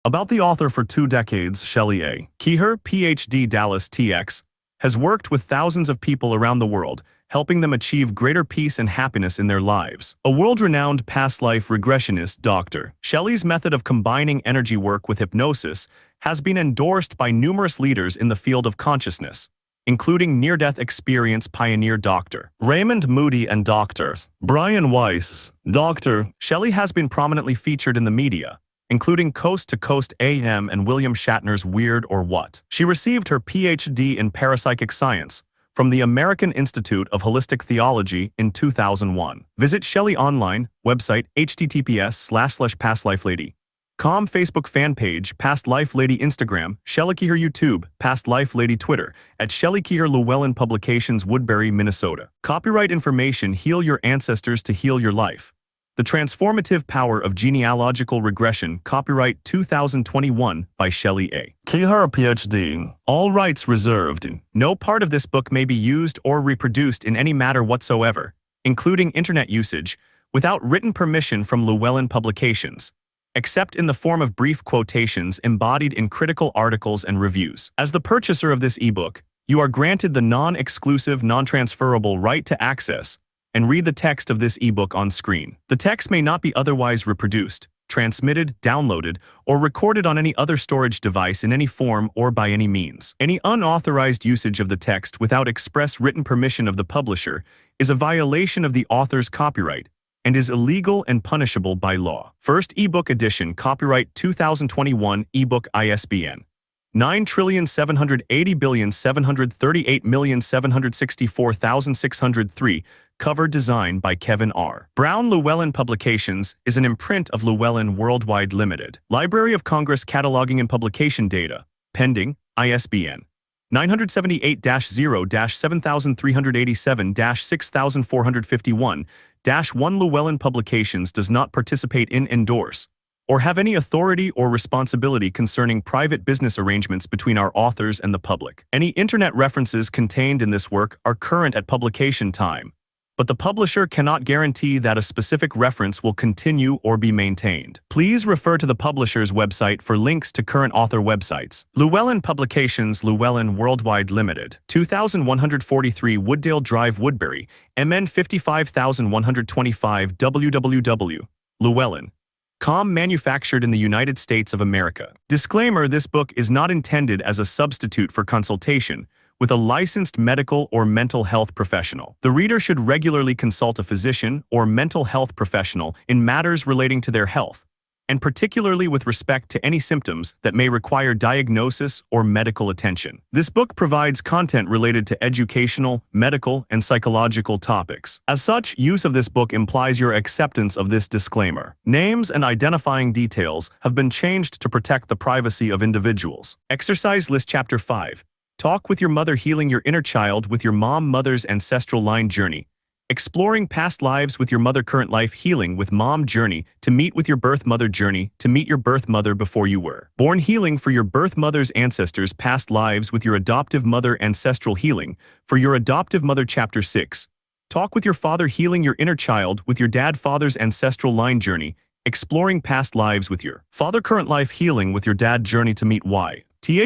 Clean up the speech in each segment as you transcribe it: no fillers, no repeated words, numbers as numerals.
About the author for 2 decades, Shelley A. Kaehr, Ph.D. Dallas TX, has worked with thousands of people around the world, helping them achieve greater peace and happiness in their lives. A world-renowned past-life regressionist, Dr. Shelley's method of combining energy work with hypnosis has been endorsed by numerous leaders in the field of consciousness, including near-death experience pioneer Dr. Raymond Moody and Dr. Brian Weiss. Dr. Shelley has been prominently featured in the media, including Coast to Coast AM and William Shatner's Weird or What. She received her Ph.D. in parapsychic science from the American Institute of Holistic Theology in 2001. Visit Shelley online, website https://pastlifelady.com, Facebook fan page, Past Life Lady, Instagram, Shelley Kaehr, YouTube, Past Life Lady, Twitter, at Shelley Kaehr, Llewellyn Publications, Woodbury, Minnesota. Copyright information: Heal Your Ancestors to Heal Your Life. The Transformative Power of Genealogical Regression, copyright 2021 by Shelley A. Kaehr, Ph.D. All rights reserved. No part of this book may be used or reproduced in any matter whatsoever, including internet usage, without written permission from Llewellyn Publications, except in the form of brief quotations embodied in critical articles and reviews. As the purchaser of this ebook, you are granted the non-exclusive, non-transferable right to access and read the text of this ebook on screen. The text may not be otherwise reproduced, transmitted, downloaded, or recorded on any other storage device in any form or by any means. Any unauthorized usage of the text without express written permission of the publisher is a violation of the author's copyright and is illegal and punishable by law. First ebook edition, copyright 2021, ebook ISBN 9,780,738,764,603, cover design by Kevin R. Brown. Llewellyn Publications is an imprint of Llewellyn Worldwide Limited. Library of Congress cataloging and publication data, pending, ISBN 978-0-7387-6451-1. Llewellyn Publications does not participate in, endorse, or have any authority or responsibility concerning private business arrangements between our authors and the public. Any internet references contained in this work are current at publication time, but the publisher cannot guarantee that a specific reference will continue or be maintained. Please refer to the publisher's website for links to current author websites. Llewellyn Publications, Llewellyn Worldwide Limited, 2143 Wooddale Drive, Woodbury, MN 55125, www. Llewellyn.com, manufactured in the United States of America. Disclaimer: this book is not intended as a substitute for consultation with a licensed medical or mental health professional. The reader should regularly consult a physician or mental health professional in matters relating to their health, and particularly with respect to any symptoms that may require diagnosis or medical attention. This book provides content related to educational, medical, and psychological topics. As such, use of this book implies your acceptance of this disclaimer. Names and identifying details have been changed to protect the privacy of individuals. Exercise List Chapter 5. Talk with your mother, healing your inner child with your mother's ancestral line journey. Exploring past lives with your mother, current life healing with mom journey to meet with your birth mother journey to meet your birth mother before you were born, healing for your birth mother's ancestors past lives with your adoptive mother, ancestral healing for your adoptive mother. Chapter 6. Talk with your father, healing your inner child with your father's ancestral line journey. Exploring past lives with your father, current life healing with your dad journey to meet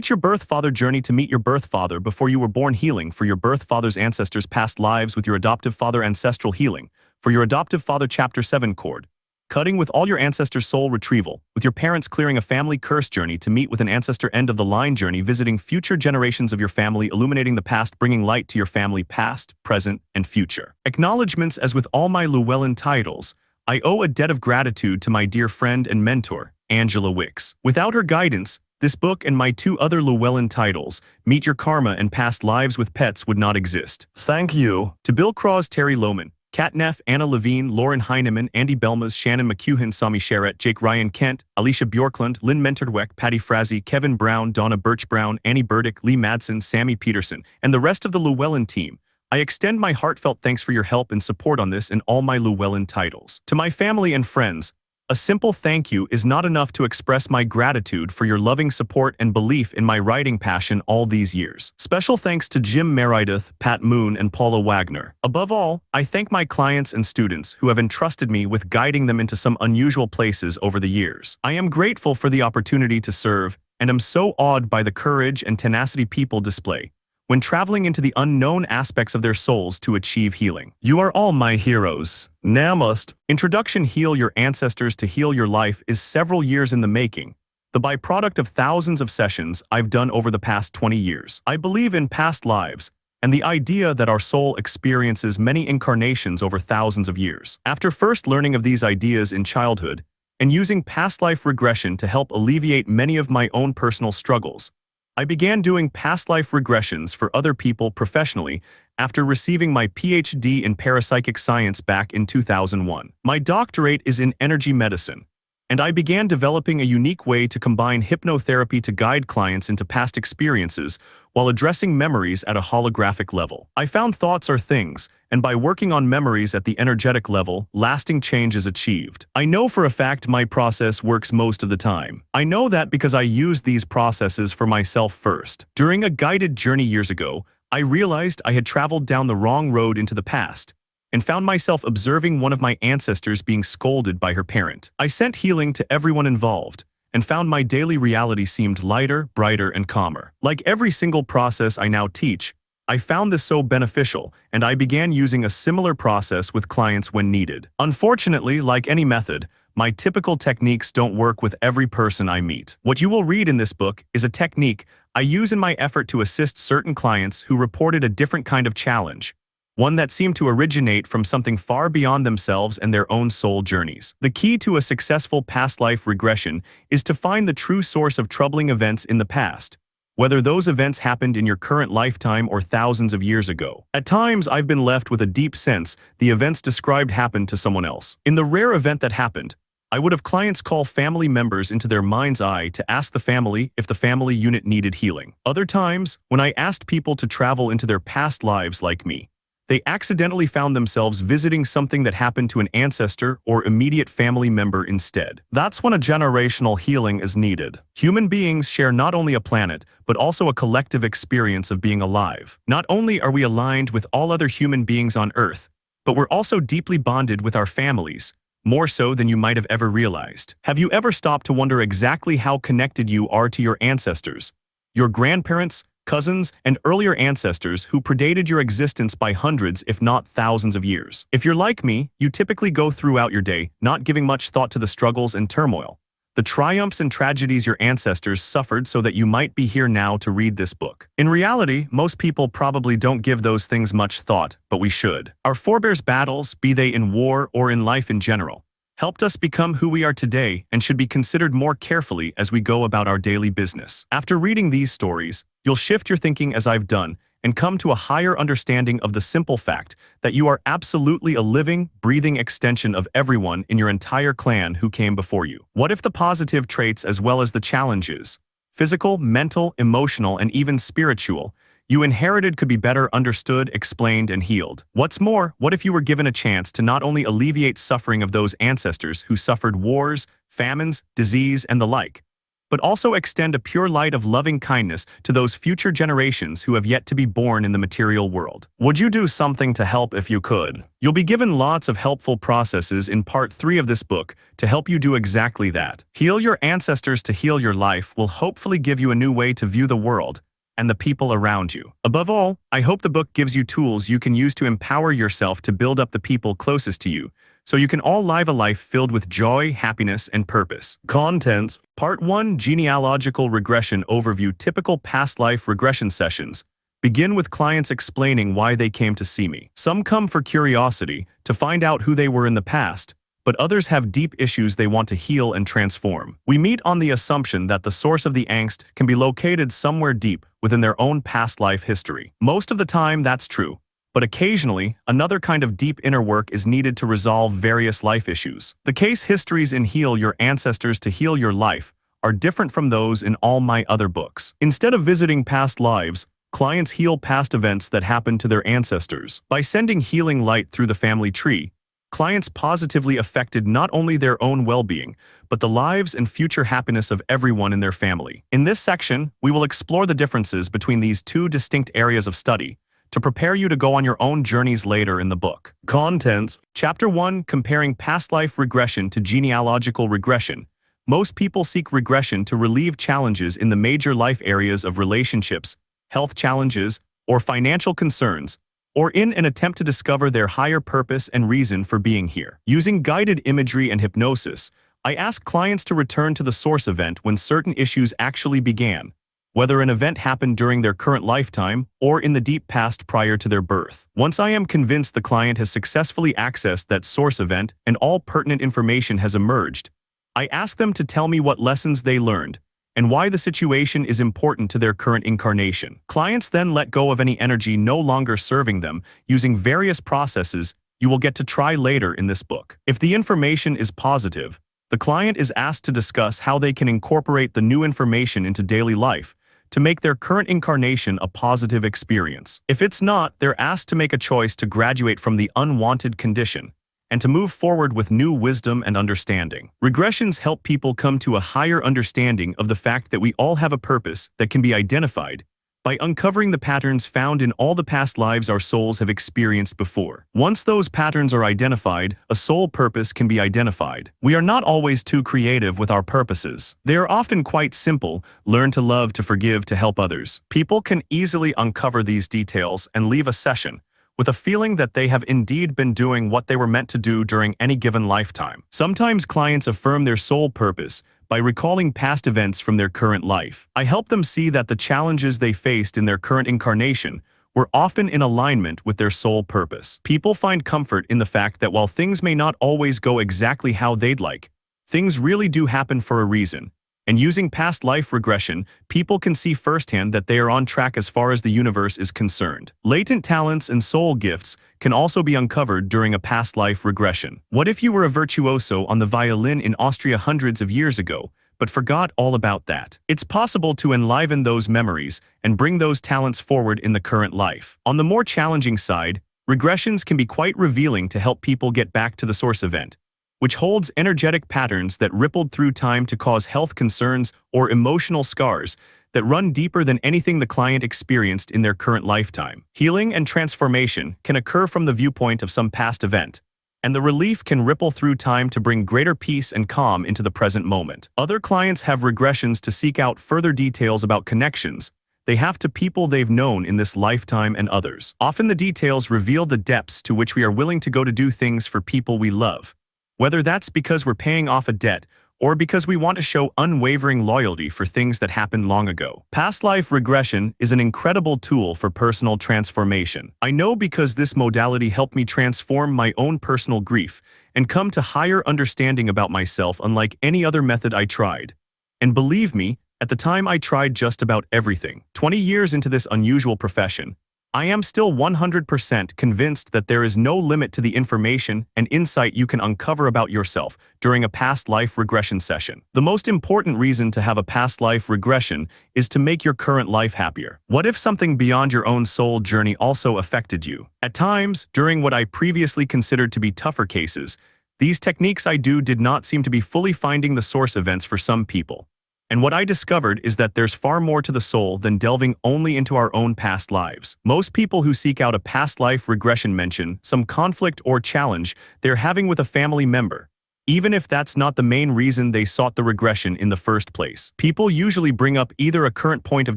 your birth father journey to meet your birth father before you were born, healing for your birth father's ancestors past lives with your adoptive father, ancestral healing for your adoptive father. Chapter 7. Cord cutting with all your ancestors, soul retrieval with your parents, clearing a family curse journey to meet with an ancestor, end of the line journey, visiting future generations of your family, illuminating the past, bringing light to your family past, present, and future. Acknowledgements. As with all my Llewellyn titles, I owe a debt of gratitude to my dear friend and mentor, Angela Wicks. Without her guidance, this book and my 2 other Llewellyn titles, Meet Your Karma and Past Lives with Pets, would not exist. Thank you to Bill Cross, Terry Lohman, Kat Neff, Anna Levine, Lauren Heineman, Andy Belmas, Shannon McEwen, Sami Sherratt, Jake Ryan Kent, Alicia Bjorklund, Lynn Menterweck, Patty Frazee, Kevin Brown, Donna Birch Brown, Annie Burdick, Lee Madsen, Sammy Peterson, and the rest of the Llewellyn team. I extend my heartfelt thanks for your help and support on this and all my Llewellyn titles. To my family and friends, A simple thank you is not enough to express my gratitude for your loving support and belief in my writing passion all these years. Special thanks to Jim Meredith, Pat Moon, and Paula Wagner. Above all, I thank my clients and students who have entrusted me with guiding them into some unusual places over the years. I am grateful for the opportunity to serve, and am so awed by the courage and tenacity people display when traveling into the unknown aspects of their souls to achieve healing. You are all my heroes. Namaste. Introduction: Heal Your Ancestors to Heal Your Life is several years in the making, the byproduct of thousands of sessions I've done over the past 20 years. I believe in past lives, and the idea that our soul experiences many incarnations over thousands of years. After first learning of these ideas in childhood, and using past life regression to help alleviate many of my own personal struggles, I began doing past life regressions for other people professionally after receiving my PhD in parapsychic science back in 2001. My doctorate is in energy medicine, and I began developing a unique way to combine hypnotherapy to guide clients into past experiences while addressing memories at a holographic level. I found thoughts are things, and by working on memories at the energetic level, lasting change is achieved. I know for a fact my process works most of the time. I know that because I used these processes for myself first. During a guided journey years ago, I realized I had traveled down the wrong road into the past, and found myself observing one of my ancestors being scolded by her parent. I sent healing to everyone involved, and found my daily reality seemed lighter, brighter, and calmer. Like every single process I now teach, I found this so beneficial, and I began using a similar process with clients when needed. Unfortunately, like any method, my typical techniques don't work with every person I meet. What you will read in this book is a technique I use in my effort to assist certain clients who reported a different kind of challenge, one that seemed to originate from something far beyond themselves and their own soul journeys. The key to a successful past life regression is to find the true source of troubling events in the past, whether those events happened in your current lifetime or thousands of years ago. At times, I've been left with a deep sense the events described happened to someone else. In the rare event that happened, I would have clients call family members into their mind's eye to ask the family if the family unit needed healing. Other times, when I asked people to travel into their past lives like me, they accidentally found themselves visiting something that happened to an ancestor or immediate family member instead. That's when a generational healing is needed. Human beings share not only a planet, but also a collective experience of being alive. Not only are we aligned with all other human beings on Earth, but we're also deeply bonded with our families, more so than you might have ever realized. Have you ever stopped to wonder exactly how connected you are to your ancestors, your grandparents, cousins, and earlier ancestors who predated your existence by hundreds if not thousands of years? If you're like me, you typically go throughout your day not giving much thought to the struggles and turmoil, the triumphs and tragedies your ancestors suffered so that you might be here now to read this book. In reality, most people probably don't give those things much thought, but we should. Our forebears' battles, be they in war or in life in general, helped us become who we are today and should be considered more carefully as we go about our daily business. After reading these stories, you'll shift your thinking as I've done and come to a higher understanding of the simple fact that you are absolutely a living, breathing extension of everyone in your entire clan who came before you. What if the positive traits as well as the challenges, physical, mental, emotional, and even spiritual, you inherited could be better understood, explained, and healed? What's more, what if you were given a chance to not only alleviate suffering of those ancestors who suffered wars, famines, disease, and the like, but also extend a pure light of loving kindness to those future generations who have yet to be born in the material world? Would you do something to help if you could? You'll be given lots of helpful processes in part 3 of this book to help you do exactly that. Heal Your Ancestors to Heal Your Life will hopefully give you a new way to view the world and the people around you. Above all, I hope the book gives you tools you can use to empower yourself to build up the people closest to you, so you can all live a life filled with joy, happiness, and purpose. Contents: Part 1, Genealogical Regression Overview. Typical past life regression sessions begin with clients explaining why they came to see me. Some come for curiosity, to find out who they were in the past, but others have deep issues they want to heal and transform. We meet on the assumption that the source of the angst can be located somewhere deep within their own past life history. Most of the time, that's true, but occasionally, another kind of deep inner work is needed to resolve various life issues. The case histories in Heal Your Ancestors to Heal Your Life are different from those in all my other books. Instead of visiting past lives, clients heal past events that happened to their ancestors. By sending healing light through the family tree, clients positively affected not only their own well-being, but the lives and future happiness of everyone in their family. In this section, we will explore the differences between these two distinct areas of study to prepare you to go on your own journeys later in the book. Contents. Chapter 1, Comparing Past Life Regression to Genealogical Regression. Most people seek regression to relieve challenges in the major life areas of relationships, health challenges, or financial concerns, or in an attempt to discover their higher purpose and reason for being here. Using guided imagery and hypnosis, I ask clients to return to the source event when certain issues actually began, whether an event happened during their current lifetime or in the deep past prior to their birth. Once I am convinced the client has successfully accessed that source event and all pertinent information has emerged, I ask them to tell me what lessons they learned and why the situation is important to their current incarnation. Clients then let go of any energy no longer serving them using various processes you will get to try later in this book. If the information is positive, the client is asked to discuss how they can incorporate the new information into daily life to make their current incarnation a positive experience. If it's not, they're asked to make a choice to graduate from the unwanted condition and to move forward with new wisdom and understanding. Regressions help people come to a higher understanding of the fact that we all have a purpose that can be identified by uncovering the patterns found in all the past lives our souls have experienced before. Once those patterns are identified, a soul purpose can be identified. We are not always too creative with our purposes. They are often quite simple: learn to love, to forgive, to help others. People can easily uncover these details and leave a session with a feeling that they have indeed been doing what they were meant to do during any given lifetime. Sometimes clients affirm their soul purpose by recalling past events from their current life. I help them see that the challenges they faced in their current incarnation were often in alignment with their soul purpose. People find comfort in the fact that while things may not always go exactly how they'd like, things really do happen for a reason. And using past life regression, people can see firsthand that they are on track as far as the universe is concerned. Latent talents and soul gifts can also be uncovered during a past life regression. What if you were a virtuoso on the violin in Austria hundreds of years ago, but forgot all about that? It's possible to enliven those memories and bring those talents forward in the current life. On the more challenging side, regressions can be quite revealing to help people get back to the source event, which holds energetic patterns that rippled through time to cause health concerns or emotional scars that run deeper than anything the client experienced in their current lifetime. Healing and transformation can occur from the viewpoint of some past event, and the relief can ripple through time to bring greater peace and calm into the present moment. Other clients have regressions to seek out further details about connections they have to people they've known in this lifetime and others. Often the details reveal the depths to which we are willing to go to do things for people we love, whether that's because we're paying off a debt or because we want to show unwavering loyalty for things that happened long ago. Past life regression is an incredible tool for personal transformation. I know because this modality helped me transform my own personal grief and come to higher understanding about myself unlike any other method I tried. And believe me, at the time I tried just about everything. 20 years into this unusual profession, I am still 100% convinced that there is no limit to the information and insight you can uncover about yourself during a past life regression session. The most important reason to have a past life regression is to make your current life happier. What if something beyond your own soul journey also affected you? At times, during what I previously considered to be tougher cases, these techniques I do did not seem to be fully finding the source events for some people. And what I discovered is that there's far more to the soul than delving only into our own past lives. Most people who seek out a past life regression mention some conflict or challenge they're having with a family member, even if that's not the main reason they sought the regression in the first place. People usually bring up either a current point of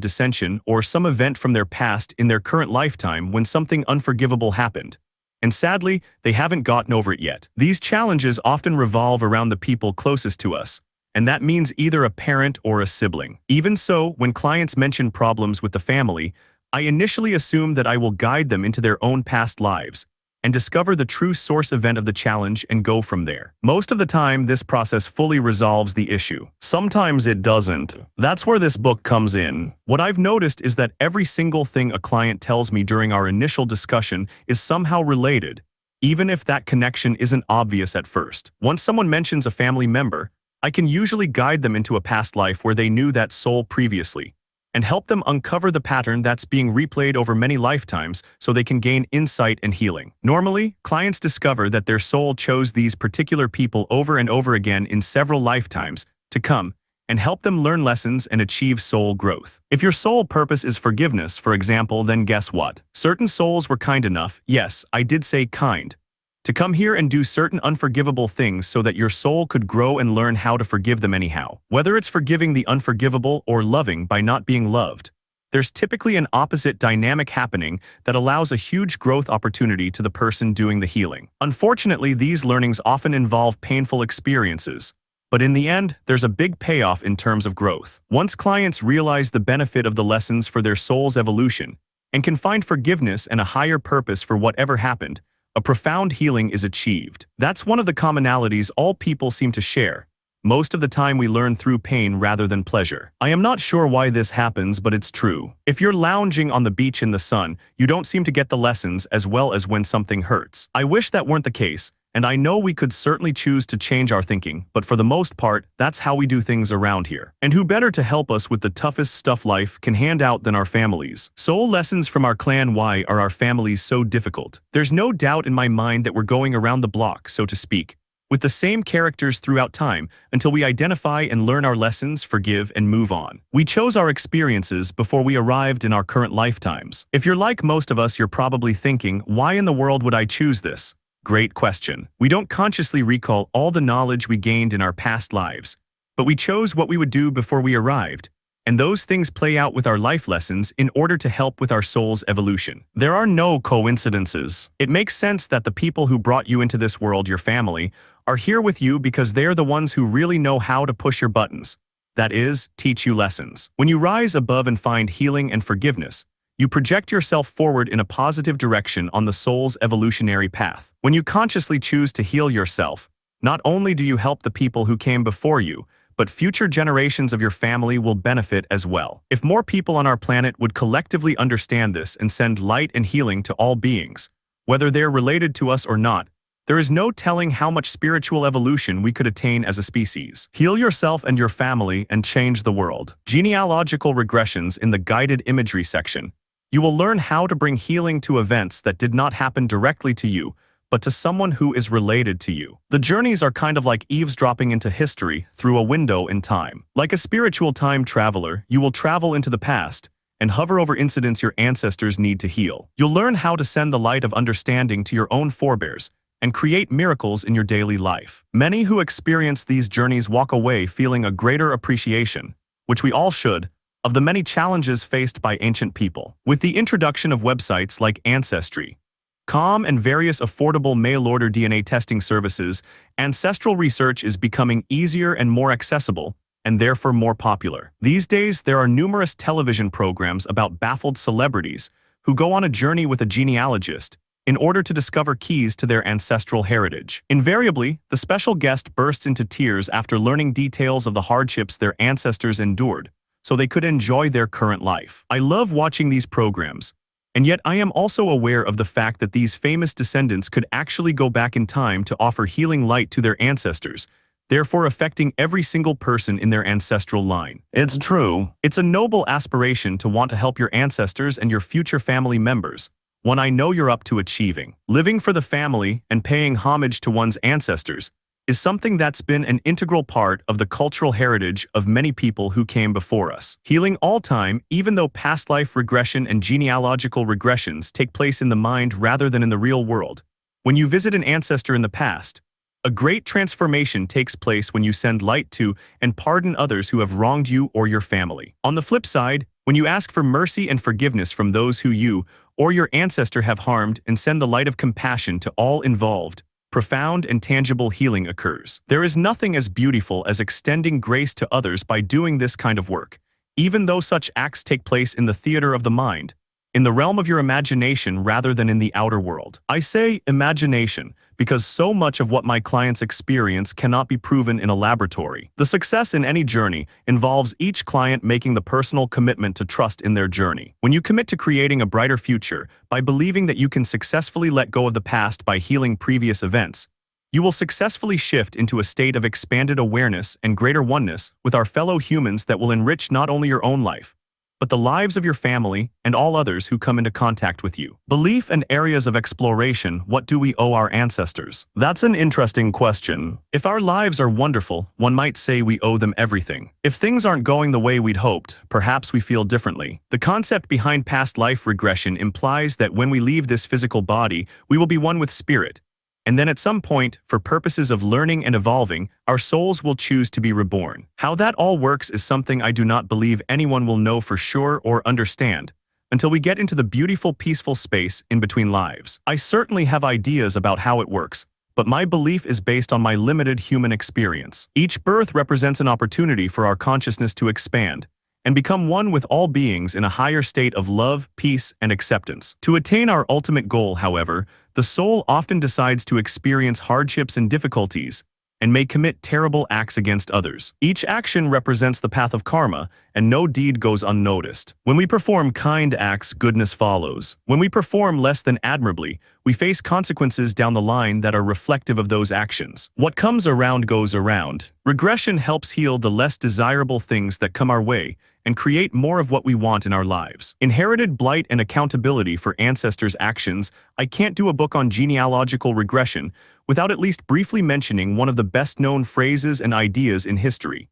dissension or some event from their past in their current lifetime when something unforgivable happened. And sadly, they haven't gotten over it yet. These challenges often revolve around the people closest to us, and that means either a parent or a sibling. Even so, when clients mention problems with the family, I initially assume that I will guide them into their own past lives and discover the true source event of the challenge and go from there. Most of the time, this process fully resolves the issue. Sometimes it doesn't. That's where this book comes in. What I've noticed is that every single thing a client tells me during our initial discussion is somehow related, even if that connection isn't obvious at first. Once someone mentions a family member, I can usually guide them into a past life where they knew that soul previously, and help them uncover the pattern that's being replayed over many lifetimes so they can gain insight and healing. Normally, clients discover that their soul chose these particular people over and over again in several lifetimes to come and help them learn lessons and achieve soul growth. If your soul purpose is forgiveness, for example, then guess what? Certain souls were kind enough, yes, I did say kind, to come here and do certain unforgivable things so that your soul could grow and learn how to forgive them anyhow. Whether it's forgiving the unforgivable or loving by not being loved, there's typically an opposite dynamic happening that allows a huge growth opportunity to the person doing the healing. Unfortunately, these learnings often involve painful experiences, but in the end, there's a big payoff in terms of growth. Once clients realize the benefit of the lessons for their soul's evolution and can find forgiveness and a higher purpose for whatever happened, a profound healing is achieved. That's one of the commonalities all people seem to share. Most of the time we learn through pain rather than pleasure. I am not sure why this happens, but it's true. If you're lounging on the beach in the sun, you don't seem to get the lessons as well as when something hurts. I wish that weren't the case, and I know we could certainly choose to change our thinking, but for the most part, that's how we do things around here. And who better to help us with the toughest stuff life can hand out than our families? Soul lessons from our clan. Why are our families so difficult? There's no doubt in my mind that we're going around the block, so to speak, with the same characters throughout time until we identify and learn our lessons, forgive, and move on. We chose our experiences before we arrived in our current lifetimes. If you're like most of us, you're probably thinking, why in the world would I choose this? Great question. We don't consciously recall all the knowledge we gained in our past lives, but we chose what we would do before we arrived, and those things play out with our life lessons in order to help with our soul's evolution. There are no coincidences. It makes sense that the people who brought you into this world, your family, are here with you because they're the ones who really know how to push your buttons. That is, teach you lessons. When you rise above and find healing and forgiveness, you project yourself forward in a positive direction on the soul's evolutionary path. When you consciously choose to heal yourself, not only do you help the people who came before you, but future generations of your family will benefit as well. If more people on our planet would collectively understand this and send light and healing to all beings, whether they're related to us or not, there is no telling how much spiritual evolution we could attain as a species. Heal yourself and your family and change the world. Genealogical regressions in the guided imagery section. You will learn how to bring healing to events that did not happen directly to you, but to someone who is related to you. The journeys are kind of like eavesdropping into history through a window in time. Like a spiritual time traveler, you will travel into the past and hover over incidents your ancestors need to heal. You'll learn how to send the light of understanding to your own forebears and create miracles in your daily life. Many who experience these journeys walk away feeling a greater appreciation, which we all should, of the many challenges faced by ancient people. With the introduction of websites like Ancestry.com and various affordable mail-order DNA testing services, ancestral research is becoming easier and more accessible, and therefore more popular. These days, there are numerous television programs about baffled celebrities who go on a journey with a genealogist in order to discover keys to their ancestral heritage. Invariably, the special guest bursts into tears after learning details of the hardships their ancestors endured, so they could enjoy their current life. I love watching these programs, and yet I am also aware of the fact that these famous descendants could actually go back in time to offer healing light to their ancestors, therefore affecting every single person in their ancestral line. It's true. It's a noble aspiration to want to help your ancestors and your future family members, one I know you're up to achieving. Living for the family and paying homage to one's ancestors is something that's been an integral part of the cultural heritage of many people who came before us. Healing all time, even though past life regression and genealogical regressions take place in the mind rather than in the real world. When you visit an ancestor in the past, a great transformation takes place when you send light to and pardon others who have wronged you or your family. On the flip side, when you ask for mercy and forgiveness from those who you or your ancestor have harmed and send the light of compassion to all involved, profound and tangible healing occurs. There is nothing as beautiful as extending grace to others by doing this kind of work, even though such acts take place in the theater of the mind, in the realm of your imagination rather than in the outer world. I say imagination because so much of what my clients experience cannot be proven in a laboratory. The success in any journey involves each client making the personal commitment to trust in their journey. When you commit to creating a brighter future by believing that you can successfully let go of the past by healing previous events, you will successfully shift into a state of expanded awareness and greater oneness with our fellow humans that will enrich not only your own life, but the lives of your family and all others who come into contact with you. Belief and areas of exploration. What do we owe our ancestors? That's an interesting question. If our lives are wonderful, one might say we owe them everything. If things aren't going the way we'd hoped, perhaps we feel differently. The concept behind past life regression implies that when we leave this physical body, we will be one with spirit. And then at some point, for purposes of learning and evolving, our souls will choose to be reborn. How that all works is something I do not believe anyone will know for sure or understand until we get into the beautiful, peaceful space in between lives. I certainly have ideas about how it works, but my belief is based on my limited human experience. Each birth represents an opportunity for our consciousness to expand and become one with all beings in a higher state of love, peace, and acceptance. To attain our ultimate goal, however, the soul often decides to experience hardships and difficulties and may commit terrible acts against others. Each action represents the path of karma, and no deed goes unnoticed. When we perform kind acts, goodness follows. When we perform less than admirably, we face consequences down the line that are reflective of those actions. What comes around goes around. Regression helps heal the less desirable things that come our way and create more of what we want in our lives. Inherited blight and accountability for ancestors' actions. I can't do a book on genealogical regression without at least briefly mentioning one of the best-known phrases and ideas in history.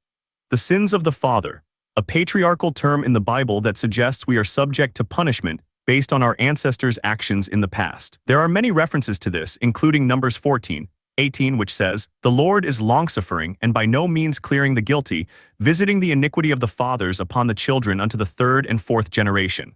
The sins of the father, a patriarchal term in the Bible that suggests we are subject to punishment based on our ancestors' actions in the past. There are many references to this, including Numbers 14:18, which says, "The Lord is long-suffering and by no means clearing the guilty, visiting the iniquity of the fathers upon the children unto the third and fourth generation."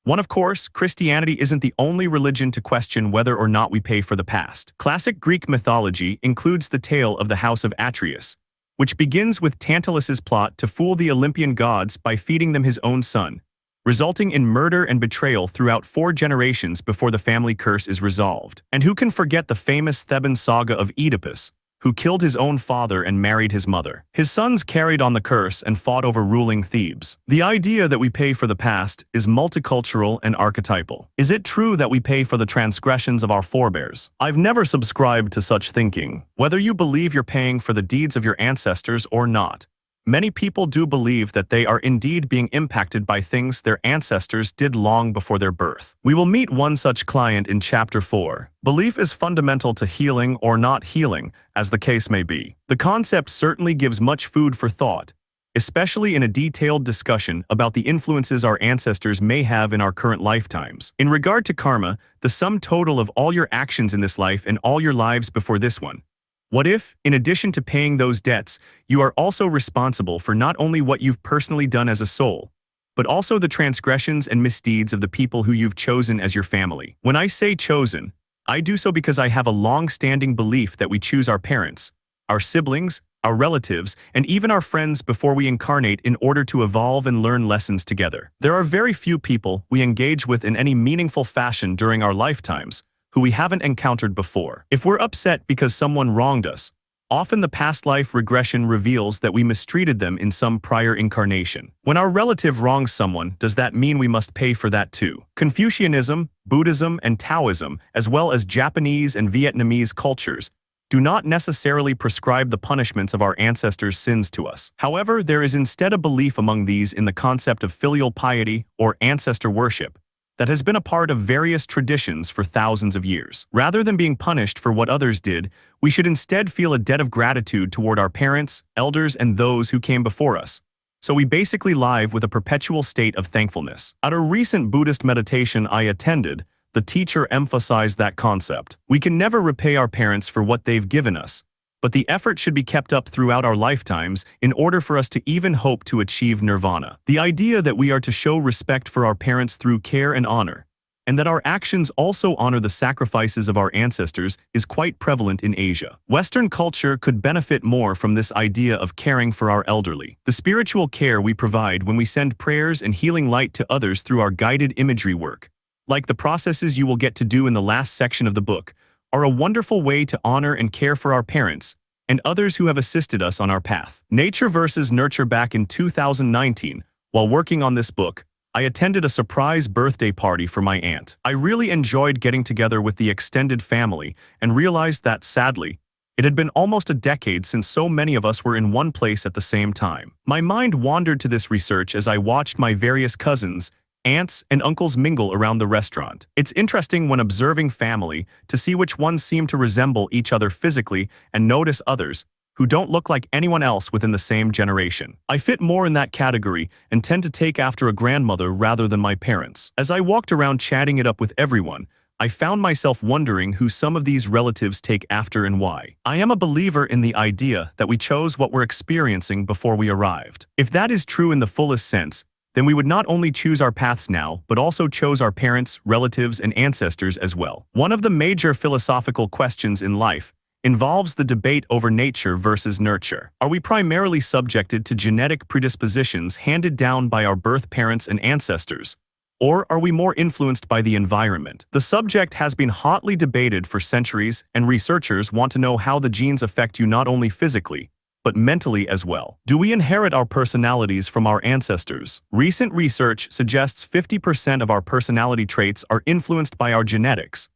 Of course, Christianity isn't the only religion to question whether or not we pay for the past. Classic Greek mythology includes the tale of the house of Atreus, which begins with Tantalus's plot to fool the Olympian gods by feeding them his own son, resulting in murder and betrayal throughout 4 generations before the family curse is resolved. And who can forget the famous Theban saga of Oedipus, who killed his own father and married his mother? His sons carried on the curse and fought over ruling Thebes. The idea that we pay for the past is multicultural and archetypal. Is it true that we pay for the transgressions of our forebears? I've never subscribed to such thinking. Whether you believe you're paying for the deeds of your ancestors or not, many people do believe that they are indeed being impacted by things their ancestors did long before their birth. We will meet one such client in Chapter 4. Belief is fundamental to healing or not healing, as the case may be. The concept certainly gives much food for thought, especially in a detailed discussion about the influences our ancestors may have in our current lifetimes. In regard to karma, the sum total of all your actions in this life and all your lives before this one. What if, in addition to paying those debts, you are also responsible for not only what you've personally done as a soul, but also the transgressions and misdeeds of the people who you've chosen as your family? When I say chosen, I do so because I have a long-standing belief that we choose our parents, our siblings, our relatives, and even our friends before we incarnate in order to evolve and learn lessons together. There are very few people we engage with in any meaningful fashion during our lifetimes who we haven't encountered before. If we're upset because someone wronged us, often the past life regression reveals that we mistreated them in some prior incarnation. When our relative wrongs someone, does that mean we must pay for that too? Confucianism, Buddhism, and Taoism, as well as Japanese and Vietnamese cultures, do not necessarily prescribe the punishments of our ancestors' sins to us. However, there is instead a belief among these in the concept of filial piety or ancestor worship that has been a part of various traditions for thousands of years. Rather than being punished for what others did, we should instead feel a debt of gratitude toward our parents, elders, and those who came before us. So we basically live with a perpetual state of thankfulness. At a recent Buddhist meditation I attended, the teacher emphasized that concept. We can never repay our parents for what they've given us, but the effort should be kept up throughout our lifetimes in order for us to even hope to achieve nirvana. The idea that we are to show respect for our parents through care and honor, and that our actions also honor the sacrifices of our ancestors, is quite prevalent in Asia. Western culture could benefit more from this idea of caring for our elderly. The spiritual care we provide when we send prayers and healing light to others through our guided imagery work, like the processes you will get to do in the last section of the book, are a wonderful way to honor and care for our parents and others who have assisted us on our path. Nature versus nurture. Back in 2019, while working on this book, I attended a surprise birthday party for my aunt. I really enjoyed getting together with the extended family and realized that, sadly, It had been almost a decade since so many of us were in one place at the same time. My mind wandered to this research as I watched my various cousins, aunts, and uncles mingle around the restaurant. It's interesting when observing family to see which ones seem to resemble each other physically and notice others who don't look like anyone else within the same generation. I fit more in that category and tend to take after a grandmother rather than my parents. As I walked around chatting it up with everyone, I found myself wondering who some of these relatives take after and why. I am a believer in the idea that we chose what we're experiencing before we arrived. If that is true in the fullest sense, then we would not only choose our paths now, but also chose our parents, relatives, and ancestors as well. One of the major philosophical questions in life involves the debate over nature versus nurture. Are we primarily subjected to genetic predispositions handed down by our birth parents and ancestors? Or are we more influenced by the environment? The subject has been hotly debated for centuries, and researchers want to know how the genes affect you not only physically, but mentally as well. Do we inherit our personalities from our ancestors? Recent research suggests 50% of our personality traits are influenced by our genetics.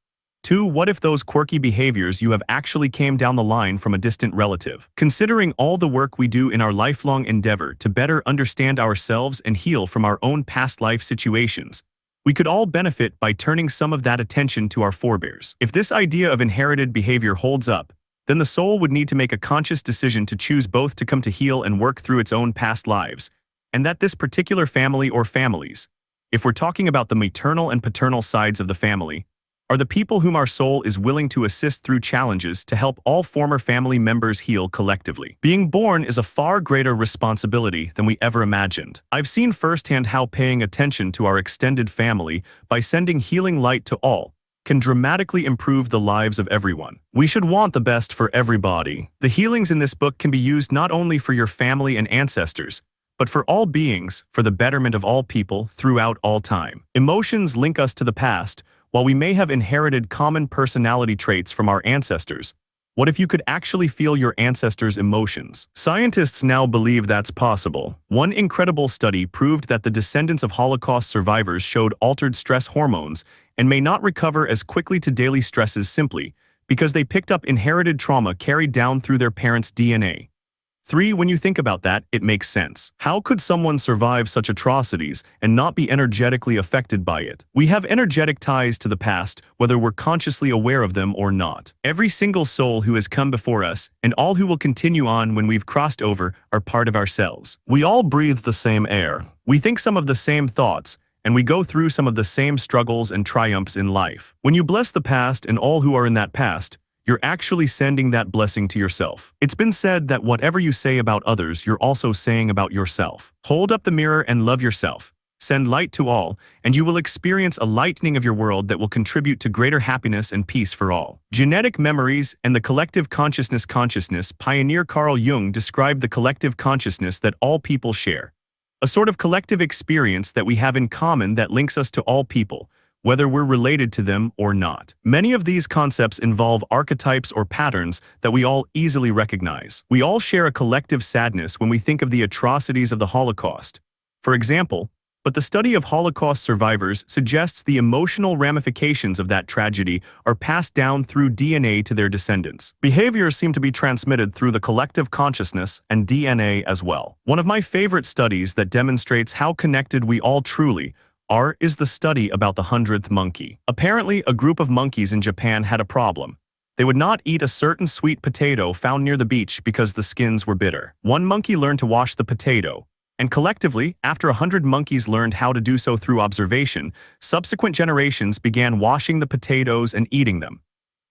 2. What if those quirky behaviors you have actually came down the line from a distant relative? Considering all the work we do in our lifelong endeavor to better understand ourselves and heal from our own past life situations, we could all benefit by turning some of that attention to our forebears. If this idea of inherited behavior holds up, then the soul would need to make a conscious decision to choose both to come to heal and work through its own past lives, and that this particular family or families, if we're talking about the maternal and paternal sides of the family, are the people whom our soul is willing to assist through challenges to help all former family members heal collectively. Being born is a far greater responsibility than we ever imagined. I've seen firsthand how paying attention to our extended family by sending healing light to all can dramatically improve the lives of everyone. We should want the best for everybody. The healings in this book can be used not only for your family and ancestors, but for all beings, for the betterment of all people throughout all time. Emotions link us to the past. While we may have inherited common personality traits from our ancestors, what if you could actually feel your ancestors' emotions? Scientists now believe that's possible. One incredible study proved that the descendants of Holocaust survivors showed altered stress hormones and may not recover as quickly to daily stresses simply because they picked up inherited trauma carried down through their parents' DNA. 3. When you think about that, it makes sense. How could someone survive such atrocities and not be energetically affected by it? We have energetic ties to the past, whether we're consciously aware of them or not. Every single soul who has come before us, and all who will continue on when we've crossed over, are part of ourselves. We all breathe the same air. We think some of the same thoughts, and we go through some of the same struggles and triumphs in life. When you bless the past and all who are in that past, you're actually sending that blessing to yourself. It's been said that whatever you say about others, you're also saying about yourself. Hold up the mirror and love yourself. Send light to all, and you will experience a lightening of your world that will contribute to greater happiness and peace for all. Genetic memories and the collective consciousness. Pioneer Carl Jung described the collective consciousness that all people share. A sort of collective experience that we have in common that links us to all people, whether we're related to them or not. Many of these concepts involve archetypes or patterns that we all easily recognize. We all share a collective sadness when we think of the atrocities of the Holocaust, for example, but the study of Holocaust survivors suggests the emotional ramifications of that tragedy are passed down through DNA to their descendants. Behaviors seem to be transmitted through the collective consciousness and DNA as well. One of my favorite studies that demonstrates how connected we all truly is the study about the 100th monkey. Apparently, a group of monkeys in Japan had a problem. They would not eat a certain sweet potato found near the beach because the skins were bitter. One monkey learned to wash the potato, and collectively, after 100 monkeys learned how to do so through observation, subsequent generations began washing the potatoes and eating them.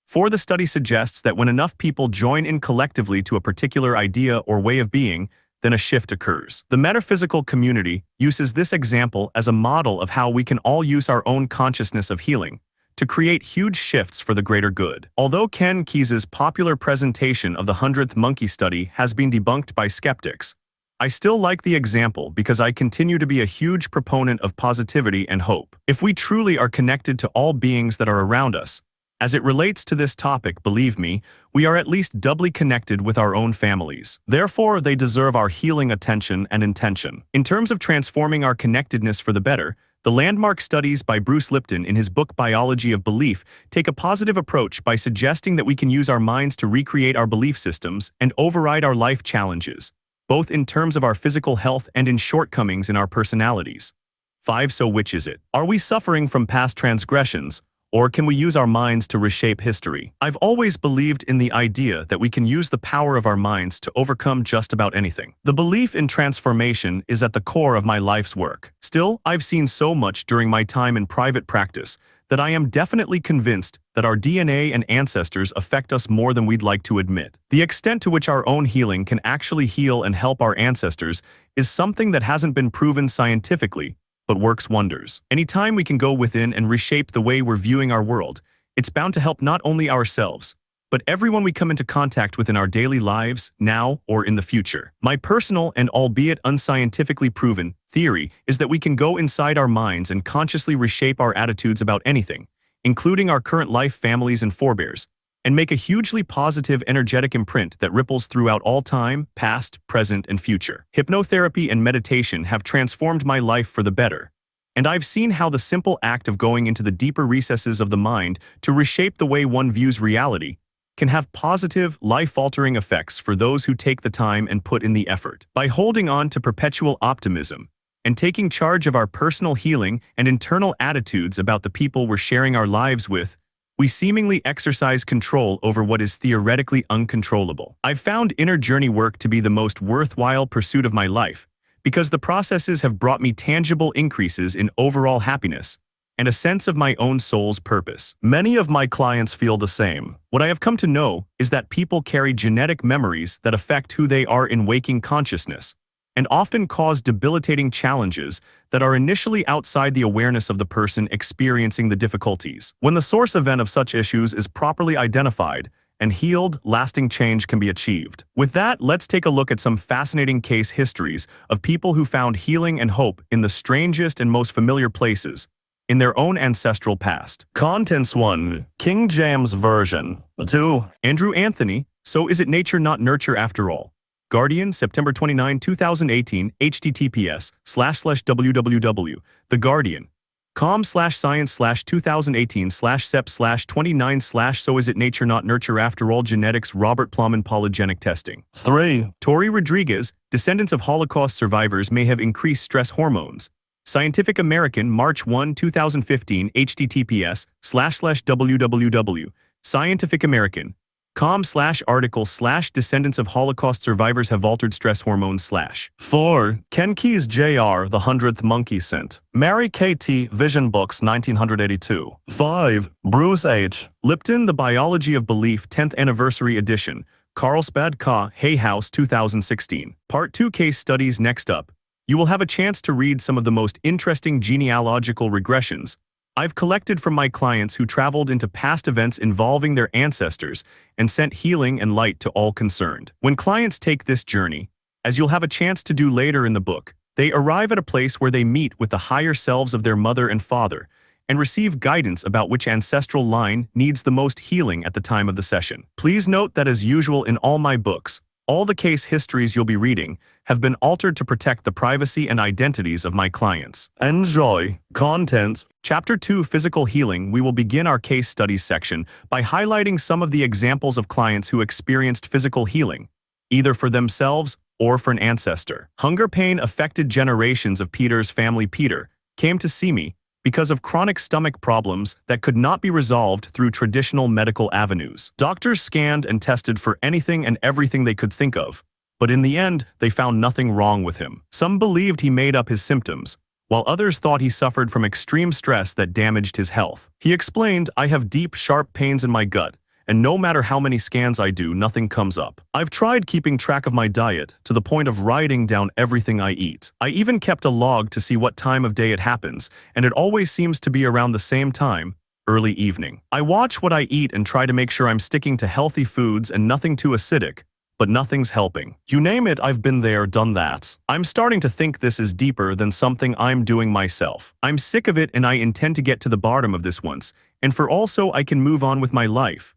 For the study suggests that when enough people join in collectively to a particular idea or way of being, then a shift occurs. The metaphysical community uses this example as a model of how we can all use our own consciousness of healing to create huge shifts for the greater good. Although Ken Kesey's popular presentation of the 100th monkey study has been debunked by skeptics, I still like the example because I continue to be a huge proponent of positivity and hope. If we truly are connected to all beings that are around us, as it relates to this topic, believe me, we are at least doubly connected with our own families. Therefore, they deserve our healing attention and intention. In terms of transforming our connectedness for the better, The landmark studies by Bruce Lipton in his book Biology of Belief take a positive approach by suggesting that we can use our minds to recreate our belief systems and override our life challenges, both in terms of our physical health and in shortcomings in our personalities. 5. So which is it? Are we suffering from past transgressions, or can we use our minds to reshape history? I've always believed in the idea that we can use the power of our minds to overcome just about anything. The belief in transformation is at the core of my life's work. Still, I've seen so much during my time in private practice that I am definitely convinced that our DNA and ancestors affect us more than we'd like to admit. The extent to which our own healing can actually heal and help our ancestors is something that hasn't been proven scientifically, but works wonders. Anytime we can go within and reshape the way we're viewing our world, it's bound to help not only ourselves, but everyone we come into contact with in our daily lives, now or in the future. My personal and albeit unscientifically proven theory is that we can go inside our minds and consciously reshape our attitudes about anything, including our current life, families, and forebears, and make a hugely positive energetic imprint that ripples throughout all time, past, present, and future. Hypnotherapy and meditation have transformed my life for the better, and I've seen how the simple act of going into the deeper recesses of the mind to reshape the way one views reality can have positive, life-altering effects for those who take the time and put in the effort. By holding on to perpetual optimism and taking charge of our personal healing and internal attitudes about the people we're sharing our lives with, we seemingly exercise control over what is theoretically uncontrollable. I've found inner journey work to be the most worthwhile pursuit of my life because the processes have brought me tangible increases in overall happiness and a sense of my own soul's purpose. Many of my clients feel the same. What I have come to know is that people carry genetic memories that affect who they are in waking consciousness, and often cause debilitating challenges that are initially outside the awareness of the person experiencing the difficulties. When the source event of such issues is properly identified and healed, lasting change can be achieved. With that, let's take a look at some fascinating case histories of people who found healing and hope in the strangest and most familiar places in their own ancestral past. Contents 1. King James Version. 2. Andrew Anthony, So Is It Nature Not Nurture After All? Guardian, September 29, 2018, https://www. The Guardian. com/science/2018/sep/29/ So Is It Nature Not Nurture After All? Genetics, Robert Plumman, polygenic testing. 3. Tori Rodriguez, descendants of Holocaust survivors may have increased stress hormones. Scientific American, March 1, 2015, https://www. Scientific American. com/article/descendants of Holocaust survivors have altered stress hormones/ 4. Ken Keyes Jr. The 100th Monkey Scent. Mary K.T. Vision Books, 1982. 5. Bruce H. Lipton, The Biology of Belief, 10th Anniversary Edition. Carlsbad Ka, Hay House, 2016. Part 2 Case Studies. Next up, you will have a chance to read some of the most interesting genealogical regressions I've collected from my clients who traveled into past events involving their ancestors and sent healing and light to all concerned. When clients take this journey, as you'll have a chance to do later in the book, they arrive at a place where they meet with the higher selves of their mother and father and receive guidance about which ancestral line needs the most healing at the time of the session. Please note that, as usual in all my books, all the case histories you'll be reading have been altered to protect the privacy and identities of my clients. Enjoy. Content. Chapter 2, Physical Healing. We will begin our case studies section by highlighting some of the examples of clients who experienced physical healing, either for themselves or for an ancestor. Hunger pain affected generations of Peter's family. Peter came to see me because of chronic stomach problems that could not be resolved through traditional medical avenues. Doctors scanned and tested for anything and everything they could think of, but in the end, they found nothing wrong with him. Some believed he made up his symptoms, while others thought he suffered from extreme stress that damaged his health. He explained, "I have deep, sharp pains in my gut, and no matter how many scans I do, nothing comes up. I've tried keeping track of my diet to the point of writing down everything I eat. I even kept a log to see what time of day it happens, and it always seems to be around the same time, early evening. I watch what I eat and try to make sure I'm sticking to healthy foods and nothing too acidic, but nothing's helping. You name it, I've been there, done that. I'm starting to think this is deeper than something I'm doing myself. I'm sick of it and I intend to get to the bottom of this once, and for all so I can move on with my life."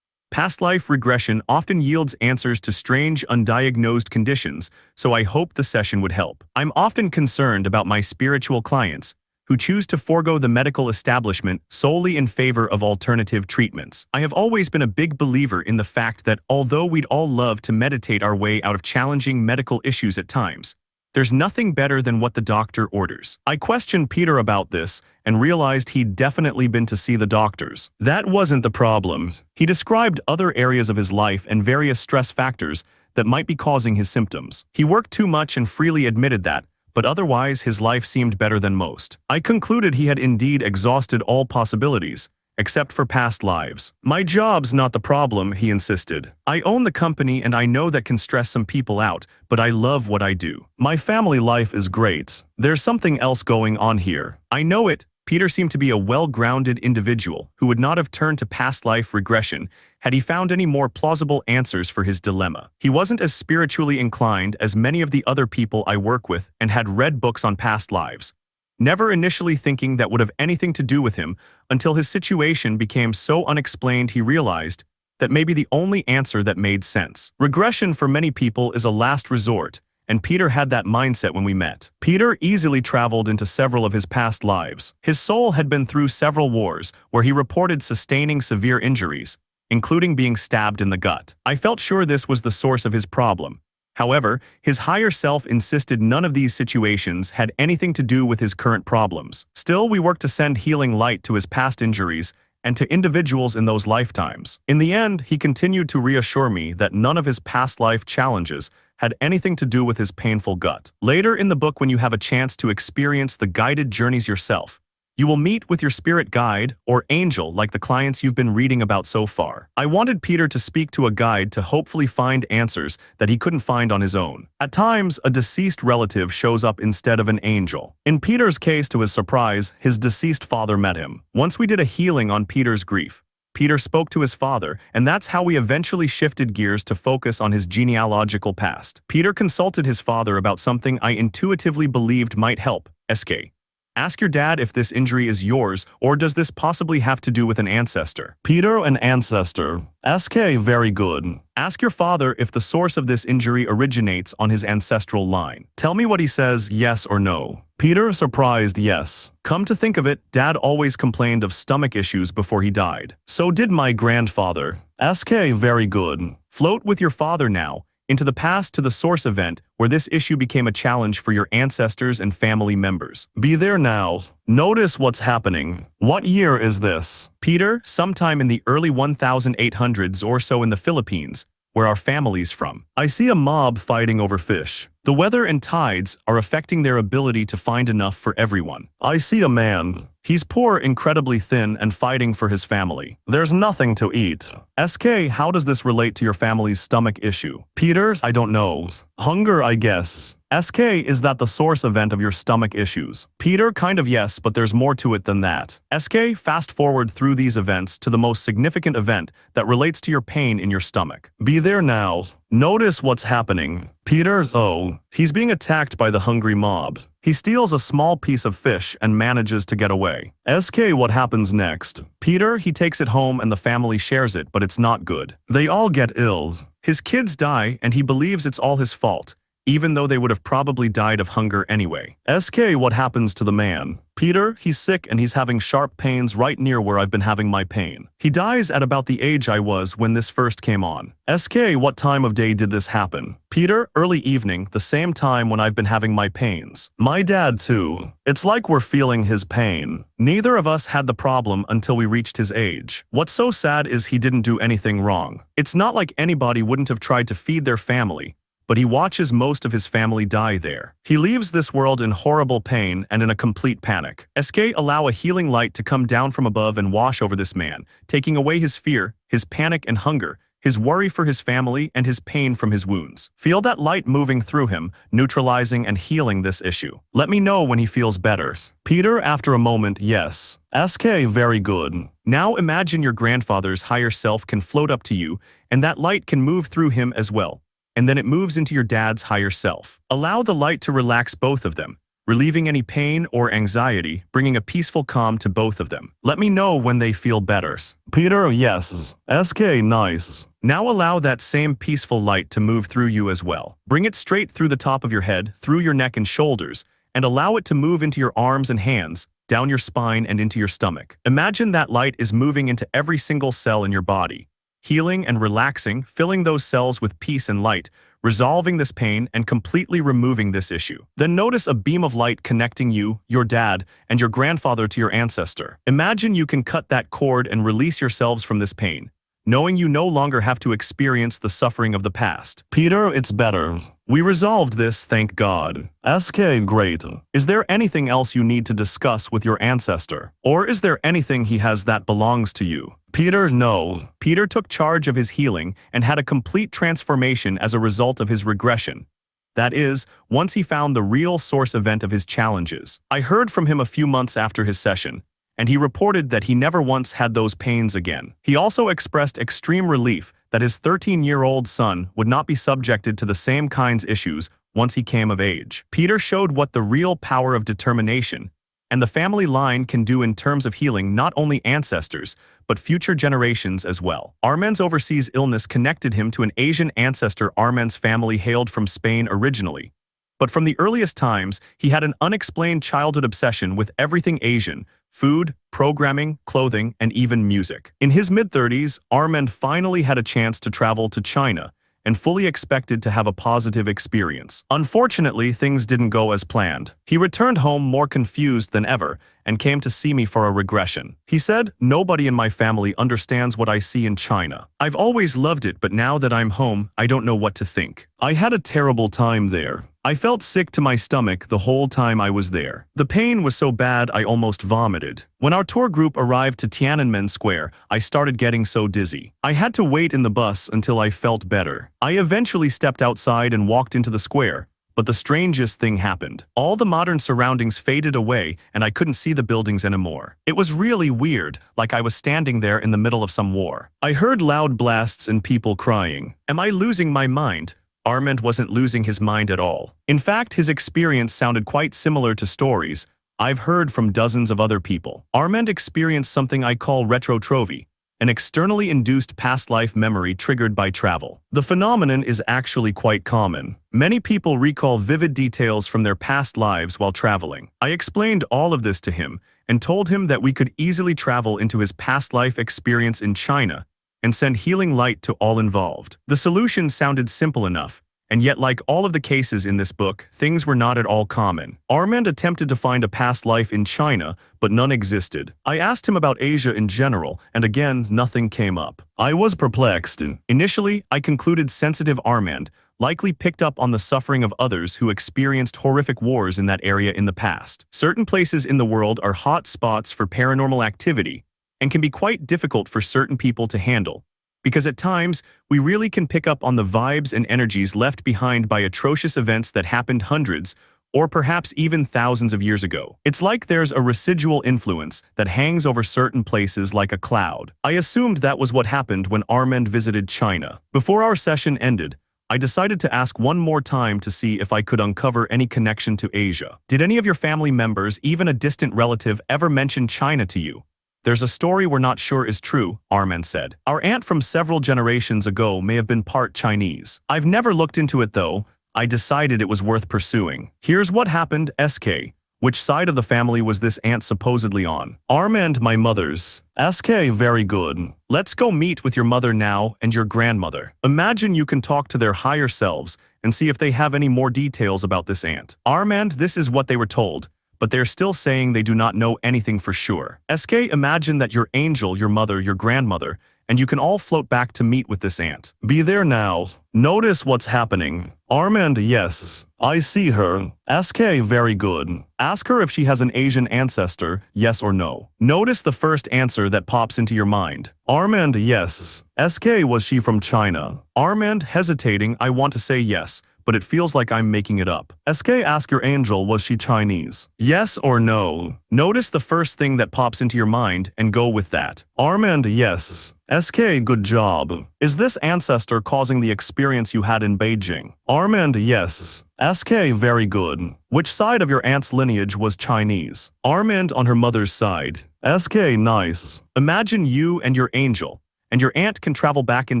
Past life regression often yields answers to strange, undiagnosed conditions, so I hope the session would help. I'm often concerned about my spiritual clients who choose to forego the medical establishment solely in favor of alternative treatments. I have always been a big believer in the fact that although we'd all love to meditate our way out of challenging medical issues at times, there's nothing better than what the doctor orders. I questioned Peter about this and realized he'd definitely been to see the doctors. That wasn't the problem. He described other areas of his life and various stress factors that might be causing his symptoms. He worked too much and freely admitted that, but otherwise his life seemed better than most. I concluded he had indeed exhausted all possibilities, except for past lives. My job's not the problem, he insisted. I own the company and I know that can stress some people out, but I love what I do. My family life is great. There's something else going on here. I know it. Peter seemed to be a well-grounded individual who would not have turned to past life regression had he found any more plausible answers for his dilemma. He wasn't as spiritually inclined as many of the other people I work with and had read books on past lives, never initially thinking that would have anything to do with him until his situation became so unexplained he realized that maybe the only answer that made sense. Regression for many people is a last resort, and Peter had that mindset when we met. Peter easily traveled into several of his past lives. His soul had been through several wars where he reported sustaining severe injuries, including being stabbed in the gut. I felt sure this was the source of his problem. However, his higher self insisted none of these situations had anything to do with his current problems. Still, we worked to send healing light to his past injuries and to individuals in those lifetimes. In the end, he continued to reassure me that none of his past life challenges had anything to do with his painful gut. Later in the book, when you have a chance to experience the guided journeys yourself, you will meet with your spirit guide or angel like the clients you've been reading about so far. I wanted Peter to speak to a guide to hopefully find answers that he couldn't find on his own. At times, a deceased relative shows up instead of an angel. In Peter's case, to his surprise, his deceased father met him. Once we did a healing on Peter's grief, Peter spoke to his father, and that's how we eventually shifted gears to focus on his genealogical past. Peter consulted his father about something I intuitively believed might help. SK. Ask your dad if this injury is yours, or does this possibly have to do with an ancestor? Peter, an ancestor. SK, very good. Ask your father if the source of this injury originates on his ancestral line. Tell me what he says, yes or no. Peter, surprised, yes. Come to think of it, Dad always complained of stomach issues before he died. So did my grandfather. SK, very good. Float with your father now into the past to the source event where this issue became a challenge for your ancestors and family members. Be there now. Notice what's happening. What year is this? Peter, sometime in the early 1800s or so in the Philippines, where our family's from. I see a mob fighting over fish. The weather and tides are affecting their ability to find enough for everyone. I see a man. He's poor, incredibly thin, and fighting for his family. There's nothing to eat. SK, how does this relate to your family's stomach issue? Peter, I don't know. Hunger, I guess. SK, is that the source event of your stomach issues? Peter, kind of yes, but there's more to it than that. SK, fast forward through these events to the most significant event that relates to your pain in your stomach. Be there now. Notice what's happening. Peter, oh, he's being attacked by the hungry mob. He steals a small piece of fish and manages to get away. SK, what happens next? Peter, he takes it home and the family shares it, but it's not good. They all get ill. His kids die and he believes it's all his fault, even though they would have probably died of hunger anyway. SK, what happens to the man? Peter, he's sick and he's having sharp pains right near where I've been having my pain. He dies at about the age I was when this first came on. SK, what time of day did this happen? Peter, early evening, the same time when I've been having my pains. My dad too. It's like we're feeling his pain. Neither of us had the problem until we reached his age. What's so sad is he didn't do anything wrong. It's not like anybody wouldn't have tried to feed their family, but he watches most of his family die there. He leaves this world in horrible pain and in a complete panic. SK, allow a healing light to come down from above and wash over this man, taking away his fear, his panic and hunger, his worry for his family, and his pain from his wounds. Feel that light moving through him, neutralizing and healing this issue. Let me know when he feels better. Peter, after a moment, yes. SK, very good. Now imagine your grandfather's higher self can float up to you, and that light can move through him as well. And then it moves into your dad's higher self. Allow the light to relax both of them, relieving any pain or anxiety, bringing a peaceful calm to both of them. Let me know when they feel better. Peter, yes. SK, nice. Now allow that same peaceful light to move through you as well. Bring it straight through the top of your head, through your neck and shoulders, and allow it to move into your arms and hands, down your spine and into your stomach. Imagine that light is moving into every single cell in your body, healing and relaxing, filling those cells with peace and light, resolving this pain and completely removing this issue. Then notice a beam of light connecting you, your dad, and your grandfather to your ancestor. Imagine you can cut that cord and release yourselves from this pain, knowing you no longer have to experience the suffering of the past. Peter, it's better. We resolved this, thank God. SK, great. Is there anything else you need to discuss with your ancestor? Or is there anything he has that belongs to you? Peter, no. Peter took charge of his healing and had a complete transformation as a result of his regression. That is, once he found the real source event of his challenges. I heard from him a few months after his session, and he reported that he never once had those pains again. He also expressed extreme relief that his 13-year-old son would not be subjected to the same kinds of issues once he came of age. Peter showed what the real power of determination and the family line can do in terms of healing not only ancestors, but future generations as well. Armand's overseas illness connected him to an Asian ancestor. Armand's family hailed from Spain originally, but from the earliest times, he had an unexplained childhood obsession with everything Asian: food, programming, clothing, and even music. In his mid-30s, Armand finally had a chance to travel to China and fully expected to have a positive experience. Unfortunately, things didn't go as planned. He returned home more confused than ever and came to see me for a regression. He said, "Nobody in my family understands what I see in China. I've always loved it, but now that I'm home, I don't know what to think. I had a terrible time there. I felt sick to my stomach the whole time I was there. The pain was so bad I almost vomited. When our tour group arrived to Tiananmen Square, I started getting so dizzy. I had to wait in the bus until I felt better. I eventually stepped outside and walked into the square, but the strangest thing happened. All the modern surroundings faded away and I couldn't see the buildings anymore. It was really weird, like I was standing there in the middle of some war. I heard loud blasts and people crying. Am I losing my mind?" Armand wasn't losing his mind at all. In fact, his experience sounded quite similar to stories I've heard from dozens of other people. Armand experienced something I call retrotrophy, an externally induced past life memory triggered by travel. The phenomenon is actually quite common. Many people recall vivid details from their past lives while traveling. I explained all of this to him and told him that we could easily travel into his past life experience in China and send healing light to all involved. The solution sounded simple enough, and yet like all of the cases in this book, things were not at all common. Armand attempted to find a past life in China, but none existed. I asked him about Asia in general, and again, nothing came up. I was perplexed. Initially, I concluded sensitive Armand likely picked up on the suffering of others who experienced horrific wars in that area in the past. Certain places in the world are hot spots for paranormal activity, and can be quite difficult for certain people to handle, because at times, we really can pick up on the vibes and energies left behind by atrocious events that happened hundreds, or perhaps even thousands of years ago. It's like there's a residual influence that hangs over certain places like a cloud. I assumed that was what happened when Armand visited China. Before our session ended, I decided to ask one more time to see if I could uncover any connection to Asia. Did any of your family members, even a distant relative, ever mention China to you? There's a story we're not sure is true, Armand said. Our aunt from several generations ago may have been part Chinese. I've never looked into it though. I decided it was worth pursuing. Here's what happened, SK. Which side of the family was this aunt supposedly on? Armand, my mother's. SK, very good. Let's go meet with your mother now and your grandmother. Imagine you can talk to their higher selves and see if they have any more details about this aunt. Armand, this is what they were told, but they're still saying they do not know anything for sure. SK, imagine that your angel, your mother, your grandmother, and you can all float back to meet with this aunt. Be there now. Notice what's happening. Armand, yes. I see her. SK, very good. Ask her if she has an Asian ancestor, yes or no. Notice the first answer that pops into your mind. Armand, yes. SK, was she from China? Armand, hesitating, I want to say yes, but it feels like I'm making it up. SK, ask your angel, was she Chinese? Yes or no? Notice the first thing that pops into your mind and go with that. Armand, yes. SK, good job. Is this ancestor causing the experience you had in Beijing? Armand, yes. SK, very good. Which side of your aunt's lineage was Chinese? Armand, on her mother's side. SK, nice. Imagine you and your angel and your aunt can travel back in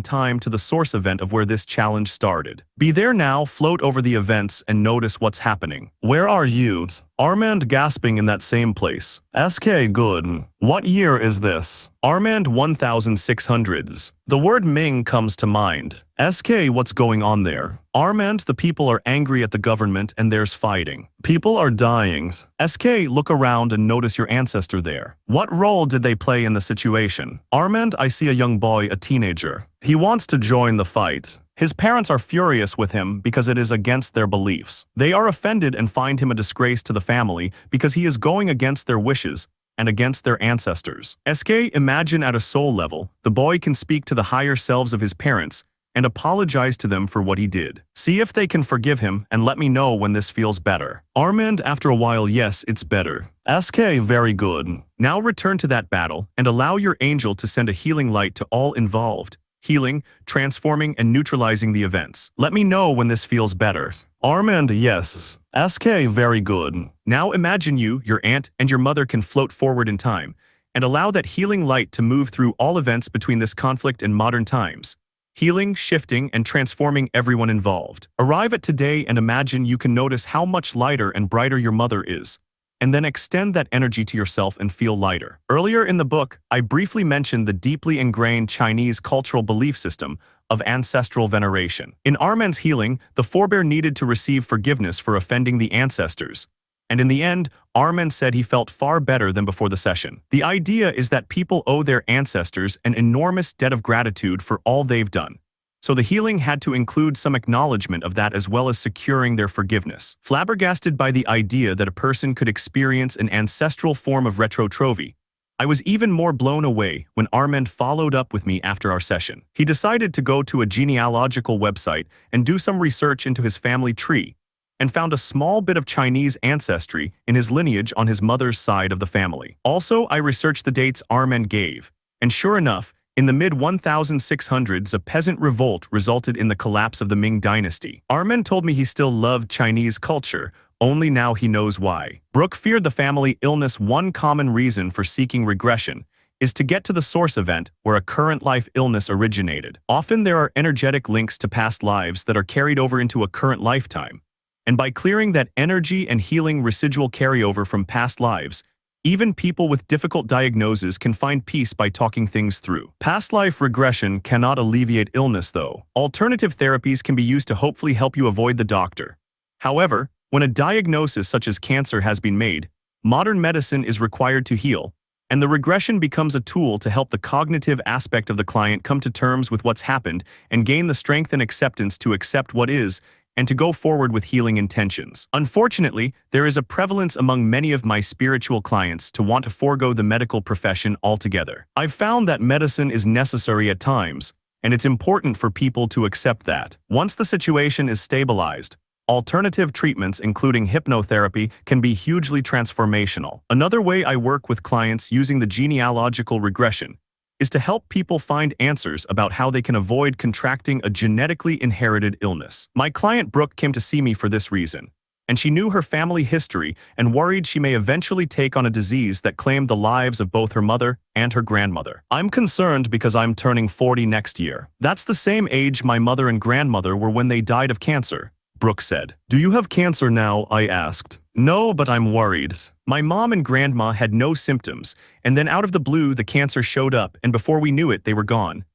time to the source event of where this challenge started. Be there now, float over the events, and notice what's happening. Where are you? Armand gasping in that same place. SK good. What year is this? Armand 1600s. The word Ming comes to mind. SK what's going on there? Armand, the people are angry at the government and there's fighting. People are dying. SK, look around and notice your ancestor there. What role did they play in the situation? Armand, I see a young boy, a teenager. He wants to join the fight. His parents are furious with him because it is against their beliefs. They are offended and find him a disgrace to the family because he is going against their wishes and against their ancestors. SK, imagine at a soul level, the boy can speak to the higher selves of his parents and apologize to them for what he did. See if they can forgive him and let me know when this feels better. Armand, after a while, yes, it's better. SK, very good. Now return to that battle and allow your angel to send a healing light to all involved. Healing, transforming, and neutralizing the events. Let me know when this feels better. Armand, yes. SK, very good. Now imagine you, your aunt, and your mother can float forward in time, and allow that healing light to move through all events between this conflict and modern times. Healing, shifting, and transforming everyone involved. Arrive at today and imagine you can notice how much lighter and brighter your mother is, and then extend that energy to yourself and feel lighter. Earlier in the book, I briefly mentioned the deeply ingrained Chinese cultural belief system of ancestral veneration. In Armand's healing, the forebear needed to receive forgiveness for offending the ancestors. And in the end, Armand said he felt far better than before the session. The idea is that people owe their ancestors an enormous debt of gratitude for all they've done. So the healing had to include some acknowledgement of that as well as securing their forgiveness. Flabbergasted by the idea that a person could experience an ancestral form of retrotrophy, I was even more blown away when Armand followed up with me after our session. He decided to go to a genealogical website and do some research into his family tree, and found a small bit of Chinese ancestry in his lineage on his mother's side of the family. Also, I researched the dates Armand gave, and sure enough, in the mid-1600s, a peasant revolt resulted in the collapse of the Ming dynasty. Armand told me he still loved Chinese culture, only now he knows why. Brooke feared the family illness. One common reason for seeking regression is to get to the source event where a current life illness originated. Often there are energetic links to past lives that are carried over into a current lifetime. And by clearing that energy and healing residual carryover from past lives, even people with difficult diagnoses can find peace by talking things through. Past life regression cannot alleviate illness, though. Alternative therapies can be used to hopefully help you avoid the doctor. However, when a diagnosis such as cancer has been made, modern medicine is required to heal, and the regression becomes a tool to help the cognitive aspect of the client come to terms with what's happened and gain the strength and acceptance to accept what is, and to go forward with healing intentions. Unfortunately, there is a prevalence among many of my spiritual clients to want to forego the medical profession altogether. I've found that medicine is necessary at times, and it's important for people to accept that. Once the situation is stabilized, alternative treatments, including hypnotherapy, can be hugely transformational. Another way I work with clients using the genealogical regression is to help people find answers about how they can avoid contracting a genetically inherited illness. My client Brooke came to see me for this reason, and she knew her family history and worried she may eventually take on a disease that claimed the lives of both her mother and her grandmother. I'm concerned because I'm turning 40 next year. That's the same age my mother and grandmother were when they died of cancer, Brooke said. Do you have cancer now? I asked. No, but I'm worried. My mom and grandma had no symptoms, and then out of the blue the cancer showed up, and before we knew it they were gone.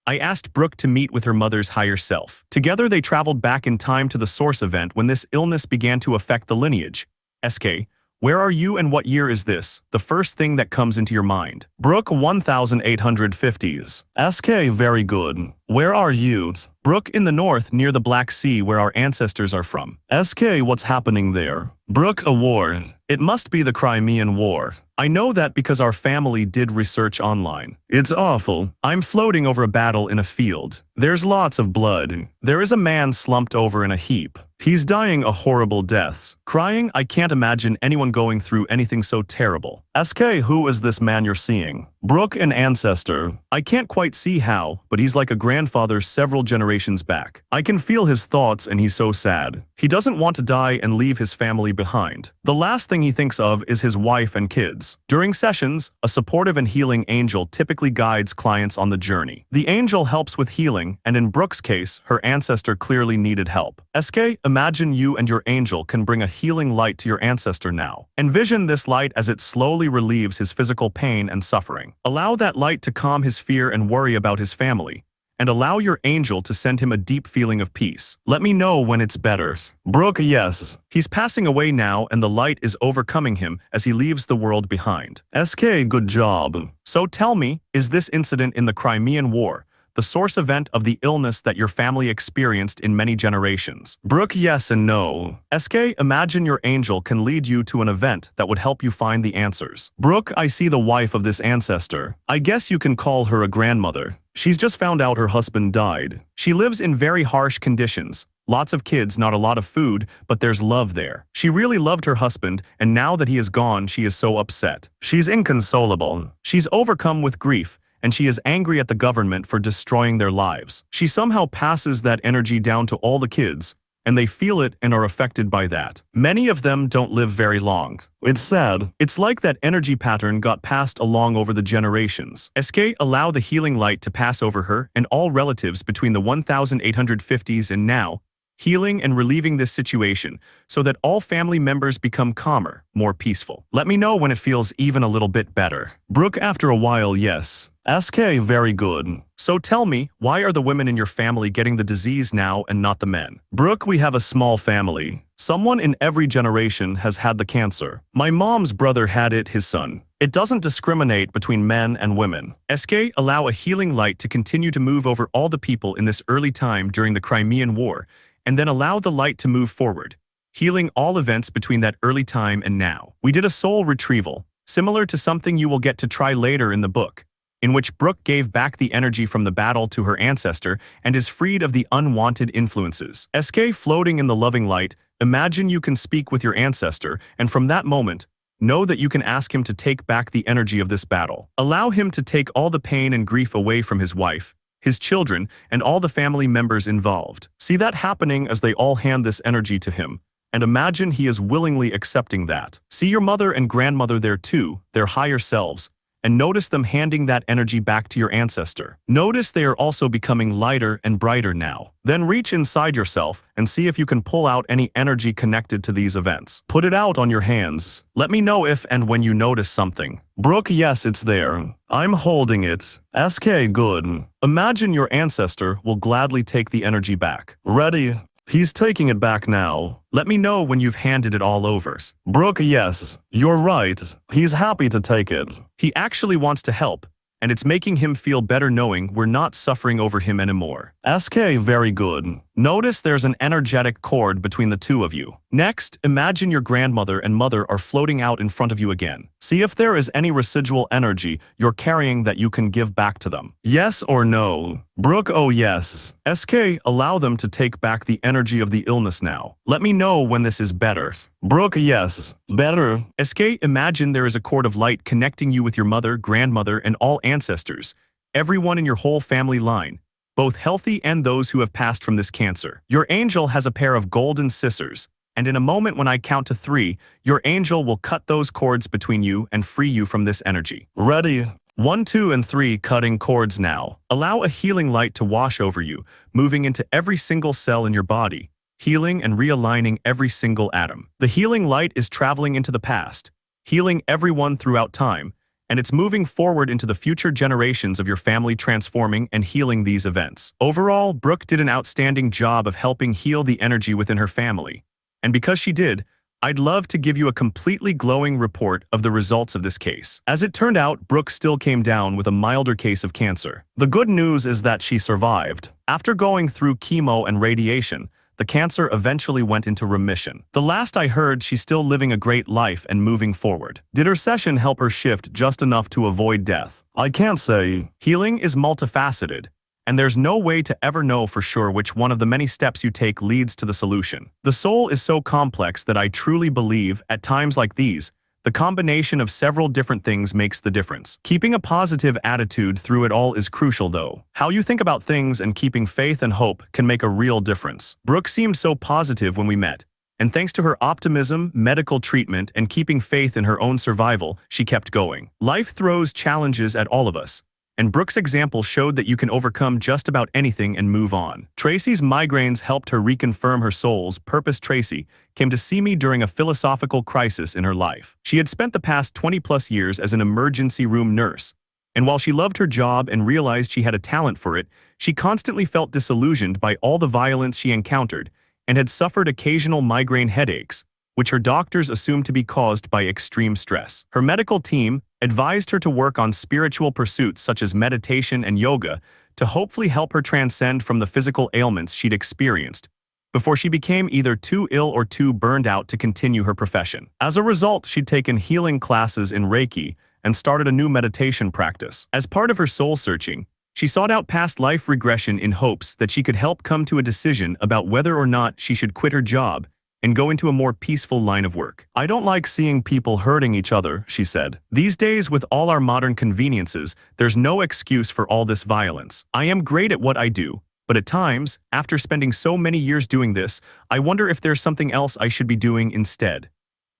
I asked Brooke to meet with her mother's higher self. Together they traveled back in time to the source event when this illness began to affect the lineage. SK, where are you and what year is this? The first thing that comes into your mind. Brooke 1850s. SK, very good. Where are you? Brooke, in the north near the Black Sea where our ancestors are from. SK, what's happening there? Brooke, a war. It must be the Crimean War. I know that because our family did research online. It's awful. I'm floating over a battle in a field. There's lots of blood. There is a man slumped over in a heap. He's dying a horrible death. Crying, I can't imagine anyone going through anything so terrible. SK, who is this man you're seeing? Brooke, an ancestor. I can't quite see how, but he's like a grandfather several generations back. I can feel his thoughts and he's so sad. He doesn't want to die and leave his family behind. The last thing he thinks of is his wife and kids. During sessions, a supportive and healing angel typically guides clients on the journey. The angel helps with healing, and in Brooke's case, her ancestor clearly needed help. SK, imagine you and your angel can bring a healing light to your ancestor now. Envision this light as it slowly relieves his physical pain and suffering. Allow that light to calm his fear and worry about his family, and allow your angel to send him a deep feeling of peace. Let me know when it's better. Brooke, yes. He's passing away now and the light is overcoming him as he leaves the world behind. SK, good job. So tell me, is this incident in the Crimean War the source event of the illness that your family experienced in many generations? Brooke, yes and no. SK, imagine your angel can lead you to an event that would help you find the answers. Brooke, I see the wife of this ancestor. I guess you can call her a grandmother. She's just found out her husband died. She lives in very harsh conditions. Lots of kids, not a lot of food, but there's love there. She really loved her husband, and now that he is gone, she is so upset. She's inconsolable. She's overcome with grief, and she is angry at the government for destroying their lives. She somehow passes that energy down to all the kids, and they feel it and are affected by that. Many of them don't live very long. It's sad. It's like that energy pattern got passed along over the generations. SK, allow the healing light to pass over her and all relatives between the 1850s and now, healing and relieving this situation so that all family members become calmer, more peaceful. Let me know when it feels even a little bit better. Brooke, after a while, yes. SK, very good. So tell me, why are the women in your family getting the disease now and not the men? Brooke, we have a small family. Someone in every generation has had the cancer. My mom's brother had it, his son. It doesn't discriminate between men and women. SK, allow a healing light to continue to move over all the people in this early time during the Crimean War, and then allow the light to move forward, healing all events between that early time and now. We did a soul retrieval, similar to something you will get to try later in the book, in which Brooke gave back the energy from the battle to her ancestor and is freed of the unwanted influences. SK, floating in the loving light, imagine you can speak with your ancestor, and from that moment, know that you can ask him to take back the energy of this battle. Allow him to take all the pain and grief away from his wife, his children, and all the family members involved. See that happening as they all hand this energy to him, and imagine he is willingly accepting that. See your mother and grandmother there too, their higher selves, and notice them handing that energy back to your ancestor. Notice they are also becoming lighter and brighter now. Then reach inside yourself and see if you can pull out any energy connected to these events. Put it out on your hands. Let me know if and when you notice something. Brooke, yes, it's there. I'm holding it. SK, good. Imagine your ancestor will gladly take the energy back. Ready? He's taking it back now. Let me know when you've handed it all over. Brooke, yes, you're right. He's happy to take it. He actually wants to help, and it's making him feel better knowing we're not suffering over him anymore. SK, very good. Notice there's an energetic cord between the two of you. Next, imagine your grandmother and mother are floating out in front of you again. See if there is any residual energy you're carrying that you can give back to them. Yes or no? Brooke, oh yes. SK, allow them to take back the energy of the illness now. Let me know when this is better. Brooke, yes. Better. SK, imagine there is a cord of light connecting you with your mother, grandmother, and all ancestors, everyone in your whole family line, both healthy and those who have passed from this cancer. Your angel has a pair of golden scissors, and in a moment when I count to 3, your angel will cut those cords between you and free you from this energy. Ready? 1, 2, and 3, cutting cords now. Allow a healing light to wash over you, moving into every single cell in your body, healing and realigning every single atom. The healing light is traveling into the past, healing everyone throughout time, and it's moving forward into the future generations of your family, transforming and healing these events. Overall, Brooke did an outstanding job of helping heal the energy within her family. And because she did, I'd love to give you a completely glowing report of the results of this case. As it turned out, Brooke still came down with a milder case of cancer. The good news is that she survived. After going through chemo and radiation, the cancer eventually went into remission. The last I heard, she's still living a great life and moving forward. Did her session help her shift just enough to avoid death? I can't say. Healing is multifaceted, and there's no way to ever know for sure which one of the many steps you take leads to the solution. The soul is so complex that I truly believe, at times like these, The combination of several different things makes the difference. Keeping a positive attitude through it all is crucial though. How you think about things and keeping faith and hope can make a real difference. Brooke seemed so positive when we met, and thanks to her optimism, medical treatment, and keeping faith in her own survival, she kept going. Life throws challenges at all of us, and Brooke's example showed that you can overcome just about anything and move on. Tracy's migraines helped her reconfirm her soul's purpose. Tracy came to see me during a philosophical crisis in her life. She had spent the past 20+ years as an emergency room nurse, and while she loved her job and realized she had a talent for it, she constantly felt disillusioned by all the violence she encountered and had suffered occasional migraine headaches, which her doctors assumed to be caused by extreme stress. Her medical team advised her to work on spiritual pursuits such as meditation and yoga to hopefully help her transcend from the physical ailments she'd experienced before she became either too ill or too burned out to continue her profession. As a result, she'd taken healing classes in Reiki and started a new meditation practice. As part of her soul-searching, she sought out past life regression in hopes that she could help come to a decision about whether or not she should quit her job and go into a more peaceful line of work. "I don't like seeing people hurting each other," she said. "These days, with all our modern conveniences, there's no excuse for all this violence. I am great at what I do, but at times, after spending so many years doing this, I wonder if there's something else I should be doing instead."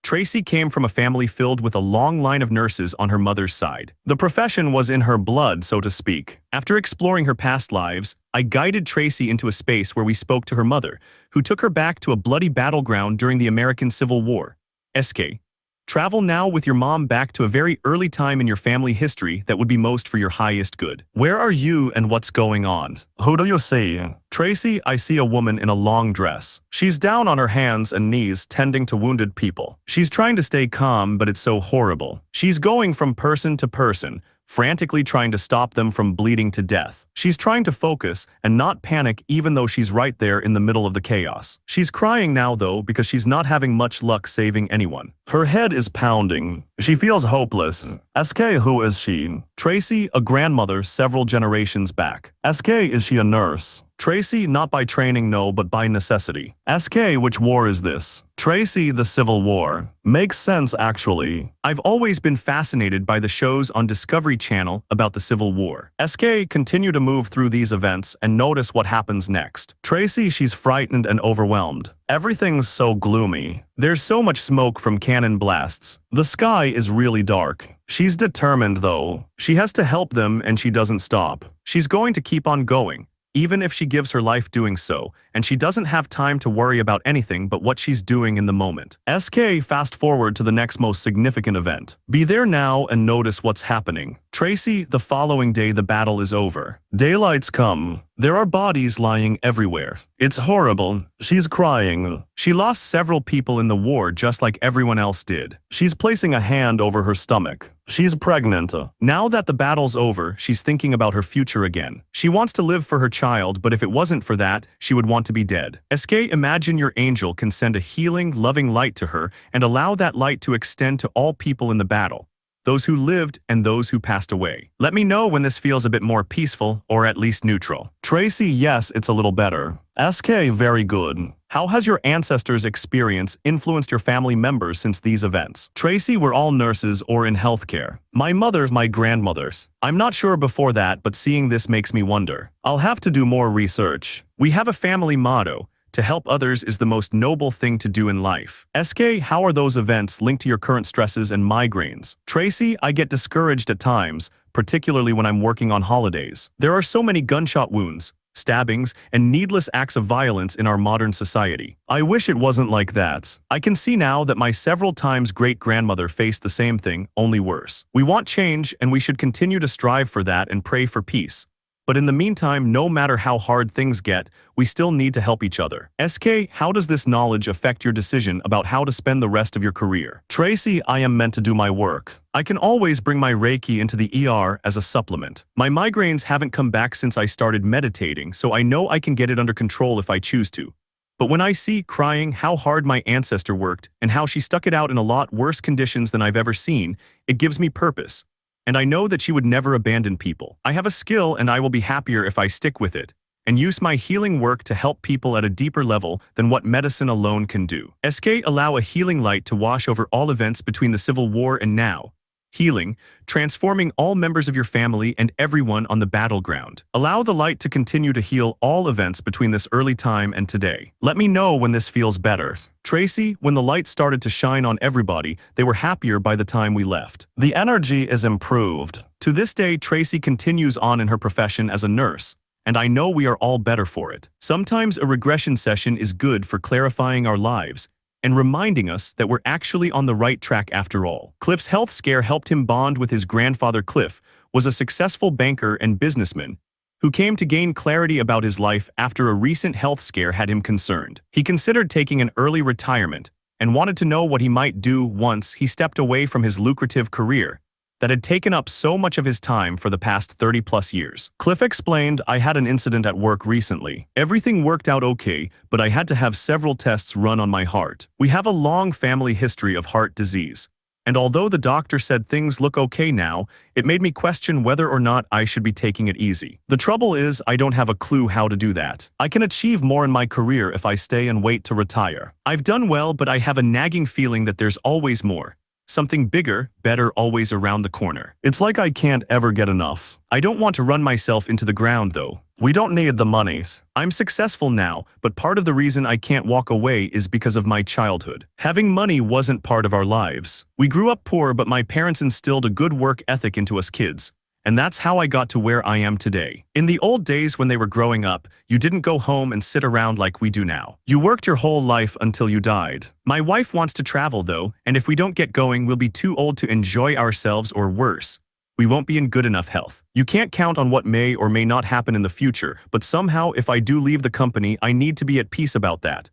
Tracy came from a family filled with a long line of nurses on her mother's side. The profession was in her blood, so to speak. After exploring her past lives, I guided Tracy into a space where we spoke to her mother, who took her back to a bloody battleground during the American Civil War. SK. Travel now with your mom back to a very early time in your family history that would be most for your highest good. Where are you and what's going on? Who do you see? Tracy, I see a woman in a long dress. She's down on her hands and knees tending to wounded people. She's trying to stay calm, but it's so horrible. She's going from person to person, frantically trying to stop them from bleeding to death. She's trying to focus and not panic even though she's right there in the middle of the chaos. She's crying now though because she's not having much luck saving anyone. Her head is pounding. She feels hopeless. SK, who is she? Tracy, a grandmother several generations back. SK, is she a nurse? Tracy, not by training, no, but by necessity. SK, which war is this? Tracy, the Civil War. Makes sense, actually. I've always been fascinated by the shows on Discovery Channel about the Civil War. SK, continue to move through these events and notice what happens next. Tracy, she's frightened and overwhelmed. Everything's so gloomy. There's so much smoke from cannon blasts. The sky is really dark. She's determined, though. She has to help them and she doesn't stop. She's going to keep on going, even if she gives her life doing so, and she doesn't have time to worry about anything but what she's doing in the moment. SK, fast forward to the next most significant event. Be there now and notice what's happening. Tracy, the following day the battle is over. Daylight's come. There are bodies lying everywhere. It's horrible. She's crying. She lost several people in the war just like everyone else did. She's placing a hand over her stomach. She's pregnant. Now that the battle's over, she's thinking about her future again. She wants to live for her child, but if it wasn't for that, she would want to be dead. SK, imagine your angel can send a healing, loving light to her and allow that light to extend to all people in the battle, those who lived and those who passed away. Let me know when this feels a bit more peaceful or at least neutral. Tracy, yes, it's a little better. SK, very good. How has your ancestors' experience influenced your family members since these events? Tracy, we're all nurses or in healthcare. My mother's my grandmother's. I'm not sure before that, but seeing this makes me wonder. I'll have to do more research. We have a family motto: to help others is the most noble thing to do in life. SK, how are those events linked to your current stresses and migraines? Tracy, I get discouraged at times, particularly when I'm working on holidays. There are so many gunshot wounds, stabbings, and needless acts of violence in our modern society. I wish it wasn't like that. I can see now that my several times great-grandmother faced the same thing, only worse. We want change, and we should continue to strive for that and pray for peace. But in the meantime, no matter how hard things get, we still need to help each other. SK, how does this knowledge affect your decision about how to spend the rest of your career? Tracy, I am meant to do my work. I can always bring my Reiki into the ER as a supplement. My migraines haven't come back since I started meditating, so I know I can get it under control if I choose to. But when I see crying how hard my ancestor worked and how she stuck it out in a lot worse conditions than I've ever seen, it gives me purpose. And I know that she would never abandon people. I have a skill and I will be happier if I stick with it. and use my healing work to help people at a deeper level than what medicine alone can do. SK, allow a healing light to wash over all events between the Civil War and now. Healing, transforming all members of your family and everyone on the battleground. Allow the light to continue to heal all events between this early time and today. Let me know when this feels better. Tracy, when the light started to shine on everybody, they were happier by the time we left. The energy is improved. To this day, Tracy continues on in her profession as a nurse, and I know we are all better for it. Sometimes a regression session is good for clarifying our lives and reminding us that we're actually on the right track after all. Cliff's health scare helped him bond with his grandfather. Cliff was a successful banker and businessman who came to gain clarity about his life after a recent health scare had him concerned. He considered taking an early retirement and wanted to know what he might do once he stepped away from his lucrative career that had taken up so much of his time for the past 30+ years. Cliff explained, I had an incident at work recently. Everything worked out okay, but I had to have several tests run on my heart. We have a long family history of heart disease, and although the doctor said things look okay now, it made me question whether or not I should be taking it easy. The trouble is, I don't have a clue how to do that. I can achieve more in my career if I stay and wait to retire. I've done well, but I have a nagging feeling that there's always more. Something bigger, better always around the corner. It's like I can't ever get enough. I don't want to run myself into the ground though. We don't need the monies. I'm successful now, but part of the reason I can't walk away is because of my childhood. Having money wasn't part of our lives. We grew up poor, but my parents instilled a good work ethic into us kids. And that's how I got to where I am today. In the old days when they were growing up, you didn't go home and sit around like we do now. You worked your whole life until you died. My wife wants to travel though, and if we don't get going, we'll be too old to enjoy ourselves, or worse, we won't be in good enough health. You can't count on what may or may not happen in the future, but somehow if I do leave the company, I need to be at peace about that.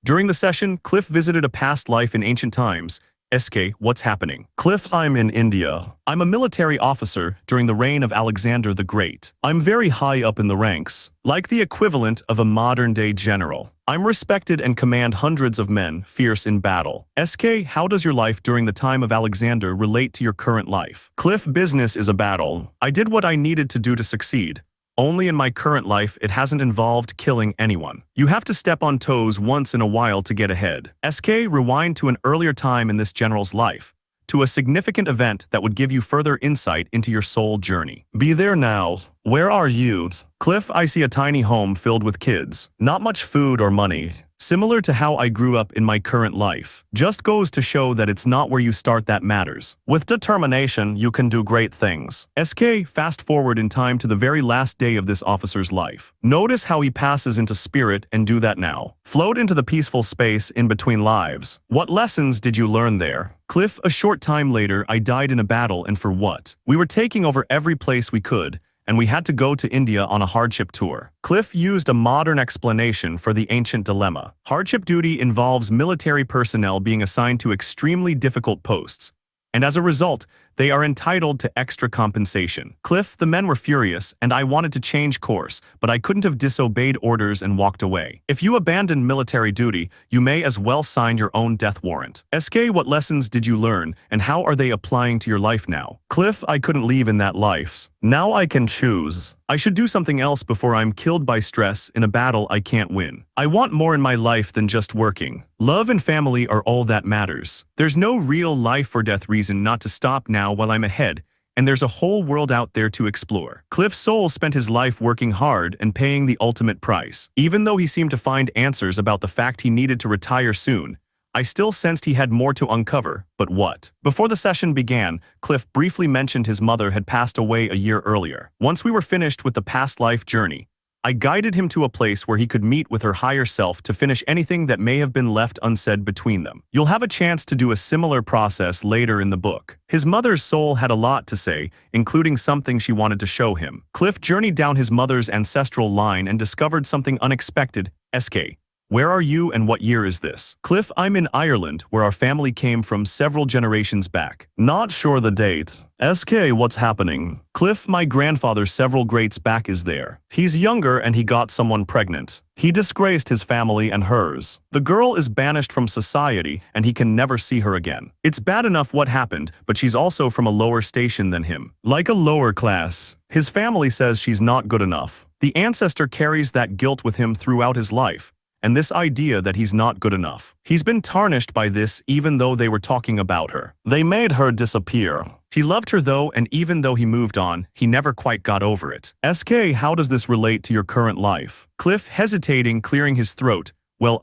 During the session, Cliff visited a past life in ancient times. SK, what's happening? Cliff, I'm in India. I'm a military officer during the reign of Alexander the Great. I'm very high up in the ranks, like the equivalent of a modern-day general. I'm respected and command hundreds of men, fierce in battle. SK, how does your life during the time of Alexander relate to your current life? Cliff, business is a battle. I did what I needed to do to succeed. Only in my current life, it hasn't involved killing anyone. You have to step on toes once in a while to get ahead. SK, rewind to an earlier time in this general's life, to a significant event that would give you further insight into your soul journey. Be there now. Where are you? Cliff, I see a tiny home filled with kids. Not much food or money. Similar to how I grew up in my current life. Just goes to show that it's not where you start that matters. With determination, you can do great things. SK, fast forward in time to the very last day of this officer's life. Notice how he passes into spirit, and do that now. Float into the peaceful space in between lives. What lessons did you learn there? Cliff, a short time later, I died in a battle, and for what? We were taking over every place we could, and we had to go to India on a hardship tour. Cliff used a modern explanation for the ancient dilemma. Hardship duty involves military personnel being assigned to extremely difficult posts, and as a result, they are entitled to extra compensation. Cliff, the men were furious, and I wanted to change course, but I couldn't have disobeyed orders and walked away. If you abandon military duty, you may as well sign your own death warrant. SK, what lessons did you learn, and how are they applying to your life now? Cliff, I couldn't leave in that life. Now I can choose. I should do something else before I'm killed by stress in a battle I can't win. I want more in my life than just working. Love and family are all that matters. There's no real life or death reason not to stop now while I'm ahead, and there's a whole world out there to explore. Cliff's soul spent his life working hard and paying the ultimate price. Even though he seemed to find answers about the fact he needed to retire soon, I still sensed he had more to uncover, but what? Before the session began, Cliff briefly mentioned his mother had passed away a year earlier. Once we were finished with the past life journey, I guided him to a place where he could meet with her higher self to finish anything that may have been left unsaid between them. You'll have a chance to do a similar process later in the book. His mother's soul had a lot to say, including something she wanted to show him. Cliff journeyed down his mother's ancestral line and discovered something unexpected. SK, Where are you and what year is this? Cliff, I'm in Ireland, where our family came from several generations back. Not sure the date. SK, what's happening? Cliff, my grandfather several greats back is there. He's younger and he got someone pregnant. He disgraced his family and hers. The girl is banished from society and he can never see her again. It's bad enough what happened, but she's also from a lower station than him. Like a lower class. His family says she's not good enough. The ancestor carries that guilt with him throughout his life, and this idea that he's not good enough. He's been tarnished by this even though they were talking about her. They made her disappear. He loved her though, and even though he moved on, he never quite got over it. SK, how does this relate to your current life? Cliff, hesitating, clearing his throat. Well,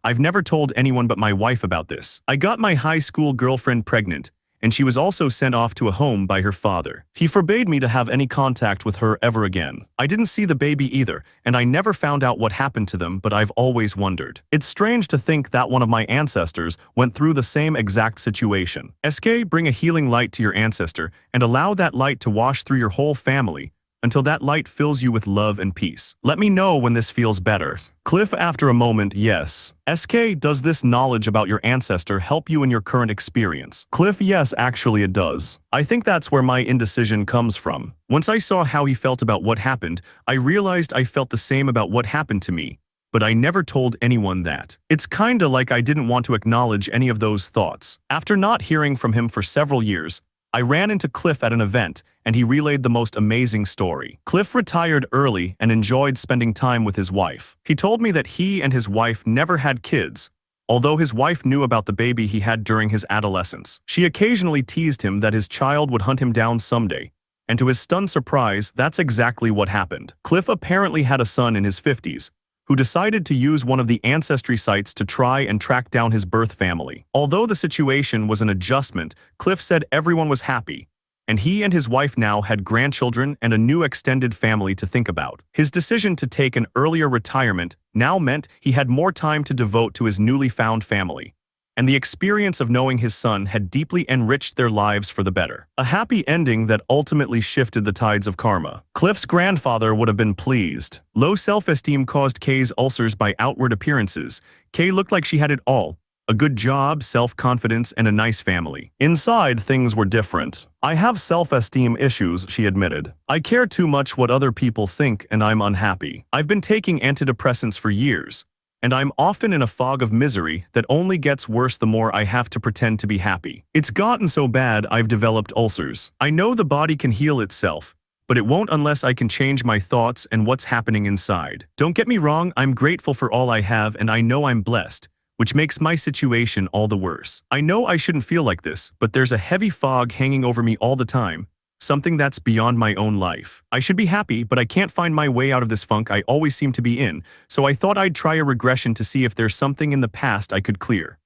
I've never told anyone but my wife about this. I got my high school girlfriend pregnant, and she was also sent off to a home by her father. He forbade me to have any contact with her ever again. I didn't see the baby either, and I never found out what happened to them, but I've always wondered. It's strange to think that one of my ancestors went through the same exact situation. SK, bring a healing light to your ancestor and allow that light to wash through your whole family until that light fills you with love and peace. Let me know when this feels better. Cliff, after a moment, yes. SK, does this knowledge about your ancestor help you in your current experience? Cliff, yes, actually it does. I think that's where my indecision comes from. Once I saw how he felt about what happened, I realized I felt the same about what happened to me, but I never told anyone that. It's kinda like I didn't want to acknowledge any of those thoughts. After not hearing from him for several years, I ran into Cliff at an event, and he relayed the most amazing story. Cliff retired early and enjoyed spending time with his wife. He told me that he and his wife never had kids, although his wife knew about the baby he had during his adolescence. She occasionally teased him that his child would hunt him down someday, and to his stunned surprise, that's exactly what happened. Cliff apparently had a son in his 50s, who decided to use one of the ancestry sites to try and track down his birth family. Although the situation was an adjustment, Cliff said everyone was happy, and he and his wife now had grandchildren and a new extended family to think about. His decision to take an earlier retirement now meant he had more time to devote to his newly found family, and the experience of knowing his son had deeply enriched their lives for the better. A happy ending that ultimately shifted the tides of karma. Cliff's grandfather would have been pleased. Low self-esteem caused Kaehr's ulcers by outward appearances. Kaehr looked like she had it all: a good job, self-confidence, and a nice family. Inside, things were different. I have self-esteem issues, she admitted. I care too much what other people think, and I'm unhappy. I've been taking antidepressants for years, and I'm often in a fog of misery that only gets worse the more I have to pretend to be happy. It's gotten so bad I've developed ulcers. I know the body can heal itself, but it won't unless I can change my thoughts and what's happening inside. Don't get me wrong, I'm grateful for all I have and I know I'm blessed, which makes my situation all the worse. I know I shouldn't feel like this, but there's a heavy fog hanging over me all the time, something that's beyond my own life. I should be happy, but I can't find my way out of this funk I always seem to be in, so I thought I'd try a regression to see if there's something in the past I could clear.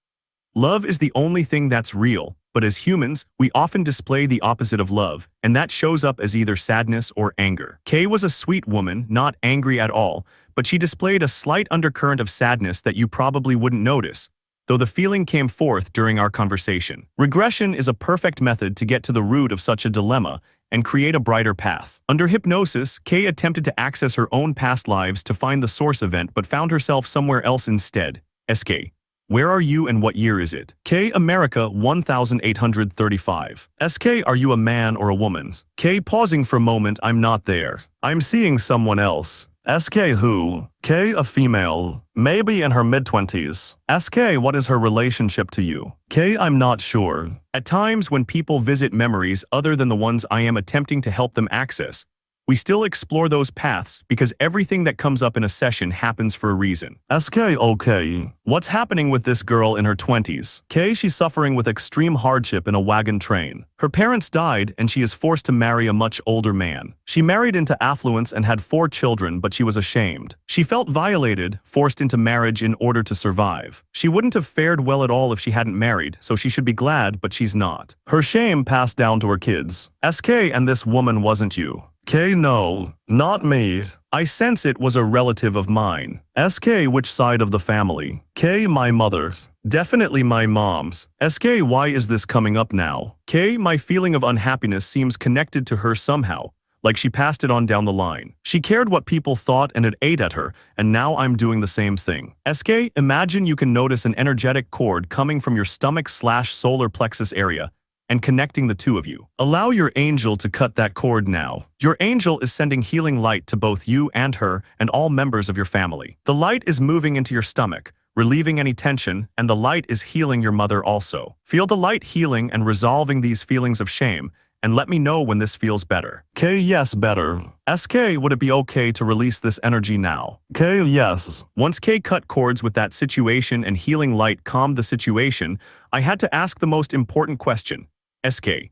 Love is the only thing that's real, but as humans, we often display the opposite of love, and that shows up as either sadness or anger. Kaehr was a sweet woman, not angry at all, but she displayed a slight undercurrent of sadness that you probably wouldn't notice, though the feeling came forth during our conversation. Regression is a perfect method to get to the root of such a dilemma and create a brighter path. Under hypnosis, Kaehr attempted to access her own past lives to find the source event but found herself somewhere else instead. SK. Where are you and what year is it? Kaehr, America 1835. SK, are you a man or a woman? Kaehr, pausing for a moment, I'm not there. I'm seeing someone else. SK, who? Kaehr, a female, maybe in her mid-20s. SK, what is her relationship to you? Kaehr, I'm not sure. At times when people visit memories other than the ones I am attempting to help them access, we still explore those paths because everything that comes up in a session happens for a reason. SK, okay. What's happening with this girl in her 20s? Kaehr, she's suffering with extreme hardship in a wagon train. Her parents died and she is forced to marry a much older man. She married into affluence and had 4 children, but she was ashamed. She felt violated, forced into marriage in order to survive. She wouldn't have fared well at all if she hadn't married, so she should be glad, but she's not. Her shame passed down to her kids. SK, and this woman wasn't you? Kaehr, no, not me. I sense it was a relative of mine. SK, which side of the family? Kaehr, my mother's. Definitely my mom's. SK, why is this coming up now? Kaehr, my feeling of unhappiness seems connected to her somehow, like she passed it on down the line. She cared what people thought and it ate at her, and now I'm doing the same thing. SK, imagine you can notice an energetic cord coming from your stomach/solar plexus area and connecting the two of you. Allow your angel to cut that cord now. Your angel is sending healing light to both you and her and all members of your family. The light is moving into your stomach, relieving any tension, and the light is healing your mother also. Feel the light healing and resolving these feelings of shame, and let me know when this feels better. K, yes, better. SK, would it be okay to release this energy now? K, yes. Once K cut cords with that situation and healing light calmed the situation, I had to ask the most important question. SK,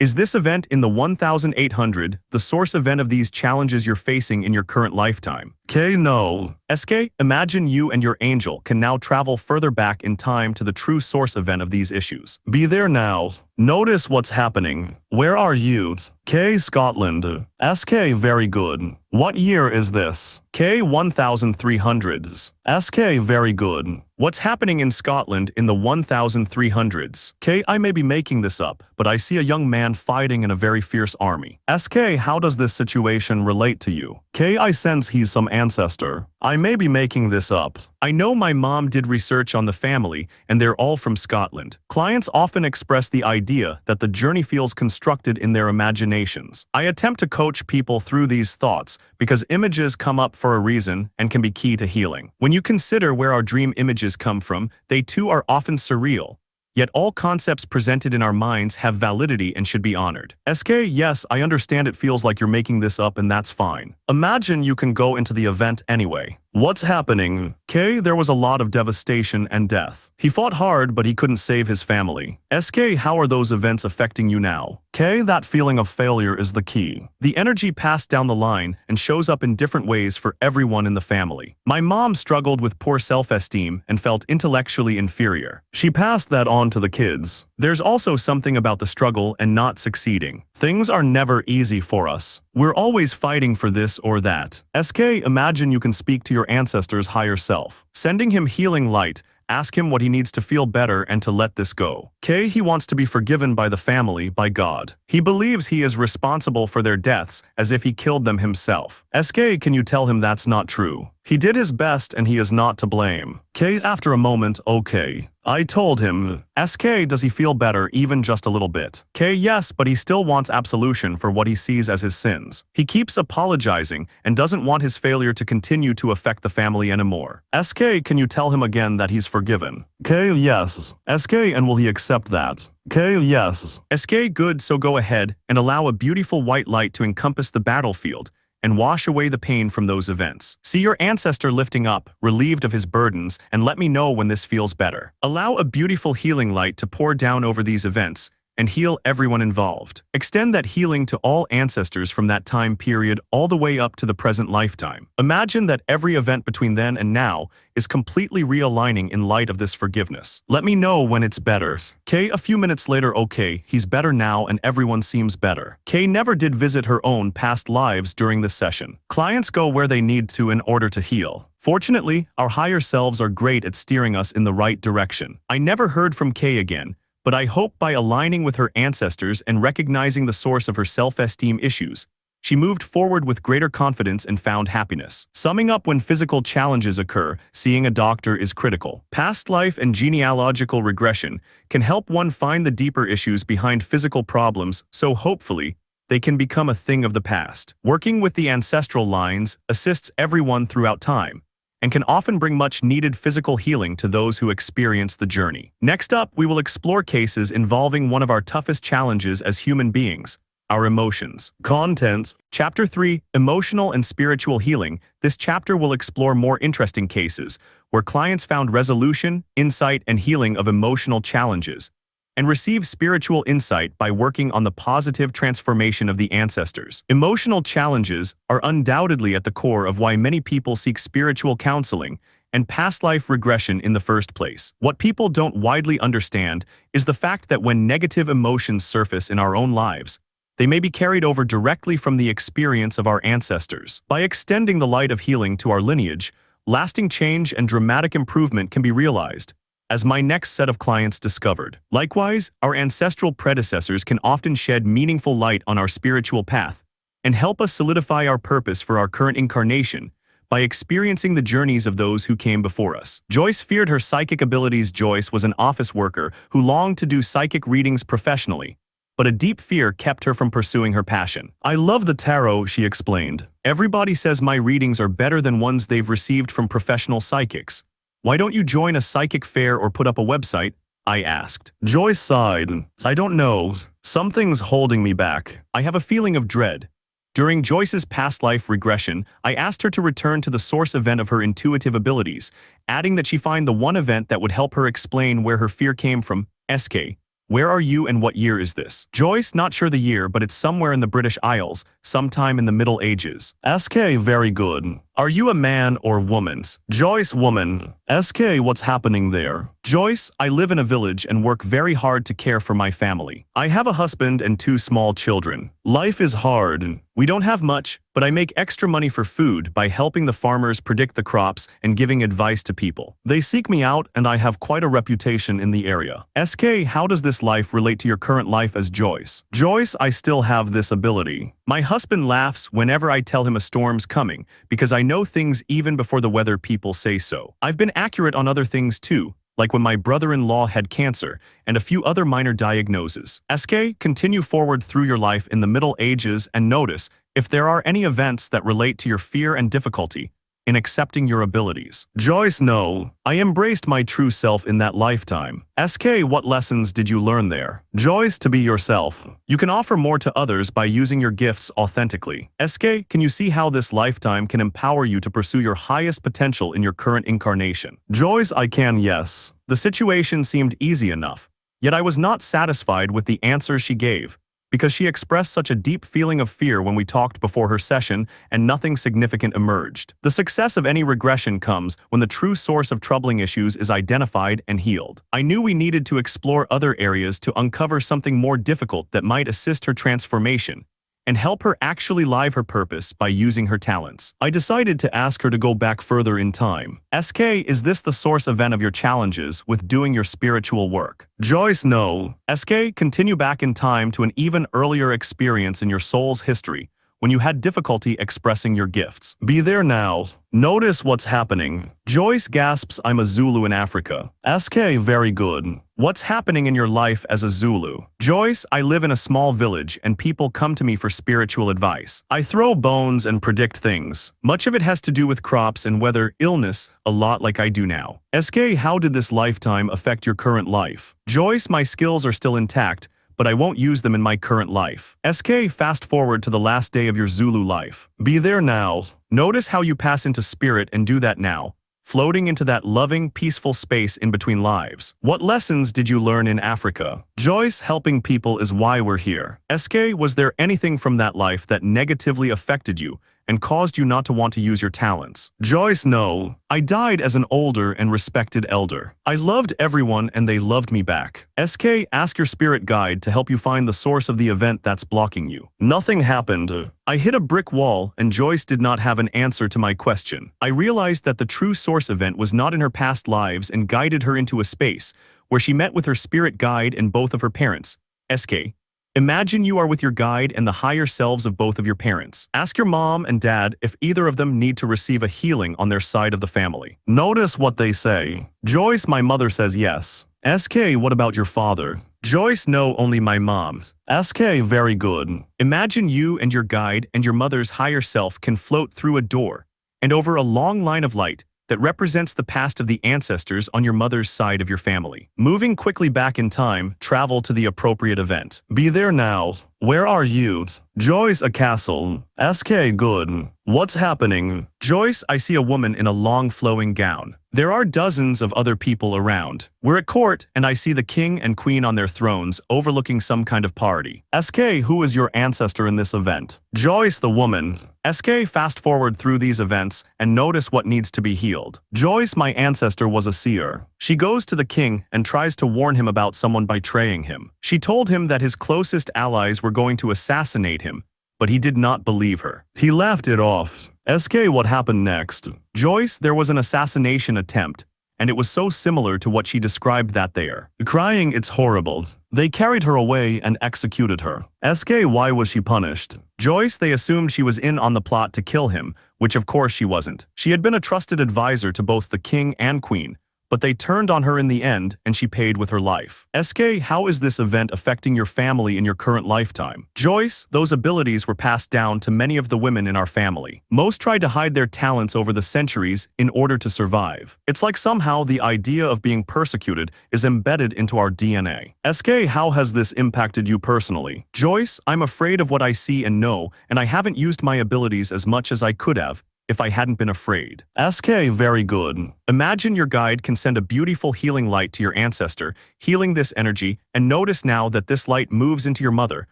is this event in the 1800 the source event of these challenges you're facing in your current lifetime? K, no. SK, imagine you and your angel can now travel further back in time to the true source event of these issues. Be there now. Notice what's happening. Where are you? K, Scotland. SK, very good. What year is this? K, 1300s. SK, very good. What's happening in Scotland in the 1300s? K, I may be making this up, but I see a young man fighting in a very fierce army. SK, how does this situation relate to you? K, I sense he's some ancestor. I may be making this up. I know my mom did research on the family, and they're all from Scotland. Clients often express the idea that the journey feels constructed in their imaginations. I attempt to coach people through these thoughts because images come up for a reason and can be key to healing. When you consider where our dream images come from, they too are often surreal. Yet all concepts presented in our minds have validity and should be honored. SK, yes, I understand it feels like you're making this up and that's fine. Imagine you can go into the event anyway. What's happening? K, there was a lot of devastation and death. He fought hard, but he couldn't save his family. SK, how are those events affecting you now? K, that feeling of failure is the key. The energy passed down the line and shows up in different ways for everyone in the family. My mom struggled with poor self-esteem and felt intellectually inferior. She passed that on to the kids. There's also something about the struggle and not succeeding. Things are never easy for us. We're always fighting for this or that. SK, imagine you can speak to your ancestor's higher self. Sending him healing light, ask him what he needs to feel better and to let this go. K, he wants to be forgiven by the family, by God. He believes he is responsible for their deaths as if he killed them himself. SK, can you tell him that's not true? He did his best and he is not to blame. K, after a moment, okay. I told him. SK, does he feel better even just a little bit? K, yes, but he still wants absolution for what he sees as his sins. He keeps apologizing and doesn't want his failure to continue to affect the family anymore. SK, can you tell him again that he's forgiven? K, yes. SK, and will he accept that? K, yes. SK, good, so go ahead and allow a beautiful white light to encompass the battlefield and wash away the pain from those events. See your ancestor lifting up, relieved of his burdens, and let me know when this feels better. Allow a beautiful healing light to pour down over these events and heal everyone involved. Extend that healing to all ancestors from that time period all the way up to the present lifetime. Imagine that every event between then and now is completely realigning in light of this forgiveness. Let me know when it's better. K, a few minutes later, okay, he's better now and everyone seems better. K never did visit her own past lives during this session. Clients go where they need to in order to heal. Fortunately, our higher selves are great at steering us in the right direction. I never heard from K again, but I hope by aligning with her ancestors and recognizing the source of her self-esteem issues, she moved forward with greater confidence and found happiness. Summing up, when physical challenges occur, seeing a doctor is critical. Past life and genealogical regression can help one find the deeper issues behind physical problems, so hopefully, they can become a thing of the past. Working with the ancestral lines assists everyone throughout time, and can often bring much-needed physical healing to those who experience the journey. Next up, we will explore cases involving one of our toughest challenges as human beings, our emotions. Contents. Chapter 3, Emotional and Spiritual Healing. This chapter will explore more interesting cases where clients found resolution, insight, and healing of emotional challenges, and receive spiritual insight by working on the positive transformation of the ancestors. Emotional challenges are undoubtedly at the core of why many people seek spiritual counseling and past life regression in the first place. What people don't widely understand is the fact that when negative emotions surface in our own lives, they may be carried over directly from the experience of our ancestors. By extending the light of healing to our lineage, lasting change and dramatic improvement can be realized, as my next set of clients discovered. Likewise, our ancestral predecessors can often shed meaningful light on our spiritual path, and help us solidify our purpose for our current incarnation by experiencing the journeys of those who came before us. Joyce feared her psychic abilities. Joyce was an office worker who longed to do psychic readings professionally, but a deep fear kept her from pursuing her passion. "I love the tarot," she explained. "Everybody says my readings are better than ones they've received from professional psychics. Why don't you join a psychic fair or put up a website?" I asked. Joyce sighed. "I don't know. Something's holding me back. I have a feeling of dread." During Joyce's past life regression, I asked her to return to the source event of her intuitive abilities, adding that she find the one event that would help her explain where her fear came from. "SK, where are you and what year is this?" Joyce, not sure the year, but it's somewhere in the British Isles, sometime in the Middle Ages. "SK, very good. Are you a man or woman?" Joyce, woman. "SK, what's happening there?" Joyce, I live in a village and work very hard to care for my family. I have a husband and 2 small children. Life is hard. We don't have much, but I make extra money for food by helping the farmers predict the crops and giving advice to people. They seek me out and I have quite a reputation in the area. SK, how does this life relate to your current life as Joyce? Joyce, I still have this ability. My husband laughs whenever I tell him a storm's coming because I know things even before the weather people say so. I've been accurate on other things too, like when my brother-in-law had cancer and a few other minor diagnoses. SK, continue forward through your life in the Middle Ages and notice if there are any events that relate to your fear and difficulty in accepting your abilities. Joyce, no. I embraced my true self in that lifetime. SK, what lessons did you learn there? Joyce, to be yourself. You can offer more to others by using your gifts authentically. SK, can you see how this lifetime can empower you to pursue your highest potential in your current incarnation? Joyce, I can, yes. The situation seemed easy enough, yet I was not satisfied with the answers she gave, because she expressed such a deep feeling of fear when we talked before her session and nothing significant emerged. The success of any regression comes when the true source of troubling issues is identified and healed. I knew we needed to explore other areas to uncover something more difficult that might assist her transformation and help her actually live her purpose by using her talents. I decided to ask her to go back further in time. SK, is this the source event of your challenges with doing your spiritual work? Joyce, no. SK, continue back in time to an even earlier experience in your soul's history when you had difficulty expressing your gifts. Be there now. Notice what's happening. Joyce gasps, I'm a Zulu in Africa. SK, very good. What's happening in your life as a Zulu? Joyce, I live in a small village and people come to me for spiritual advice. I throw bones and predict things. Much of it has to do with crops and weather, illness, a lot like I do now. SK, how did this lifetime affect your current life? Joyce, my skills are still intact, but I won't use them in my current life. SK, fast forward to the last day of your Zulu life. Be there now. Notice how you pass into spirit and do that now, floating into that loving, peaceful space in between lives. What lessons did you learn in Africa? Joyce, helping people is why we're here. SK, was there anything from that life that negatively affected you and caused you not to want to use your talents? Joyce, no. I died as an older and respected elder. I loved everyone and they loved me back. SK, ask your spirit guide to help you find the source of the event that's blocking you. Nothing happened. I hit a brick wall and Joyce did not have an answer to my question. I realized that the true source event was not in her past lives and guided her into a space where she met with her spirit guide and both of her parents. SK, imagine you are with your guide and the higher selves of both of your parents. Ask your mom and dad if either of them need to receive a healing on their side of the family. Notice what they say. Joyce, my mother says yes. SK, what about your father? Joyce, no, only my mom. SK, very good. Imagine you and your guide and your mother's higher self can float through a door and over a long line of light that represents the past of the ancestors on your mother's side of your family. Moving quickly back in time, travel to the appropriate event. Be there now. Where are you? Joyce, a castle. SK, good. What's happening? Joyce, I see a woman in a long flowing gown. There are dozens of other people around. We're at court and I see the king and queen on their thrones overlooking some kind of party. SK, who is your ancestor in this event? Joyce, the woman. SK, fast forward through these events and notice what needs to be healed. Joyce, my ancestor was a seer. She goes to the king and tries to warn him about someone betraying him. She told him that his closest allies were going to assassinate him, but he did not believe her. He laughed it off. SK, what happened next? Joyce, there was an assassination attempt, and it was so similar to what she described that there. Crying, it's horrible. They carried her away and executed her. SK, why was she punished? Joyce, they assumed she was in on the plot to kill him, which of course she wasn't. She had been a trusted advisor to both the king and queen, but they turned on her in the end, and she paid with her life. SK, how is this event affecting your family in your current lifetime? Joyce, those abilities were passed down to many of the women in our family. Most tried to hide their talents over the centuries in order to survive. It's like somehow the idea of being persecuted is embedded into our DNA. SK, how has this impacted you personally? Joyce, I'm afraid of what I see and know, and I haven't used my abilities as much as I could have if I hadn't been afraid. SK, very good. Imagine your guide can send a beautiful healing light to your ancestor, healing this energy, and notice now that this light moves into your mother,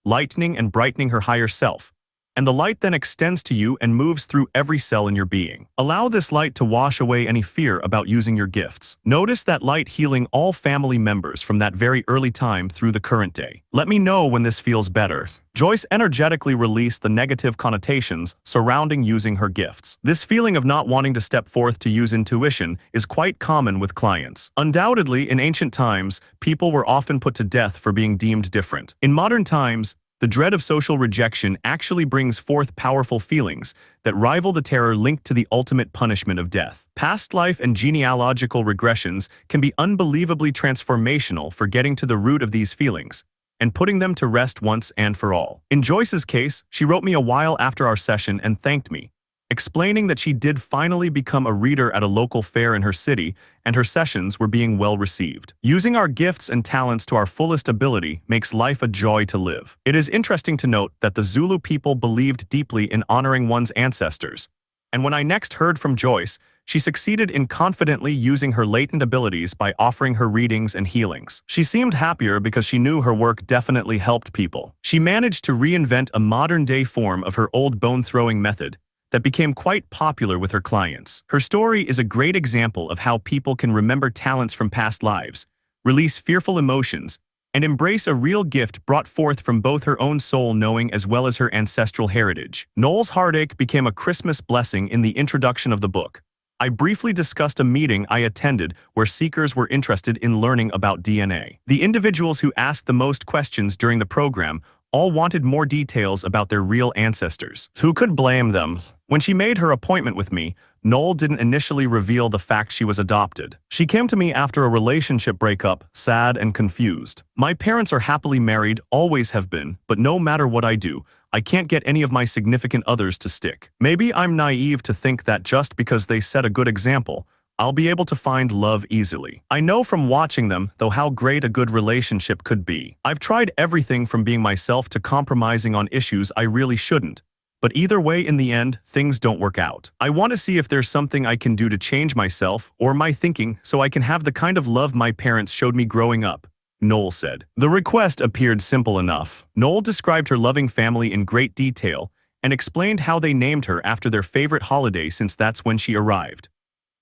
lightening and brightening her higher self. And the light then extends to you and moves through every cell in your being. Allow this light to wash away any fear about using your gifts. Notice that light healing all family members from that very early time through the current day. Let me know when this feels better. Joyce energetically released the negative connotations surrounding using her gifts. This feeling of not wanting to step forth to use intuition is quite common with clients. Undoubtedly, in ancient times, people were often put to death for being deemed different. In modern times, the dread of social rejection actually brings forth powerful feelings that rival the terror linked to the ultimate punishment of death. Past life and genealogical regressions can be unbelievably transformational for getting to the root of these feelings and putting them to rest once and for all. In Joyce's case, she wrote me a while after our session and thanked me, explaining that she did finally become a reader at a local fair in her city and her sessions were being well received. Using our gifts and talents to our fullest ability makes life a joy to live. It is interesting to note that the Zulu people believed deeply in honoring one's ancestors, and when I next heard from Joyce, she succeeded in confidently using her latent abilities by offering her readings and healings. She seemed happier because she knew her work definitely helped people. She managed to reinvent a modern-day form of her old bone-throwing method that became quite popular with her clients. Her story is a great example of how people can remember talents from past lives, release fearful emotions, and embrace a real gift brought forth from both her own soul knowing as well as her ancestral heritage. Noel's heartache became a Christmas blessing in the introduction of the book. I briefly discussed a meeting I attended where seekers were interested in learning about DNA. The individuals who asked the most questions during the program all wanted more details about their real ancestors. Who could blame them? When she made her appointment with me, Noel didn't initially reveal the fact she was adopted. She came to me after a relationship breakup, sad and confused. My parents are happily married, always have been, but no matter what I do, I can't get any of my significant others to stick. Maybe I'm naive to think that just because they set a good example, I'll be able to find love easily. I know from watching them, though, how great a good relationship could be. I've tried everything from being myself to compromising on issues I really shouldn't. But either way, in the end, things don't work out. I want to see if there's something I can do to change myself or my thinking so I can have the kind of love my parents showed me growing up, Noel said. The request appeared simple enough. Noel described her loving family in great detail and explained how they named her after their favorite holiday since that's when she arrived.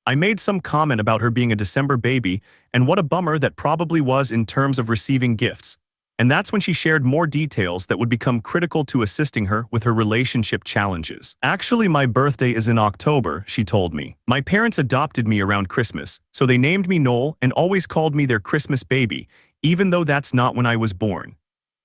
I made some comment about her being a December baby and what a bummer that probably was in terms of receiving gifts. And that's when she shared more details that would become critical to assisting her with her relationship challenges. Actually, my birthday is in October, she told me. My parents adopted me around Christmas, so they named me Noel and always called me their Christmas baby, even though that's not when I was born.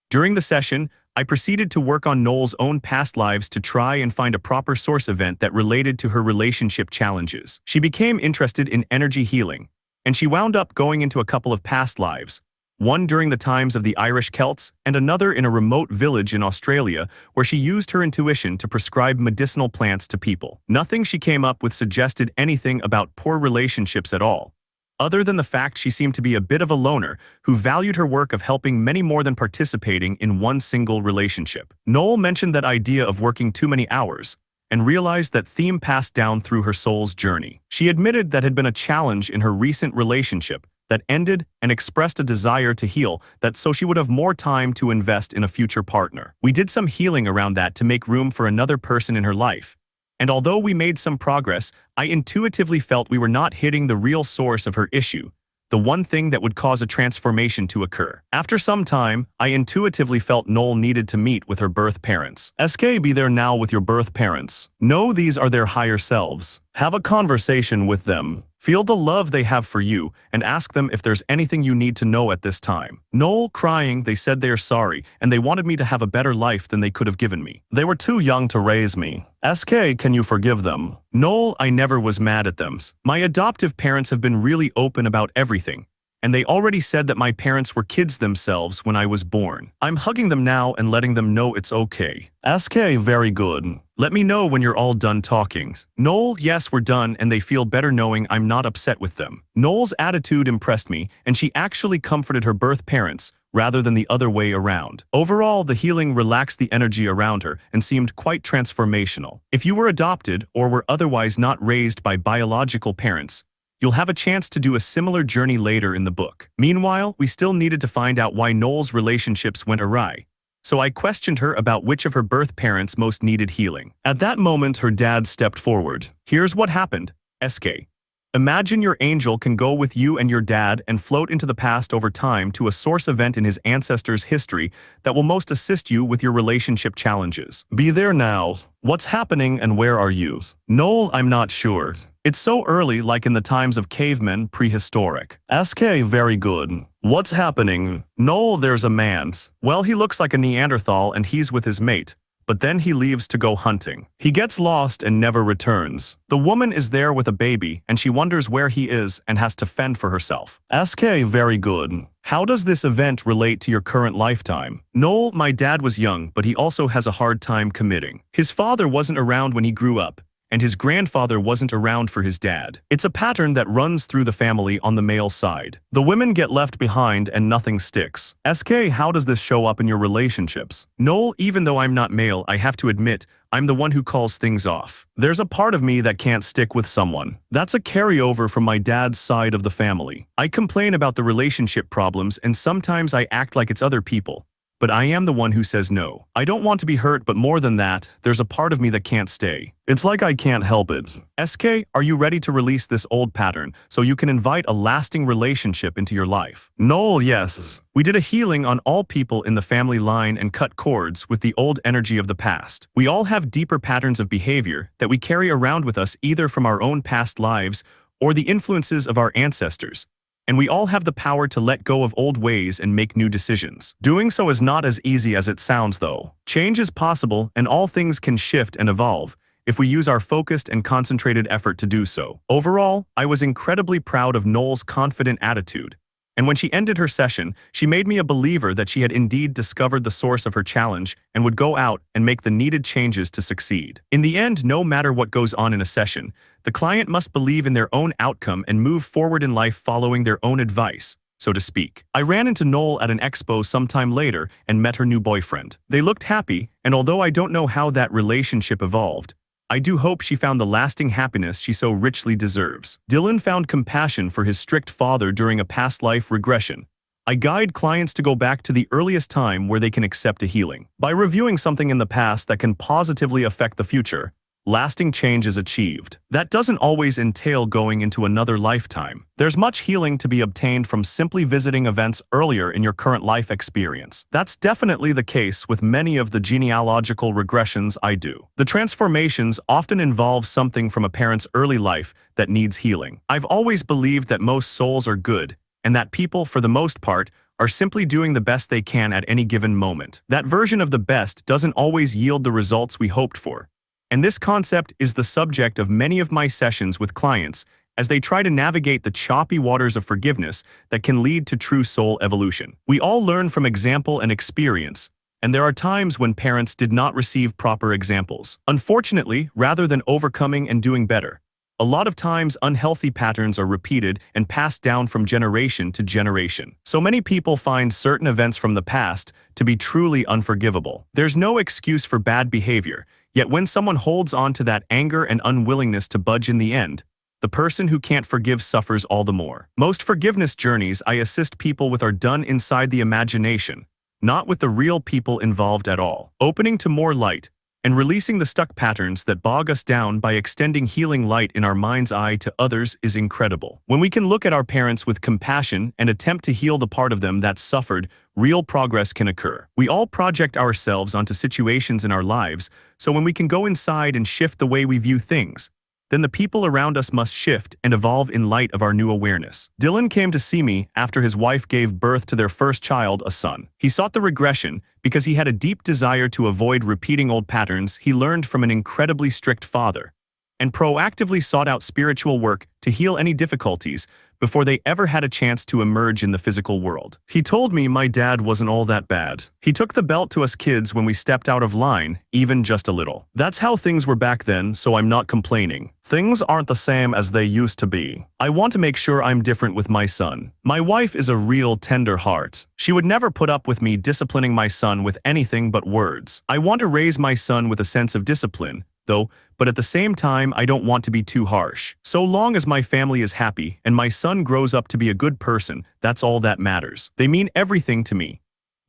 During the session, I proceeded to work on Noel's own past lives to try and find a proper source event that related to her relationship challenges. She became interested in energy healing, and she wound up going into a couple of past lives, one during the times of the Irish Celts and another in a remote village in Australia where she used her intuition to prescribe medicinal plants to people. Nothing she came up with suggested anything about poor relationships at all, other than the fact she seemed to be a bit of a loner who valued her work of helping many more than participating in one single relationship. Noel mentioned that idea of working too many hours and realized that theme passed down through her soul's journey. She admitted that had been a challenge in her recent relationship that ended and expressed a desire to heal that so she would have more time to invest in a future partner. We did some healing around that to make room for another person in her life. And although we made some progress, I intuitively felt we were not hitting the real source of her issue, the one thing that would cause a transformation to occur. After some time, I intuitively felt Noel needed to meet with her birth parents. SK, be there now with your birth parents. No, these are their higher selves. Have a conversation with them. Feel the love they have for you and ask them if there's anything you need to know at this time. Noel, crying, they said they are sorry and they wanted me to have a better life than they could have given me. They were too young to raise me. SK, can you forgive them? Noel, I never was mad at them. My adoptive parents have been really open about everything, and they already said that my parents were kids themselves when I was born. I'm hugging them now and letting them know it's okay. SK, very good. Let me know when you're all done talking. Noel, yes, we're done, and they feel better knowing I'm not upset with them. Noel's attitude impressed me, and she actually comforted her birth parents, rather than the other way around. Overall, the healing relaxed the energy around her and seemed quite transformational. If you were adopted or were otherwise not raised by biological parents, you'll have a chance to do a similar journey later in the book. Meanwhile, we still needed to find out why Noel's relationships went awry. So I questioned her about which of her birth parents most needed healing. At that moment, her dad stepped forward. Here's what happened. SK. Imagine your angel can go with you and your dad and float into the past over time to a source event in his ancestors' history that will most assist you with your relationship challenges. Be there now. What's happening and where are you? Noel, I'm not sure. It's so early, like in the times of cavemen, prehistoric. SK, very good. What's happening? Noel, there's a man. Well, he looks like a Neanderthal and he's with his mate. But then he leaves to go hunting. He gets lost and never returns. The woman is there with a baby, and she wonders where he is and has to fend for herself. SK, very good. How does this event relate to your current lifetime? Noel, my dad was young, but he also has a hard time committing. His father wasn't around when he grew up, and his grandfather wasn't around for his dad. It's a pattern that runs through the family on the male side. The women get left behind and nothing sticks. SK, how does this show up in your relationships? Noel, even though I'm not male, I have to admit, I'm the one who calls things off. There's a part of me that can't stick with someone. That's a carryover from my dad's side of the family. I complain about the relationship problems and sometimes I act like it's other people. But I am the one who says no. I don't want to be hurt, but more than that, there's a part of me that can't stay. It's like I can't help it. SK, are you ready to release this old pattern so you can invite a lasting relationship into your life? Noel, yes. We did a healing on all people in the family line and cut cords with the old energy of the past. We all have deeper patterns of behavior that we carry around with us either from our own past lives or the influences of our ancestors. And we all have the power to let go of old ways and make new decisions. Doing so is not as easy as it sounds, though. Change is possible, and all things can shift and evolve if we use our focused and concentrated effort to do so. Overall, I was incredibly proud of Noel's confident attitude. And when she ended her session, she made me a believer that she had indeed discovered the source of her challenge and would go out and make the needed changes to succeed. In the end, no matter what goes on in a session, the client must believe in their own outcome and move forward in life following their own advice, so to speak. I ran into Noel at an expo sometime later and met her new boyfriend. They looked happy, and although I don't know how that relationship evolved, I do hope she found the lasting happiness she so richly deserves. Dylan found compassion for his strict father during a past life regression. I guide clients to go back to the earliest time where they can accept a healing. By reviewing something in the past that can positively affect the future, lasting change is achieved. That doesn't always entail going into another lifetime. There's much healing to be obtained from simply visiting events earlier in your current life experience. That's definitely the case with many of the genealogical regressions I do. The transformations often involve something from a parent's early life that needs healing. I've always believed that most souls are good, and that people, for the most part, are simply doing the best they can at any given moment. That version of the best doesn't always yield the results we hoped for. And this concept is the subject of many of my sessions with clients as they try to navigate the choppy waters of forgiveness that can lead to true soul evolution. We all learn from example and experience, and there are times when parents did not receive proper examples. Unfortunately, rather than overcoming and doing better, a lot of times unhealthy patterns are repeated and passed down from generation to generation. So many people find certain events from the past to be truly unforgivable. There's no excuse for bad behavior. Yet when someone holds on to that anger and unwillingness to budge in the end, the person who can't forgive suffers all the more. Most forgiveness journeys I assist people with are done inside the imagination, not with the real people involved at all. Opening to more light and releasing the stuck patterns that bog us down by extending healing light in our mind's eye to others is incredible. When we can look at our parents with compassion and attempt to heal the part of them that suffered, real progress can occur. We all project ourselves onto situations in our lives, so when we can go inside and shift the way we view things, then the people around us must shift and evolve in light of our new awareness. Dylan came to see me after his wife gave birth to their first child, a son. He sought the regression because he had a deep desire to avoid repeating old patterns he learned from an incredibly strict father, and proactively sought out spiritual work to heal any difficulties before they ever had a chance to emerge in the physical world. He told me my dad wasn't all that bad. He took the belt to us kids when we stepped out of line, even just a little. That's how things were back then, so I'm not complaining. Things aren't the same as they used to be. I want to make sure I'm different with my son. My wife is a real tender heart. She would never put up with me disciplining my son with anything but words. I want to raise my son with a sense of discipline, though, but at the same time, I don't want to be too harsh. So long as my family is happy and my son grows up to be a good person, that's all that matters. They mean everything to me.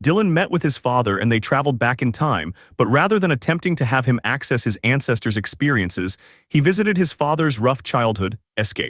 Dylan met with his father and they traveled back in time, but rather than attempting to have him access his ancestors' experiences, he visited his father's rough childhood, SK.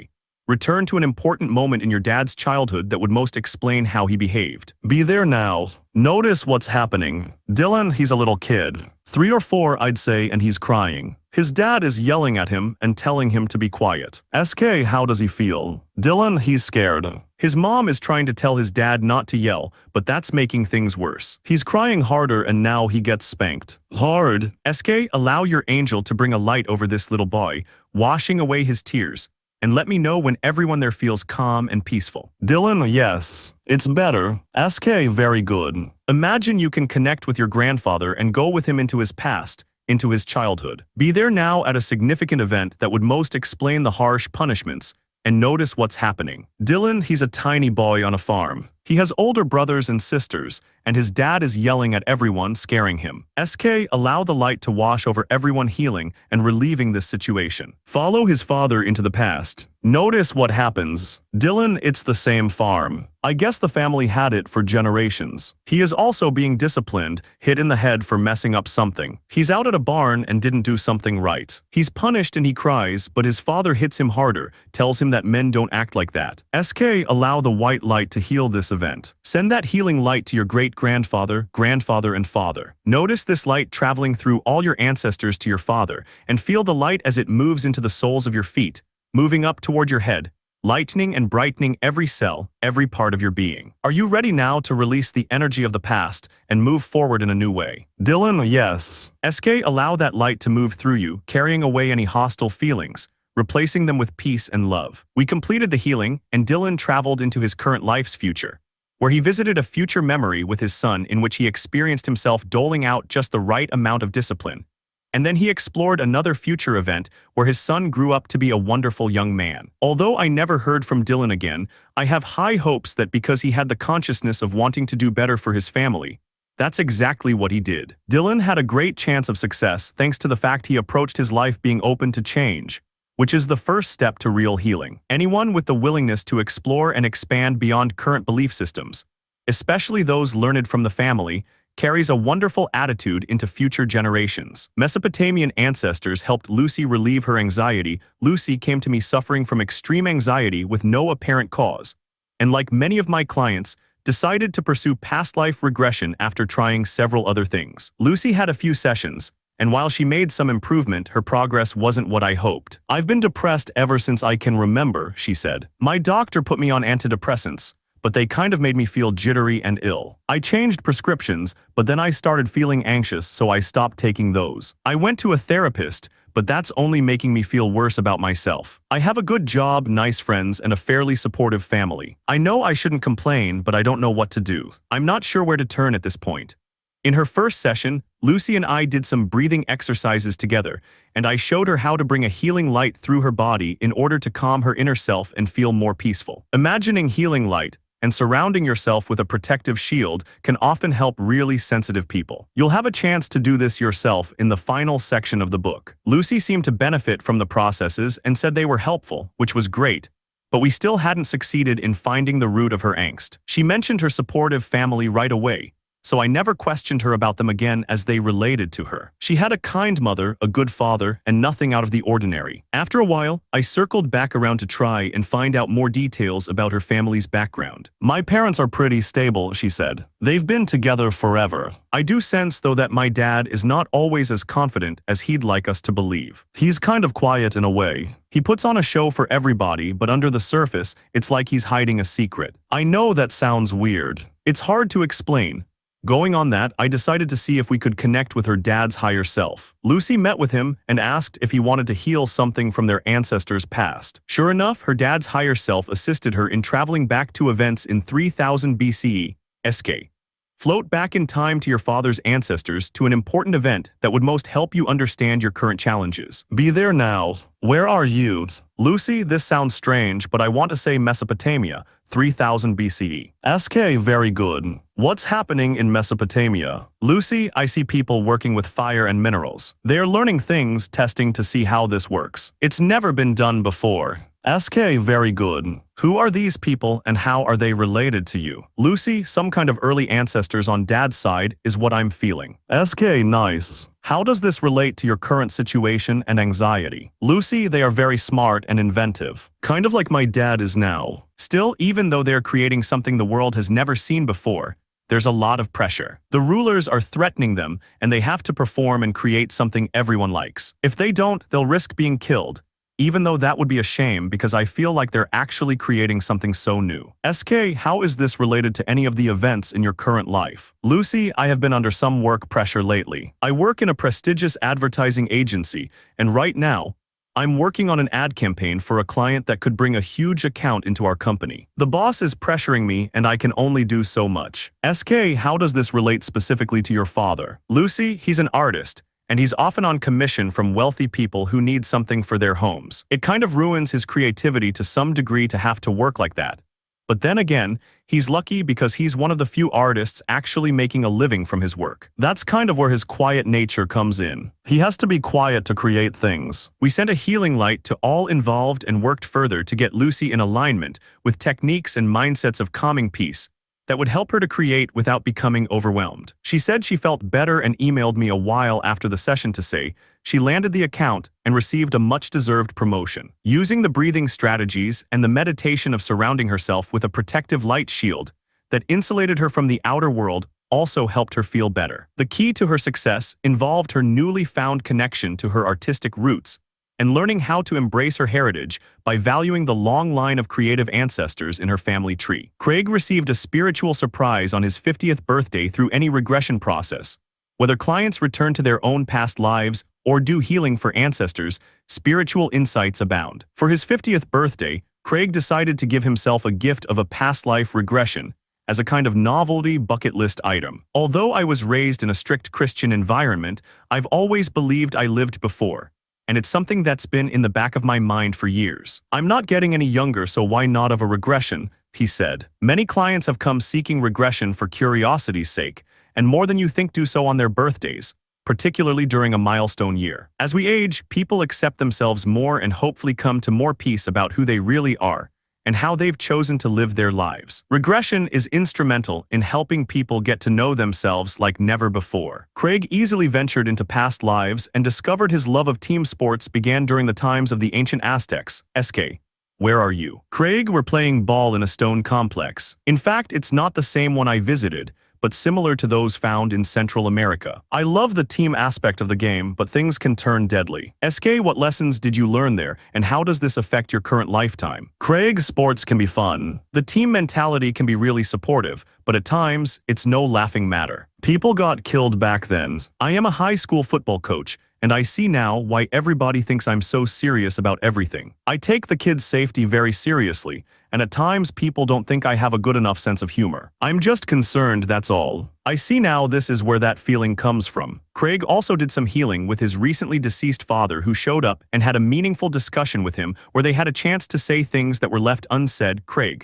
Return to an important moment in your dad's childhood that would most explain how he behaved. Be there now. Notice what's happening. Dylan, he's a little kid. 3 or 4, I'd say, and he's crying. His dad is yelling at him and telling him to be quiet. SK, how does he feel? Dylan, he's scared. His mom is trying to tell his dad not to yell, but that's making things worse. He's crying harder and now he gets spanked. Hard. SK, allow your angel to bring a light over this little boy, washing away his tears, and let me know when everyone there feels calm and peaceful. Dylan, yes, it's better. SK, very good. Imagine you can connect with your grandfather and go with him into his past, into his childhood. Be there now at a significant event that would most explain the harsh punishments, and notice what's happening. Dylan, he's a tiny boy on a farm. He has older brothers and sisters, and his dad is yelling at everyone, scaring him. SK, allow the light to wash over everyone, healing and relieving this situation. Follow his father into the past. Notice what happens. Dylan, it's the same farm. I guess the family had it for generations. He is also being disciplined, hit in the head for messing up something. He's out at a barn and didn't do something right. He's punished and he cries, but his father hits him harder, tells him that men don't act like that. SK, allow the white light to heal this event. Send that healing light to your great-grandfather, grandfather, and father. Notice this light traveling through all your ancestors to your father, and feel the light as it moves into the soles of your feet, moving up toward your head, lightening and brightening every cell, every part of your being. Are you ready now to release the energy of the past and move forward in a new way? Dylan, yes. SK, allow that light to move through you, carrying away any hostile feelings, replacing them with peace and love. We completed the healing, and Dylan traveled into his current life's future, where he visited a future memory with his son in which he experienced himself doling out just the right amount of discipline. And then he explored another future event where his son grew up to be a wonderful young man. Although I never heard from Dylan again, I have high hopes that because he had the consciousness of wanting to do better for his family, that's exactly what he did. Dylan had a great chance of success thanks to the fact he approached his life being open to change, which is the first step to real healing. Anyone with the willingness to explore and expand beyond current belief systems, especially those learned from the family, carries a wonderful attitude into future generations. Mesopotamian ancestors helped Lucy relieve her anxiety. Lucy came to me suffering from extreme anxiety with no apparent cause, and like many of my clients, decided to pursue past life regression after trying several other things. Lucy had a few sessions, and while she made some improvement, her progress wasn't what I hoped. I've been depressed ever since I can remember, she said. My doctor put me on antidepressants, but they kind of made me feel jittery and ill. I changed prescriptions, but then I started feeling anxious, so I stopped taking those. I went to a therapist, but that's only making me feel worse about myself. I have a good job, nice friends, and a fairly supportive family. I know I shouldn't complain, but I don't know what to do. I'm not sure where to turn at this point. In her first session, Lucy and I did some breathing exercises together, and I showed her how to bring a healing light through her body in order to calm her inner self and feel more peaceful. Imagining healing light and surrounding yourself with a protective shield can often help really sensitive people. You'll have a chance to do this yourself in the final section of the book. Lucy seemed to benefit from the processes and said they were helpful, which was great, but we still hadn't succeeded in finding the root of her angst. She mentioned her supportive family right away, so I never questioned her about them again as they related to her. She had a kind mother, a good father, and nothing out of the ordinary. After a while, I circled back around to try and find out more details about her family's background. My parents are pretty stable, she said. They've been together forever. I do sense, though, that my dad is not always as confident as he'd like us to believe. He's kind of quiet in a way. He puts on a show for everybody, but under the surface, it's like he's hiding a secret. I know that sounds weird. It's hard to explain. Going on that, I decided to see if we could connect with her dad's higher self. Lucy met with him and asked if he wanted to heal something from their ancestors' past. Sure enough, her dad's higher self assisted her in traveling back to events in 3000 BCE. SK. Float back in time to your father's ancestors to an important event that would most help you understand your current challenges. Be there now. Where are you? Lucy, this sounds strange, but I want to say Mesopotamia, 3000 BCE. SK, very good. What's happening in Mesopotamia? Lucy, I see people working with fire and minerals. They're learning things, testing to see how this works. It's never been done before. SK, very good. Who are these people and how are they related to you? Lucy, some kind of early ancestors on dad's side is what I'm feeling. SK, nice. How does this relate to your current situation and anxiety? Lucy, they are very smart and inventive. Kind of like my dad is now. Still, even though they're creating something the world has never seen before, there's a lot of pressure. The rulers are threatening them and they have to perform and create something everyone likes. If they don't, they'll risk being killed. Even though that would be a shame because I feel like they're actually creating something so new. SK, how is this related to any of the events in your current life? Lucy, I have been under some work pressure lately. I work in a prestigious advertising agency, and right now, I'm working on an ad campaign for a client that could bring a huge account into our company. The boss is pressuring me and I can only do so much. SK, how does this relate specifically to your father? Lucy, he's an artist, and he's often on commission from wealthy people who need something for their homes. It kind of ruins his creativity to some degree to have to work like that. But then again, he's lucky because he's one of the few artists actually making a living from his work. That's kind of where his quiet nature comes in. He has to be quiet to create things. We sent a healing light to all involved and worked further to get Lucy in alignment with techniques and mindsets of calming peace that would help her to create without becoming overwhelmed. She said she felt better and emailed me a while after the session to say she landed the account and received a much-deserved promotion. Using the breathing strategies and the meditation of surrounding herself with a protective light shield that insulated her from the outer world also helped her feel better. The key to her success involved her newly found connection to her artistic roots and learning how to embrace her heritage by valuing the long line of creative ancestors in her family tree. Kaehr received a spiritual surprise on his 50th birthday through any regression process. Whether clients return to their own past lives or do healing for ancestors, spiritual insights abound. For his 50th birthday, Kaehr decided to give himself a gift of a past life regression as a kind of novelty bucket list item. Although I was raised in a strict Christian environment, I've always believed I lived before. And it's something that's been in the back of my mind for years. I'm not getting any younger, so why not of a regression, he said. Many clients have come seeking regression for curiosity's sake, and more than you think do so on their birthdays, particularly during a milestone year. As we age, people accept themselves more and hopefully come to more peace about who they really are and how they've chosen to live their lives. Regression is instrumental in helping people get to know themselves like never before. Kaehr easily ventured into past lives and discovered his love of team sports began during the times of the ancient Aztecs. SK, where are you? Kaehr were playing ball in a stone complex. In fact, it's not the same one I visited, but similar to those found in Central America. I love the team aspect of the game, but things can turn deadly. SK, what lessons did you learn there, and how does this affect your current lifetime? Kaehr, sports can be fun. The team mentality can be really supportive, but at times, it's no laughing matter. People got killed back then. I am a high school football coach, and I see now why everybody thinks I'm so serious about everything. I take the kids' safety very seriously, and at times people don't think I have a good enough sense of humor. I'm just concerned, that's all. I see now this is where that feeling comes from. Kaehr also did some healing with his recently deceased father who showed up and had a meaningful discussion with him where they had a chance to say things that were left unsaid. Kaehr,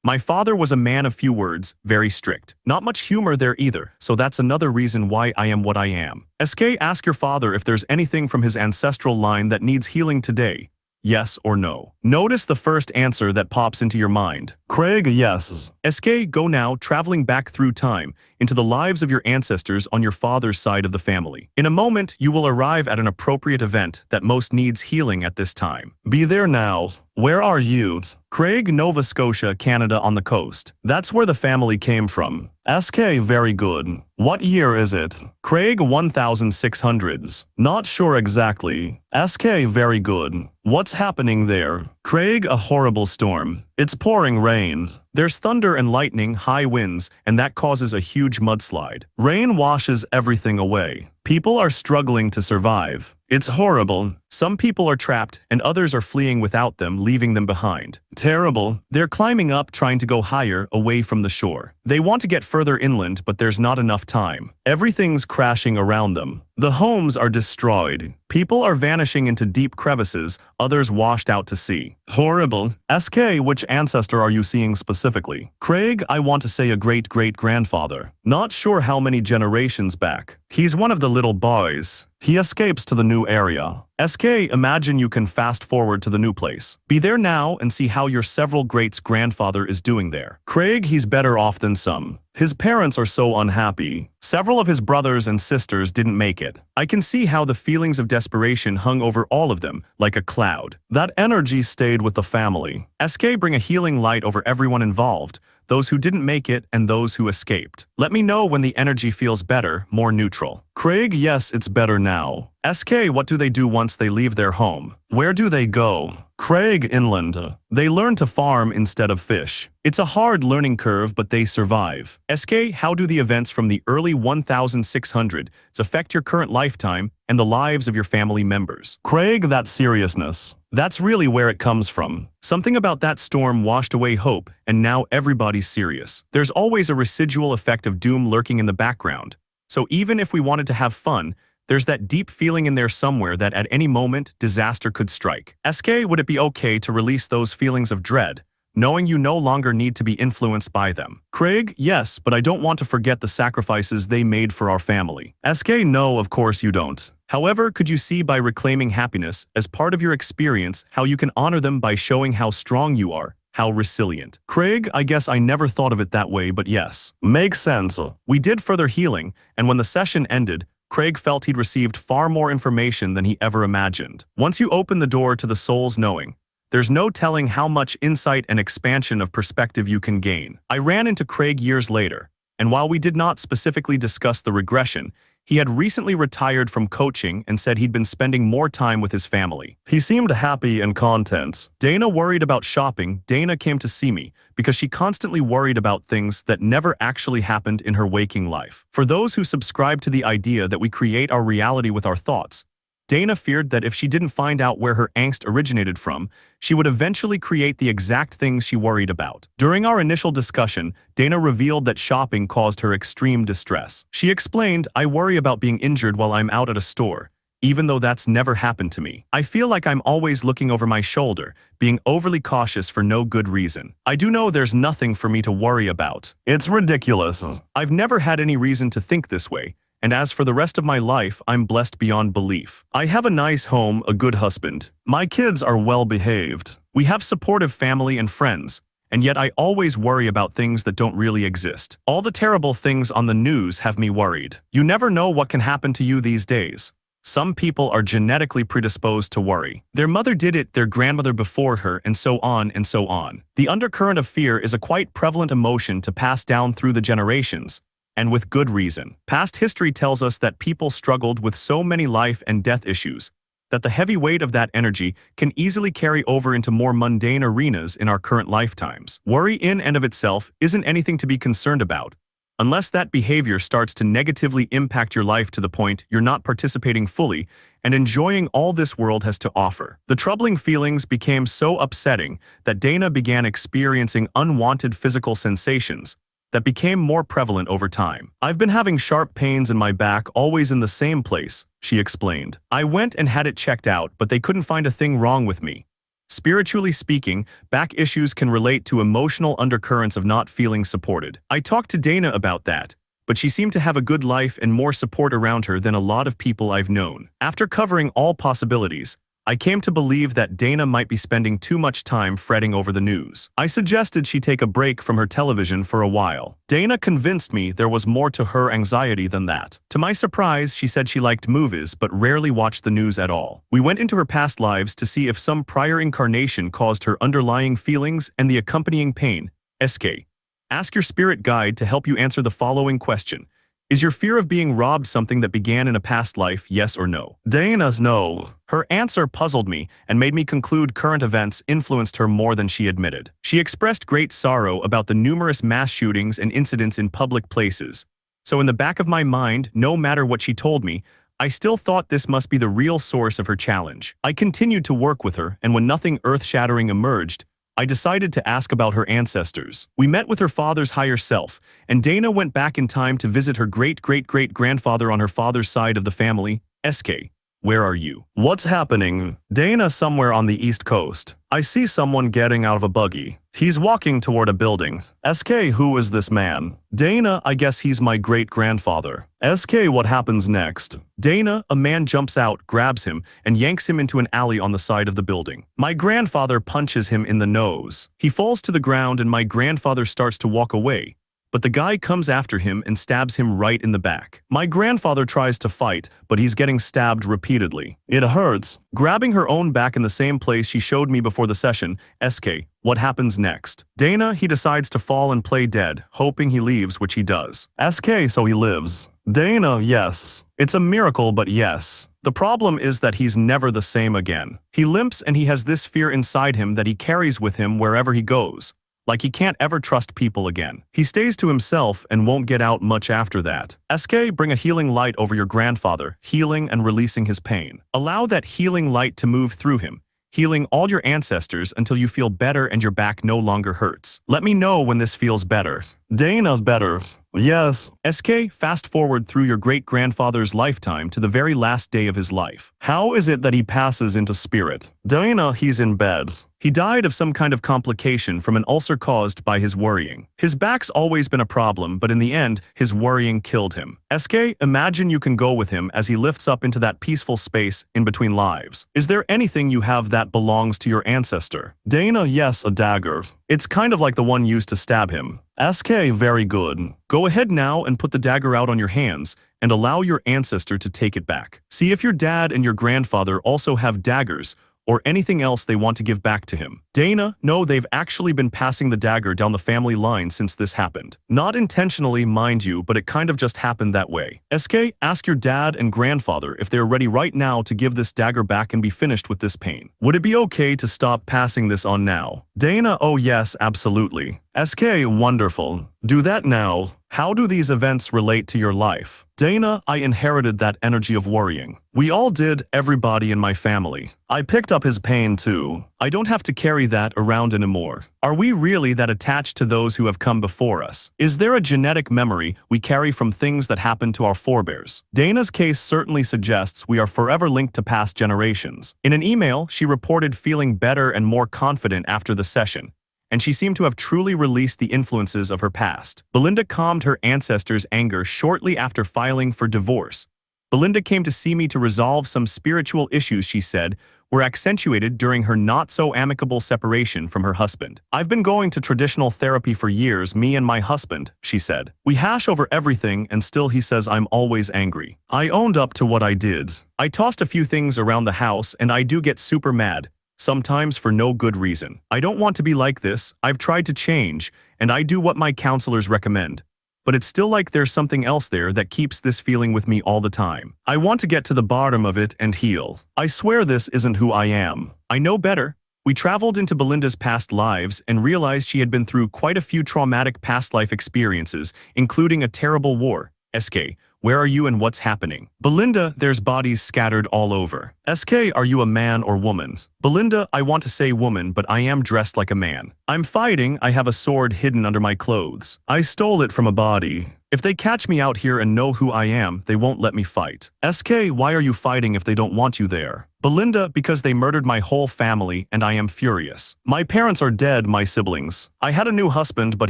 my father was a man of few words, very strict. Not much humor there either, so that's another reason why I am what I am. SK, ask your father if there's anything from his ancestral line that needs healing today. Yes or no. Notice the first answer that pops into your mind. Craig, yes. SK, go now, traveling back through time, into the lives of your ancestors on your father's side of the family. In a moment, you will arrive at an appropriate event that most needs healing at this time. Be there now. Where are you? Craig, Nova Scotia, Canada on the coast. That's where the family came from. SK, very good. What year is it? Craig, 1600s. Not sure exactly. SK, very good. What's happening there? Craig, a horrible storm. It's pouring rain. There's thunder and lightning, high winds, and that causes a huge mudslide. Rain washes everything away. People are struggling to survive. It's horrible. Some people are trapped, and others are fleeing without them, leaving them behind. Terrible. They're climbing up, trying to go higher, away from the shore. They want to get further inland, but there's not enough time. Everything's crashing around them. The homes are destroyed. People are vanishing into deep crevices, others washed out to sea. Horrible. SK, which ancestor are you seeing specifically? Craig, I want to say a great-great-grandfather. Not sure how many generations back. He's one of the little boys. He escapes to the new area. SK, imagine you can fast forward to the new place. Be there now and see how your several greats' grandfather is doing there. Craig, he's better off than some. His parents are so unhappy. Several of his brothers and sisters didn't make it. I can see how the feelings of desperation hung over all of them, like a cloud. That energy stayed with the family. SK, bring a healing light over everyone involved, those who didn't make it and those who escaped. Let me know when the energy feels better, more neutral. Craig, yes, it's better now. SK, what do they do once they leave their home? Where do they go? Craig, inland. They learn to farm instead of fish. It's a hard learning curve, but they survive. SK, how do the events from the early 1600s affect your current lifetime and the lives of your family members? Craig, that seriousness. That's really where it comes from. Something about that storm washed away hope, and now everybody's serious. There's always a residual effect of doom lurking in the background. So even if we wanted to have fun, there's that deep feeling in there somewhere that at any moment, disaster could strike. SK, would it be okay to release those feelings of dread, knowing you no longer need to be influenced by them? Craig, yes, but I don't want to forget the sacrifices they made for our family. SK, no, of course you don't. However, could you see by reclaiming happiness as part of your experience how you can honor them by showing how strong you are, how resilient? Craig, I guess I never thought of it that way, but yes. Makes sense. We did further healing, and when the session ended, Craig felt he'd received far more information than he ever imagined. Once you open the door to the soul's knowing, there's no telling how much insight and expansion of perspective you can gain. I ran into Craig years later, and while we did not specifically discuss the regression, he had recently retired from coaching and said he'd been spending more time with his family. He seemed happy and content. Dana worried about shopping. Dana came to see me because she constantly worried about things that never actually happened in her waking life. For those who subscribe to the idea that we create our reality with our thoughts, Dana feared that if she didn't find out where her angst originated from, she would eventually create the exact things she worried about. During our initial discussion, Dana revealed that shopping caused her extreme distress. She explained, "I worry about being injured while I'm out at a store, even though that's never happened to me. I feel like I'm always looking over my shoulder, being overly cautious for no good reason. I do know there's nothing for me to worry about. It's ridiculous. I've never had any reason to think this way. And as for the rest of my life, I'm blessed beyond belief. I have a nice home, a good husband. My kids are well behaved. We have supportive family and friends. And yet I always worry about things that don't really exist. All the terrible things on the news have me worried. You never know what can happen to you these days. Some people are genetically predisposed to worry. Their mother did it, their grandmother before her, and so on and so on. The undercurrent of fear is a quite prevalent emotion to pass down through the generations. And with good reason. Past history tells us that people struggled with so many life and death issues that the heavy weight of that energy can easily carry over into more mundane arenas in our current lifetimes. Worry in and of itself isn't anything to be concerned about, unless that behavior starts to negatively impact your life to the point you're not participating fully and enjoying all this world has to offer. The troubling feelings became so upsetting that Dana began experiencing unwanted physical sensations that became more prevalent over time. I've been having sharp pains in my back, always in the same place, she explained. I went and had it checked out, but they couldn't find a thing wrong with me. Spiritually speaking, back issues can relate to emotional undercurrents of not feeling supported. I talked to Dana about that, but she seemed to have a good life and more support around her than a lot of people I've known. After covering all possibilities, I came to believe that Dana might be spending too much time fretting over the news. I suggested she take a break from her television for a while. Dana convinced me there was more to her anxiety than that. To my surprise, she said she liked movies but rarely watched the news at all. We went into her past lives to see if some prior incarnation caused her underlying feelings and the accompanying pain. SK. Ask your spirit guide to help you answer the following question. Is your fear of being robbed something that began in a past life, yes or no? Dana's no. Her answer puzzled me and made me conclude current events influenced her more than she admitted. She expressed great sorrow about the numerous mass shootings and incidents in public places. So in the back of my mind, no matter what she told me, I still thought this must be the real source of her challenge. I continued to work with her, and when nothing earth-shattering emerged, I decided to ask about her ancestors. We met with her father's higher self, and Dana went back in time to visit her great-great-great-grandfather on her father's side of the family. SK, where are you? What's happening? Dana, somewhere on the East Coast. I see someone getting out of a buggy. He's walking toward a building. SK, who is this man? Dana, I guess he's my great-grandfather. SK, what happens next? Dana, a man jumps out, grabs him, and yanks him into an alley on the side of the building. My grandfather punches him in the nose. He falls to the ground and my grandfather starts to walk away. But the guy comes after him and stabs him right in the back. My grandfather tries to fight, but he's getting stabbed repeatedly. It hurts. Grabbing her own back in the same place she showed me before the session, SK, what happens next? Dana, he decides to fall and play dead, hoping he leaves, which he does. SK, so he lives. Dana, yes. It's a miracle, but yes. The problem is that he's never the same again. He limps and he has this fear inside him that he carries with him wherever he goes. Like he can't ever trust people again. He stays to himself and won't get out much after that. SK, bring a healing light over your grandfather, healing and releasing his pain. Allow that healing light to move through him, healing all your ancestors until you feel better and your back no longer hurts. Let me know when this feels better. Dana's better. Yes. SK, fast forward through your great-grandfather's lifetime to the very last day of his life. How is it that he passes into spirit? Dana, he's in bed. He died of some kind of complication from an ulcer caused by his worrying. His back's always been a problem, but in the end, his worrying killed him. SK, imagine you can go with him as he lifts up into that peaceful space in between lives. Is there anything you have that belongs to your ancestor? Dana, yes, a dagger. It's kind of like the one used to stab him. SK, very good. Go ahead now and put the dagger out on your hands and allow your ancestor to take it back. See if your dad and your grandfather also have daggers or anything else they want to give back to him. Dana, no, they've actually been passing the dagger down the family line since this happened. Not intentionally, mind you, but it kind of just happened that way. SK, ask your dad and grandfather if they're ready right now to give this dagger back and be finished with this pain. Would it be okay to stop passing this on now? Dana, oh yes, absolutely. SK, wonderful. Do that now. How do these events relate to your life? Dana, I inherited that energy of worrying. We all did, everybody in my family. I picked up his pain too. I don't have to carry that around anymore. Are we really that attached to those who have come before us? Is there a genetic memory we carry from things that happened to our forebears? Dana's case certainly suggests we are forever linked to past generations. In an email, she reported feeling better and more confident after the session, and she seemed to have truly released the influences of her past. Belinda calmed her ancestors' anger shortly after filing for divorce. Belinda came to see me to resolve some spiritual issues she said were accentuated during her not-so-amicable separation from her husband. I've been going to traditional therapy for years, me and my husband, she said. We hash over everything and still he says I'm always angry. I owned up to what I did. I tossed a few things around the house and I do get super mad. Sometimes for no good reason. I don't want to be like this. I've tried to change, and I do what my counselors recommend. But it's still like there's something else there that keeps this feeling with me all the time. I want to get to the bottom of it and heal. I swear this isn't who I am. I know better. We traveled into Belinda's past lives and realized she had been through quite a few traumatic past life experiences, including a terrible war. SK, where are you and what's happening? Belinda, there's bodies scattered all over. SK, are you a man or woman? Belinda, I want to say woman, but I am dressed like a man. I'm fighting, I have a sword hidden under my clothes. I stole it from a body. If they catch me out here and know who I am, they won't let me fight. SK, why are you fighting if they don't want you there? Belinda, because they murdered my whole family and I am furious. My parents are dead, my siblings. I had a new husband, but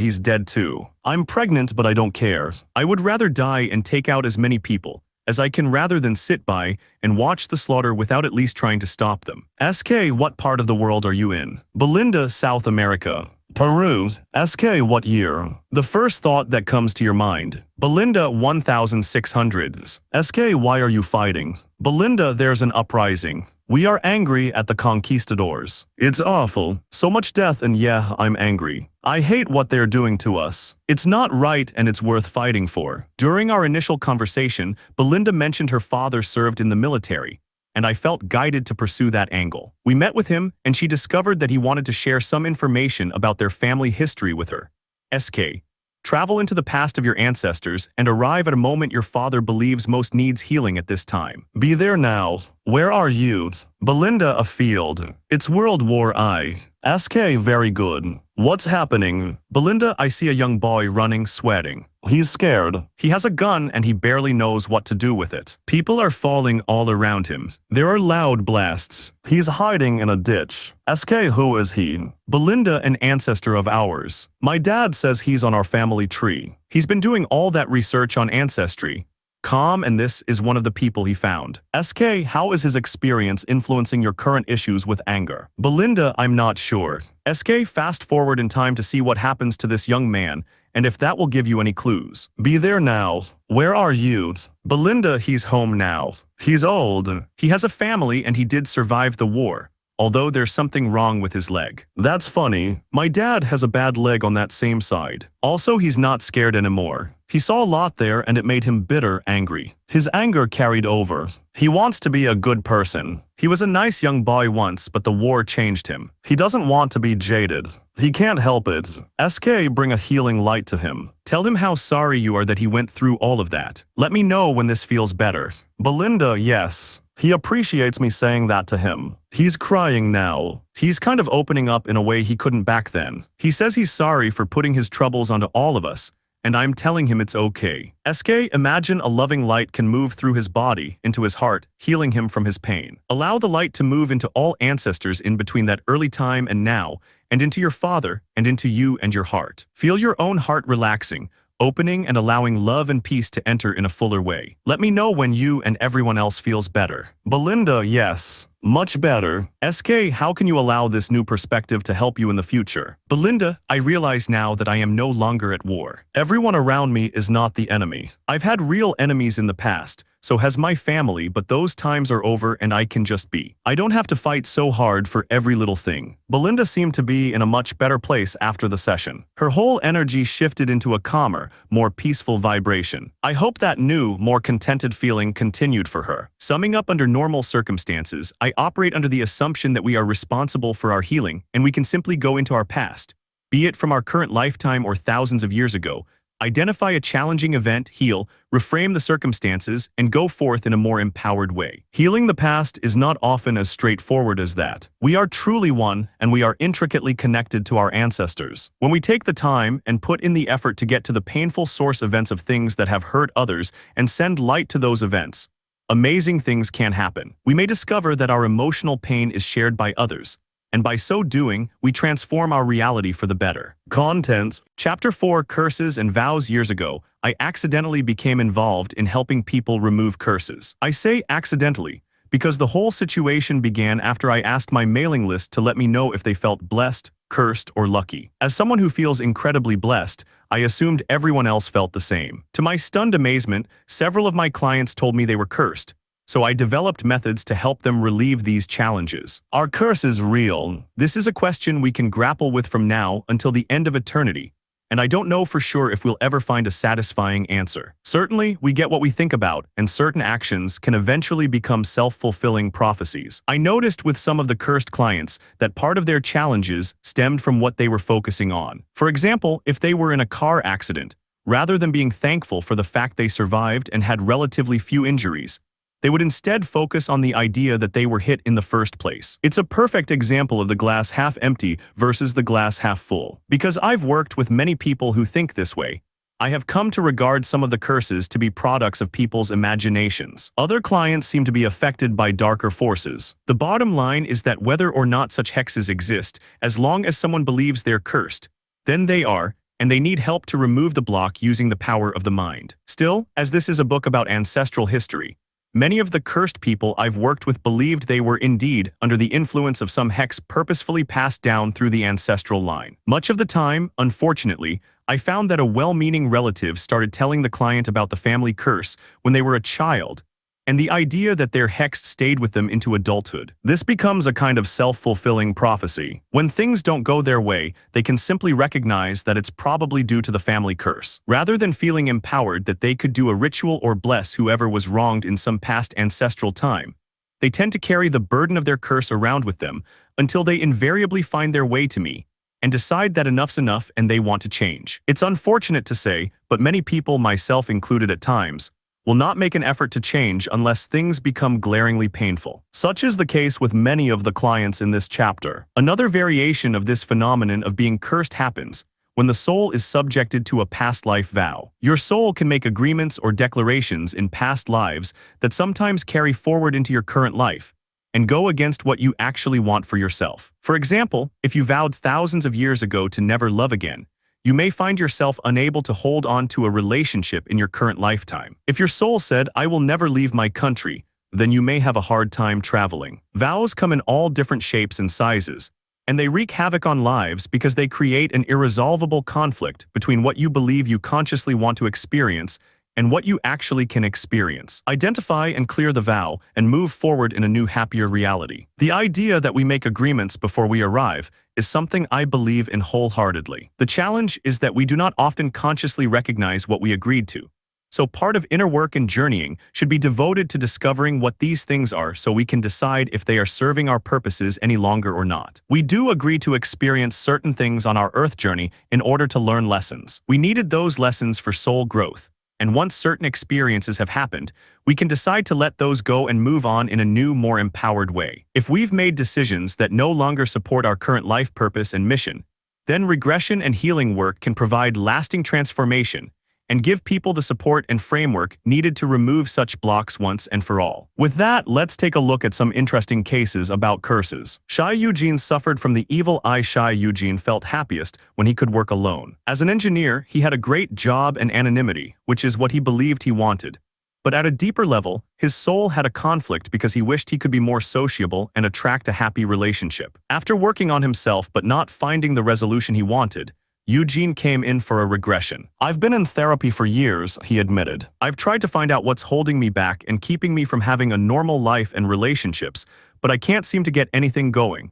he's dead too. I'm pregnant, but I don't care. I would rather die and take out as many people. as I can rather than sit by and watch the slaughter without at least trying to stop them. SK, what part of the world are you in? Belinda, South America. Peru. SK, what year? The first thought that comes to your mind. Belinda, 1600s. SK, why are you fighting? Belinda, there's an uprising. We are angry at the conquistadors. It's awful. So much death, and yeah, I'm angry. I hate what they're doing to us. It's not right, and it's worth fighting for. During our initial conversation, Belinda mentioned her father served in the military, and I felt guided to pursue that angle. We met with him, and she discovered that he wanted to share some information about their family history with her. SK. Travel into the past of your ancestors and arrive at a moment your father believes most needs healing at this time. Be there now. Where are you? Belinda, a field. It's World War I. SK, very good. What's happening? Belinda, I see a young boy running, sweating. He's scared. He has a gun and he barely knows what to do with it. People are falling all around him. There are loud blasts. He's hiding in a ditch. SK, who is he? Belinda, an ancestor of ours. My dad says he's on our family tree. He's been doing all that research on ancestry. Kaehr, and this is one of the people he found. SK, how is his experience influencing your current issues with anger? Belinda, I'm not sure. SK, fast forward in time to see what happens to this young man, and if that will give you any clues. Be there now. Where are you? Belinda, he's home now. He's old. He has a family and he did survive the war, although there's something wrong with his leg. That's funny. My dad has a bad leg on that same side. Also, he's not scared anymore. He saw a lot there and it made him bitter, angry. His anger carried over. He wants to be a good person. He was a nice young boy once, but the war changed him. He doesn't want to be jaded. He can't help it. SK, bring a healing light to him. Tell him how sorry you are that he went through all of that. Let me know when this feels better. Belinda, yes. He appreciates me saying that to him. He's crying now. He's kind of opening up in a way he couldn't back then. He says he's sorry for putting his troubles onto all of us, and I'm telling him it's okay. SK, imagine a loving light can move through his body, into his heart, healing him from his pain. Allow the light to move into all ancestors in between that early time and now, and into your father, and into you and your heart. Feel your own heart relaxing, opening and allowing love and peace to enter in a fuller way. Let me know when you and everyone else feels better. Belinda, yes. Much better. SK, how can you allow this new perspective to help you in the future? Belinda, I realize now that I am no longer at war. Everyone around me is not the enemy. I've had real enemies in the past, so has my family, but those times are over and I can just be. I don't have to fight so hard for every little thing. Belinda seemed to be in a much better place after the session. Her whole energy shifted into a calmer, more peaceful vibration. I hope that new, more contented feeling continued for her. Summing up, under normal circumstances, I operate under the assumption that we are responsible for our healing and we can simply go into our past, be it from our current lifetime or thousands of years ago, identify a challenging event, heal, reframe the circumstances, and go forth in a more empowered way. Healing the past is not often as straightforward as that. We are truly one, and we are intricately connected to our ancestors. When we take the time and put in the effort to get to the painful source events of things that have hurt others and send light to those events, amazing things can happen. We may discover that our emotional pain is shared by others, and by so doing, we transform our reality for the better. Contents. Chapter 4, Curses and Vows. Years ago, I accidentally became involved in helping people remove curses. I say accidentally, because the whole situation began after I asked my mailing list to let me know if they felt blessed, cursed, or lucky. As someone who feels incredibly blessed, I assumed everyone else felt the same. To my stunned amazement, several of my clients told me they were cursed, so I developed methods to help them relieve these challenges. Are curses real? This is a question we can grapple with from now until the end of eternity, and I don't know for sure if we'll ever find a satisfying answer. Certainly, we get what we think about, and certain actions can eventually become self-fulfilling prophecies. I noticed with some of the cursed clients that part of their challenges stemmed from what they were focusing on. For example, if they were in a car accident, rather than being thankful for the fact they survived and had relatively few injuries, they would instead focus on the idea that they were hit in the first place. It's a perfect example of the glass half empty versus the glass half full. Because I've worked with many people who think this way, I have come to regard some of the curses to be products of people's imaginations. Other clients seem to be affected by darker forces. The bottom line is that whether or not such hexes exist, as long as someone believes they're cursed, then they are, and they need help to remove the block using the power of the mind. Still, as this is a book about ancestral history, many of the cursed people I've worked with believed they were indeed under the influence of some hex purposefully passed down through the ancestral line. Much of the time, unfortunately, I found that a well-meaning relative started telling the client about the family curse when they were a child, and the idea that their hex stayed with them into adulthood. This becomes a kind of self-fulfilling prophecy. When things don't go their way, they can simply recognize that it's probably due to the family curse. Rather than feeling empowered that they could do a ritual or bless whoever was wronged in some past ancestral time, they tend to carry the burden of their curse around with them until they invariably find their way to me and decide that enough's enough and they want to change. It's unfortunate to say, but many people, myself included at times, will not make an effort to change unless things become glaringly painful. Such is the case with many of the clients in this chapter. Another variation of this phenomenon of being cursed happens when the soul is subjected to a past life vow. Your soul can make agreements or declarations in past lives that sometimes carry forward into your current life and go against what you actually want for yourself. For example, if you vowed thousands of years ago to never love again, you may find yourself unable to hold on to a relationship in your current lifetime. If your soul said, "I will never leave my country," then you may have a hard time traveling. Vows come in all different shapes and sizes, and they wreak havoc on lives because they create an irresolvable conflict between what you believe you consciously want to experience and what you actually can experience. Identify and clear the vow and move forward in a new, happier reality. The idea that we make agreements before we arrive is something I believe in wholeheartedly. The challenge is that we do not often consciously recognize what we agreed to. So part of inner work and journeying should be devoted to discovering what these things are so we can decide if they are serving our purposes any longer or not. We do agree to experience certain things on our earth journey in order to learn lessons. We needed those lessons for soul growth. And once certain experiences have happened, we can decide to let those go and move on in a new, more empowered way. If we've made decisions that no longer support our current life purpose and mission, then regression and healing work can provide lasting transformation and give people the support and framework needed to remove such blocks once and for all. With that, let's take a look at some interesting cases about curses. Shy Eugene suffered from the evil eye. Shy Eugene felt happiest when he could work alone. As an engineer, he had a great job and anonymity, which is what he believed he wanted. But at a deeper level, his soul had a conflict because he wished he could be more sociable and attract a happy relationship. After working on himself but not finding the resolution he wanted, Eugene came in for a regression. "I've been in therapy for years," he admitted. "I've tried to find out what's holding me back and keeping me from having a normal life and relationships, but I can't seem to get anything going."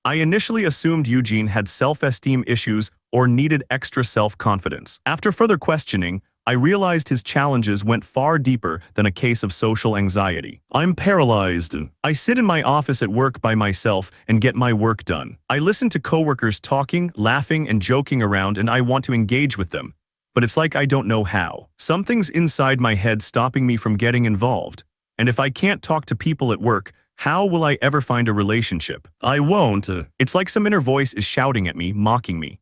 I initially assumed Eugene had self-esteem issues or needed extra self-confidence. After further questioning, I realized his challenges went far deeper than a case of social anxiety. "I'm paralyzed. I sit in my office at work by myself and get my work done. I listen to coworkers talking, laughing, and joking around, and I want to engage with them. But it's like I don't know how. Something's inside my head stopping me from getting involved. And if I can't talk to people at work, how will I ever find a relationship? I won't." It's like some inner voice is shouting at me, mocking me.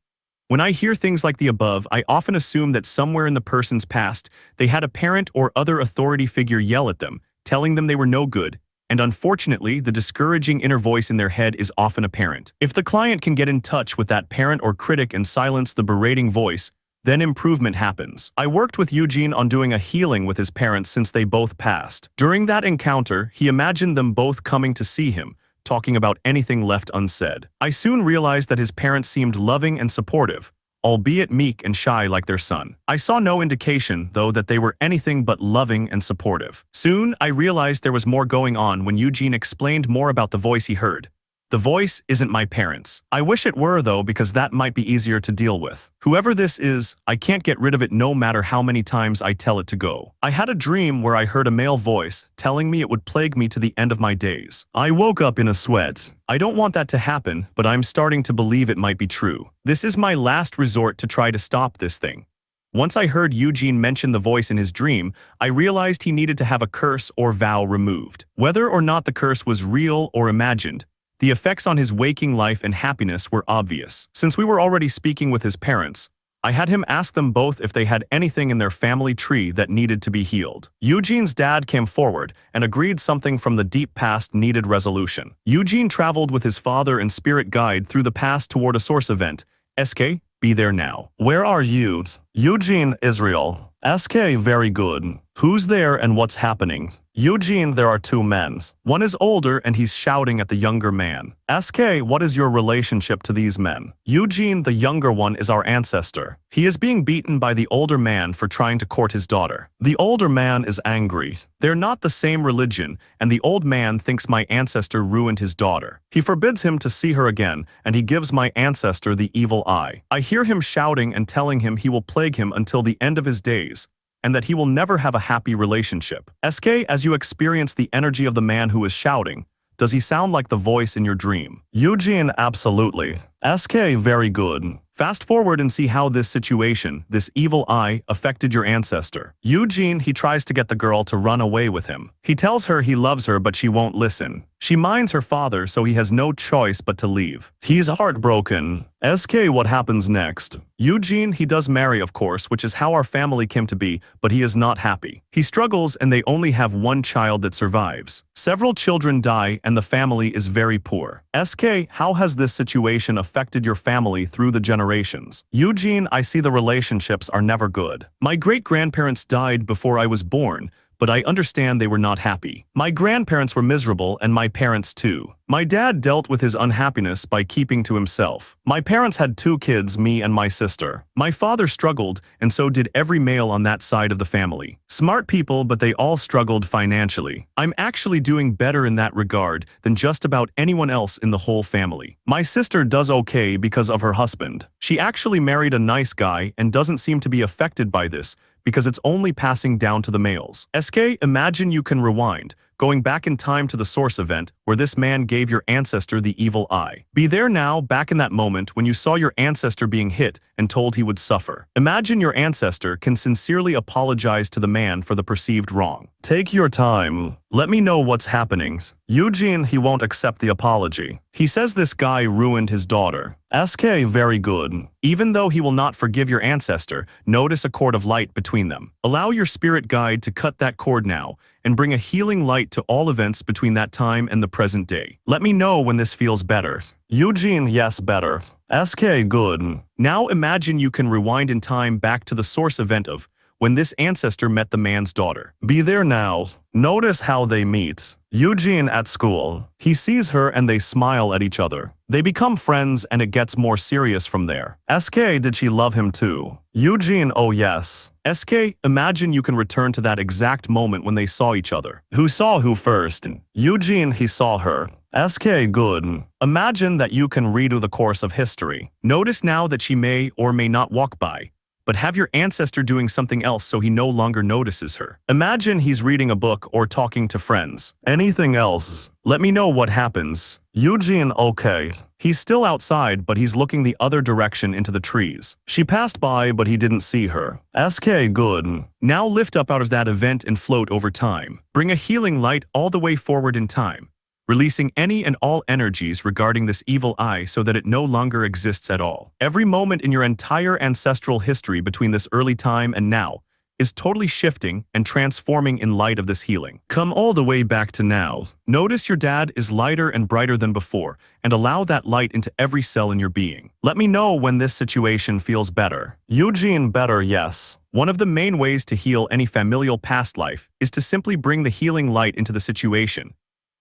When I hear things like the above, I often assume that somewhere in the person's past, they had a parent or other authority figure yell at them, telling them they were no good, and unfortunately, the discouraging inner voice in their head is often apparent. If the client can get in touch with that parent or critic and silence the berating voice, then improvement happens. I worked with Eugene on doing a healing with his parents since they both passed. During that encounter, he imagined them both coming to see him, talking about anything left unsaid. I soon realized that his parents seemed loving and supportive, albeit meek and shy like their son. I saw no indication, though, that they were anything but loving and supportive. Soon, I realized there was more going on when Eugene explained more about the voice he heard. "The voice isn't my parents. I wish it were, though, because that might be easier to deal with. Whoever this is, I can't get rid of it no matter how many times I tell it to go. I had a dream where I heard a male voice telling me it would plague me to the end of my days. I woke up in a sweat. I don't want that to happen, but I'm starting to believe it might be true. This is my last resort to try to stop this thing." Once I heard Eugene mention the voice in his dream, I realized he needed to have a curse or vow removed. Whether or not the curse was real or imagined, the effects on his waking life and happiness were obvious. Since we were already speaking with his parents, I had him ask them both if they had anything in their family tree that needed to be healed. Eugene's dad came forward and agreed something from the deep past needed resolution. Eugene traveled with his father and spirit guide through the past toward a source event, SK, Be there now. Where are you? Eugene, Israel. SK, very good. Who's there and what's happening? Eugene, there are two men. One is older and he's shouting at the younger man. SK, what is your relationship to these men? Eugene, the younger one is our ancestor. He is being beaten by the older man for trying to court his daughter. The older man is angry. They're not the same religion, and the old man thinks my ancestor ruined his daughter. He forbids him to see her again, and he gives my ancestor the evil eye. I hear him shouting and telling him he will plague him until the end of his days, and that he will never have a happy relationship. SK, as you experience the energy of the man who is shouting, does he sound like the voice in your dream? Eugene, absolutely. SK, very good. Fast forward and see how this situation, this evil eye, affected your ancestor. Eugene, he tries to get the girl to run away with him. He tells her he loves her, but she won't listen. She minds her father, so he has no choice but to leave. He's heartbroken. SK, what happens next? Eugene, he does marry, of course, which is how our family came to be, but he is not happy. He struggles and they only have one child that survives. Several children die and the family is very poor. SK, how has this situation affected your family through the generations? Eugene, I see the relationships are never good. My great-grandparents died before I was born, but I understand they were not happy. My grandparents were miserable and my parents too. My dad dealt with his unhappiness by keeping to himself. My parents had two kids, me and my sister. My father struggled, and so did every male on that side of the family. Smart people, but they all struggled financially. I'm actually doing better in that regard than just about anyone else in the whole family. My sister does okay because of her husband. She actually married a nice guy and doesn't seem to be affected by this, because it's only passing down to the males. SK, imagine you can rewind, going back in time to the source event where this man gave your ancestor the evil eye. Be there now, back in that moment when you saw your ancestor being hit and told he would suffer. Imagine your ancestor can sincerely apologize to the man for the perceived wrong. Take your time. Let me know what's happening. Eugene, he won't accept the apology. He says this guy ruined his daughter. SK, very good. Even though he will not forgive your ancestor, notice a cord of light between them. Allow your spirit guide to cut that cord now and bring a healing light to all events between that time and the present day. Let me know when this feels better. Eugene, yes, better. SK, good. Now imagine you can rewind in time back to the source event of when this ancestor met the man's daughter. Be there now. Notice how they meet. Eugene at school. He sees her and they smile at each other. They become friends and it gets more serious from there. SK, did she love him too? Eugene, oh yes. SK, imagine you can return to that exact moment when they saw each other. Who saw who first? Eugene, he saw her. SK, good. Imagine that you can redo the course of history. Notice now that she may or may not walk by, but have your ancestor doing something else so he no longer notices her. Imagine he's reading a book or talking to friends. Anything else? Let me know what happens. Eugene, okay. He's still outside, but he's looking the other direction into the trees. She passed by, but he didn't see her. SK, good. Now lift up out of that event and float over time. Bring a healing light all the way forward in time, releasing any and all energies regarding this evil eye so that it no longer exists at all. Every moment in your entire ancestral history between this early time and now is totally shifting and transforming in light of this healing. Come all the way back to now. Notice your dad is lighter and brighter than before, and allow that light into every cell in your being. Let me know when this situation feels better. Eugene, better, yes. One of the main ways to heal any familial past life is to simply bring the healing light into the situation.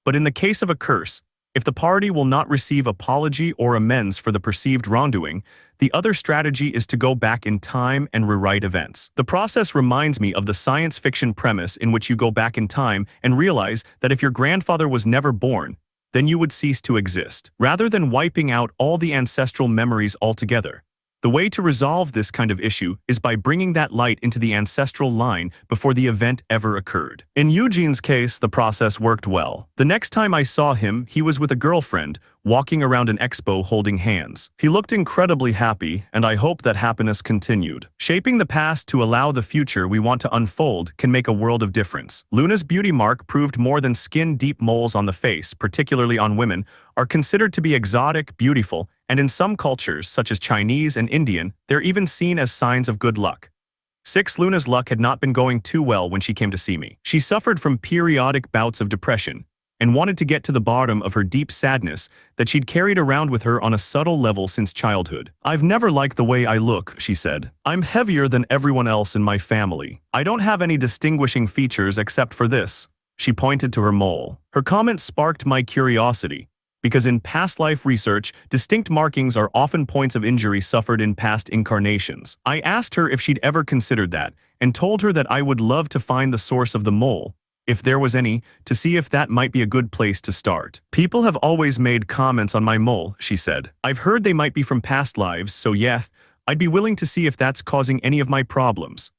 But in the case of a curse, if the party will not receive apology or amends for the perceived wrongdoing, the other strategy is to go back in time and rewrite events. The process reminds me of the science fiction premise in which you go back in time and realize that if your grandfather was never born, then you would cease to exist. Rather than wiping out all the ancestral memories altogether, the way to resolve this kind of issue is by bringing that light into the ancestral line before the event ever occurred. In Eugene's case, the process worked well. The next time I saw him, he was with a girlfriend, walking around an expo holding hands. He looked incredibly happy, and I hope that happiness continued. Shaping the past to allow the future we want to unfold can make a world of difference. Luna's beauty mark proved more than skin-deep moles on the face, particularly on women, are considered to be exotic, beautiful, and in some cultures, such as Chinese and Indian, they're even seen as signs of good luck. 6. Luna's luck had not been going too well when she came to see me. She suffered from periodic bouts of depression, and wanted to get to the bottom of her deep sadness that she'd carried around with her on a subtle level since childhood. "I've never liked the way I look," she said. "I'm heavier than everyone else in my family. I don't have any distinguishing features except for this." She pointed to her mole. Her comment sparked my curiosity, because in past life research, distinct markings are often points of injury suffered in past incarnations. I asked her if she'd ever considered that, and told her that I would love to find the source of the mole, if there was any, to see if that might be a good place to start. "People have always made comments on my mole," she said. "I've heard they might be from past lives, so yeah, I'd be willing to see if that's causing any of my problems."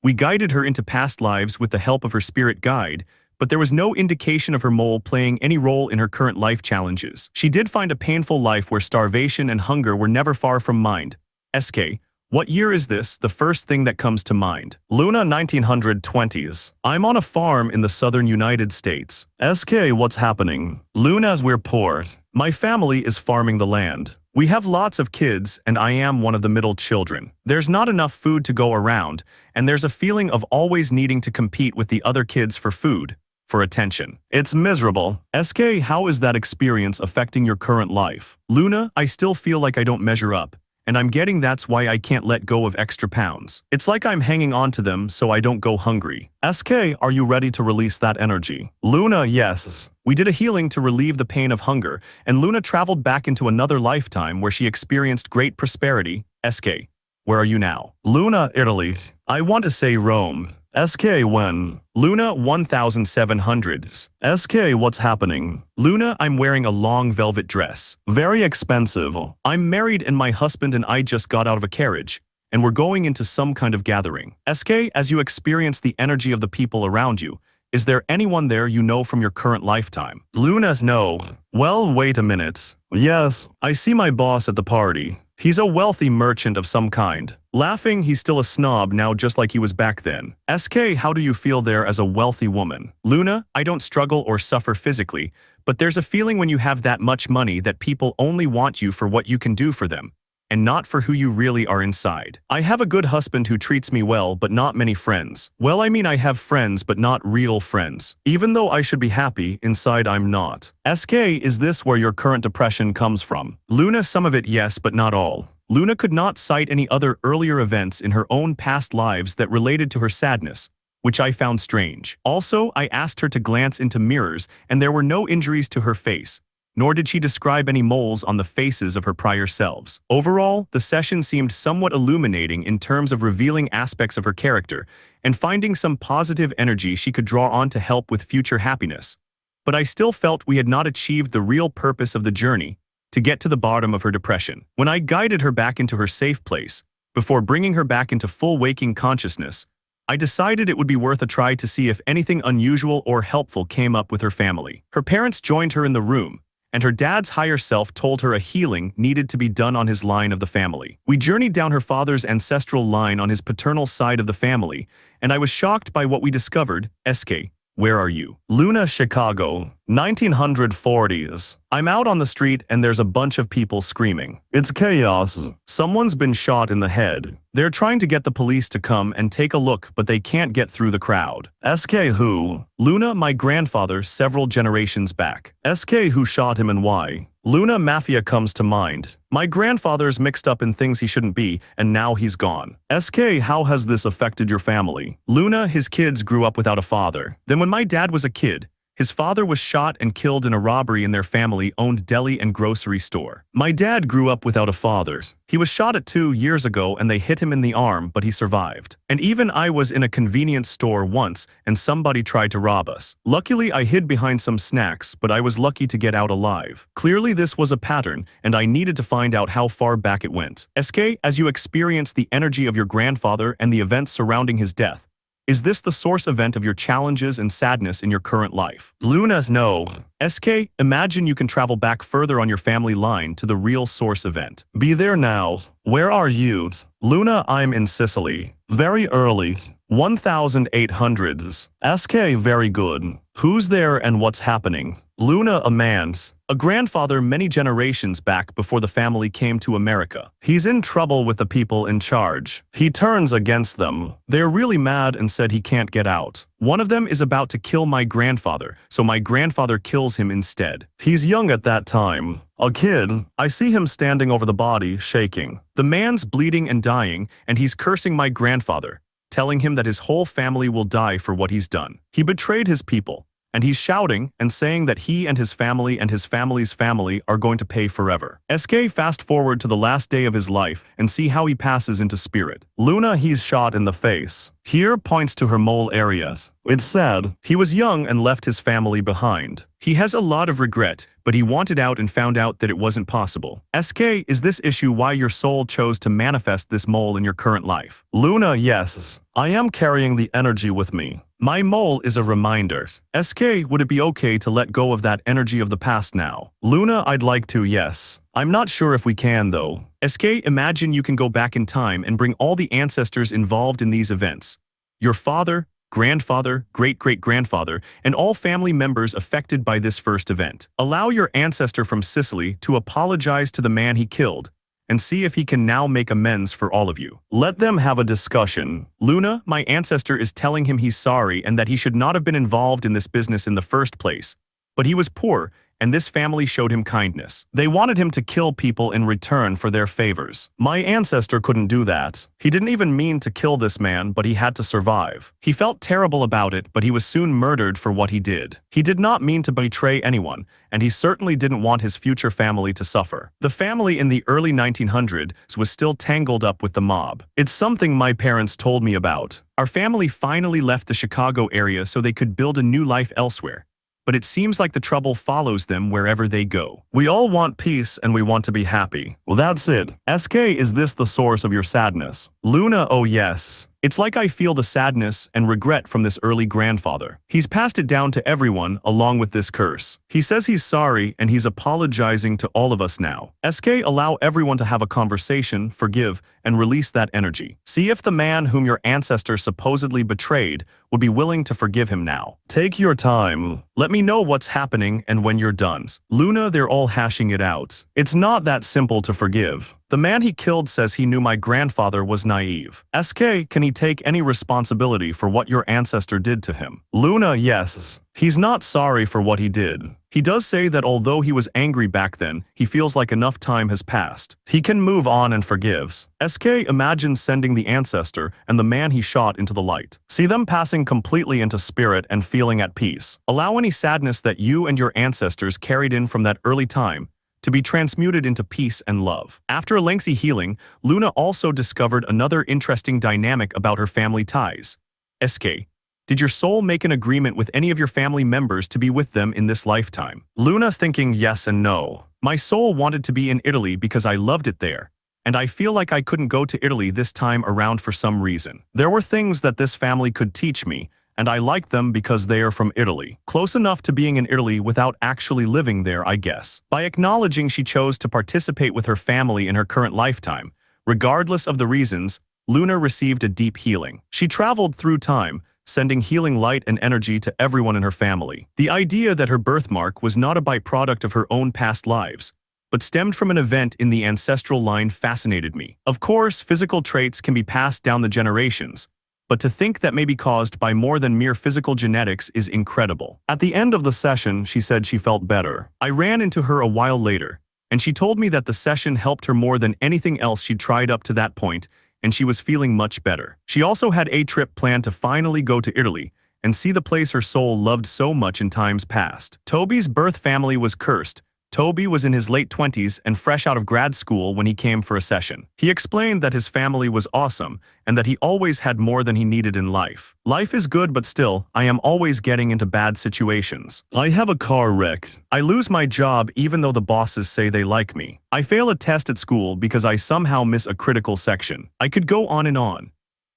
We guided her into past lives with the help of her spirit guide, but there was no indication of her mole playing any role in her current life challenges. She did find a painful life where starvation and hunger were never far from mind. "SK, what year is this?" the first thing that comes to mind. "Luna, 1920s. I'm on a farm in the southern United States." "SK, what's happening?" "Luna's, we're poor. My family is farming the land. We have lots of kids, and I am one of the middle children. There's not enough food to go around, and there's a feeling of always needing to compete with the other kids for food, for attention. It's miserable." "SK, how is that experience affecting your current life?" "Luna, I still feel like I don't measure up, and I'm getting that's why I can't let go of extra pounds. It's like I'm hanging on to them so I don't go hungry." "SK, are you ready to release that energy?" "Luna, yes." We did a healing to relieve the pain of hunger, and Luna traveled back into another lifetime where she experienced great prosperity. "SK, where are you now?" "Luna, Italy. I want to say Rome." "SK, when?" "Luna, 1700s. "SK, what's happening?" "Luna, I'm wearing a long velvet dress. Very expensive." "I'm married and my husband and I just got out of a carriage, and we're going into some kind of gathering." "SK, as you experience the energy of the people around you, is there anyone there you know from your current lifetime?" "Luna's, no." "Well, wait a minute." "Yes, I see my boss at the party. He's a wealthy merchant of some kind." Laughing, he's still a snob now just like he was back then. "SK, how do you feel there as a wealthy woman?" "Luna, I don't struggle or suffer physically, but there's a feeling when you have that much money that people only want you for what you can do for them, and not for who you really are inside. I have a good husband who treats me well, but not many friends. Well, I mean, I have friends, but not real friends. Even though I should be happy, inside I'm not." "SK, is this where your current depression comes from?" "Luna, some of it yes, but not all." Luna could not cite any other earlier events in her own past lives that related to her sadness, which I found strange. Also, I asked her to glance into mirrors, and there were no injuries to her face, nor did she describe any moles on the faces of her prior selves. Overall, the session seemed somewhat illuminating in terms of revealing aspects of her character and finding some positive energy she could draw on to help with future happiness. But I still felt we had not achieved the real purpose of the journey, to get to the bottom of her depression. When I guided her back into her safe place, before bringing her back into full waking consciousness, I decided it would be worth a try to see if anything unusual or helpful came up with her family. Her parents joined her in the room, and her dad's higher self told her a healing needed to be done on his line of the family. We journeyed down her father's ancestral line on his paternal side of the family, and I was shocked by what we discovered. "SK, where are you?" "Luna, Chicago. 1940s. I'm out on the street and there's a bunch of people screaming. It's chaos. Someone's been shot in the head. They're trying to get the police to come and take a look, but they can't get through the crowd." "SK, who?" "Luna, my grandfather several generations back." "SK, who shot him and why?" "Luna, mafia comes to mind. My grandfather's mixed up in things he shouldn't be, and now he's gone." "SK, how has this affected your family?" "Luna, his kids grew up without a father. Then when my dad was a kid, his father was shot and killed in a robbery in their family-owned deli and grocery store. My dad grew up without a father. He was shot at 2 years ago and they hit him in the arm, but he survived. And even I was in a convenience store once and somebody tried to rob us. Luckily, I hid behind some snacks, but I was lucky to get out alive. Clearly, this was a pattern, and I needed to find out how far back it went." "SK, as you experience the energy of your grandfather and the events surrounding his death, is this the source event of your challenges and sadness in your current life?" "Luna's, no." "SK, imagine you can travel back further on your family line to the real source event. Be there now. Where are you?" "Luna, I'm in Sicily. Very early. 1800s. "SK, very good. Who's there and what's happening?" "Luna, a man's. A grandfather many generations back before the family came to America. He's in trouble with the people in charge. He turns against them. They're really mad and said he can't get out. One of them is about to kill my grandfather, so my grandfather kills him instead. He's young at that time. A kid. I see him standing over the body, shaking. The man's bleeding and dying, and he's cursing my grandfather, telling him that his whole family will die for what he's done. He betrayed his people, and he's shouting and saying that he and his family's family are going to pay forever. SK fast forward to the last day of his life and see how he passes into spirit. Luna, he's shot in the face. Here points to her mole areas. It's sad. He was young and left his family behind. He has a lot of regret, but he wanted out and found out that it wasn't possible. SK, is this issue why your soul chose to manifest this mole in your current life? Luna, yes. I am carrying the energy with me. My mole is a reminder. SK, would it be okay to let go of that energy of the past now? Luna, I'd like to, yes. I'm not sure if we can, though. SK, imagine you can go back in time and bring all the ancestors involved in these events. Your father, grandfather, great-great-grandfather, and all family members affected by this first event. Allow your ancestor from Sicily to apologize to the man he killed, and see if he can now make amends for all of you. Let them have a discussion. Luna, my ancestor is telling him he's sorry and that he should not have been involved in this business in the first place. But he was poor, and this family showed him kindness. They wanted him to kill people in return for their favors. My ancestor couldn't do that. He didn't even mean to kill this man, but he had to survive. He felt terrible about it, but he was soon murdered for what he did. He did not mean to betray anyone, and he certainly didn't want his future family to suffer. The family in the early 1900s was still tangled up with the mob. It's something my parents told me about. Our family finally left the Chicago area so they could build a new life elsewhere. But it seems like the trouble follows them wherever they go. We all want peace and we want to be happy. Well, that's it. SK, is this the source of your sadness? Luna, oh yes. It's like I feel the sadness and regret from this early grandfather. He's passed it down to everyone along with this curse. He says he's sorry and he's apologizing to all of us now. SK, allow everyone to have a conversation, forgive, and release that energy. See if the man whom your ancestor supposedly betrayed would be willing to forgive him now. Take your time. Let me know what's happening and when you're done. Luna, they're all hashing it out. It's not that simple to forgive. The man he killed says he knew my grandfather was naive. SK, can he take any responsibility for what your ancestor did to him? Luna, yes. He's not sorry for what he did. He does say that although he was angry back then, he feels like enough time has passed. He can move on and forgives. SK, imagine sending the ancestor and the man he shot into the light. See them passing completely into spirit and feeling at peace. Allow any sadness that you and your ancestors carried in from that early time to be transmuted into peace and love. After a lengthy healing, Luna also discovered another interesting dynamic about her family ties. SK, did your soul make an agreement with any of your family members to be with them in this lifetime? Luna, thinking yes and no. My soul wanted to be in Italy because I loved it there, and I feel like I couldn't go to Italy this time around for some reason. There were things that this family could teach me, and I liked them because they are from Italy. Close enough to being in Italy without actually living there, I guess. By acknowledging she chose to participate with her family in her current lifetime, regardless of the reasons, Luna received a deep healing. She traveled through time, sending healing light and energy to everyone in her family. The idea that her birthmark was not a byproduct of her own past lives, but stemmed from an event in the ancestral line fascinated me. Of course, physical traits can be passed down the generations, but to think that may be caused by more than mere physical genetics is incredible. At the end of the session, she said she felt better. I ran into her a while later, and she told me that the session helped her more than anything else she'd tried up to that point, and she was feeling much better. She also had a trip planned to finally go to Italy and see the place her soul loved so much in times past. Toby's birth family was cursed. Toby was in his late 20s and fresh out of grad school when he came for a session. He explained that his family was awesome and that he always had more than he needed in life. Life is good, but still, I am always getting into bad situations. I have a car wrecked. I lose my job even though the bosses say they like me. I fail a test at school because I somehow miss a critical section. I could go on and on.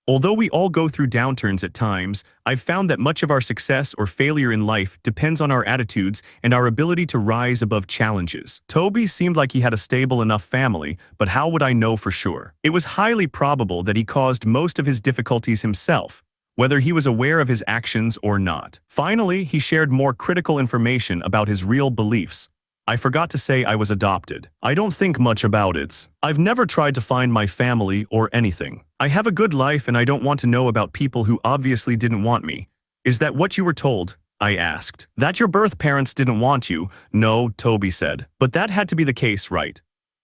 Although we all go through downturns at times, I've found that much of our success or failure in life depends on our attitudes and our ability to rise above challenges. Toby seemed like he had a stable enough family, but how would I know for sure? It was highly probable that he caused most of his difficulties himself, whether he was aware of his actions or not. Finally, he shared more critical information about his real beliefs. I forgot to say I was adopted. I don't think much about it. I've never tried to find my family or anything. I have a good life and I don't want to know about people who obviously didn't want me. Is that what you were told? I asked. That your birth parents didn't want you? No, Toby said. But that had to be the case, right?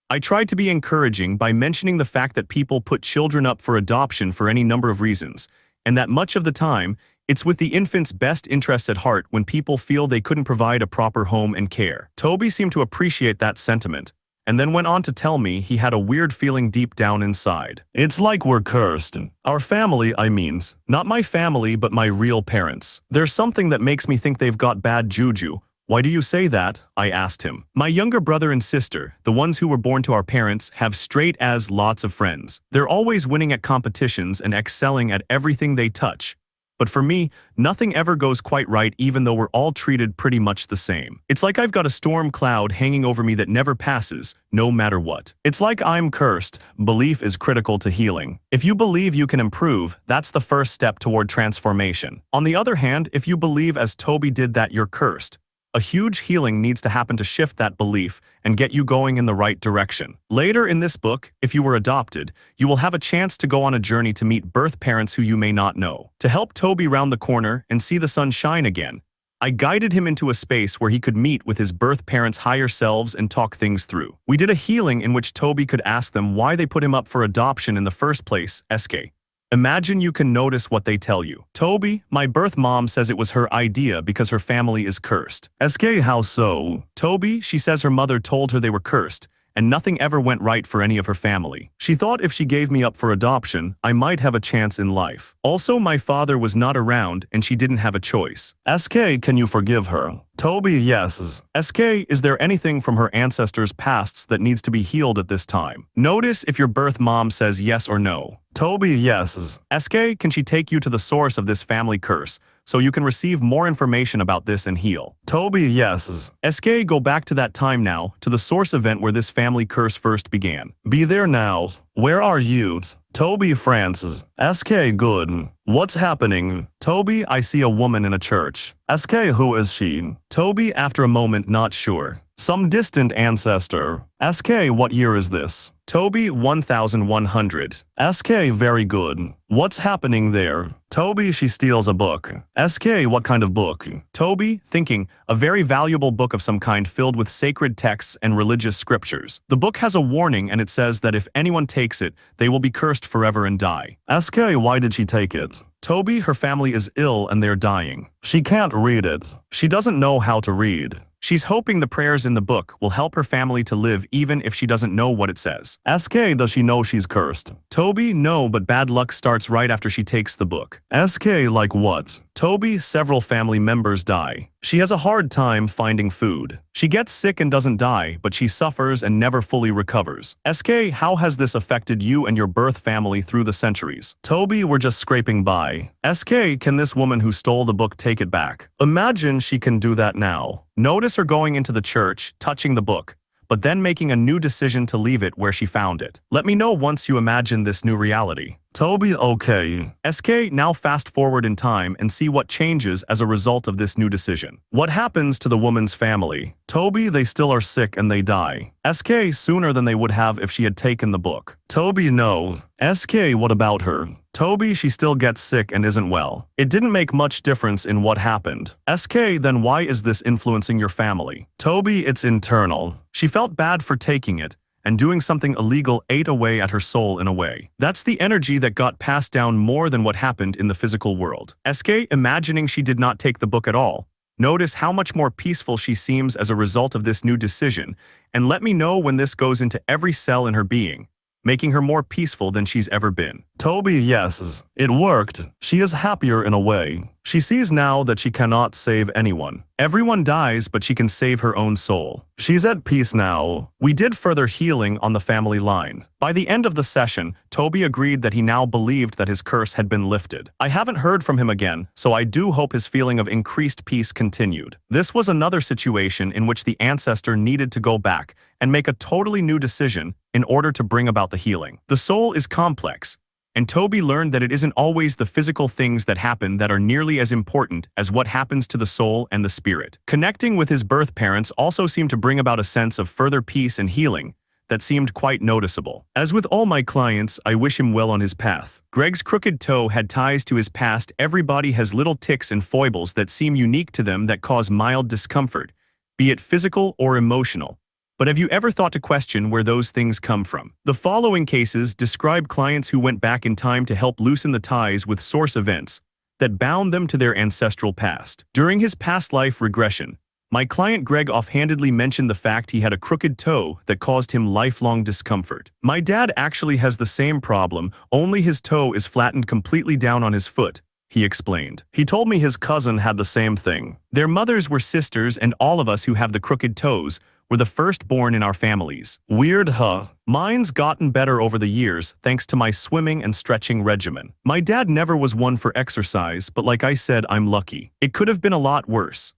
I tried to be encouraging by mentioning the fact that people put children up for adoption for any number of reasons, and that much of the time, it's with the infant's best interests at heart when people feel they couldn't provide a proper home and care. Toby seemed to appreciate that sentiment, and then went on to tell me he had a weird feeling deep down inside. It's like we're cursed. Our family, I means. Not my family, but my real parents. There's something that makes me think they've got bad juju. Why do you say that? I asked him. My younger brother and sister, the ones who were born to our parents, have straight as lots of friends. They're always winning at competitions and excelling at everything they touch. But for me, nothing ever goes quite right even though we're all treated pretty much the same. It's like I've got a storm cloud hanging over me that never passes, no matter what. It's like I'm cursed. Belief is critical to healing. If you believe you can improve, that's the first step toward transformation. On the other hand, if you believe as Toby did that you're cursed, a huge healing needs to happen to shift that belief and get you going in the right direction. Later in this book, if you were adopted, you will have a chance to go on a journey to meet birth parents who you may not know. To help Toby round the corner and see the sun shine again, I guided him into a space where he could meet with his birth parents' higher selves and talk things through. We did a healing in which Toby could ask them why they put him up for adoption in the first place, SK. Imagine you can notice what they tell you. Toby, my birth mom says it was her idea because her family is cursed. SK, how so? Toby, she says her mother told her they were cursed, and nothing ever went right for any of her family. She thought if she gave me up for adoption, I might have a chance in life. Also, my father was not around and she didn't have a choice. SK, can you forgive her? Toby, yes. SK, is there anything from her ancestors' pasts that needs to be healed at this time? Notice if your birth mom says yes or no. Toby, yes. SK, can she take you to the source of this family curse, so you can receive more information about this and heal? Toby, yes. SK, go back to that time now, to the source event where this family curse first began. Be there now. Where are you? Toby, Francis. SK, good. What's happening? Toby, I see a woman in a church. SK, who is she? Toby, after a moment, not sure. Some distant ancestor. SK, what year is this? Toby, 1100. SK, very good. What's happening there? Toby, she steals a book. SK, what kind of book? Toby, thinking, a very valuable book of some kind filled with sacred texts and religious scriptures. The book has a warning and it says that if anyone takes it, they will be cursed forever and die. SK, why did she take it? Toby, her family is ill and they're dying. She can't read it. She doesn't know how to read. She's hoping the prayers in the book will help her family to live even if she doesn't know what it says. SK, does she know she's cursed? Toby, no, but bad luck starts right after she takes the book. SK, like what? Toby, several family members die. She has a hard time finding food. She gets sick and doesn't die, but she suffers and never fully recovers. SK, how has this affected you and your birth family through the centuries? Toby, we're just scraping by. SK, can this woman who stole the book take it back? Imagine she can do that now. Notice her going into the church, touching the book, but then making a new decision to leave it where she found it. Let me know once you imagine this new reality. Toby, okay. SK, now fast forward in time and see what changes as a result of this new decision. What happens to the woman's family? Toby, they still are sick and they die. SK, sooner than they would have if she had taken the book. Toby, no. SK, what about her? Toby, she still gets sick and isn't well. It didn't make much difference in what happened. SK, then why is this influencing your family? Toby, it's internal. She felt bad for taking it, and doing something illegal ate away at her soul in a way. That's the energy that got passed down more than what happened in the physical world. SK, imagining she did not take the book at all. Notice how much more peaceful she seems as a result of this new decision, and let me know when this goes into every cell in her being, making her more peaceful than she's ever been. Toby, yes, it worked. She is happier in a way. She sees now that she cannot save anyone. Everyone dies, but she can save her own soul. She's at peace now. We did further healing on the family line. By the end of the session, Toby agreed that he now believed that his curse had been lifted. I haven't heard from him again, so I do hope his feeling of increased peace continued. This was another situation in which the ancestor needed to go back and make a totally new decision in order to bring about the healing. The soul is complex, and Toby learned that it isn't always the physical things that happen that are nearly as important as what happens to the soul and the spirit. Connecting with his birth parents also seemed to bring about a sense of further peace and healing that seemed quite noticeable. As with all my clients, I wish him well on his path. Greg's crooked toe had ties to his past. Everybody has little tics and foibles that seem unique to them that cause mild discomfort, be it physical or emotional. But have you ever thought to question where those things come from? The following cases describe clients who went back in time to help loosen the ties with source events that bound them to their ancestral past. During his past life regression, my client Greg offhandedly mentioned the fact he had a crooked toe that caused him lifelong discomfort. My dad actually has the same problem, only his toe is flattened completely down on his foot, he explained. He told me his cousin had the same thing. Their mothers were sisters, and all of us who have the crooked toes were the firstborn in our families. Weird, huh? Mine's gotten better over the years thanks to my swimming and stretching regimen. My dad never was one for exercise, but like I said, I'm lucky. It could have been a lot worse.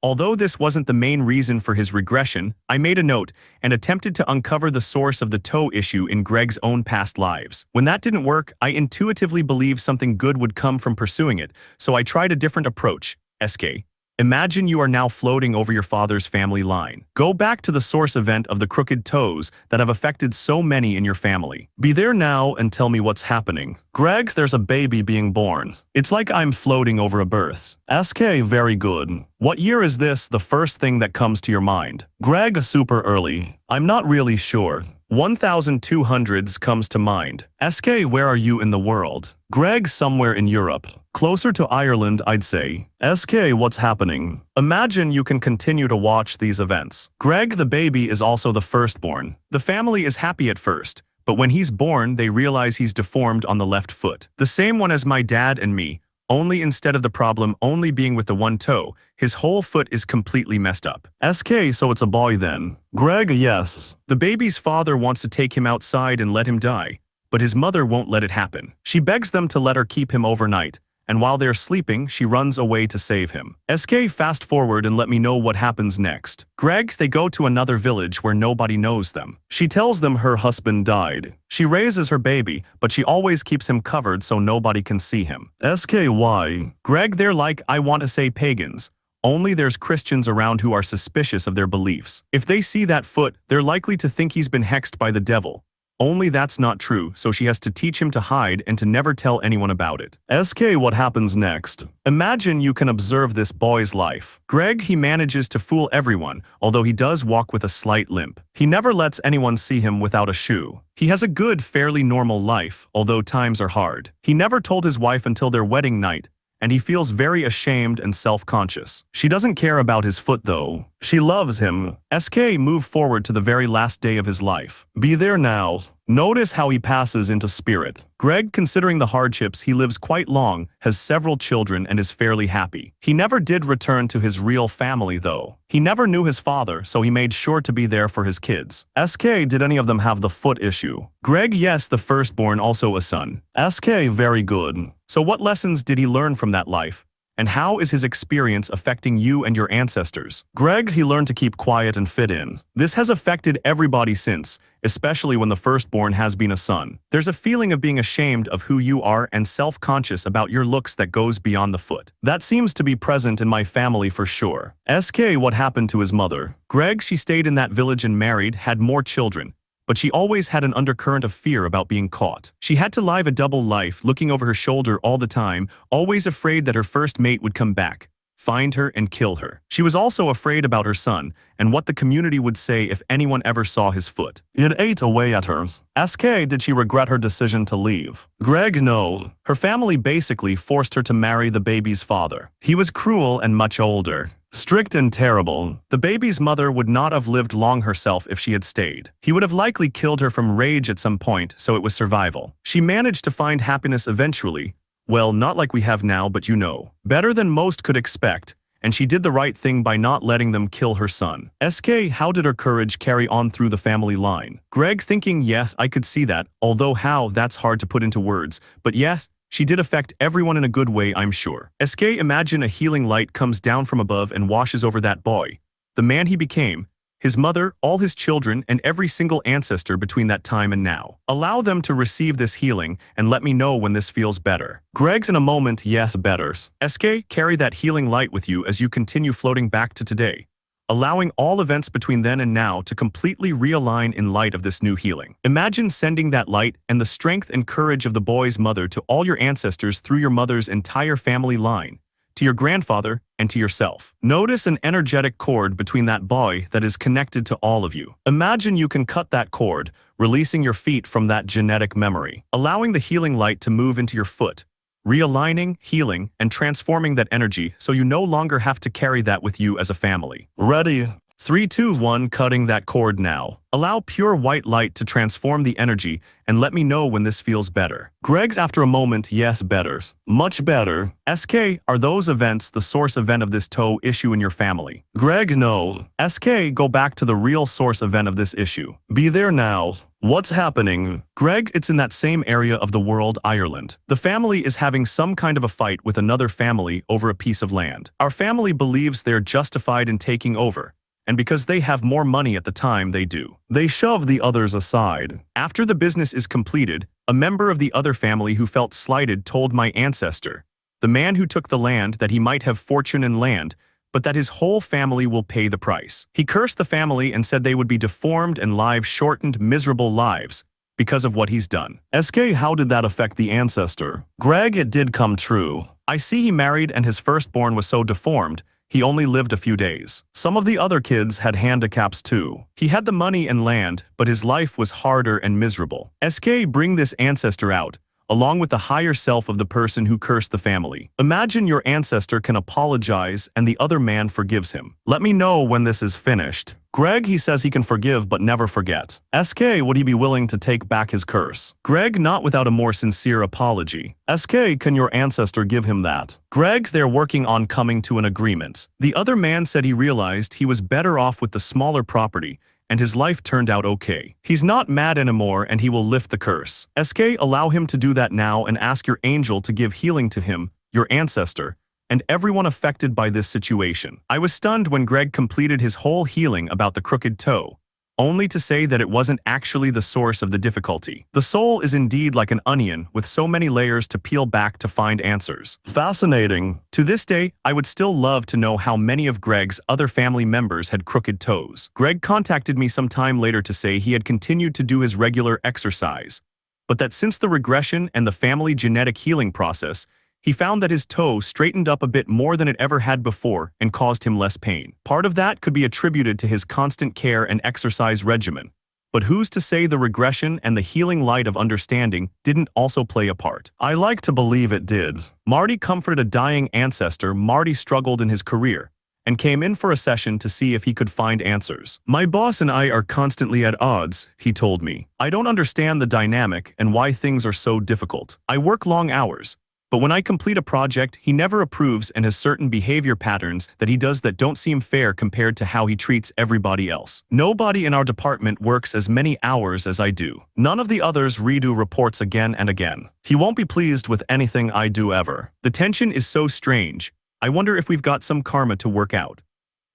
Although this wasn't the main reason for his regression, I made a note and attempted to uncover the source of the toe issue in Greg's own past lives. When that didn't work, I intuitively believed something good would come from pursuing it, so I tried a different approach. SK. Imagine you are now floating over your father's family line. Go back to the source event of the crooked toes that have affected so many in your family. Be there now and tell me what's happening. Greg, there's a baby being born. It's like I'm floating over a birth. SK, very good. What year is this? The first thing that comes to your mind. Greg, super early. I'm not really sure. 1200s comes to mind. SK, where are you in the world? Greg, somewhere in Europe. Closer to Ireland, I'd say. SK, what's happening? Imagine you can continue to watch these events. Greg, the baby, is also the firstborn. The family is happy at first, but when he's born, they realize he's deformed on the left foot. The same one as my dad and me, only instead of the problem only being with the one toe, his whole foot is completely messed up. SK, so it's a boy then. Greg, yes. The baby's father wants to take him outside and let him die, but his mother won't let it happen. She begs them to let her keep him overnight, and while they're sleeping, she runs away to save him. SK, fast forward and let me know what happens next. Greg, they go to another village where nobody knows them. She tells them her husband died. She raises her baby, but she always keeps him covered so nobody can see him. SK, why? Greg, they're like, I want to say pagans. Only there's Christians around who are suspicious of their beliefs. If they see that foot, they're likely to think he's been hexed by the devil. Only that's not true, so she has to teach him to hide and to never tell anyone about it. SK, what happens next? Imagine you can observe this boy's life. Greg, he manages to fool everyone, although he does walk with a slight limp. He never lets anyone see him without a shoe. He has a good, fairly normal life, although times are hard. He never told his wife until their wedding night, and he feels very ashamed and self-conscious. She doesn't care about his foot though. She loves him. SK, move forward to the very last day of his life. Be there now. Notice how he passes into spirit. Greg, considering the hardships, he lives quite long, has several children, and is fairly happy. He never did return to his real family though. He never knew his father, so he made sure to be there for his kids. SK, did any of them have the foot issue? Greg, yes, the firstborn, also a son. SK, very good. So what lessons did he learn from that life? And how is his experience affecting you and your ancestors? Greg, he learned to keep quiet and fit in. This has affected everybody since, especially when the firstborn has been a son. There's a feeling of being ashamed of who you are and self-conscious about your looks that goes beyond the foot. That seems to be present in my family for sure. SK, what happened to his mother? Greg, she stayed in that village and married, had more children, but she always had an undercurrent of fear about being caught. She had to live a double life, looking over her shoulder all the time, always afraid that her first mate would come back, find her, and kill her. She was also afraid about her son, and what the community would say if anyone ever saw his foot. It ate away at her. SK, did she regret her decision to leave? Greg, no. Her family basically forced her to marry the baby's father. He was cruel and much older. Strict and terrible. The baby's mother would not have lived long herself if she had stayed. He would have likely killed her from rage at some point, so it was survival. She managed to find happiness eventually. Well, not like we have now, but you know. Better than most could expect. And she did the right thing by not letting them kill her son. SK, how did her courage carry on through the family line? Greg, thinking, yes, I could see that, although how, that's hard to put into words. But yes, she did affect everyone in a good way, I'm sure. SK, imagine a healing light comes down from above and washes over that boy. The man he became, his mother, all his children, and every single ancestor between that time and now. Allow them to receive this healing and let me know when this feels better. Greg's in a moment, yes, betters. SK, carry that healing light with you as you continue floating back to today. allowing all events between then and now to completely realign in light of this new healing. Imagine sending that light and the strength and courage of the boy's mother to all your ancestors through your mother's entire family line, to your grandfather, and to yourself. Notice an energetic cord between that boy that is connected to all of you. Imagine you can cut that cord, releasing your feet from that genetic memory, allowing the healing light to move into your foot, realigning, healing, and transforming that energy so you no longer have to carry that with you as a family. Ready? 3, 2, 1, cutting that cord now. Allow pure white light to transform the energy and let me know when this feels better. Greg's after a moment, yes, better. Much better. SK, are those events the source event of this toe issue in your family? Greg, no. SK, go back to the real source event of this issue. Be there now. What's happening? Greg, it's in that same area of the world, Ireland. The family is having some kind of a fight with another family over a piece of land. Our family believes they're justified in taking over, and because they have more money at the time they do. They shove the others aside. After the business is completed, a member of the other family who felt slighted told my ancestor, the man who took the land, that he might have fortune and land, but that his whole family will pay the price. He cursed the family and said they would be deformed and lives shortened, miserable lives, because of what he's done. SK, how did that affect the ancestor? Greg, it did come true. I see he married and his firstborn was so deformed, he only lived a few days. Some of the other kids had handicaps too. He had the money and land, but his life was harder and miserable. SK, bring this ancestor out, along with the higher self of the person who cursed the family. Imagine your ancestor can apologize and the other man forgives him. Let me know when this is finished. Greg, he says he can forgive but never forget. SK, would he be willing to take back his curse? Greg, not without a more sincere apology. SK, can your ancestor give him that? Greg, they're working on coming to an agreement. The other man said he realized he was better off with the smaller property, and his life turned out okay. He's not mad anymore and he will lift the curse. SK, allow him to do that now and ask your angel to give healing to him, your ancestor, and everyone affected by this situation. I was stunned when Greg completed his whole healing about the crooked toe, only to say that it wasn't actually the source of the difficulty. The soul is indeed like an onion with so many layers to peel back to find answers. Fascinating. To this day, I would still love to know how many of Greg's other family members had crooked toes. Greg contacted me some time later to say he had continued to do his regular exercise, but that since the regression and the family genetic healing process, he found that his toe straightened up a bit more than it ever had before and caused him less pain. Part of that could be attributed to his constant care and exercise regimen. But who's to say the regression and the healing light of understanding didn't also play a part? I like to believe it did. Marty comforted a dying ancestor. Marty struggled in his career and came in for a session to see if he could find answers. My boss and I are constantly at odds, he told me. I don't understand the dynamic and why things are so difficult. I work long hours, but when I complete a project, he never approves and has certain behavior patterns that he does that don't seem fair compared to how he treats everybody else. Nobody in our department works as many hours as I do. None of the others redo reports again and again. He won't be pleased with anything I do ever. The tension is so strange. I wonder if we've got some karma to work out.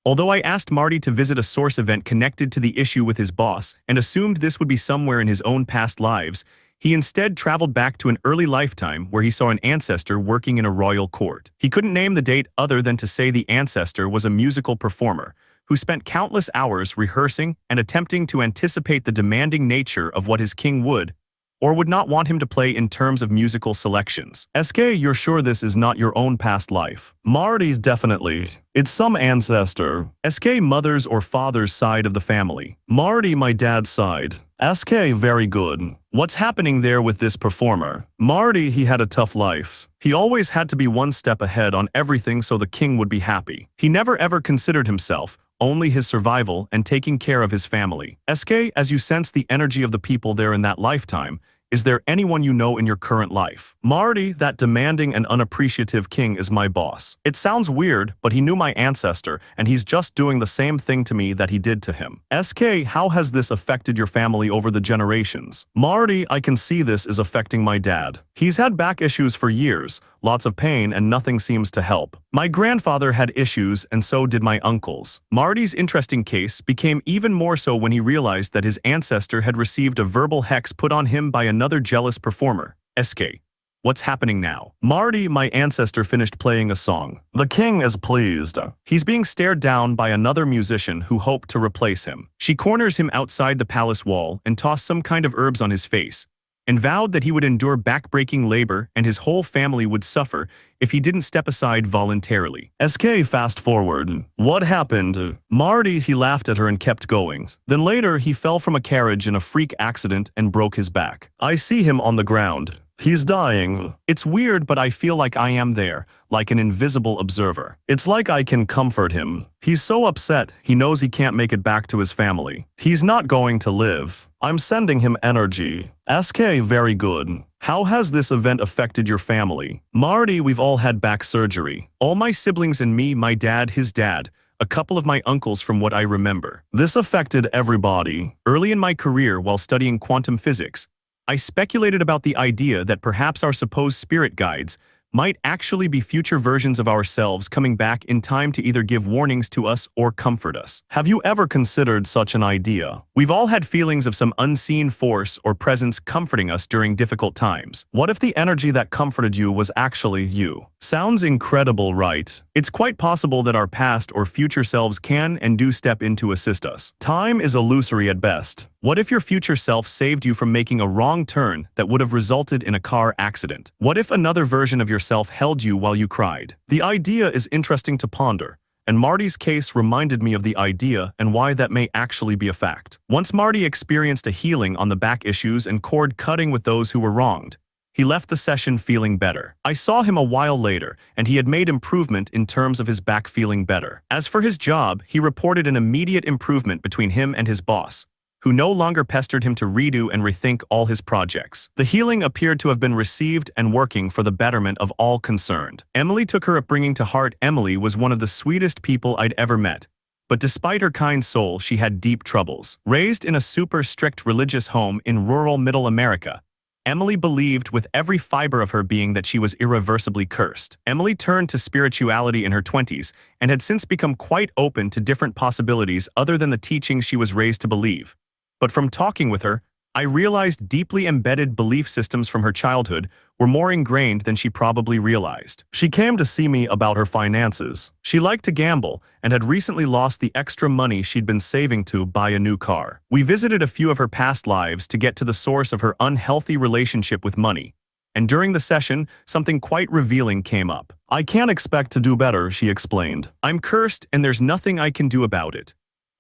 Although I asked Marty to visit a source event connected to the issue with his boss and assumed this would be somewhere in his own past lives, he instead traveled back to an early lifetime where he saw an ancestor working in a royal court. He couldn't name the date other than to say the ancestor was a musical performer who spent countless hours rehearsing and attempting to anticipate the demanding nature of what his king would or would not want him to play in terms of musical selections. SK, you're sure this is not your own past life? Marty's definitely. It's some ancestor. SK, mother's or father's side of the family. Marty, my dad's side. SK, very good. What's happening there with this performer? Marty, he had a tough life. He always had to be one step ahead on everything so the king would be happy. He never ever considered himself, only his survival and taking care of his family. SK, as you sense the energy of the people there in that lifetime, is there anyone you know in your current life? Marty, that demanding and unappreciative king is my boss. It sounds weird, but he knew my ancestor, and he's just doing the same thing to me that he did to him. SK, how has this affected your family over the generations? Marty, I can see this is affecting my dad. He's had back issues for years, lots of pain, and nothing seems to help. My grandfather had issues, and so did my uncles. Marty's interesting case became even more so when he realized that his ancestor had received a verbal hex put on him by another jealous performer, SK. What's happening now? Marty, my ancestor, finished playing a song. The king is pleased. He's being stared down by another musician who hoped to replace him. She corners him outside the palace wall and tossed some kind of herbs on his face, and vowed that he would endure back-breaking labor and his whole family would suffer if he didn't step aside voluntarily. SK fast forward. What happened? Marty, he laughed at her and kept going. Then later, he fell from a carriage in a freak accident and broke his back. I see him on the ground. He's dying. It's weird, but I feel like I am there, like an invisible observer. It's like I can comfort him. He's so upset, he knows he can't make it back to his family. He's not going to live. I'm sending him energy. SK, very good. How has this event affected your family? Marty, we've all had back surgery. All my siblings and me, my dad, his dad, a couple of my uncles from what I remember. This affected everybody. Early in my career while studying quantum physics, I speculated about the idea that perhaps our supposed spirit guides might actually be future versions of ourselves coming back in time to either give warnings to us or comfort us. Have you ever considered such an idea? We've all had feelings of some unseen force or presence comforting us during difficult times. What if the energy that comforted you was actually you? Sounds incredible, right? It's quite possible that our past or future selves can and do step in to assist us. Time is illusory at best. What if your future self saved you from making a wrong turn that would have resulted in a car accident? What if another version of yourself held you while you cried? The idea is interesting to ponder, and Marty's case reminded me of the idea and why that may actually be a fact. Once Marty experienced a healing on the back issues and cord cutting with those who were wronged, he left the session feeling better. I saw him a while later, and he had made improvement in terms of his back feeling better. As for his job, he reported an immediate improvement between him and his boss, who no longer pestered him to redo and rethink all his projects. The healing appeared to have been received and working for the betterment of all concerned. Emily took her upbringing to heart. Emily was one of the sweetest people I'd ever met, but despite her kind soul, she had deep troubles. Raised in a super strict religious home in rural Middle America, Emily believed with every fiber of her being that she was irreversibly cursed. Emily turned to spirituality in her 20s and had since become quite open to different possibilities other than the teachings she was raised to believe. But from talking with her, I realized deeply embedded belief systems from her childhood were more ingrained than she probably realized. She came to see me about her finances. She liked to gamble and had recently lost the extra money she'd been saving to buy a new car. We visited a few of her past lives to get to the source of her unhealthy relationship with money, and during the session, something quite revealing came up. I can't expect to do better, she explained. I'm cursed and there's nothing I can do about it.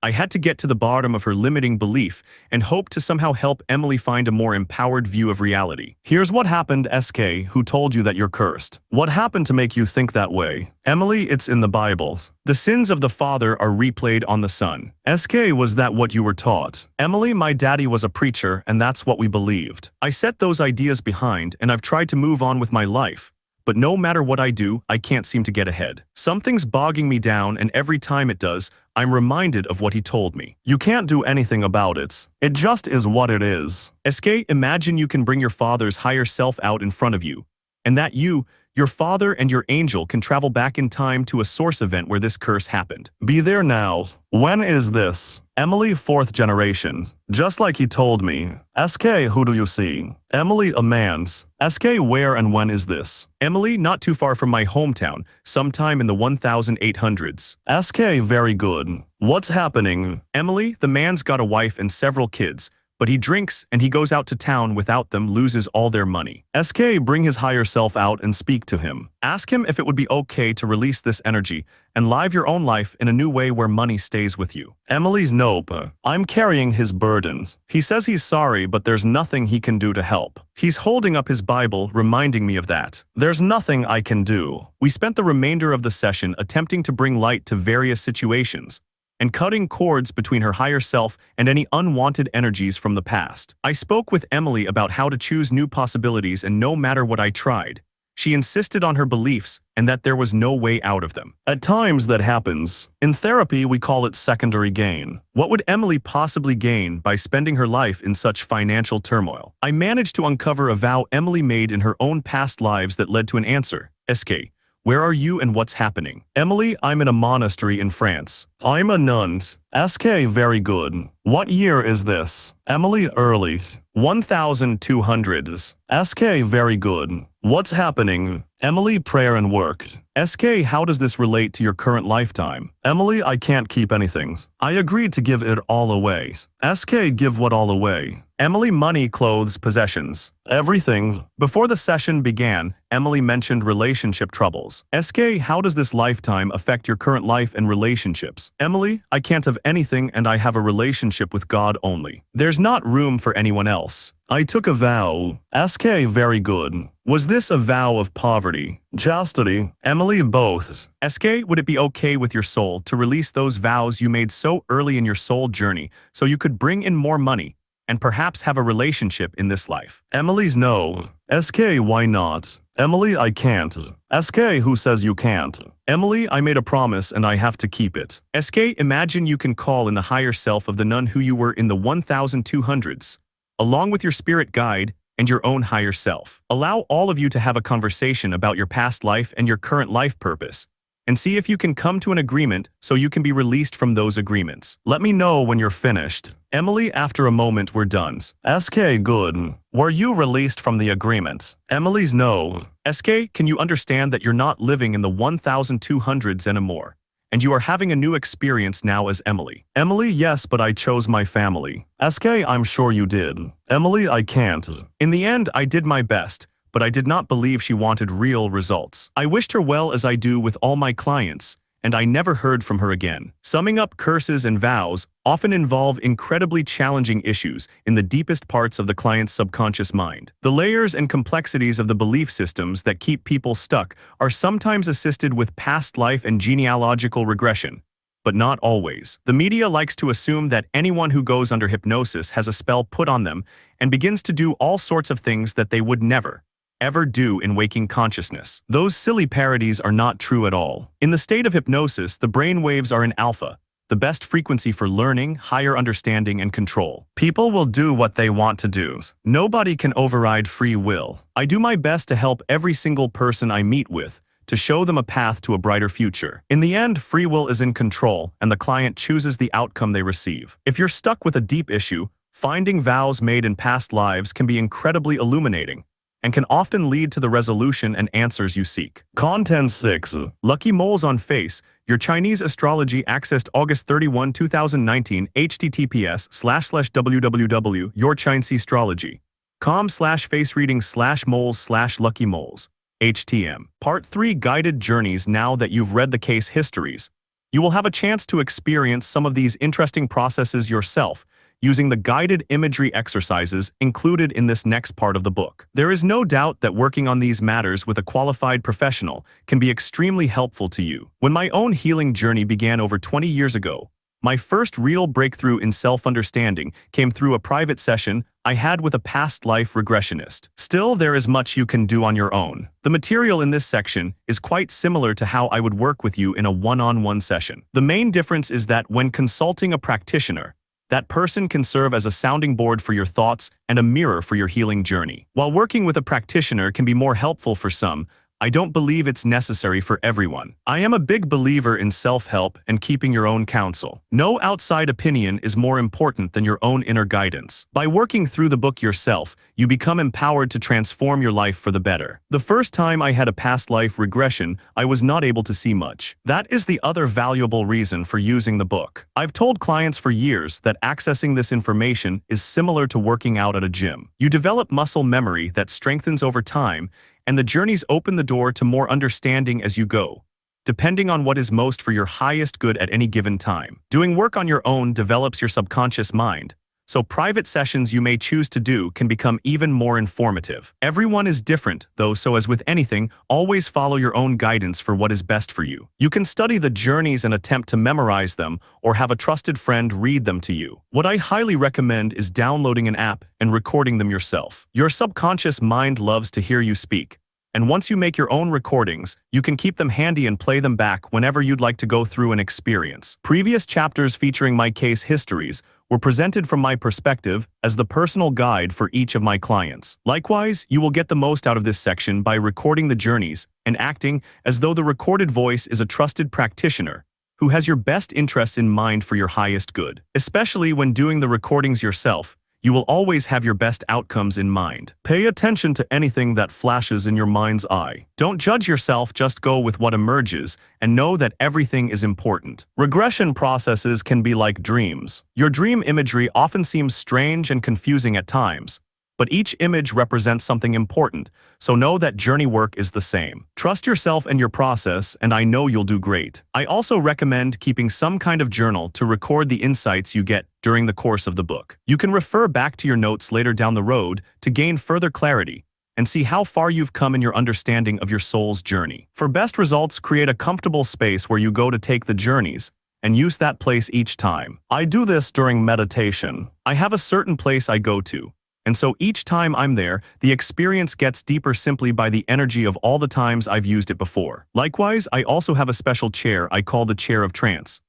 I had to get to the bottom of her limiting belief and hope to somehow help Emily find a more empowered view of reality. Here's what happened, SK, who told you that you're cursed. What happened to make you think that way? Emily, it's in the Bible. The sins of the father are replayed on the son. SK, was that what you were taught? Emily, my daddy was a preacher and that's what we believed. I set those ideas behind and I've tried to move on with my life. But no matter what I do, I can't seem to get ahead. Something's bogging me down and every time it does, I'm reminded of what he told me. You can't do anything about it. It just is what it is. SK, imagine you can bring your father's higher self out in front of you, and that you, your father and your angel can travel back in time to a source event where this curse happened. Be there now. When is this? Emily, 4th generation. Just like he told me. SK, who do you see? Emily, a man's. SK, where and when is this? Emily, not too far from my hometown, sometime in the 1800s. SK, very good. What's happening? Emily, the man's got a wife and several kids, but he drinks and he goes out to town without them, loses all their money. SK, bring his higher self out and speak to him. Ask him if it would be okay to release this energy and live your own life in a new way where money stays with you. Emily's nope. I'm carrying his burdens. He says he's sorry, but there's nothing he can do to help. He's holding up his Bible, reminding me of that. There's nothing I can do. We spent the remainder of the session attempting to bring light to various situations and cutting cords between her higher self and any unwanted energies from the past. I spoke with Emily about how to choose new possibilities, and no matter what I tried, she insisted on her beliefs and that there was no way out of them. At times that happens. In therapy, we call it secondary gain. What would Emily possibly gain by spending her life in such financial turmoil? I managed to uncover a vow Emily made in her own past lives that led to an answer. SK, where are you and what's happening? Emily, I'm in a monastery in France. I'm a nun. SK, very good. What year is this? Emily, early 1200s. SK, very good. What's happening? Emily, prayer and work. SK, how does this relate to your current lifetime? Emily, I can't keep anything. I agreed to give it all away. SK, give what all away? Emily, money, clothes, possessions. Everything. Before the session began, Emily mentioned relationship troubles. SK, how does this lifetime affect your current life and relationships? Emily, I can't have anything and I have a relationship with God only. There's not room for anyone else. I took a vow. SK, very good. Was this a vow of poverty? Chastity? Emily, both. SK, would it be okay with your soul to release those vows you made so early in your soul journey so you could bring in more money and perhaps have a relationship in this life? Emily's no. SK, why not? Emily, I can't. SK, who says you can't? Emily, I made a promise and I have to keep it. SK, imagine you can call in the higher self of the nun who you were in the 1200s, along with your spirit guide and your own higher self. Allow all of you to have a conversation about your past life and your current life purpose, and see if you can come to an agreement so you can be released from those agreements. Let me know when you're finished. Emily, after a moment, we're done. SK, good. Were you released from the agreement? Emily's no. SK, can you understand that you're not living in the 1200s anymore, and you are having a new experience now as Emily? Emily, yes, but I chose my family. SK, I'm sure you did. Emily, I can't. In the end, I did my best, but I did not believe she wanted real results. I wished her well as I do with all my clients, and I never heard from her again. Summing up, curses and vows often involve incredibly challenging issues in the deepest parts of the client's subconscious mind. The layers and complexities of the belief systems that keep people stuck are sometimes assisted with past life and genealogical regression, but not always. The media likes to assume that anyone who goes under hypnosis has a spell put on them and begins to do all sorts of things that they would never, ever do in waking consciousness. Those silly parodies are not true at all. In the state of hypnosis, the brain waves are in alpha, the best frequency for learning, higher understanding, and control. People will do what they want to do. Nobody can override free will. I do my best to help every single person I meet with, to show them a path to a brighter future. In the end, free will is in control, and the client chooses the outcome they receive. If you're stuck with a deep issue, finding vows made in past lives can be incredibly illuminating, and can often lead to the resolution and answers you seek. Content 6. Lucky Moles on Face. Your Chinese astrology accessed August 31, 2019, https://www.yourchineseastrology.com/face readings/moles/lucky moles. HTM. Part 3 Guided Journeys. Now that you've read the case histories, you will have a chance to experience some of these interesting processes yourself, using the guided imagery exercises included in this next part of the book. There is no doubt that working on these matters with a qualified professional can be extremely helpful to you. When my own healing journey began over 20 years ago, my first real breakthrough in self-understanding came through a private session I had with a past life regressionist. Still, there is much you can do on your own. The material in this section is quite similar to how I would work with you in a one-on-one session. The main difference is that when consulting a practitioner, that person can serve as a sounding board for your thoughts and a mirror for your healing journey. While working with a practitioner can be more helpful for some, I don't believe it's necessary for everyone. I am a big believer in self-help and keeping your own counsel. No outside opinion is more important than your own inner guidance. By working through the book yourself, you become empowered to transform your life for the better. The first time I had a past life regression, I was not able to see much. That is the other valuable reason for using the book. I've told clients for years that accessing this information is similar to working out at a gym. You develop muscle memory that strengthens over time, and the journeys open the door to more understanding as you go, depending on what is most for your highest good at any given time. Doing work on your own develops your subconscious mind, so private sessions you may choose to do can become even more informative. Everyone is different, though, so as with anything, always follow your own guidance for what is best for you. You can study the journeys and attempt to memorize them, or have a trusted friend read them to you. What I highly recommend is downloading an app and recording them yourself. Your subconscious mind loves to hear you speak, and once you make your own recordings, you can keep them handy and play them back whenever you'd like to go through an experience. Previous chapters featuring my case histories were presented from my perspective as the personal guide for each of my clients. Likewise, you will get the most out of this section by recording the journeys and acting as though the recorded voice is a trusted practitioner who has your best interests in mind for your highest good. Especially when doing the recordings yourself, You will always have your best outcomes in mind. Pay attention to anything that flashes in your mind's eye. Don't judge yourself, just go with what emerges, and know that everything is important. Regression processes can be like dreams. Your dream imagery often seems strange and confusing at times, but each image represents something important, so know that journey work is the same. Trust yourself and your process, and I know you'll do great. I also recommend keeping some kind of journal to record the insights you get during the course of the book. You can refer back to your notes later down the road to gain further clarity and see how far you've come in your understanding of your soul's journey. For best results, create a comfortable space where you go to take the journeys, and use that place each time. I do this during meditation. I have a certain place I go to, and so each time I'm there, the experience gets deeper simply by the energy of all the times I've used it before. Likewise, I also have a special chair I call the chair of trance.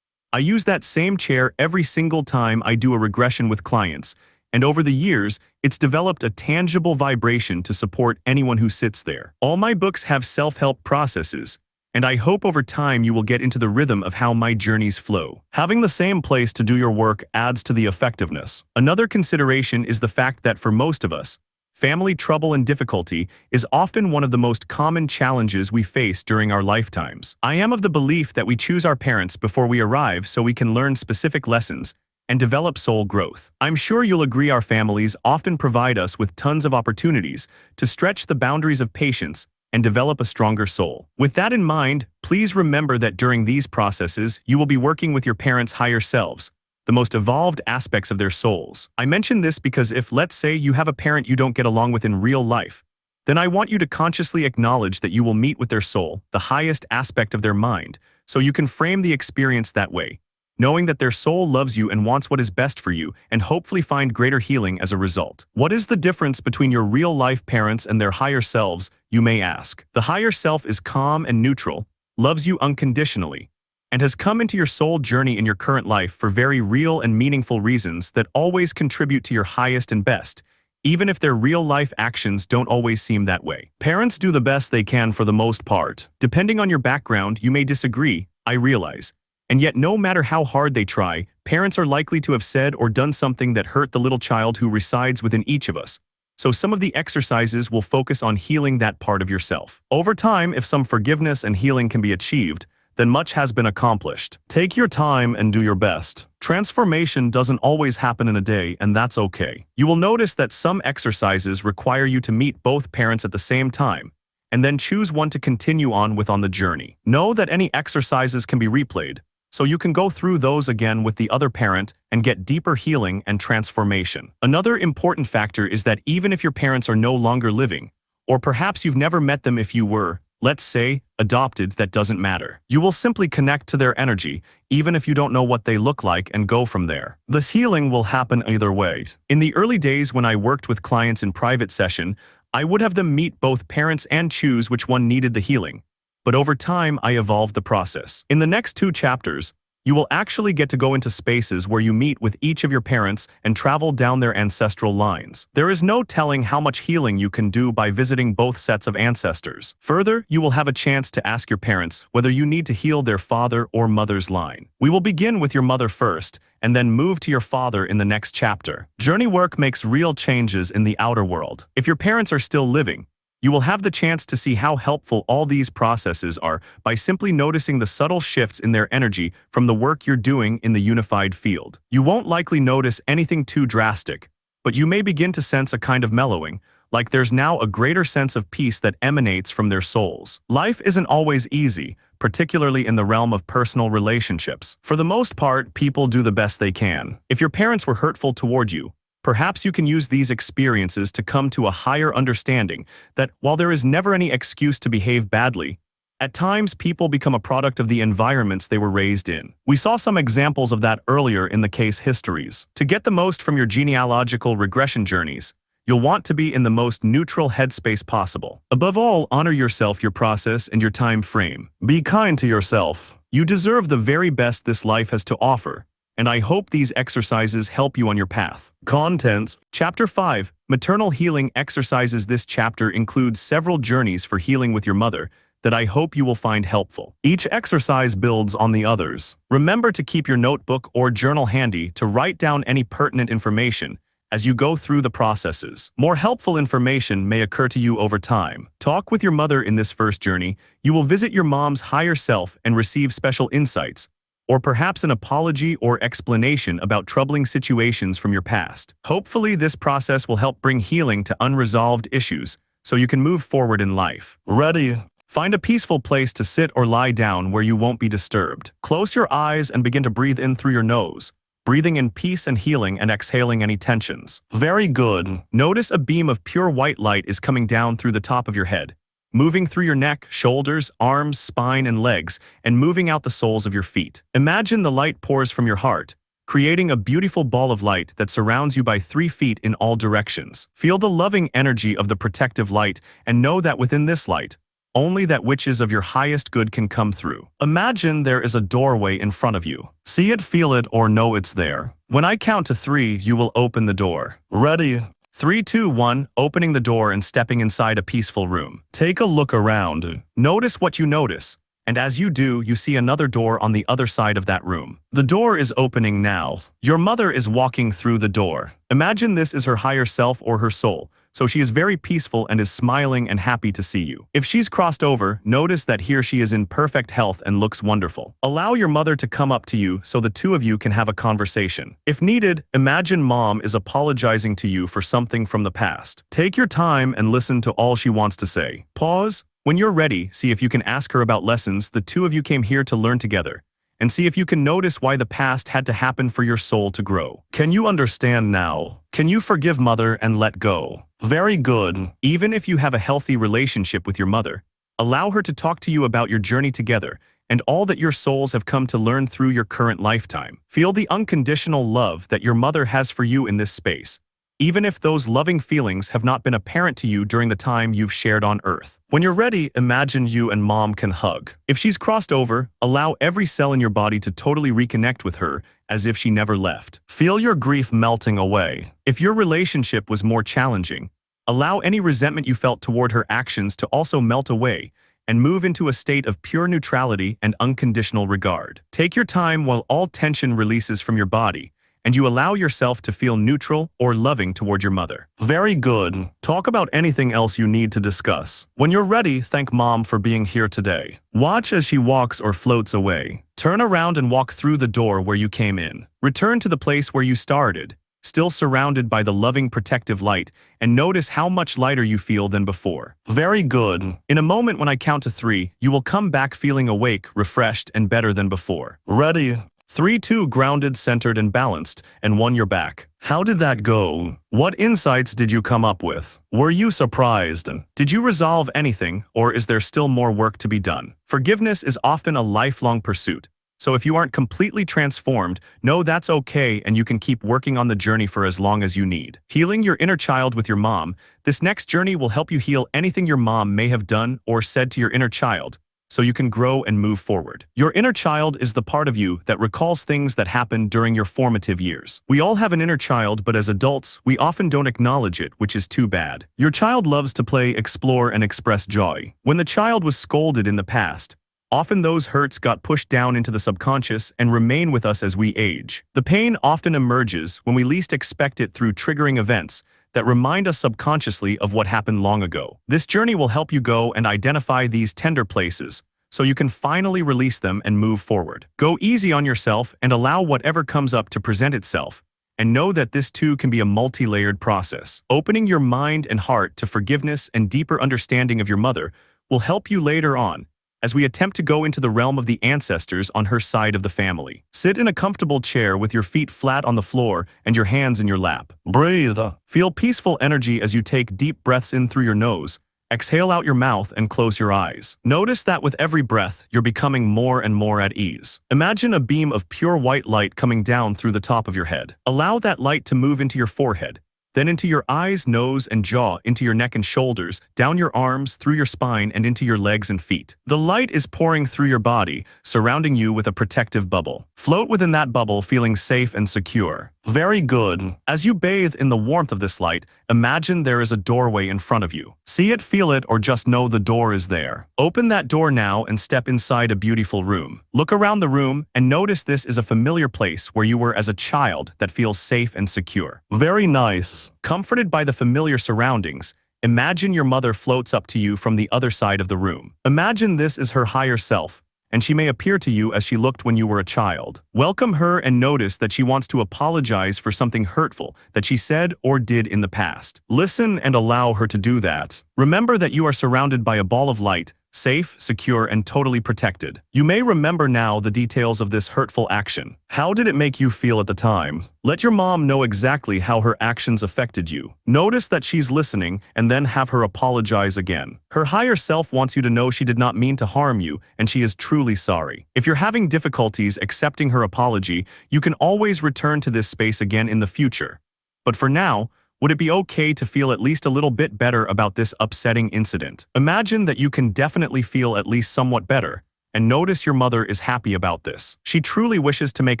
I use that same chair every single time I do a regression with clients, and over the years, it's developed a tangible vibration to support anyone who sits there. All my books have self-help processes, and I hope over time you will get into the rhythm of how my journeys flow. Having the same place to do your work adds to the effectiveness. Another consideration is the fact that for most of us, family trouble and difficulty is often one of the most common challenges we face during our lifetimes. I am of the belief that we choose our parents before we arrive so we can learn specific lessons and develop soul growth. I'm sure you'll agree our families often provide us with tons of opportunities to stretch the boundaries of patience and develop a stronger soul. With that in mind, please remember that during these processes, you will be working with your parents' higher selves, the most evolved aspects of their souls. I mention this because if, let's say, you have a parent you don't get along with in real life, then I want you to consciously acknowledge that you will meet with their soul, the highest aspect of their mind, so you can frame the experience that way, knowing that their soul loves you and wants what is best for you, and hopefully find greater healing as a result. What is the difference between your real-life parents and their higher selves, you may ask? The higher self is calm and neutral, loves you unconditionally, and has come into your soul journey in your current life for very real and meaningful reasons that always contribute to your highest and best, even if their real-life actions don't always seem that way. Parents do the best they can for the most part. Depending on your background, you may disagree, I realize. And yet, no matter how hard they try, parents are likely to have said or done something that hurt the little child who resides within each of us. So some of the exercises will focus on healing that part of yourself. Over time, if some forgiveness and healing can be achieved, then much has been accomplished. Take your time and do your best. Transformation doesn't always happen in a day, and that's okay. You will notice that some exercises require you to meet both parents at the same time, and then choose one to continue on with on the journey. Know that any exercises can be replayed, so you can go through those again with the other parent and get deeper healing and transformation. Another important factor is that even if your parents are no longer living, or perhaps you've never met them if you were, let's say, adopted, that doesn't matter. You will simply connect to their energy, even if you don't know what they look like, and go from there. This healing will happen either way. In the early days when I worked with clients in private session, I would have them meet both parents and choose which one needed the healing. But over time, I evolved the process. In the next 2 chapters, you will actually get to go into spaces where you meet with each of your parents and travel down their ancestral lines. There is no telling how much healing you can do by visiting both sets of ancestors. Further, you will have a chance to ask your parents whether you need to heal their father or mother's line. We will begin with your mother first, and then move to your father in the next chapter. Journey work makes real changes in the outer world. If your parents are still living, you will have the chance to see how helpful all these processes are by simply noticing the subtle shifts in their energy from the work you're doing in the unified field. You won't likely notice anything too drastic, but you may begin to sense a kind of mellowing, like there's now a greater sense of peace that emanates from their souls. Life isn't always easy, particularly in the realm of personal relationships. For the most part, people do the best they can. If your parents were hurtful toward you, perhaps you can use these experiences to come to a higher understanding that while there is never any excuse to behave badly, at times people become a product of the environments they were raised in. We saw some examples of that earlier in the case histories. To get the most from your genealogical regression journeys, you'll want to be in the most neutral headspace possible. Above all, honor yourself, your process, and your time frame. Be kind to yourself. You deserve the very best this life has to offer, and I hope these exercises help you on your path. Contents. Chapter 5, Maternal Healing Exercises. This chapter includes several journeys for healing with your mother that I hope you will find helpful. Each exercise builds on the others. Remember to keep your notebook or journal handy to write down any pertinent information, as you go through the processes. More helpful information may occur to you over time. Talk with your mother in this first journey. You will visit your mom's higher self and receive special insights, or perhaps an apology or explanation about troubling situations from your past. Hopefully, this process will help bring healing to unresolved issues so you can move forward in life. Ready? Find a peaceful place to sit or lie down where you won't be disturbed. Close your eyes and begin to breathe in through your nose, breathing in peace and healing and exhaling any tensions. Very good. Notice a beam of pure white light is coming down through the top of your head, moving through your neck, shoulders, arms, spine, and legs, and moving out the soles of your feet. Imagine the light pours from your heart, creating a beautiful ball of light that surrounds you by 3 feet in all directions. Feel the loving energy of the protective light and know that within this light, only that which is of your highest good can come through. Imagine there is a doorway in front of you. See it, feel it, or know it's there. When I count to 3, you will open the door. Ready? 3, 2, 1, opening the door and stepping inside a peaceful room. Take a look around. Notice what you notice. And as you do, you see another door on the other side of that room. The door is opening now. Your mother is walking through the door. Imagine this is her higher self or her soul, so she is very peaceful and is smiling and happy to see you. If she's crossed over, notice that here she is in perfect health and looks wonderful. Allow your mother to come up to you so the two of you can have a conversation. If needed, imagine mom is apologizing to you for something from the past. Take your time and listen to all she wants to say. Pause. When you're ready, see if you can ask her about lessons the two of you came here to learn together, and see if you can notice why the past had to happen for your soul to grow. Can you understand now? Can you forgive mother and let go? Very good. Even if you have a healthy relationship with your mother, allow her to talk to you about your journey together and all that your souls have come to learn through your current lifetime. Feel the unconditional love that your mother has for you in this space, even if those loving feelings have not been apparent to you during the time you've shared on Earth. When you're ready, imagine you and mom can hug. If she's crossed over, allow every cell in your body to totally reconnect with her as if she never left. Feel your grief melting away. If your relationship was more challenging, allow any resentment you felt toward her actions to also melt away and move into a state of pure neutrality and unconditional regard. Take your time while all tension releases from your body, and you allow yourself to feel neutral or loving toward your mother. Very good. Talk about anything else you need to discuss. When you're ready, thank mom for being here today. Watch as she walks or floats away. Turn around and walk through the door where you came in. Return to the place where you started, still surrounded by the loving protective light, and notice how much lighter you feel than before. Very good. In a moment when I count to 3, you will come back feeling awake, refreshed, and better than before. Ready? 3, 2, grounded, centered, and balanced, and 1, you're back. How did that go? What insights did you come up with? Were you surprised? Did you resolve anything, or is there still more work to be done? Forgiveness is often a lifelong pursuit, so if you aren't completely transformed, know that's okay and you can keep working on the journey for as long as you need. Healing your inner child with your mom. This next journey will help you heal anything your mom may have done or said to your inner child, so you can grow and move forward. Your inner child is the part of you that recalls things that happened during your formative years. We all have an inner child, but as adults, we often don't acknowledge it, which is too bad. Your child loves to play, explore, and express joy. When the child was scolded in the past, often those hurts got pushed down into the subconscious and remain with us as we age. The pain often emerges when we least expect it through triggering events that remind us subconsciously of what happened long ago. This journey will help you go and identify these tender places so you can finally release them and move forward. Go easy on yourself and allow whatever comes up to present itself, and know that this too can be a multi-layered process. Opening your mind and heart to forgiveness and deeper understanding of your mother will help you later on as we attempt to go into the realm of the ancestors on her side of the family. Sit in a comfortable chair with your feet flat on the floor and your hands in your lap. Breathe. Feel peaceful energy as you take deep breaths in through your nose, exhale out your mouth, and close your eyes. Notice that with every breath, you're becoming more and more at ease. Imagine a beam of pure white light coming down through the top of your head. Allow that light to move into your forehead, then into your eyes, nose, and jaw, into your neck and shoulders, down your arms, through your spine, and into your legs and feet. The light is pouring through your body, surrounding you with a protective bubble. Float within that bubble, feeling safe and secure. Very good. As you bathe in the warmth of this light, imagine there is a doorway in front of you. See it, feel it, or just know the door is there. Open that door now and step inside a beautiful room. Look around the room and notice this is a familiar place where you were as a child that feels safe and secure. Very nice. Comforted by the familiar surroundings, imagine your mother floats up to you from the other side of the room. Imagine this is her higher self, and she may appear to you as she looked when you were a child. Welcome her and notice that she wants to apologize for something hurtful that she said or did in the past. Listen and allow her to do that. Remember that you are surrounded by a ball of light, safe, secure, and totally protected. You may remember now the details of this hurtful action. How did it make you feel at the time? Let your mom know exactly how her actions affected you. Notice that she's listening and then have her apologize again. Her higher self wants you to know she did not mean to harm you and she is truly sorry. If you're having difficulties accepting her apology, you can always return to this space again in the future. But for now, would it be okay to feel at least a little bit better about this upsetting incident? Imagine that you can definitely feel at least somewhat better, and notice your mother is happy about this. She truly wishes to make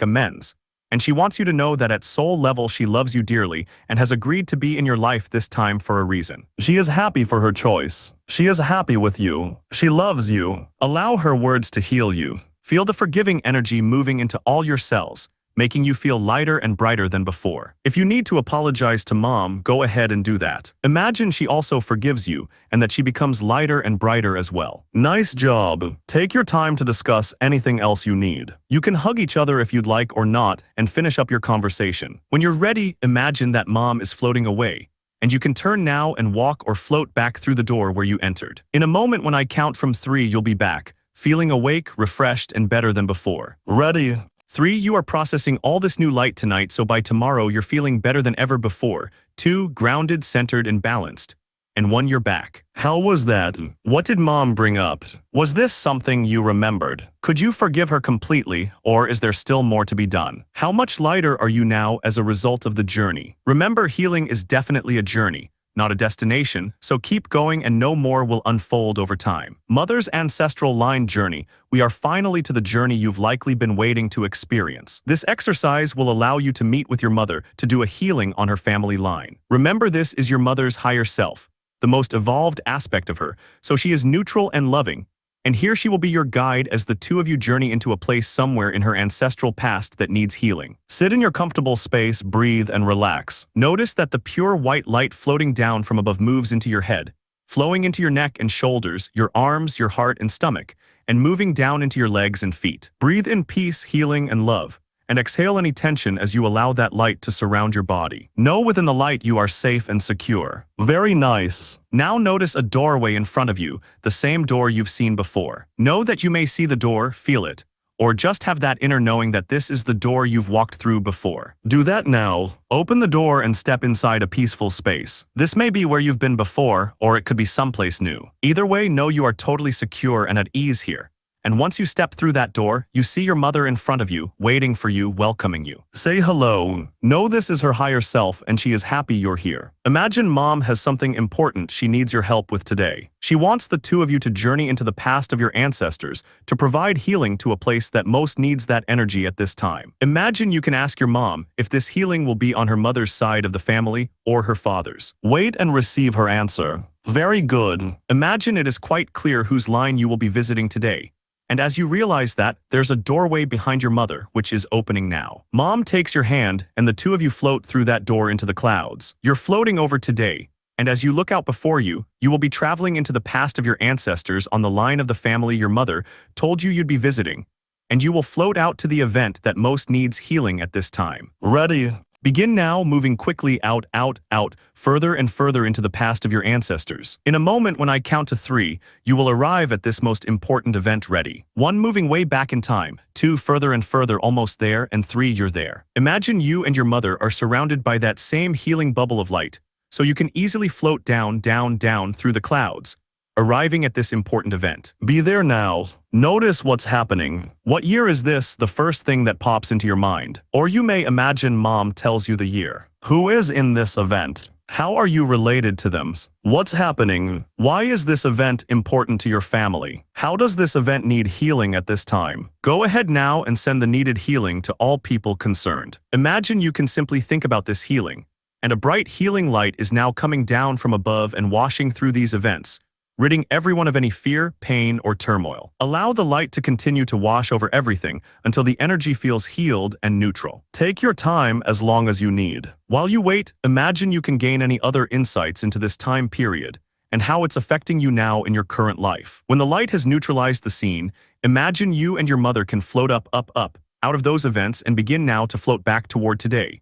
amends, and she wants you to know that at soul level she loves you dearly and has agreed to be in your life this time for a reason. She is happy for her choice. She is happy with you. She loves you. Allow her words to heal you. Feel the forgiving energy moving into all your cells, making you feel lighter and brighter than before. If you need to apologize to mom, go ahead and do that. Imagine she also forgives you and that she becomes lighter and brighter as well. Nice job. Take your time to discuss anything else you need. You can hug each other if you'd like or not and finish up your conversation. When you're ready, imagine that mom is floating away, and you can turn now and walk or float back through the door where you entered. In a moment when I count from 3, you'll be back, feeling awake, refreshed, and better than before. Ready? 3. You are processing all this new light tonight, so by tomorrow you're feeling better than ever before. 2. Grounded, centered, and balanced. And 1. You're back. How was that? What did mom bring up? Was this something you remembered? Could you forgive her completely, or is there still more to be done? How much lighter are you now as a result of the journey? Remember, healing is definitely a journey, not a destination, so keep going and no more will unfold over time. Mother's ancestral line journey. We are finally to the journey you've likely been waiting to experience. This exercise will allow you to meet with your mother to do a healing on her family line. Remember, this is your mother's higher self, the most evolved aspect of her, so she is neutral and loving. And here she will be your guide as the two of you journey into a place somewhere in her ancestral past that needs healing. Sit in your comfortable space, breathe, and relax. Notice that the pure white light floating down from above moves into your head, flowing into your neck and shoulders, your arms, your heart, and stomach, and moving down into your legs and feet. Breathe in peace, healing, and love, and exhale any tension as you allow that light to surround your body. Know within the light you are safe and secure. Very nice. Now notice a doorway in front of you, the same door you've seen before. Know that you may see the door, feel it, or just have that inner knowing that this is the door you've walked through before. Do that now. Open the door and step inside a peaceful space. This may be where you've been before, or it could be someplace new. Either way, know you are totally secure and at ease here. And once you step through that door, you see your mother in front of you, waiting for you, welcoming you. Say hello. Know this is her higher self and she is happy you're here. Imagine mom has something important she needs your help with today. She wants the two of you to journey into the past of your ancestors to provide healing to a place that most needs that energy at this time. Imagine you can ask your mom if this healing will be on her mother's side of the family or her father's. Wait and receive her answer. Very good. Imagine it is quite clear whose line you will be visiting today. And as you realize that, there's a doorway behind your mother, which is opening now. Mom takes your hand, and the two of you float through that door into the clouds. You're floating over today, and as you look out before you, you will be traveling into the past of your ancestors on the line of the family your mother told you you'd be visiting, and you will float out to the event that most needs healing at this time. Ready? Begin now, moving quickly out, further and further into the past of your ancestors. In a moment when I count to 3, you will arrive at this most important event ready. 1, moving way back in time. 2, further and further, almost there. And 3, you're there. Imagine you and your mother are surrounded by that same healing bubble of light, so you can easily float down through the clouds, arriving at this important event. Be there now. Notice what's happening. What year is this? The first thing that pops into your mind. Or you may imagine mom tells you the year. Who is in this event? How are you related to them? What's happening? Why is this event important to your family? How does this event need healing at this time? Go ahead now and send the needed healing to all people concerned. Imagine you can simply think about this healing, and a bright healing light is now coming down from above and washing through these events, ridding everyone of any fear, pain, or turmoil. Allow the light to continue to wash over everything until the energy feels healed and neutral. Take your time as long as you need. While you wait, imagine you can gain any other insights into this time period and how it's affecting you now in your current life. When the light has neutralized the scene, imagine you and your mother can float up, out of those events and begin now to float back toward today,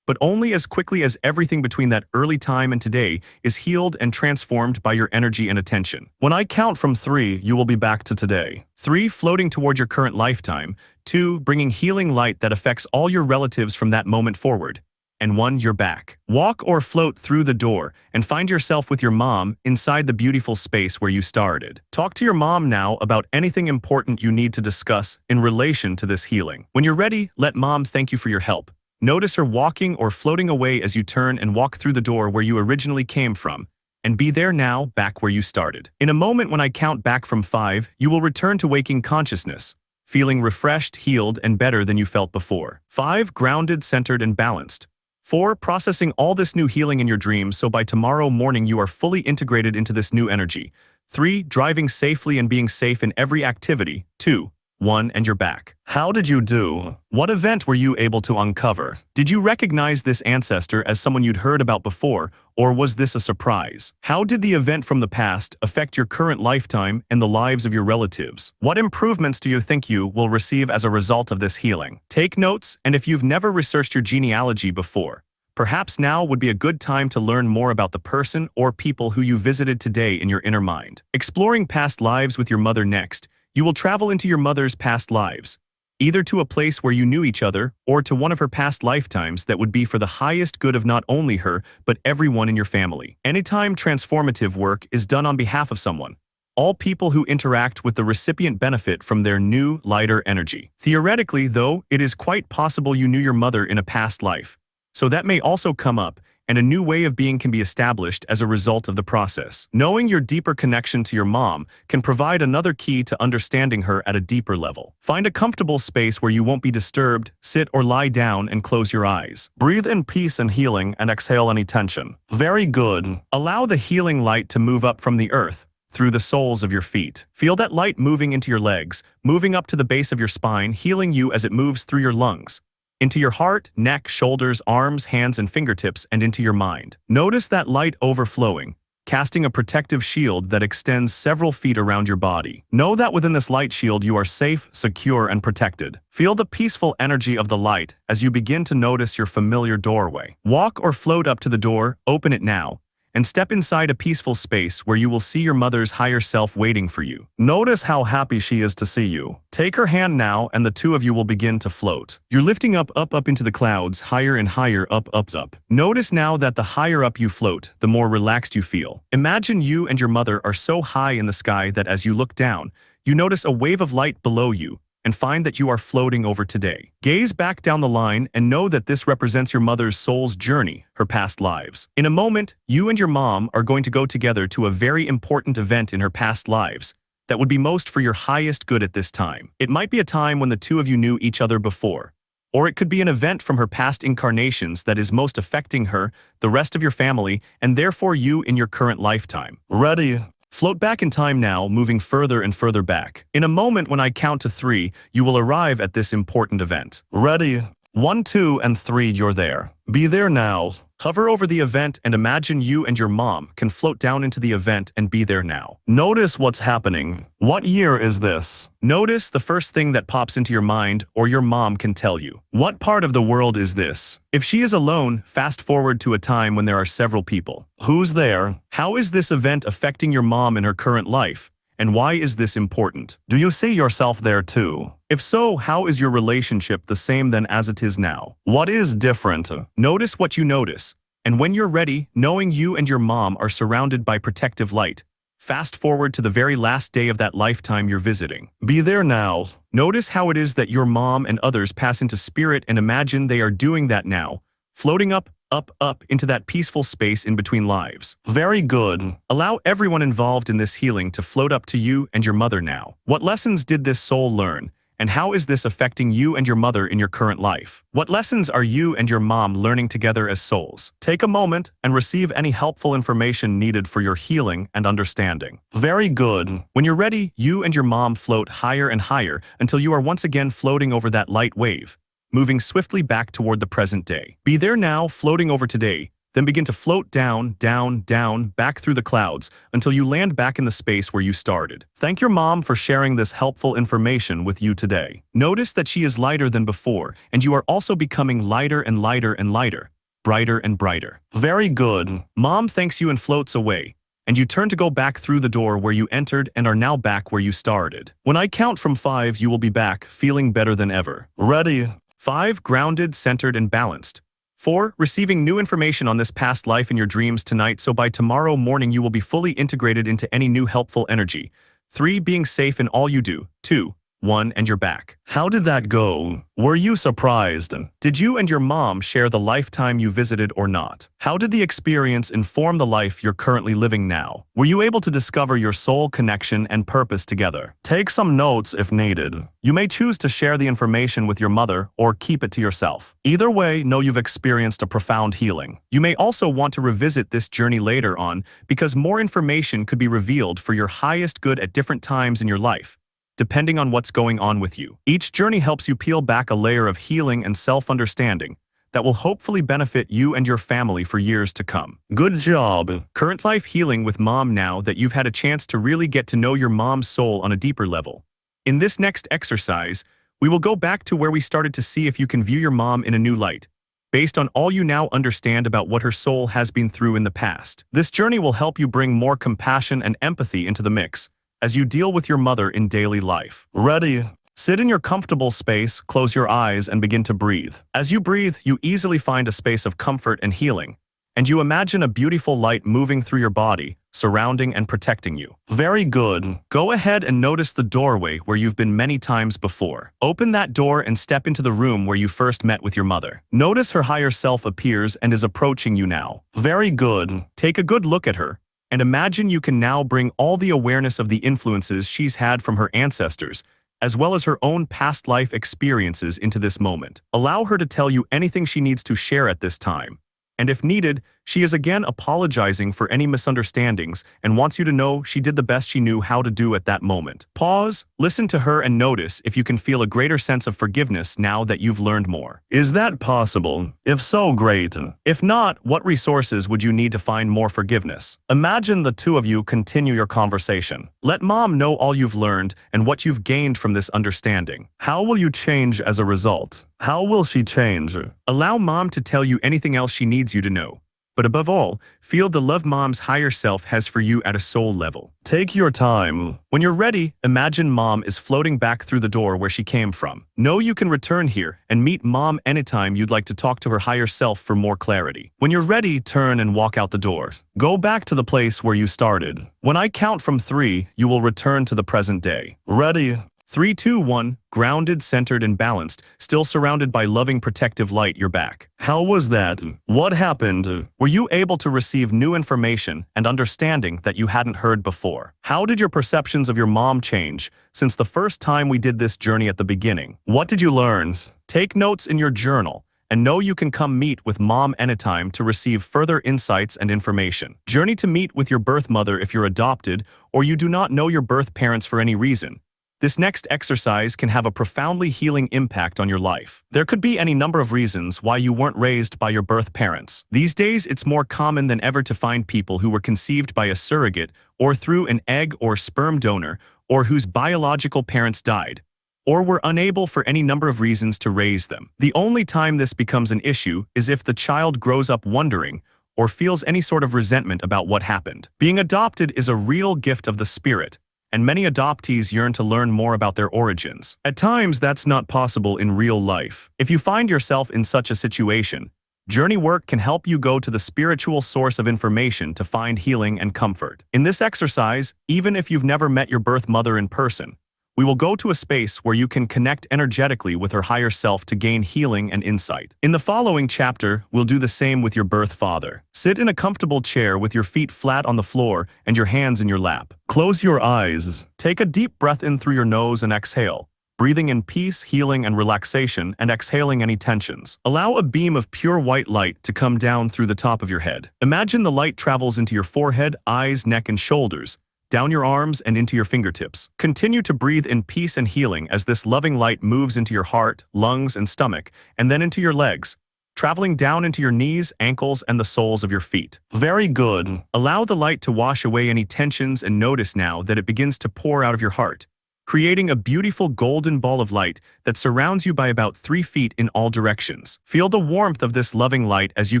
but only as quickly as everything between that early time and today is healed and transformed by your energy and attention. When I count from 3, you will be back to today. 3, floating toward your current lifetime. 2, bringing healing light that affects all your relatives from that moment forward. And 1, you're back. Walk or float through the door and find yourself with your mom inside the beautiful space where you started. Talk to your mom now about anything important you need to discuss in relation to this healing. When you're ready, let mom thank you for your help. Notice her walking or floating away as you turn and walk through the door where you originally came from, and be there now, back where you started. In a moment when I count back from 5, you will return to waking consciousness, feeling refreshed, healed, and better than you felt before. 5, grounded, centered, and balanced. 4, processing all this new healing in your dreams so by tomorrow morning you are fully integrated into this new energy. 3, driving safely and being safe in every activity. 2, 1, and you're back. How did you do? What event were you able to uncover? Did you recognize this ancestor as someone you'd heard about before, or was this a surprise? How did the event from the past affect your current lifetime and the lives of your relatives? What improvements do you think you will receive as a result of this healing? Take notes, and if you've never researched your genealogy before, perhaps now would be a good time to learn more about the person or people who you visited today in your inner mind. Exploring past lives with your mother next, you will travel into your mother's past lives, either to a place where you knew each other or to one of her past lifetimes that would be for the highest good of not only her, but everyone in your family. Anytime transformative work is done on behalf of someone, all people who interact with the recipient benefit from their new, lighter energy. Theoretically, though, it is quite possible you knew your mother in a past life, so that may also come up, and a new way of being can be established as a result of the process. Knowing your deeper connection to your mom can provide another key to understanding her at a deeper level. Find a comfortable space where you won't be disturbed, sit or lie down and close your eyes. Breathe in peace and healing and exhale any tension. Very good. Allow the healing light to move up from the earth, through the soles of your feet. Feel that light moving into your legs, moving up to the base of your spine, healing you as it moves through your lungs, into your heart, neck, shoulders, arms, hands, and fingertips, and into your mind. Notice that light overflowing, casting a protective shield that extends several feet around your body. Know that within this light shield you are safe, secure, and protected. Feel the peaceful energy of the light as you begin to notice your familiar doorway. Walk or float up to the door, open it now, and step inside a peaceful space where you will see your mother's higher self waiting for you. Notice how happy she is to see you. Take her hand now and the two of you will begin to float. You're lifting up into the clouds, higher and higher, up. Notice now that the higher up you float, the more relaxed you feel. Imagine you and your mother are so high in the sky that as you look down, you notice a wave of light below you, and find that you are floating over today. Gaze back down the line and know that this represents your mother's soul's journey, her past lives. In a moment, you and your mom are going to go together to a very important event in her past lives that would be most for your highest good at this time. It might be a time when the two of you knew each other before, or it could be an event from her past incarnations that is most affecting her, the rest of your family, and therefore you in your current lifetime. Ready? Float back in time now, moving further and further back. In a moment when I count to 3, you will arrive at this important event. Ready? 1, 2, and 3, you're there. Be there now. Hover over the event and imagine you and your mom can float down into the event and be there now. Notice what's happening. What year is this? Notice the first thing that pops into your mind or your mom can tell you. What part of the world is this? If she is alone, fast forward to a time when there are several people. Who's there? How is this event affecting your mom in her current life? And why is this important? Do you see yourself there too? If so, how is your relationship the same then as it is now? What is different? Notice what you notice. And when you're ready, knowing you and your mom are surrounded by protective light, fast forward to the very last day of that lifetime you're visiting. Be there now. Notice how it is that your mom and others pass into spirit and imagine they are doing that now, floating up, up into that peaceful space in between lives. Very good. Allow everyone involved in this healing to float up to you and your mother now. What lessons did this soul learn? And how is this affecting you and your mother in your current life? What lessons are you and your mom learning together as souls? Take a moment and receive any helpful information needed for your healing and understanding. Very good. When you're ready, you and your mom float higher and higher until you are once again floating over that light wave, moving swiftly back toward the present day. Be there now, floating over today. Then begin to float down, down, down, back through the clouds until you land back in the space where you started. Thank your mom for sharing this helpful information with you today. Notice that she is lighter than before, and you are also becoming lighter and lighter and lighter, brighter and brighter. Very good. Mom thanks you and floats away, and you turn to go back through the door where you entered and are now back where you started. When I count from 5, you will be back, feeling better than ever. Ready? 5. Grounded, centered, and balanced. 4. Receiving new information on this past life in your dreams tonight, so by tomorrow morning you will be fully integrated into any new helpful energy. 3. Being safe in all you do. 2. 1. And you're back. How did that go? Were you surprised? Did you and your mom share the lifetime you visited or not? How did the experience inform the life you're currently living now? Were you able to discover your soul connection and purpose together? Take some notes if needed. You may choose to share the information with your mother or keep it to yourself. Either way, know you've experienced a profound healing. You may also want to revisit this journey later on because more information could be revealed for your highest good at different times in your life, depending on what's going on with you. Each journey helps you peel back a layer of healing and self-understanding that will hopefully benefit you and your family for years to come. Good job. Current life healing with mom now that you've had a chance to really get to know your mom's soul on a deeper level. In this next exercise, we will go back to where we started to see if you can view your mom in a new light, based on all you now understand about what her soul has been through in the past. This journey will help you bring more compassion and empathy into the mix as you deal with your mother in daily life. Ready? Sit in your comfortable space, close your eyes, and begin to breathe. As you breathe, you easily find a space of comfort and healing, and you imagine a beautiful light moving through your body, surrounding and protecting you. Very good. Go ahead and notice the doorway where you've been many times before. Open that door and step into the room where you first met with your mother. Notice her higher self appears and is approaching you now. Very good. Take a good look at her, and imagine you can now bring all the awareness of the influences she's had from her ancestors, as well as her own past life experiences into this moment. Allow her to tell you anything she needs to share at this time. And if needed, she is again apologizing for any misunderstandings and wants you to know she did the best she knew how to do at that moment. Pause, listen to her, and notice if you can feel a greater sense of forgiveness now that you've learned more. Is that possible? If so, great. If not, what resources would you need to find more forgiveness? Imagine the two of you continue your conversation. Let mom know all you've learned and what you've gained from this understanding. How will you change as a result? How will she change? Allow mom to tell you anything else she needs you to know. But above all, feel the love mom's higher self has for you at a soul level. Take your time. When you're ready, imagine mom is floating back through the door where she came from. Know you can return here and meet mom anytime you'd like to talk to her higher self for more clarity. When you're ready, turn and walk out the door. Go back to the place where you started. When I count from 3, you will return to the present day. Ready? 3, 2, 1, grounded, centered, and balanced, still surrounded by loving protective light, you're back. How was that? What happened? Were you able to receive new information and understanding that you hadn't heard before? How did your perceptions of your mom change since the first time we did this journey at the beginning? What did you learn? Take notes in your journal, and know you can come meet with mom anytime to receive further insights and information. Journey to meet with your birth mother if you're adopted or you do not know your birth parents for any reason. This next exercise can have a profoundly healing impact on your life. There could be any number of reasons why you weren't raised by your birth parents. These days, it's more common than ever to find people who were conceived by a surrogate or through an egg or sperm donor, or whose biological parents died, or were unable for any number of reasons to raise them. The only time this becomes an issue is if the child grows up wondering or feels any sort of resentment about what happened. Being adopted is a real gift of the spirit, and many adoptees yearn to learn more about their origins. At times, that's not possible in real life. If you find yourself in such a situation, journey work can help you go to the spiritual source of information to find healing and comfort. In this exercise, even if you've never met your birth mother in person, we will go to a space where you can connect energetically with her higher self to gain healing and insight. In the following chapter, we'll do the same with your birth father. Sit in a comfortable chair with your feet flat on the floor and your hands in your lap. Close your eyes. Take a deep breath in through your nose and exhale, breathing in peace, healing, and relaxation, and exhaling any tensions. Allow a beam of pure white light to come down through the top of your head. Imagine the light travels into your forehead, eyes, neck, and shoulders, down your arms and into your fingertips. Continue to breathe in peace and healing as this loving light moves into your heart, lungs, and stomach, and then into your legs, traveling down into your knees, ankles, and the soles of your feet. Very good. Allow the light to wash away any tensions and notice now that it begins to pour out of your heart, creating a beautiful golden ball of light that surrounds you by about 3 feet in all directions. Feel the warmth of this loving light as you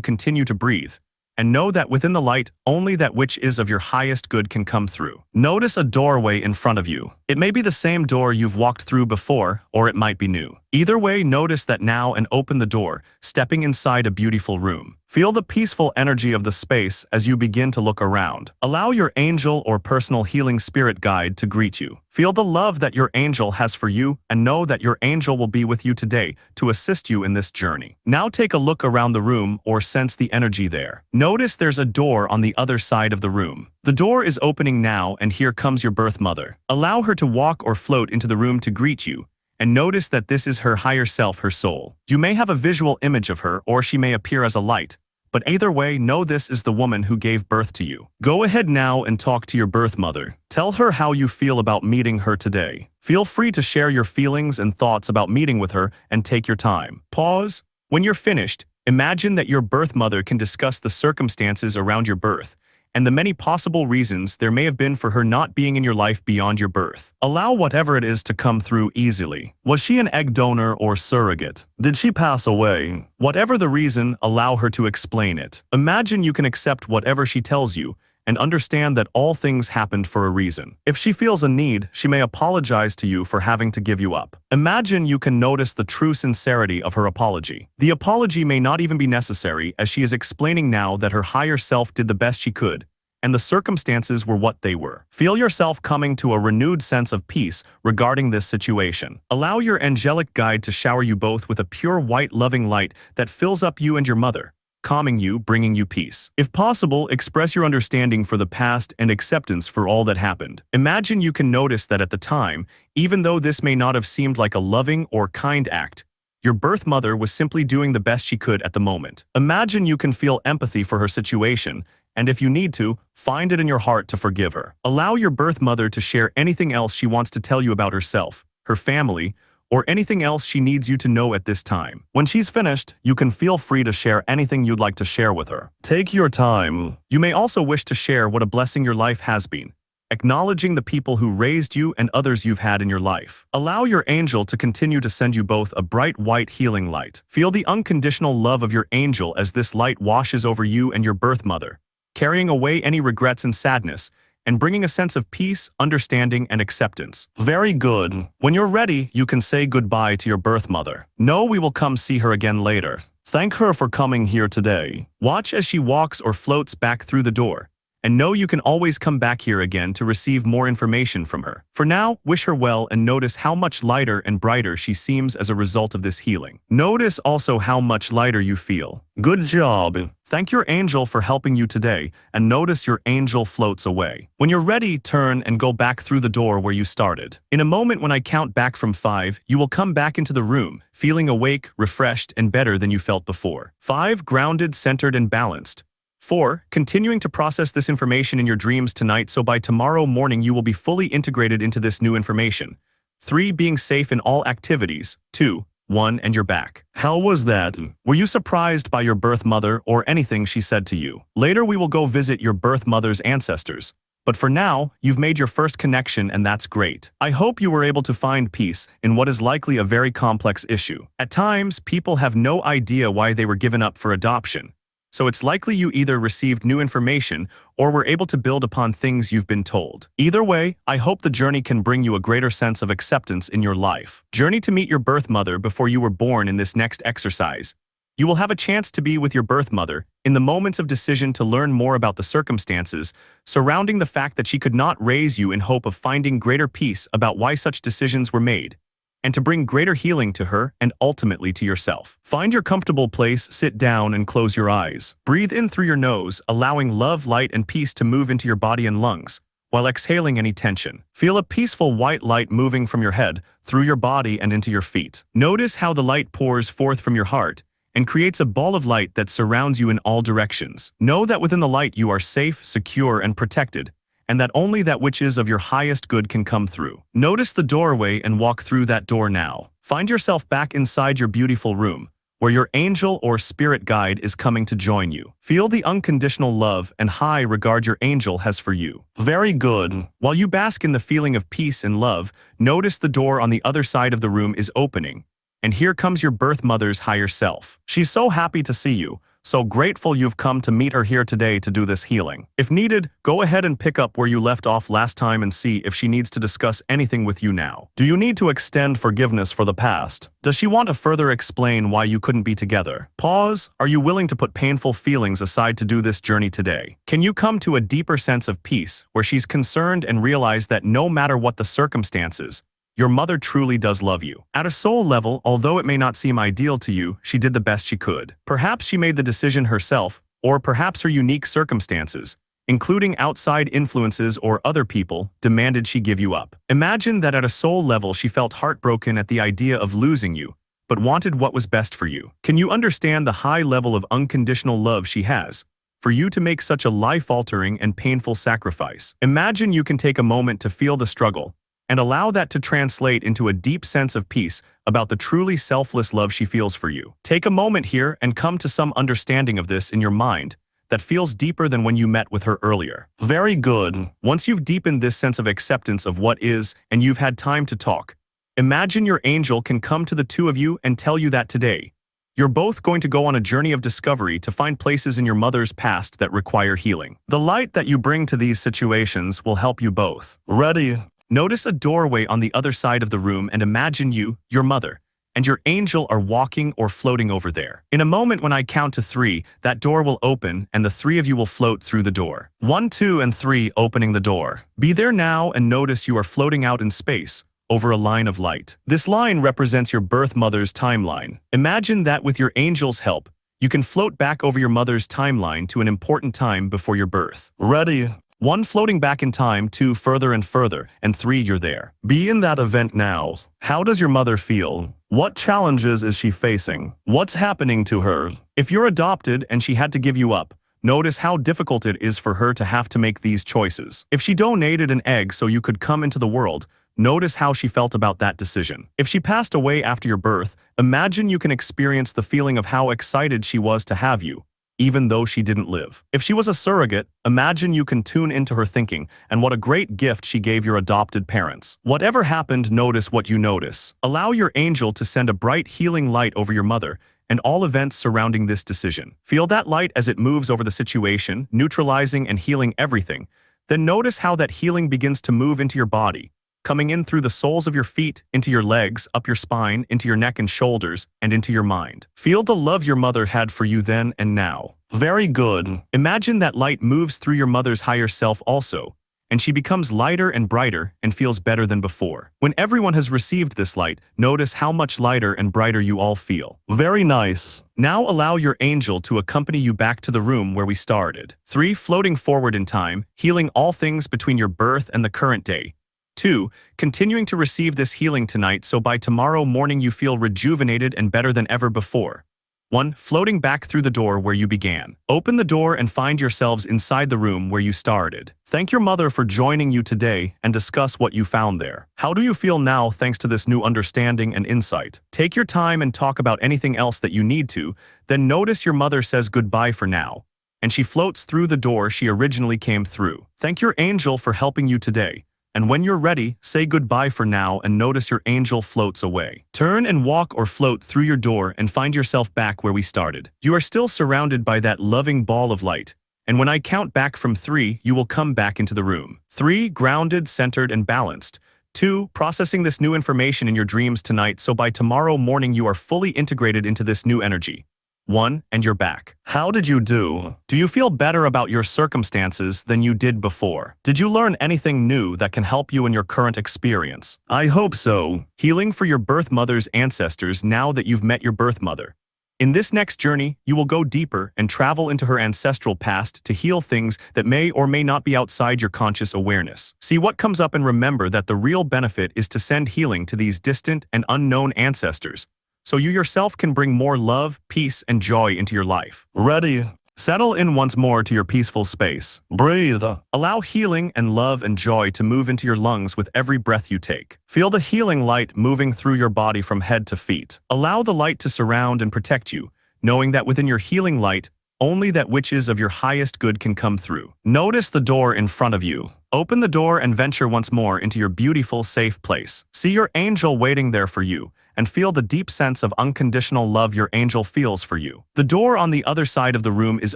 continue to breathe, and know that within the light, only that which is of your highest good can come through. Notice a doorway in front of you. It may be the same door you've walked through before, or it might be new. Either way, notice that now and open the door, stepping inside a beautiful room. Feel the peaceful energy of the space as you begin to look around. Allow your angel or personal healing spirit guide to greet you. Feel the love that your angel has for you and know that your angel will be with you today to assist you in this journey. Now take a look around the room or sense the energy there. Notice there's a door on the other side of the room. The door is opening now and here comes your birth mother. Allow her to walk or float into the room to greet you, and notice that this is her higher self, her soul. You may have a visual image of her, or she may appear as a light, but either way, know this is the woman who gave birth to you. Go ahead now and talk to your birth mother. Tell her how you feel about meeting her today. Feel free to share your feelings and thoughts about meeting with her and take your time. Pause. When you're finished, imagine that your birth mother can discuss the circumstances around your birth and the many possible reasons there may have been for her not being in your life beyond your birth. Allow whatever it is to come through easily. Was she an egg donor or surrogate? Did she pass away? Whatever the reason, allow her to explain it. Imagine you can accept whatever she tells you and understand that all things happened for a reason. If she feels a need, she may apologize to you for having to give you up. Imagine you can notice the true sincerity of her apology. The apology may not even be necessary, as she is explaining now that her higher self did the best she could, and the circumstances were what they were. Feel yourself coming to a renewed sense of peace regarding this situation. Allow your angelic guide to shower you both with a pure white loving light that fills up you and your mother, calming you, bringing you peace. If possible, express your understanding for the past and acceptance for all that happened. Imagine you can notice that at the time, even though this may not have seemed like a loving or kind act, your birth mother was simply doing the best she could at the moment. Imagine you can feel empathy for her situation, and if you need to, find it in your heart to forgive her. Allow your birth mother to share anything else she wants to tell you about herself, her family, or anything else she needs you to know at this time. When she's finished, you can feel free to share anything you'd like to share with her. Take your time. You may also wish to share what a blessing your life has been, acknowledging the people who raised you and others you've had in your life. Allow your angel to continue to send you both a bright white healing light. Feel the unconditional love of your angel as this light washes over you and your birth mother, carrying away any regrets and sadness, and bringing a sense of peace, understanding, and acceptance. Very good. When you're ready, you can say goodbye to your birth mother. Know we will come see her again later. Thank her for coming here today. Watch as she walks or floats back through the door, and know you can always come back here again to receive more information from her. For now, wish her well and notice how much lighter and brighter she seems as a result of this healing. Notice also how much lighter you feel. Good job. Thank your angel for helping you today, and notice your angel floats away. When you're ready, turn and go back through the door where you started. In a moment when I count back from 5, you will come back into the room, feeling awake, refreshed, and better than you felt before. 5. Grounded, centered, and balanced. 4. Continuing to process this information in your dreams tonight so by tomorrow morning you will be fully integrated into this new information. 3. Being safe in all activities. 2. 1. And you're back. How was that? Were you surprised by your birth mother or anything she said to you? Later we will go visit your birth mother's ancestors. But for now, you've made your first connection and that's great. I hope you were able to find peace in what is likely a very complex issue. At times, people have no idea why they were given up for adoption. So it's likely you either received new information or were able to build upon things you've been told. Either way, I hope the journey can bring you a greater sense of acceptance in your life. Journey to meet your birth mother before you were born in this next exercise. You will have a chance to be with your birth mother in the moments of decision to learn more about the circumstances surrounding the fact that she could not raise you in hope of finding greater peace about why such decisions were made, and to bring greater healing to her and ultimately to yourself. Find your comfortable place, sit down, and close your eyes. Breathe in through your nose, allowing love, light, and peace to move into your body and lungs, while exhaling any tension. Feel a peaceful white light moving from your head, through your body, and into your feet. Notice how the light pours forth from your heart and creates a ball of light that surrounds you in all directions. Know that within the light you are safe, secure, and protected, and that only that which is of your highest good can come through. Notice the doorway and walk through that door now. Find yourself back inside your beautiful room, where your angel or spirit guide is coming to join you. Feel the unconditional love and high regard your angel has for you. Very good. While you bask in the feeling of peace and love, notice the door on the other side of the room is opening, and here comes your birth mother's higher self. She's so happy to see you, so grateful you've come to meet her here today to do this healing. If needed, go ahead and pick up where you left off last time and see if she needs to discuss anything with you now. Do you need to extend forgiveness for the past? Does she want to further explain why you couldn't be together? Pause. Are you willing to put painful feelings aside to do this journey today? Can you come to a deeper sense of peace where she's concerned and realize that no matter what the circumstances, your mother truly does love you? At a soul level, although it may not seem ideal to you, she did the best she could. Perhaps she made the decision herself, or perhaps her unique circumstances, including outside influences or other people, demanded she give you up. Imagine that at a soul level she felt heartbroken at the idea of losing you, but wanted what was best for you. Can you understand the high level of unconditional love she has for you to make such a life-altering and painful sacrifice? Imagine you can take a moment to feel the struggle, and allow that to translate into a deep sense of peace about the truly selfless love she feels for you. Take a moment here and come to some understanding of this in your mind that feels deeper than when you met with her earlier. Very good. Once you've deepened this sense of acceptance of what is and you've had time to talk, imagine your angel can come to the two of you and tell you that today, you're both going to go on a journey of discovery to find places in your mother's past that require healing. The light that you bring to these situations will help you both. Ready? Notice a doorway on the other side of the room and imagine you, your mother, and your angel are walking or floating over there. In a moment when I count to 3, that door will open and the 3 of you will float through the door. 1, 2, and 3, opening the door. Be there now and notice you are floating out in space over a line of light. This line represents your birth mother's timeline. Imagine that with your angel's help, you can float back over your mother's timeline to an important time before your birth. Ready? 1, floating back in time, 2, further and further, and 3, you're there. Be in that event now. How does your mother feel? What challenges is she facing? What's happening to her? If you're adopted and she had to give you up, notice how difficult it is for her to have to make these choices. If she donated an egg so you could come into the world, notice how she felt about that decision. If she passed away after your birth, imagine you can experience the feeling of how excited she was to have you, even though she didn't live. If she was a surrogate, imagine you can tune into her thinking and what a great gift she gave your adopted parents. Whatever happened, notice what you notice. Allow your angel to send a bright healing light over your mother and all events surrounding this decision. Feel that light as it moves over the situation, neutralizing and healing everything. Then notice how that healing begins to move into your body, coming in through the soles of your feet, into your legs, up your spine, into your neck and shoulders, and into your mind. Feel the love your mother had for you then and now. Very good. Imagine that light moves through your mother's higher self also, and she becomes lighter and brighter and feels better than before. When everyone has received this light, notice how much lighter and brighter you all feel. Very nice. Now allow your angel to accompany you back to the room where we started. 3, floating forward in time, healing all things between your birth and the current day. 2, continuing to receive this healing tonight so by tomorrow morning you feel rejuvenated and better than ever before. 1, floating back through the door where you began. Open the door and find yourselves inside the room where you started. Thank your mother for joining you today and discuss what you found there. How do you feel now thanks to this new understanding and insight? Take your time and talk about anything else that you need to, then notice your mother says goodbye for now, and she floats through the door she originally came through. Thank your angel for helping you today. And when you're ready, say goodbye for now and notice your angel floats away. Turn and walk or float through your door and find yourself back where we started. You are still surrounded by that loving ball of light, and when I count back from 3, you will come back into the room. 3, grounded, centered, and balanced. 2, processing this new information in your dreams tonight so by tomorrow morning you are fully integrated into this new energy. 1. And you're back. How did you do? Do you feel better about your circumstances than you did before? Did you learn anything new that can help you in your current experience? I hope so. Healing for your birth mother's ancestors now that you've met your birth mother. In this next journey, you will go deeper and travel into her ancestral past to heal things that may or may not be outside your conscious awareness. See what comes up and remember that the real benefit is to send healing to these distant and unknown ancestors, so you yourself can bring more love, peace, and joy into your life. Ready? Settle in once more to your peaceful space. Breathe. Allow healing and love and joy to move into your lungs with every breath you take. Feel the healing light moving through your body from head to feet. Allow the light to surround and protect you, knowing that within your healing light, only that which is of your highest good can come through. Notice the door in front of you. Open the door and venture once more into your beautiful, safe place. See your angel waiting there for you, and feel the deep sense of unconditional love your angel feels for you. The door on the other side of the room is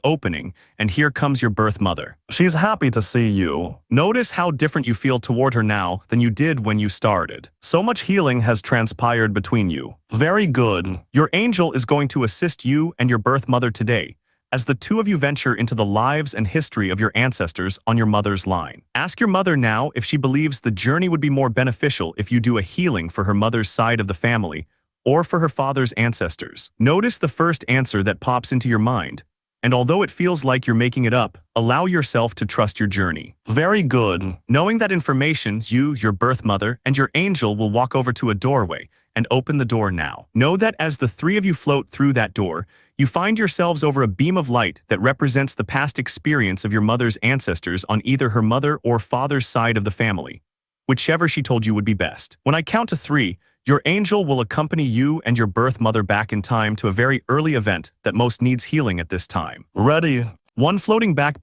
opening, and here comes your birth mother. She's happy to see you. Notice how different you feel toward her now than you did when you started. So much healing has transpired between you. Very good. Your angel is going to assist you and your birth mother today, as the two of you venture into the lives and history of your ancestors on your mother's line. Ask your mother now if she believes the journey would be more beneficial if you do a healing for her mother's side of the family or for her father's ancestors. Notice the first answer that pops into your mind, and although it feels like you're making it up, allow yourself to trust your journey. Very good. Knowing that information, you, your birth mother, and your angel will walk over to a doorway and open the door now. Know that as the three of you float through that door, you find yourselves over a beam of light that represents the past experience of your mother's ancestors on either her mother or father's side of the family, whichever she told you would be best. When I count to 3, your angel will accompany you and your birth mother back in time to a very early event that most needs healing at this time. Ready? 1, floating back.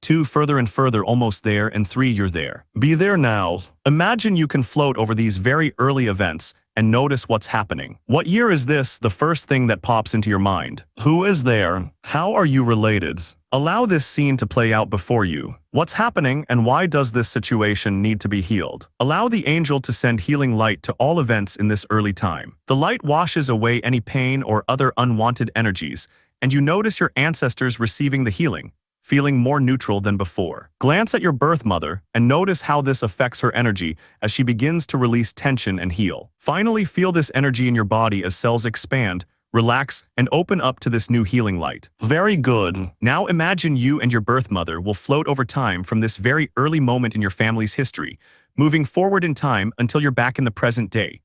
2, further and further, almost there, and 3, you're there. Be there now. Imagine you can float over these very early events and notice what's happening. What year is this? The first thing that pops into your mind. Who is there? How are you related? Allow this scene to play out before you. What's happening and why does this situation need to be healed? Allow the angel to send healing light to all events in this early time. The light washes away any pain or other unwanted energies, and you notice your ancestors receiving the healing, feeling more neutral than before. Glance at your birth mother and notice how this affects her energy as she begins to release tension and heal. Finally, feel this energy in your body as cells expand, relax, and open up to this new healing light. Very good. Now imagine you and your birth mother will float over time from this very early moment in your family's history, moving forward in time until you're back in the present day,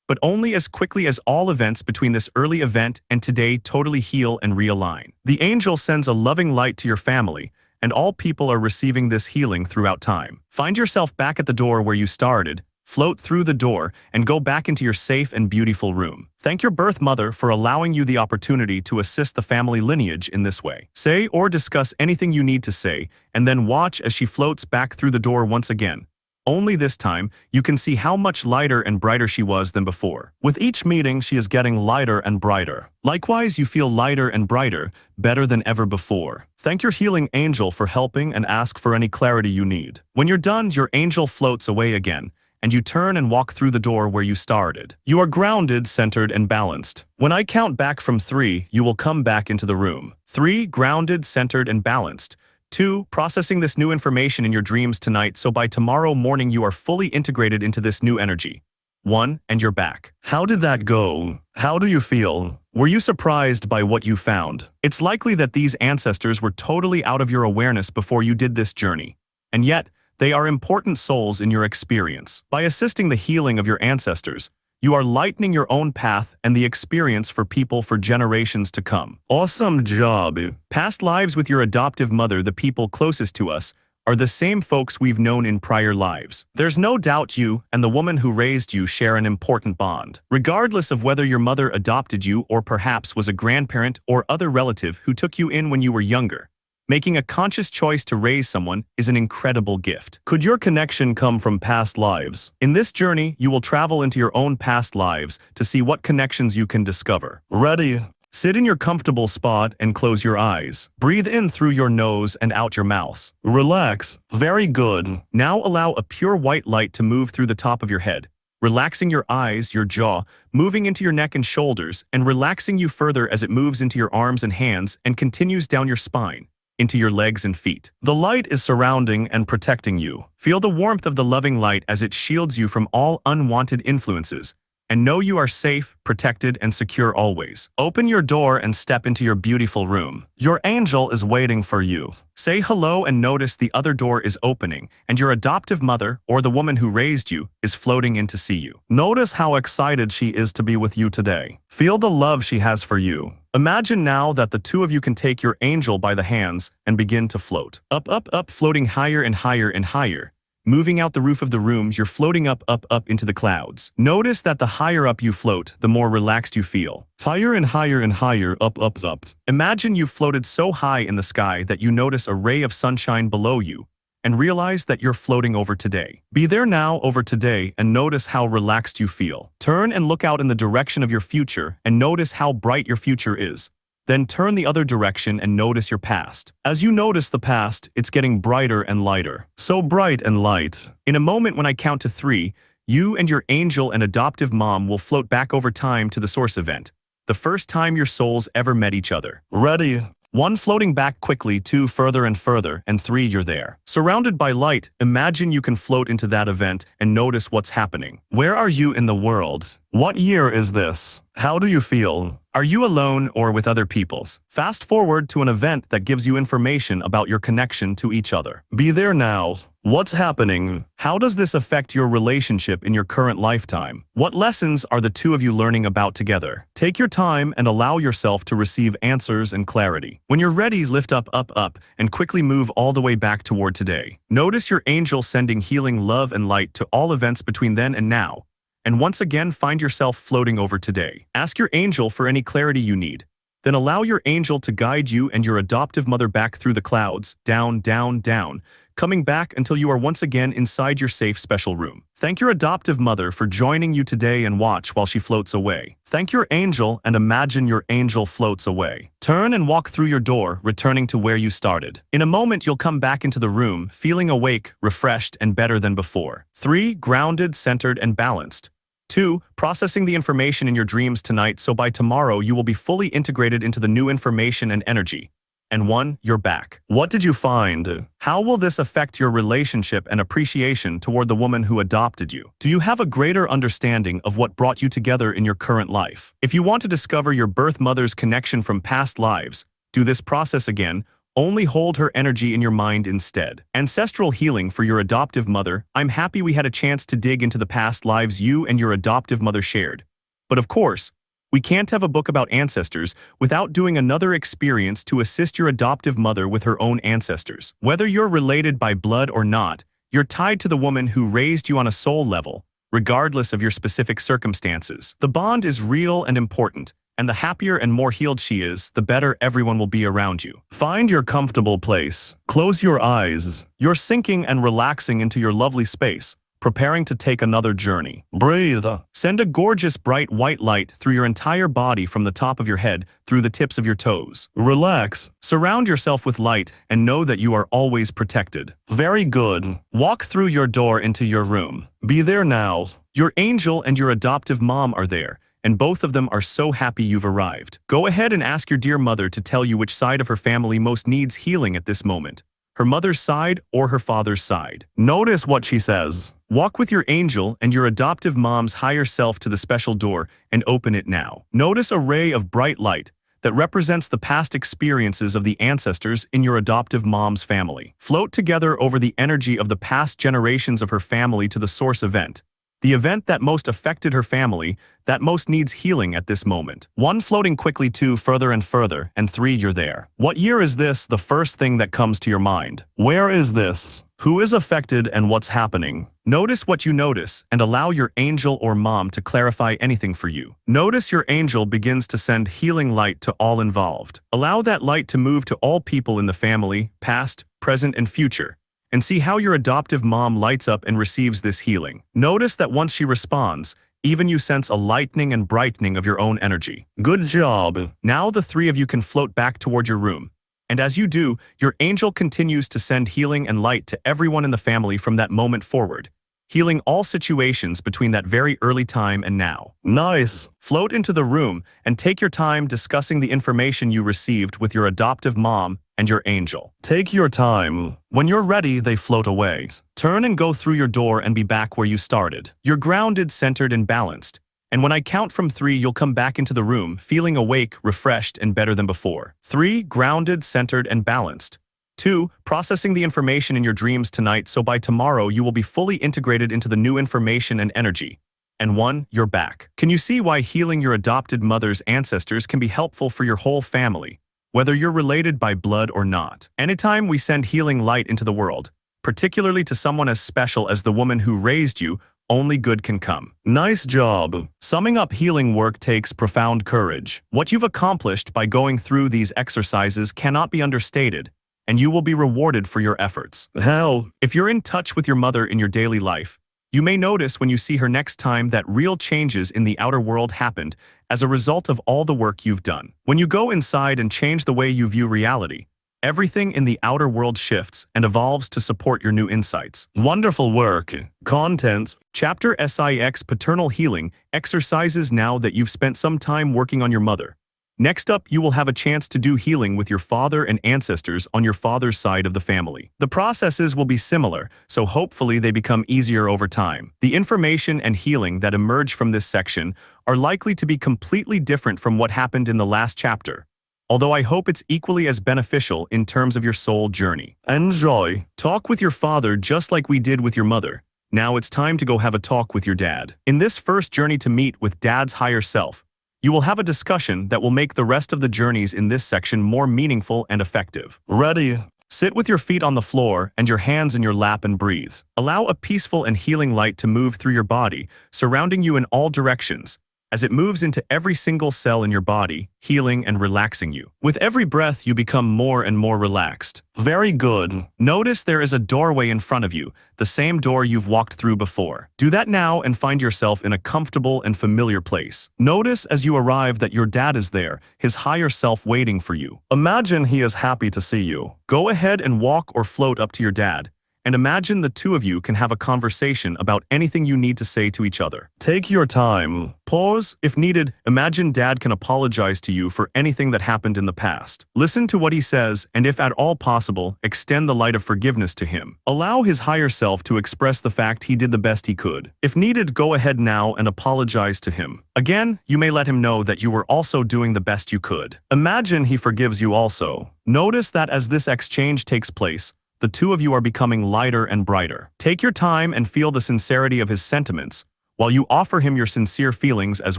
but only as quickly as all events between this early event and today totally heal and realign. The angel sends a loving light to your family, and all people are receiving this healing throughout time. Find yourself back at the door where you started, float through the door, and go back into your safe and beautiful room. Thank your birth mother for allowing you the opportunity to assist the family lineage in this way. Say or discuss anything you need to say, and then watch as she floats back through the door once again. Only this time, you can see how much lighter and brighter she was than before. With each meeting, she is getting lighter and brighter. Likewise, you feel lighter and brighter, better than ever before. Thank your healing angel for helping and ask for any clarity you need. When you're done, your angel floats away again, and you turn and walk through the door where you started. You are grounded, centered, and balanced. When I count back from 3, you will come back into the room. 3, grounded, centered, and balanced. 2, processing this new information in your dreams tonight so by tomorrow morning you are fully integrated into this new energy. 1, and you're back. How did that go? How do you feel? Were you surprised by what you found? It's likely that these ancestors were totally out of your awareness before you did this journey, and yet they are important souls in your experience. By assisting the healing of your ancestors, you are lightening your own path and the experience for people for generations to come. Awesome job! Past lives with your adoptive mother, the people closest to us, are the same folks we've known in prior lives. There's no doubt you and the woman who raised you share an important bond. Regardless of whether your mother adopted you or perhaps was a grandparent or other relative who took you in when you were younger, making a conscious choice to raise someone is an incredible gift. Could your connection come from past lives? In this journey, you will travel into your own past lives to see what connections you can discover. Ready? Sit in your comfortable spot and close your eyes. Breathe in through your nose and out your mouth. Relax. Very good. Now allow a pure white light to move through the top of your head, relaxing your eyes, your jaw, moving into your neck and shoulders, and relaxing you further as it moves into your arms and hands and continues down your spine, into your legs and feet. The light is surrounding and protecting you. Feel the warmth of the loving light as it shields you from all unwanted influences, and know you are safe, protected, and secure always. Open your door and step into your beautiful room. Your angel is waiting for you. Say hello and notice the other door is opening, and your adoptive mother, or the woman who raised you, is floating in to see you. Notice how excited she is to be with you today. Feel the love she has for you. Imagine now that the two of you can take your angel by the hands and begin to float. Up, up, up, floating higher and higher and higher. Moving out the roof of the rooms, you're floating up, up, up into the clouds. Notice that the higher up you float, the more relaxed you feel. Higher and higher and higher, up, up, up. Imagine you've floated so high in the sky that you notice a ray of sunshine below you and realize that you're floating over today. Be there now over today and notice how relaxed you feel. Turn and look out in the direction of your future and notice how bright your future is. Then turn the other direction and notice your past. As you notice the past, it's getting brighter and lighter. So bright and light. In a moment when I count to 3, you and your angel and adoptive mom will float back over time to the source event. The first time your souls ever met each other. Ready? 1, floating back quickly, 2, further and further, and 3, you're there. Surrounded by light, imagine you can float into that event and notice what's happening. Where are you in the world? What year is this? How do you feel? Are you alone or with other peoples? Fast forward to an event that gives you information about your connection to each other. Be there now. What's happening? How does this affect your relationship in your current lifetime? What lessons are the two of you learning about together? Take your time and allow yourself to receive answers and clarity. When you're ready, lift up, up, up, and quickly move all the way back toward today. Notice your angel sending healing love and light to all events between then and now. And once again, find yourself floating over today. Ask your angel for any clarity you need. Then allow your angel to guide you and your adoptive mother back through the clouds, down, down, down, coming back until you are once again inside your safe special room. Thank your adoptive mother for joining you today and watch while she floats away. Thank your angel and imagine your angel floats away. Turn and walk through your door, returning to where you started. In a moment, you'll come back into the room, feeling awake, refreshed, and better than before. 3, grounded, centered, and balanced. 2, processing the information in your dreams tonight so by tomorrow you will be fully integrated into the new information and energy. And 1, you're back. What did you find? How will this affect your relationship and appreciation toward the woman who adopted you? Do you have a greater understanding of what brought you together in your current life? If you want to discover your birth mother's connection from past lives, do this process again. Only hold her energy in your mind instead. Ancestral healing for your adoptive mother. I'm happy we had a chance to dig into the past lives you and your adoptive mother shared. But of course, we can't have a book about ancestors without doing another experience to assist your adoptive mother with her own ancestors. Whether you're related by blood or not, you're tied to the woman who raised you on a soul level, regardless of your specific circumstances. The bond is real and important. And the happier and more healed she is, the better everyone will be around you. Find your comfortable place. Close your eyes. You're sinking and relaxing into your lovely space, preparing to take another journey. Breathe. Send a gorgeous bright white light through your entire body from the top of your head through the tips of your toes. Relax. Surround yourself with light and know that you are always protected. Very good. Walk through your door into your room. Be there now. Your angel and your adoptive mom are there, and both of them are so happy you've arrived. Go ahead and ask your dear mother to tell you which side of her family most needs healing at this moment, her mother's side or her father's side. Notice what she says. Walk with your angel and your adoptive mom's higher self to the special door and open it now. Notice a ray of bright light that represents the past experiences of the ancestors in your adoptive mom's family. Float together over the energy of the past generations of her family to the source event. The event that most affected her family, that most needs healing at this moment. 1, floating quickly, 2, further and further, and 3, you're there. What year is this? The first thing that comes to your mind. Where is this? Who is affected and what's happening? Notice what you notice and allow your angel or mom to clarify anything for you. Notice your angel begins to send healing light to all involved. Allow that light to move to all people in the family, past, present, and future, and see how your adoptive mom lights up and receives this healing. Notice that once she responds, even you sense a lightening and brightening of your own energy. Good job. Now the 3 of you can float back toward your room. And as you do, your angel continues to send healing and light to everyone in the family from that moment forward. healing all situations between that very early time and now. Nice. Float into the room and take your time discussing the information you received with your adoptive mom and your angel. Take your time. When you're ready, they float away. Turn and go through your door and be back where you started. You're grounded, centered, and balanced. And when I count from 3, you'll come back into the room, feeling awake, refreshed, and better than before. 3, grounded, centered, and balanced. 2, processing the information in your dreams tonight so by tomorrow you will be fully integrated into the new information and energy. And 1, you're back. Can you see why healing your adopted mother's ancestors can be helpful for your whole family, whether you're related by blood or not? Anytime we send healing light into the world, particularly to someone as special as the woman who raised you, only good can come. Nice job. Summing up, healing work takes profound courage. What you've accomplished by going through these exercises cannot be understated, and you will be rewarded for your efforts. Hell, if you're in touch with your mother in your daily life, you may notice when you see her next time that real changes in the outer world happened as a result of all the work you've done. When you go inside and change the way you view reality, everything in the outer world shifts and evolves to support your new insights. Wonderful work. Content. Chapter 6 Paternal Healing exercises. Now that you've spent some time working on your mother, next up you will have a chance to do healing with your father and ancestors on your father's side of the family. The processes will be similar, so hopefully they become easier over time. The information and healing that emerge from this section are likely to be completely different from what happened in the last chapter, although I hope it's equally as beneficial in terms of your soul journey. Enjoy. Talk with your father just like we did with your mother. Now it's time to go have a talk with your dad. In this first journey to meet with Dad's higher self, you will have a discussion that will make the rest of the journeys in this section more meaningful and effective. Ready. Sit with your feet on the floor and your hands in your lap and breathe. Allow a peaceful and healing light to move through your body, surrounding you in all directions, as it moves into every single cell in your body, healing and relaxing you. With every breath, you become more and more relaxed. Very good. Notice there is a doorway in front of you, the same door you've walked through before. Do that now and find yourself in a comfortable and familiar place. Notice as you arrive that your dad is there, his higher self waiting for you. Imagine he is happy to see you. Go ahead and walk or float up to your dad, and imagine the two of you can have a conversation about anything you need to say to each other. Take your time. Pause if needed. Imagine Dad can apologize to you for anything that happened in the past. Listen to what he says, and if at all possible, extend the light of forgiveness to him. Allow his higher self to express the fact he did the best he could. If needed, go ahead now and apologize to him. Again, you may let him know that you were also doing the best you could. Imagine he forgives you also. Notice that as this exchange takes place, the two of you are becoming lighter and brighter. Take your time and feel the sincerity of his sentiments, while you offer him your sincere feelings as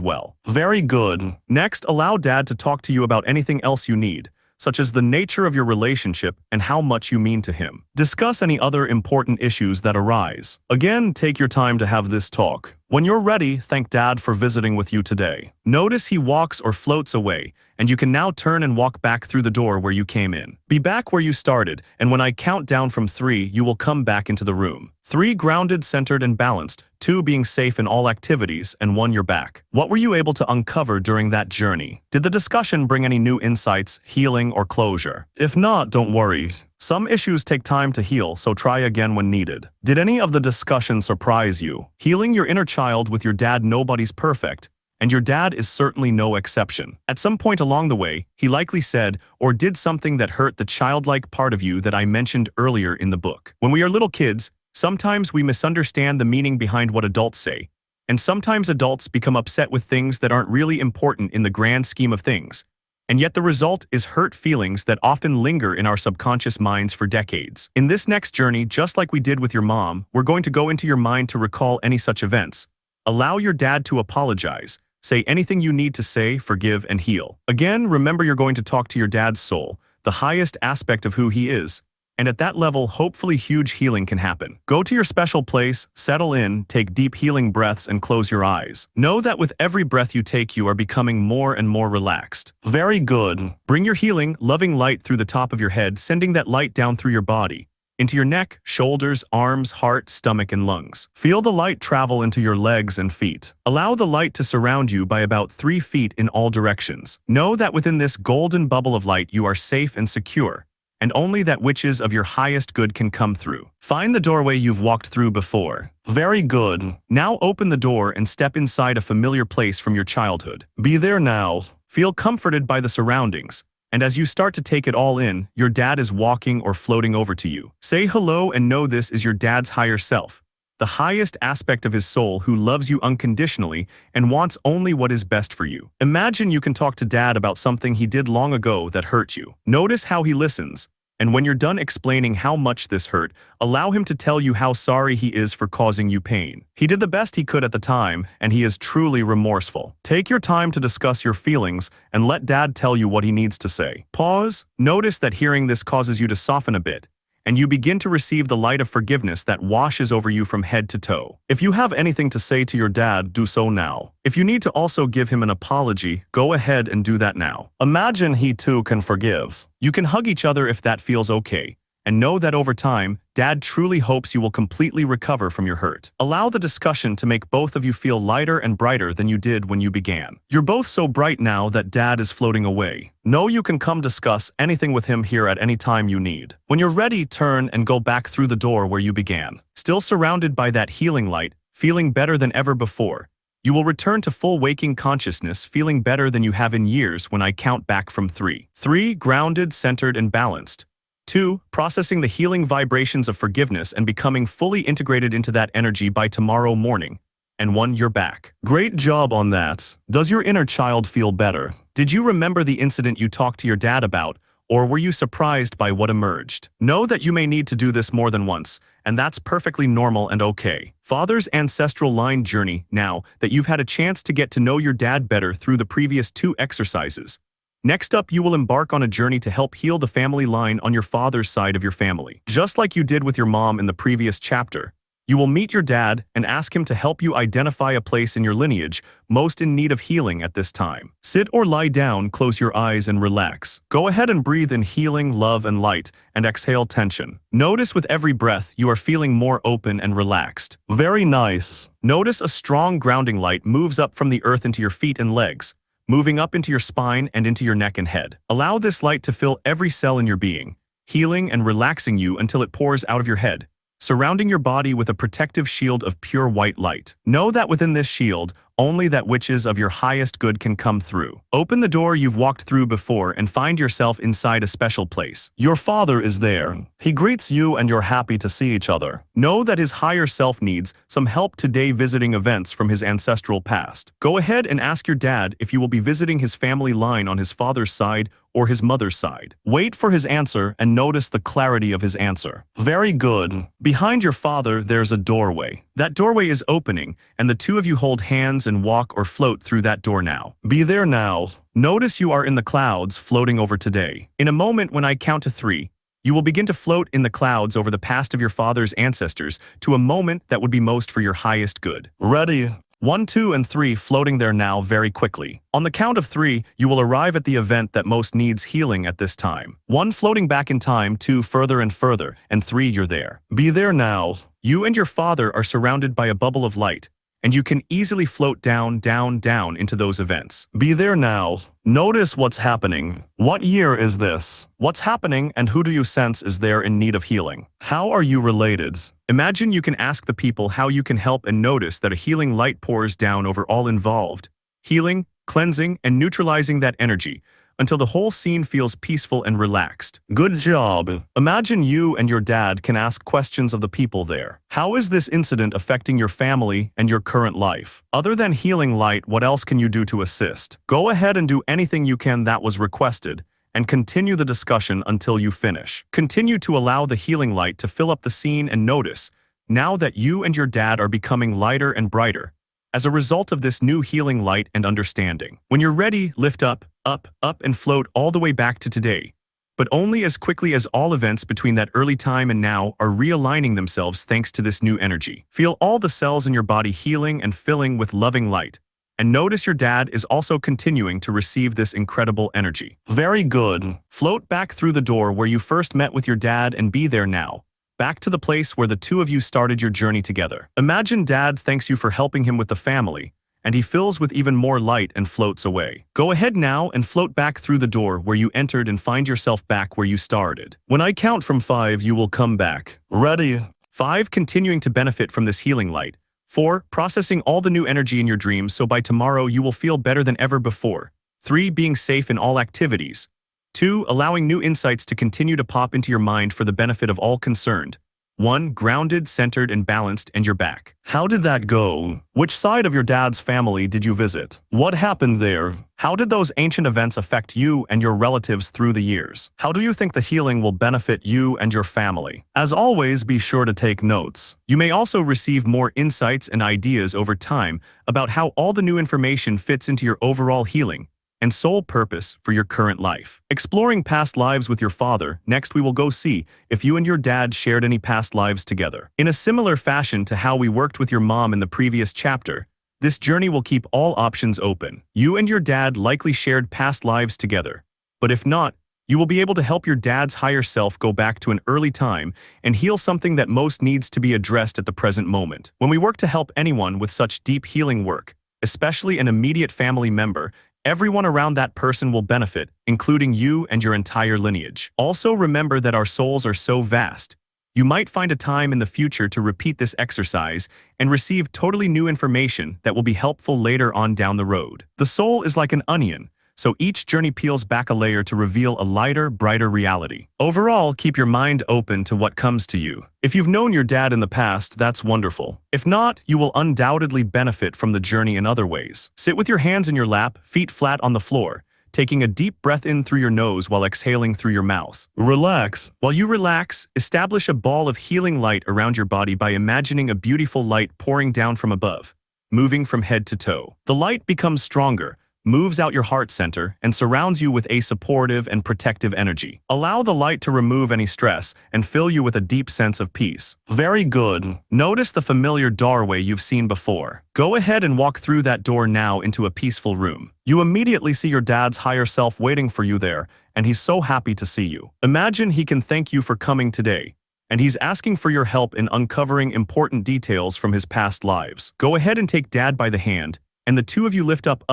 well. Very good. Next, allow Dad to talk to you about anything else you need, such as the nature of your relationship and how much you mean to him. Discuss any other important issues that arise. Again, take your time to have this talk. When you're ready, thank Dad for visiting with you today. Notice he walks or floats away, and you can now turn and walk back through the door where you came in. Be back where you started, and when I count down from 3, you will come back into the room. 3, grounded, centered, and balanced. 2, being safe in all activities, and 1, you're back. What were you able to uncover during that journey? Did the discussion bring any new insights, healing, or closure? If not, don't worry. Some issues take time to heal, so try again when needed. Did any of the discussion surprise you? Healing your inner child with your dad, nobody's perfect, and your dad is certainly no exception. At some point along the way, he likely said or did something that hurt the childlike part of you that I mentioned earlier in the book. When we are little kids, sometimes we misunderstand the meaning behind what adults say, and sometimes adults become upset with things that aren't really important in the grand scheme of things. And yet the result is hurt feelings that often linger in our subconscious minds for decades. In this next journey, just like we did with your mom, we're going to go into your mind to recall any such events. Allow your dad to apologize. Say anything you need to say, forgive, and heal. Again, remember you're going to talk to your dad's soul, the highest aspect of who he is. And at that level, hopefully huge healing can happen. Go to your special place, settle in, take deep healing breaths, and close your eyes. Know that with every breath you take, you are becoming more and more relaxed. Very good. Bring your healing, loving light through the top of your head, sending that light down through your body, into your neck, shoulders, arms, heart, stomach, and lungs. Feel the light travel into your legs and feet. Allow the light to surround you by about 3 feet in all directions. Know that within this golden bubble of light, you are safe and secure, and only that which is of your highest good can come through. Find the doorway you've walked through before. Very good. Now open the door and step inside a familiar place from your childhood. Be there now. Feel comforted by the surroundings. And as you start to take it all in, your dad is walking or floating over to you. Say hello and know this is your dad's higher self, the highest aspect of his soul who loves you unconditionally and wants only what is best for you. Imagine you can talk to dad about something he did long ago that hurt you. Notice how he listens. And when you're done explaining how much this hurt, allow him to tell you how sorry he is for causing you pain. He did the best he could at the time, and he is truly remorseful. Take your time to discuss your feelings and let dad tell you what he needs to say. Pause. Notice that hearing this causes you to soften a bit, and you begin to receive the light of forgiveness that washes over you from head to toe. If you have anything to say to your dad, do so now. If you need to also give him an apology, go ahead and do that now. Imagine he too can forgive. You can hug each other if that feels okay, and know that over time, dad truly hopes you will completely recover from your hurt. Allow the discussion to make both of you feel lighter and brighter than you did when you began. You're both so bright now that dad is floating away. Know you can come discuss anything with him here at any time you need. When you're ready, turn and go back through the door where you began. Still surrounded by that healing light, feeling better than ever before, you will return to full waking consciousness, feeling better than you have in years when I count back from 3. 3. Grounded, centered, and balanced. 2. Processing the healing vibrations of forgiveness and becoming fully integrated into that energy by tomorrow morning. And 1. You're back. Great job on that. Does your inner child feel better? Did you remember the incident you talked to your dad about, or were you surprised by what emerged? Know that you may need to do this more than once, and that's perfectly normal and okay. Father's ancestral line journey, now that you've had a chance to get to know your dad better through the previous 2 exercises. Next up, you will embark on a journey to help heal the family line on your father's side of your family. Just like you did with your mom in the previous chapter, you will meet your dad and ask him to help you identify a place in your lineage most in need of healing at this time. Sit or lie down, close your eyes and relax. Go ahead and breathe in healing, love, and light, and exhale tension. Notice with every breath you are feeling more open and relaxed. Very nice. Notice a strong grounding light moves up from the earth into your feet and legs, moving up into your spine and into your neck and head. Allow this light to fill every cell in your being, healing and relaxing you until it pours out of your head, surrounding your body with a protective shield of pure white light. Know that within this shield, only that which is of your highest good can come through. Open the door you've walked through before and find yourself inside a special place. Your father is there. He greets you and you're happy to see each other. Know that his higher self needs some help today visiting events from his ancestral past. Go ahead and ask your dad if you will be visiting his family line on his father's side or his mother's side. Wait for his answer and notice the clarity of his answer. Very good. Behind your father, there's a doorway. That doorway is opening, and the two of you hold hands and walk or float through that door now. Be there now. Notice you are in the clouds floating over today. In a moment when I count to 3, you will begin to float in the clouds over the past of your father's ancestors to a moment that would be most for your highest good. Ready? 1, 2, and 3 floating there now very quickly. On the count of 3, you will arrive at the event that most needs healing at this time. 1 floating back in time, 2 further and further, and 3 you're there. Be there now. You and your father are surrounded by a bubble of light, and you can easily float down, down, down into those events. Be there now. Notice what's happening. What year is this? What's happening and who do you sense is there in need of healing? How are you related? Imagine you can ask the people how you can help and notice that a healing light pours down over all involved, healing, cleansing, and neutralizing that energy, until the whole scene feels peaceful and relaxed. Good job. Imagine you and your dad can ask questions of the people there. How is this incident affecting your family and your current life? Other than healing light, what else can you do to assist? Go ahead and do anything you can that was requested, and continue the discussion until you finish. Continue to allow the healing light to fill up the scene and notice, now that you and your dad are becoming lighter and brighter, as a result of this new healing light and understanding. When you're ready, lift up, up, up, and float all the way back to today, but only as quickly as all events between that early time and now are realigning themselves thanks to this new energy. Feel all the cells in your body healing and filling with loving light, and notice your dad is also continuing to receive this incredible energy. Very good. Float back through the door where you first met with your dad and be there now, back to the place where the two of you started your journey together. Imagine dad thanks you for helping him with the family, and he fills with even more light and floats away. Go ahead now and float back through the door where you entered and find yourself back where you started. When I count from 5, you will come back. Ready? 5. Continuing to benefit from this healing light. 4. Processing all the new energy in your dreams so by tomorrow you will feel better than ever before. 3. Being safe in all activities. 2. Allowing new insights to continue to pop into your mind for the benefit of all concerned. 1. Grounded, centered, and balanced, and you're back. How did that go? Which side of your dad's family did you visit? What happened there? How did those ancient events affect you and your relatives through the years? How do you think the healing will benefit you and your family? As always, be sure to take notes. You may also receive more insights and ideas over time about how all the new information fits into your overall healing and sole purpose for your current life. Exploring past lives with your father, next we will go see if you and your dad shared any past lives together. In a similar fashion to how we worked with your mom in the previous chapter, this journey will keep all options open. You and your dad likely shared past lives together, but if not, you will be able to help your dad's higher self go back to an early time and heal something that most needs to be addressed at the present moment. When we work to help anyone with such deep healing work, especially an immediate family member, everyone around that person will benefit, including you and your entire lineage. Also remember that our souls are so vast. You might find a time in the future to repeat this exercise and receive totally new information that will be helpful later on down the road. The soul is like an onion, so each journey peels back a layer to reveal a lighter, brighter reality. Overall, keep your mind open to what comes to you. If you've known your dad in the past, that's wonderful. If not, you will undoubtedly benefit from the journey in other ways. Sit with your hands in your lap, feet flat on the floor, taking a deep breath in through your nose while exhaling through your mouth. Relax. While you relax, establish a ball of healing light around your body by imagining a beautiful light pouring down from above, moving from head to toe. The light becomes stronger, moves out your heart center, and surrounds you with a supportive and protective energy. Allow the light to remove any stress and fill you with a deep sense of peace. Very good. Notice the familiar doorway you've seen before. Go ahead and walk through that door now into a peaceful room. You immediately see your dad's higher self waiting for you there, and he's so happy to see you. Imagine he can thank you for coming today, and he's asking for your help in uncovering important details from his past lives. Go ahead and take Dad by the hand, and the two of you lift up,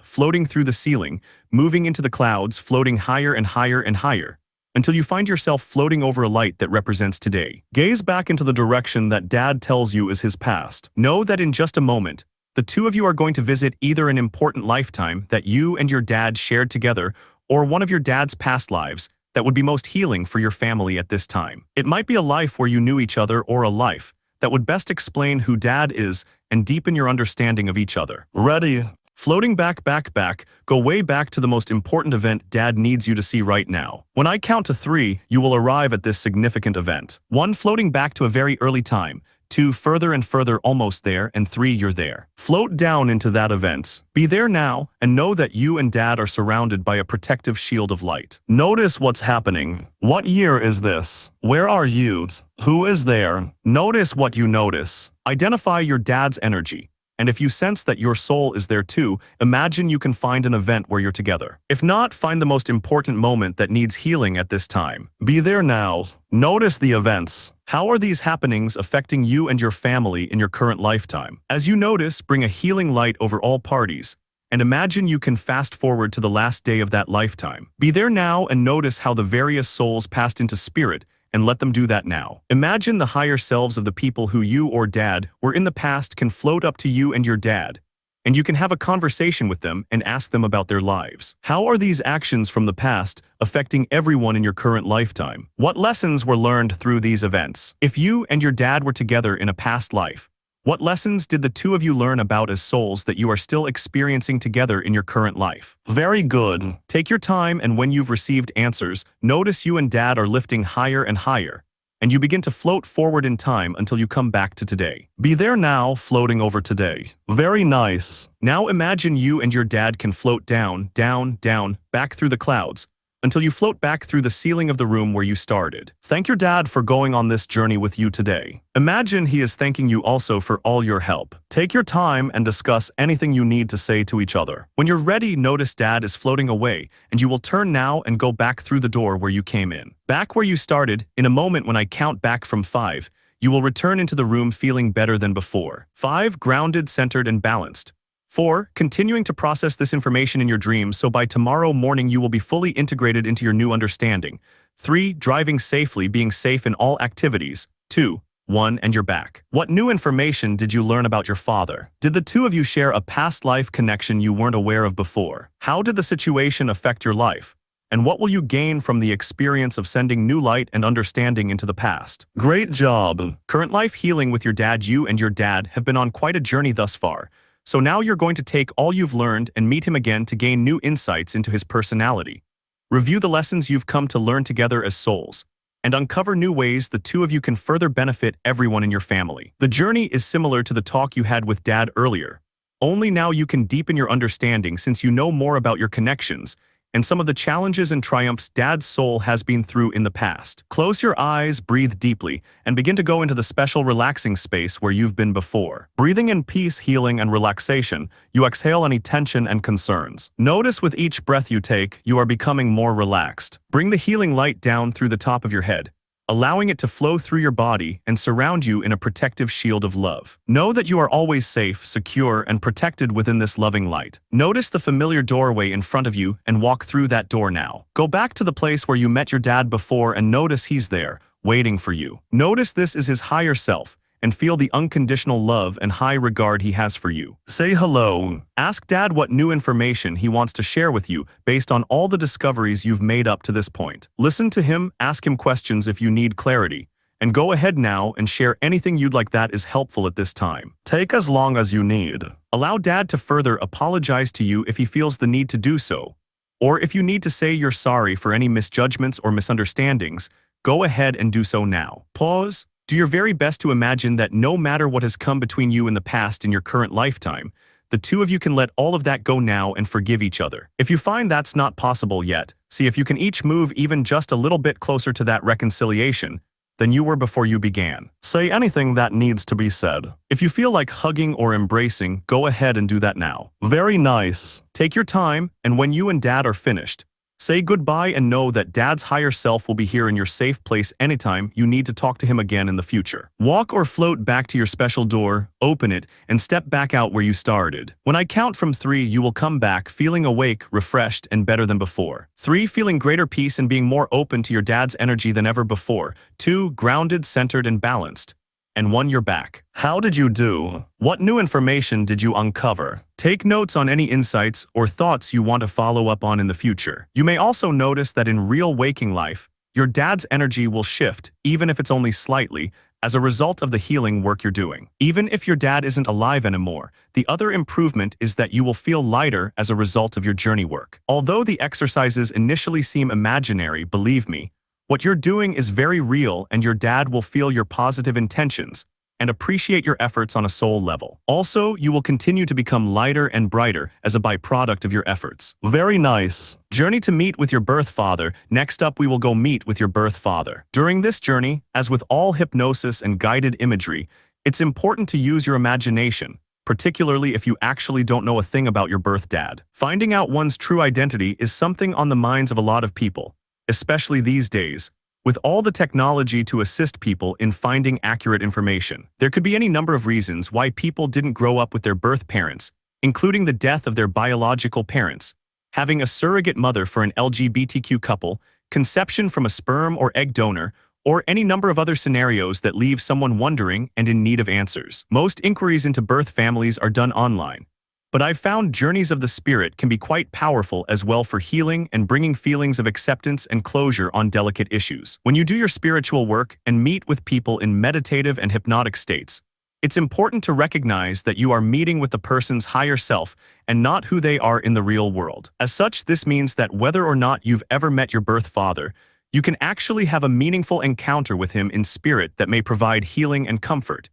floating through the ceiling, moving into the clouds, floating higher and higher and higher, until you find yourself floating over a light that represents today. Gaze back into the direction that Dad tells you is his past. Know that in just a moment, the two of you are going to visit either an important lifetime that you and your dad shared together, or one of your dad's past lives that would be most healing for your family at this time. It might be a life where you knew each other, or a life that would best explain who Dad is and deepen your understanding of each other. Ready? Floating back, go way back to the most important event Dad needs you to see right now. When I count to 3, you will arrive at this significant event. 1. Floating back to a very early time. 2. Further and further, almost there. And 3. You're there. Float down into that event. Be there now, and know that you and Dad are surrounded by a protective shield of light. Notice what's happening. What year is this? Where are you? Who is there? Notice what you notice. Identify your dad's energy. And if you sense that your soul is there too, imagine you can find an event where you're together. If not, find the most important moment that needs healing at this time. Be there now. Notice the events. How are these happenings affecting you and your family in your current lifetime? As you notice, bring a healing light over all parties, and imagine you can fast forward to the last day of that lifetime. Be there now and notice how the various souls passed into spirit, and let them do that now. Imagine the higher selves of the people who you or Dad were in the past can float up to you and your dad, and you can have a conversation with them and ask them about their lives. How are these actions from the past affecting everyone in your current lifetime? What lessons were learned through these events? If you and your dad were together in a past life, what lessons did the two of you learn about as souls that you are still experiencing together in your current life? Very good. Take your time, and when you've received answers, notice you and Dad are lifting higher and higher, and you begin to float forward in time until you come back to today. Be there now, floating over today. Very nice. Now imagine you and your dad can float down, back through the clouds, until you float back through the ceiling of the room where you started. Thank your dad for going on this journey with you today. Imagine he is thanking you also for all your help. Take your time and discuss anything you need to say to each other. When you're ready, notice Dad is floating away, and you will turn now and go back through the door where you came in. Back where you started, in a moment when I count back from 5, you will return into the room feeling better than before. 5. Grounded, centered, and balanced. 4. Continuing to process this information in your dreams so by tomorrow morning you will be fully integrated into your new understanding. 3. Driving safely, being safe in all activities. 2. 1. And you're back. What new information did you learn about your father? Did the two of you share a past life connection you weren't aware of before? How did the situation affect your life? And what will you gain from the experience of sending new light and understanding into the past? Great job! Current life healing with your dad. You and your dad have been on quite a journey thus far. So now you're going to take all you've learned and meet him again to gain new insights into his personality. Review the lessons you've come to learn together as souls, and uncover new ways the two of you can further benefit everyone in your family. The journey is similar to the talk you had with Dad earlier. Only now you can deepen your understanding since you know more about your connections and some of the challenges and triumphs Dad's soul has been through in the past. Close your eyes, breathe deeply, and begin to go into the special relaxing space where you've been before. Breathing in peace, healing, and relaxation, you exhale any tension and concerns. Notice with each breath you take, you are becoming more relaxed. Bring the healing light down through the top of your head, allowing it to flow through your body and surround you in a protective shield of love. Know that you are always safe, secure, and protected within this loving light. Notice the familiar doorway in front of you and walk through that door now. Go back to the place where you met your dad before and notice he's there, waiting for you. Notice this is his higher self, and feel the unconditional love and high regard he has for you. Say hello. Ask Dad what new information he wants to share with you based on all the discoveries you've made up to this point. Listen to him, ask him questions if you need clarity, and go ahead now and share anything you'd like that is helpful at this time. Take as long as you need. Allow Dad to further apologize to you if he feels the need to do so, or if you need to say you're sorry for any misjudgments or misunderstandings, go ahead and do so now. Pause. Do your very best to imagine that no matter what has come between you in the past in your current lifetime, the two of you can let all of that go now and forgive each other. If you find that's not possible yet, see if you can each move even just a little bit closer to that reconciliation than you were before you began. Say anything that needs to be said. If you feel like hugging or embracing, go ahead and do that now. Very nice. Take your time, and when you and Dad are finished, say goodbye and know that Dad's higher self will be here in your safe place anytime you need to talk to him again in the future. Walk or float back to your special door, open it, and step back out where you started. When I count from 3, you will come back feeling awake, refreshed, and better than before. 3, feeling greater peace and being more open to your dad's energy than ever before. 2, grounded, centered, and balanced. And 1, you're back. How did you do? What new information did you uncover? Take notes on any insights or thoughts you want to follow up on in the future. You may also notice that in real waking life, your dad's energy will shift, even if it's only slightly, as a result of the healing work you're doing. Even if your dad isn't alive anymore, the other improvement is that you will feel lighter as a result of your journey work. Although the exercises initially seem imaginary, believe me, what you're doing is very real, and your dad will feel your positive intentions and appreciate your efforts on a soul level. Also, you will continue to become lighter and brighter as a byproduct of your efforts. Very nice. Journey to meet with your birth father. Next up, we will go meet with your birth father. During this journey, as with all hypnosis and guided imagery, it's important to use your imagination, particularly if you actually don't know a thing about your birth dad. Finding out one's true identity is something on the minds of a lot of people, especially these days, with all the technology to assist people in finding accurate information. There could be any number of reasons why people didn't grow up with their birth parents, including the death of their biological parents, having a surrogate mother for an LGBTQ couple, conception from a sperm or egg donor, or any number of other scenarios that leave someone wondering and in need of answers. Most inquiries into birth families are done online, but I've found journeys of the spirit can be quite powerful as well for healing and bringing feelings of acceptance and closure on delicate issues. When you do your spiritual work and meet with people in meditative and hypnotic states, it's important to recognize that you are meeting with the person's higher self and not who they are in the real world. As such, this means that whether or not you've ever met your birth father, you can actually have a meaningful encounter with him in spirit that may provide healing and comfort,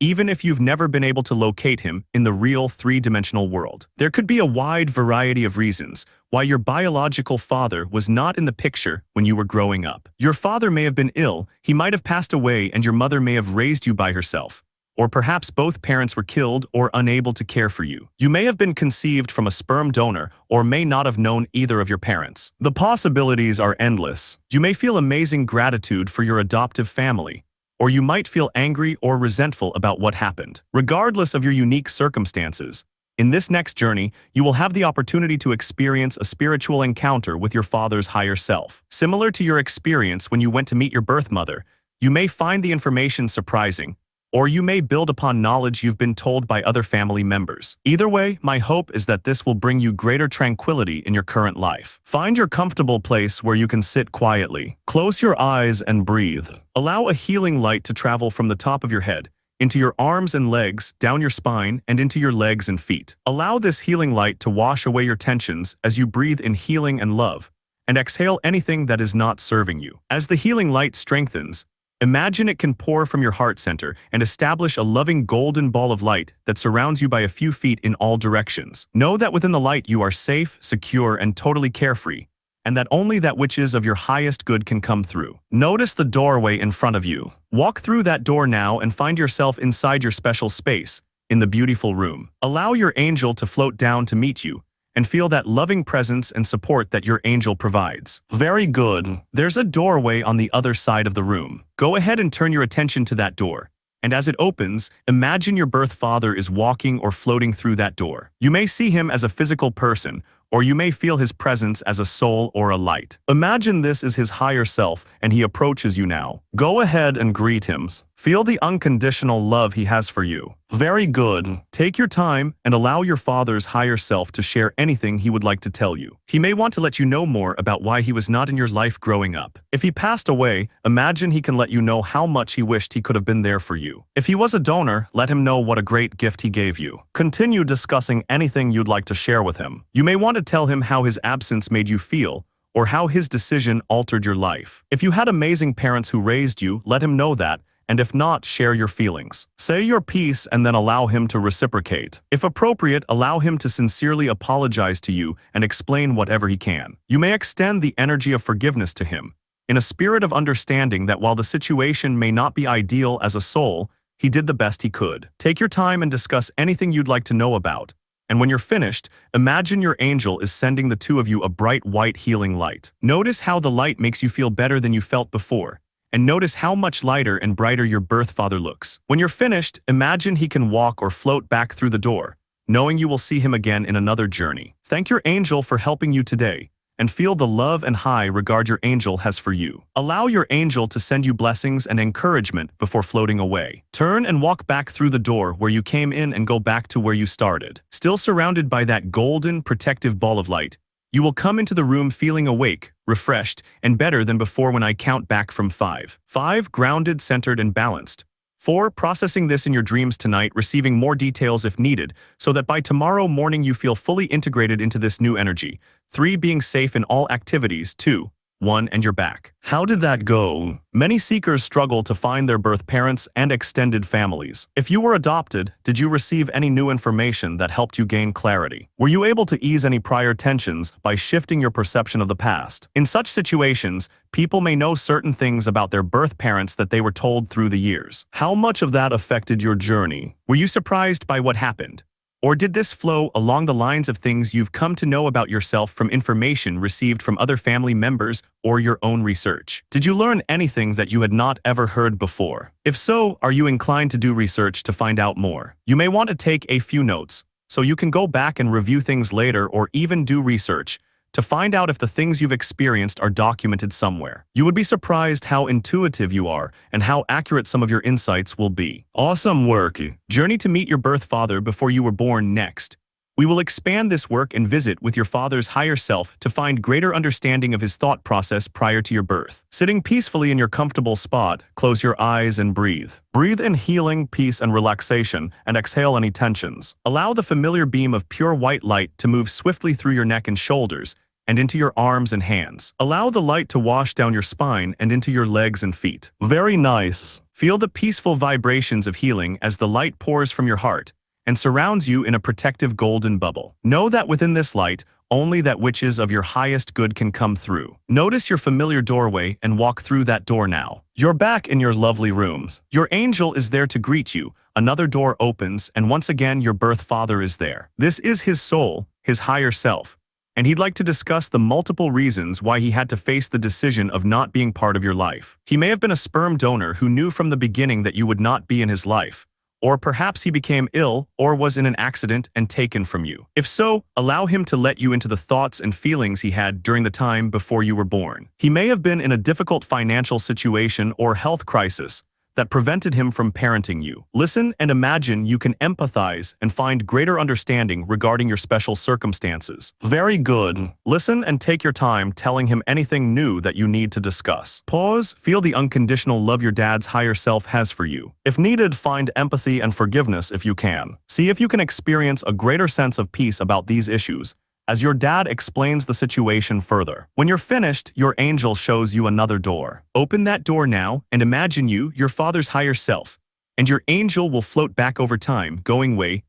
even if you've never been able to locate him in the real 3-dimensional world. There could be a wide variety of reasons why your biological father was not in the picture when you were growing up. Your father may have been ill, he might have passed away, and your mother may have raised you by herself. Or perhaps both parents were killed or unable to care for you. You may have been conceived from a sperm donor or may not have known either of your parents. The possibilities are endless. You may feel amazing gratitude for your adoptive family, or you might feel angry or resentful about what happened. Regardless of your unique circumstances, In this next journey, you will have the opportunity to experience a spiritual encounter with your father's higher self. Similar to your experience when you went to meet your birth mother, you may find the information surprising, or you may build upon knowledge you've been told by other family members. Either way, my hope is that this will bring you greater tranquility in your current life. Find your comfortable place where you can sit quietly. Close your eyes and breathe. Allow a healing light to travel from the top of your head, into your arms and legs, down your spine, and into your legs and feet. Allow this healing light to wash away your tensions as you breathe in healing and love, and exhale anything that is not serving you. As the healing light strengthens, imagine it can pour from your heart center and establish a loving golden ball of light that surrounds you by a few feet in all directions. Know that within the light you are safe, secure, and totally carefree, and that only that which is of your highest good can come through. Notice the doorway in front of you. Walk through that door now and find yourself inside your special space, in the beautiful room. Allow your angel to float down to meet you, and feel that loving presence and support that your angel provides. Very good. There's a doorway on the other side of the room. Go ahead and turn your attention to that door. And as it opens, imagine your birth father is walking or floating through that door. You may see him as a physical person, or you may feel his presence as a soul or a light. Imagine this is his higher self and he approaches you now. Go ahead and greet him. Feel the unconditional love he has for you. Very good. Take your time and allow your father's higher self to share anything he would like to tell you. He may want to let you know more about why he was not in your life growing up. If he passed away, imagine he can let you know how much he wished he could have been there for you. If he was a donor, let him know what a great gift he gave you. Continue discussing anything you'd like to share with him. You may want to tell him how his absence made you feel, or how his decision altered your life. If you had amazing parents who raised you, let him know that, and if not, share your feelings. Say your piece and then allow him to reciprocate. If appropriate, allow him to sincerely apologize to you and explain whatever he can. You may extend the energy of forgiveness to him, in a spirit of understanding that while the situation may not be ideal as a soul, he did the best he could. Take your time and discuss anything you'd like to know about. And when you're finished, imagine your angel is sending the two of you a bright white healing light. Notice how the light makes you feel better than you felt before. And notice how much lighter and brighter your birth father looks. When you're finished, imagine he can walk or float back through the door, knowing you will see him again in another journey. Thank your angel for helping you today, and feel the love and high regard your angel has for you. Allow your angel to send you blessings and encouragement before floating away. Turn and walk back through the door where you came in and go back to where you started. Still surrounded by that golden, protective ball of light, you will come into the room feeling awake, refreshed, and better than before when I count back from 5. 5. Grounded, centered, and balanced. 4. Processing this in your dreams tonight, receiving more details if needed, so that by tomorrow morning you feel fully integrated into this new energy. 3. Being safe in all activities. 2. 1. And you're back. How did that go? Many seekers struggle to find their birth parents and extended families. If you were adopted, did you receive any new information that helped you gain clarity? Were you able to ease any prior tensions by shifting your perception of the past? In such situations, people may know certain things about their birth parents that they were told through the years. How much of that affected your journey? Were you surprised by what happened? Or did this flow along the lines of things you've come to know about yourself from information received from other family members or your own research? Did you learn anything that you had not ever heard before? If so, are you inclined to do research to find out more? You may want to take a few notes, so you can go back and review things later or even do research to find out if the things you've experienced are documented somewhere. You would be surprised how intuitive you are and how accurate some of your insights will be. Awesome work! Journey to meet your birth father before you were born next. We will expand this work and visit with your father's higher self to find greater understanding of his thought process prior to your birth. Sitting peacefully in your comfortable spot, close your eyes and breathe. Breathe in healing, peace, and relaxation, and exhale any tensions. Allow the familiar beam of pure white light to move swiftly through your neck and shoulders, and into your arms and hands. Allow the light to wash down your spine and into your legs and feet. Very nice. Feel the peaceful vibrations of healing as the light pours from your heart and surrounds you in a protective golden bubble. Know that within this light, only that which is of your highest good can come through. Notice your familiar doorway and walk through that door now. You're back in your lovely rooms. Your angel is there to greet you. Another door opens, and once again your birth father is there. This is his soul, his higher self, and he'd like to discuss the multiple reasons why he had to face the decision of not being part of your life. He may have been a sperm donor who knew from the beginning that you would not be in his life, Or perhaps he became ill or was in an accident and taken from you. If so, allow him to let you into the thoughts and feelings he had during the time before you were born. He may have been in a difficult financial situation or health crisis that prevented him from parenting you. Listen and imagine you can empathize and find greater understanding regarding your special circumstances. Very good. Listen and take your time telling him anything new that you need to discuss. Pause, feel the unconditional love your dad's higher self has for you. If needed, find empathy and forgiveness if you can. See if you can experience a greater sense of peace about these issues as your dad explains the situation further. When you're finished, your angel shows you another door. Open that door now and imagine you, your father's higher self, and your angel will float back over time, going way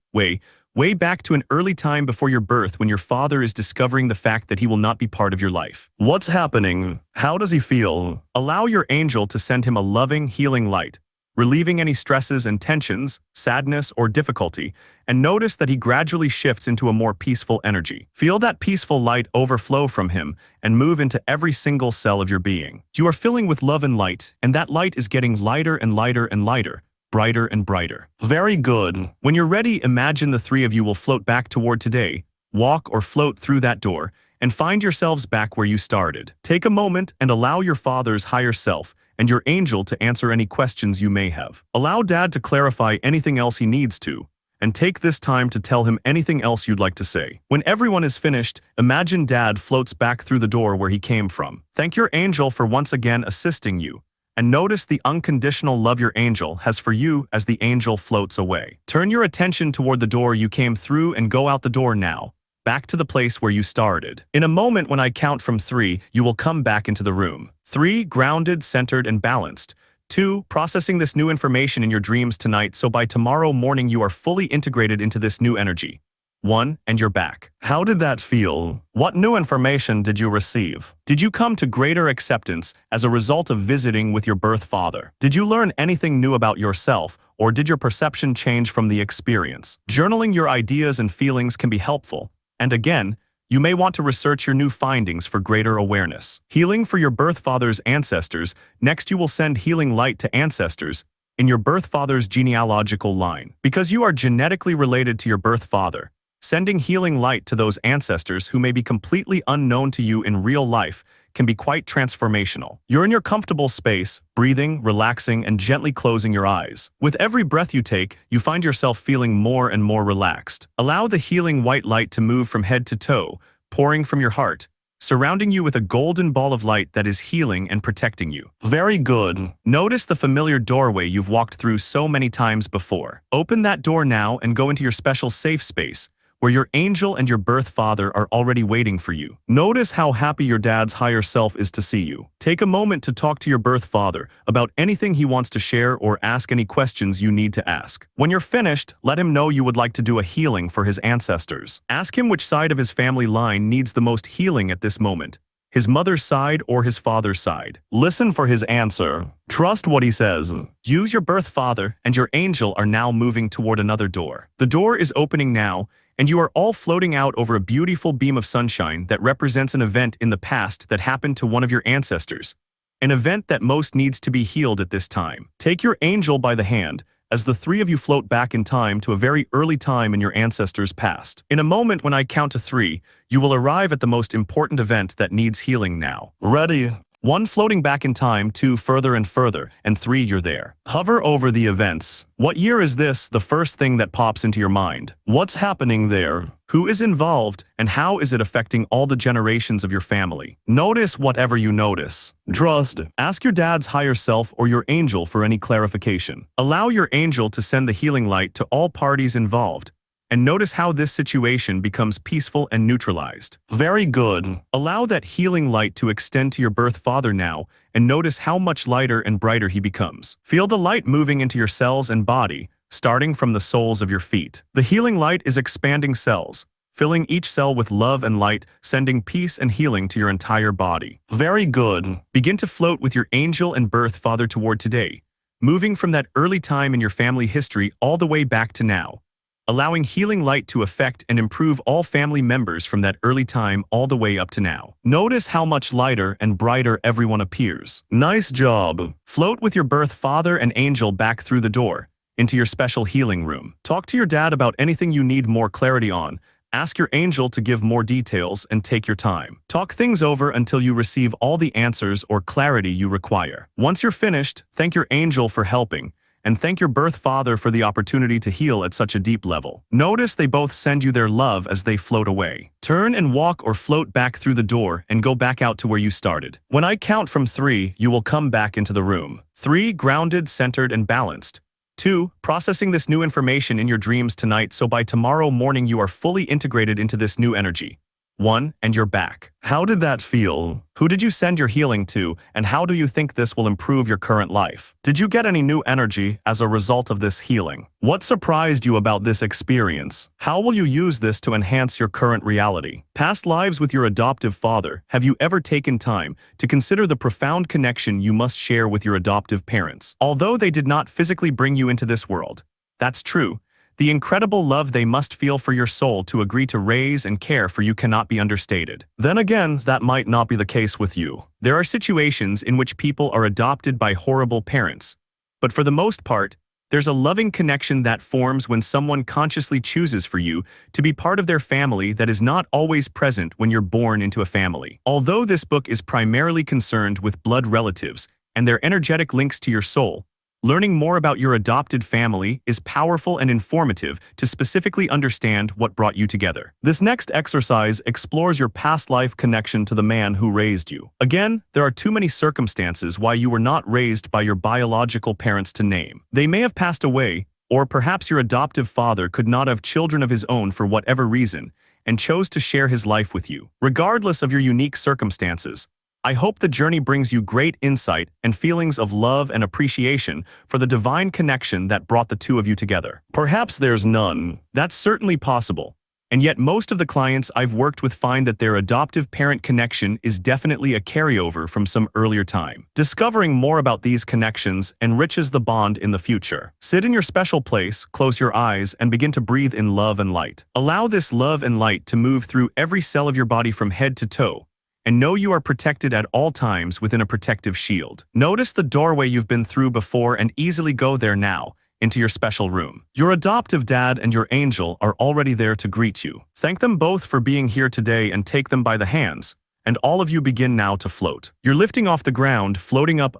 back to an early time before your birth when your father is discovering the fact that he will not be part of your life. What's happening? How does he feel? Allow your angel to send him a loving, healing light, relieving any stresses and tensions, sadness, or difficulty, and notice that he gradually shifts into a more peaceful energy. Feel that peaceful light overflow from him and move into every single cell of your being. You are filling with love and light, and that light is getting lighter and lighter and lighter, brighter and brighter. Very good. When you're ready, imagine the three of you will float back toward today, walk or float through that door, and find yourselves back where you started. Take a moment and allow your father's higher self and your angel to answer any questions you may have. Allow Dad to clarify anything else he needs to, and take this time to tell him anything else you'd like to say. When everyone is finished, imagine Dad floats back through the door where he came from. Thank your angel for once again assisting you, and notice the unconditional love your angel has for you as the angel floats away. Turn your attention toward the door you came through and go out the door now, back to the place where you started. In a moment when I count from 3, you will come back into the room. 3, grounded, centered, and balanced. 2, processing this new information in your dreams tonight so by tomorrow morning you are fully integrated into this new energy. 1, and you're back. How did that feel? What new information did you receive? Did you come to greater acceptance as a result of visiting with your birth father? Did you learn anything new about yourself, or did your perception change from the experience? Journaling your ideas and feelings can be helpful, and again, you may want to research your new findings for greater awareness. Healing for your birth father's ancestors. Next, you will send healing light to ancestors in your birth father's genealogical line. Because you are genetically related to your birth father, sending healing light to those ancestors who may be completely unknown to you in real life can be quite transformational. You're in your comfortable space, breathing, relaxing, and gently closing your eyes. With every breath you take, you find yourself feeling more and more relaxed. Allow the healing white light to move from head to toe, pouring from your heart, surrounding you with a golden ball of light that is healing and protecting you. Very good. Notice the familiar doorway you've walked through so many times before. Open that door now and go into your special safe space, where your angel and your birth father are already waiting for you. Notice how happy your dad's higher self is to see you. Take a moment to talk to your birth father about anything he wants to share or ask any questions you need to ask. When you're finished, let him know you would like to do a healing for his ancestors. Ask him which side of his family line needs the most healing at this moment, his mother's side or his father's side. Listen for his answer. Trust what he says. Use your birth father and your angel are now moving toward another door. The door is opening now, and you are all floating out over a beautiful beam of sunshine that represents an event in the past that happened to one of your ancestors, an event that most needs to be healed at this time. Take your angel by the hand as the 3 of you float back in time to a very early time in your ancestors' past. In a moment when I count to 3, you will arrive at the most important event that needs healing now. Ready? 1, floating back in time, 2, further and further, and 3, you're there. Hover over the events. What year is this? The first thing that pops into your mind. What's happening there? Who is involved, and how is it affecting all the generations of your family? Notice whatever you notice. Trust. Ask your dad's higher self or your angel for any clarification. Allow your angel to send the healing light to all parties involved, and notice how this situation becomes peaceful and neutralized. Very good. Allow that healing light to extend to your birth father now, and notice how much lighter and brighter he becomes. Feel the light moving into your cells and body, starting from the soles of your feet. The healing light is expanding cells, filling each cell with love and light, sending peace and healing to your entire body. Very good. Begin to float with your angel and birth father toward today, moving from that early time in your family history all the way back to now, allowing healing light to affect and improve all family members from that early time all the way up to now. Notice how much lighter and brighter everyone appears. Nice job. Float with your birth father and angel back through the door into your special healing room. Talk to your dad about anything you need more clarity on. Ask your angel to give more details and take your time. Talk things over until you receive all the answers or clarity you require. Once you're finished, thank your angel for helping, and thank your birth father for the opportunity to heal at such a deep level. Notice they both send you their love as they float away. Turn and walk or float back through the door and go back out to where you started. When I count from 3, you will come back into the room. 3. Grounded, centered, and balanced. 2. Processing this new information in your dreams tonight so by tomorrow morning you are fully integrated into this new energy. 1. And you're back. How did that feel? Who did you send your healing to, and how do you think this will improve your current life? Did you get any new energy as a result of this healing? What surprised you about this experience? How will you use this to enhance your current reality? Past lives with your adoptive father. Have you ever taken time to consider the profound connection you must share with your adoptive parents? Although they did not physically bring you into this world, that's true. The incredible love they must feel for your soul to agree to raise and care for you cannot be understated. Then again, that might not be the case with you. There are situations in which people are adopted by horrible parents. But for the most part, there's a loving connection that forms when someone consciously chooses for you to be part of their family that is not always present when you're born into a family. Although this book is primarily concerned with blood relatives and their energetic links to your soul, learning more about your adopted family is powerful and informative to specifically understand what brought you together. This next exercise explores your past life connection to the man who raised you. Again, there are too many circumstances why you were not raised by your biological parents to name. They may have passed away, or perhaps your adoptive father could not have children of his own for whatever reason, and chose to share his life with you. Regardless of your unique circumstances, I hope the journey brings you great insight and feelings of love and appreciation for the divine connection that brought the two of you together. Perhaps there's none. That's certainly possible. And yet most of the clients I've worked with find that their adoptive parent connection is definitely a carryover from some earlier time. Discovering more about these connections enriches the bond in the future. Sit in your special place, close your eyes, and begin to breathe in love and light. Allow this love and light to move through every cell of your body from head to toe, and know you are protected at all times within a protective shield. Notice the doorway you've been through before and easily go there now, into your special room. Your adoptive dad and your angel are already there to greet you. Thank them both for being here today and take them by the hands, and all of you begin now to float. You're lifting off the ground, floating up,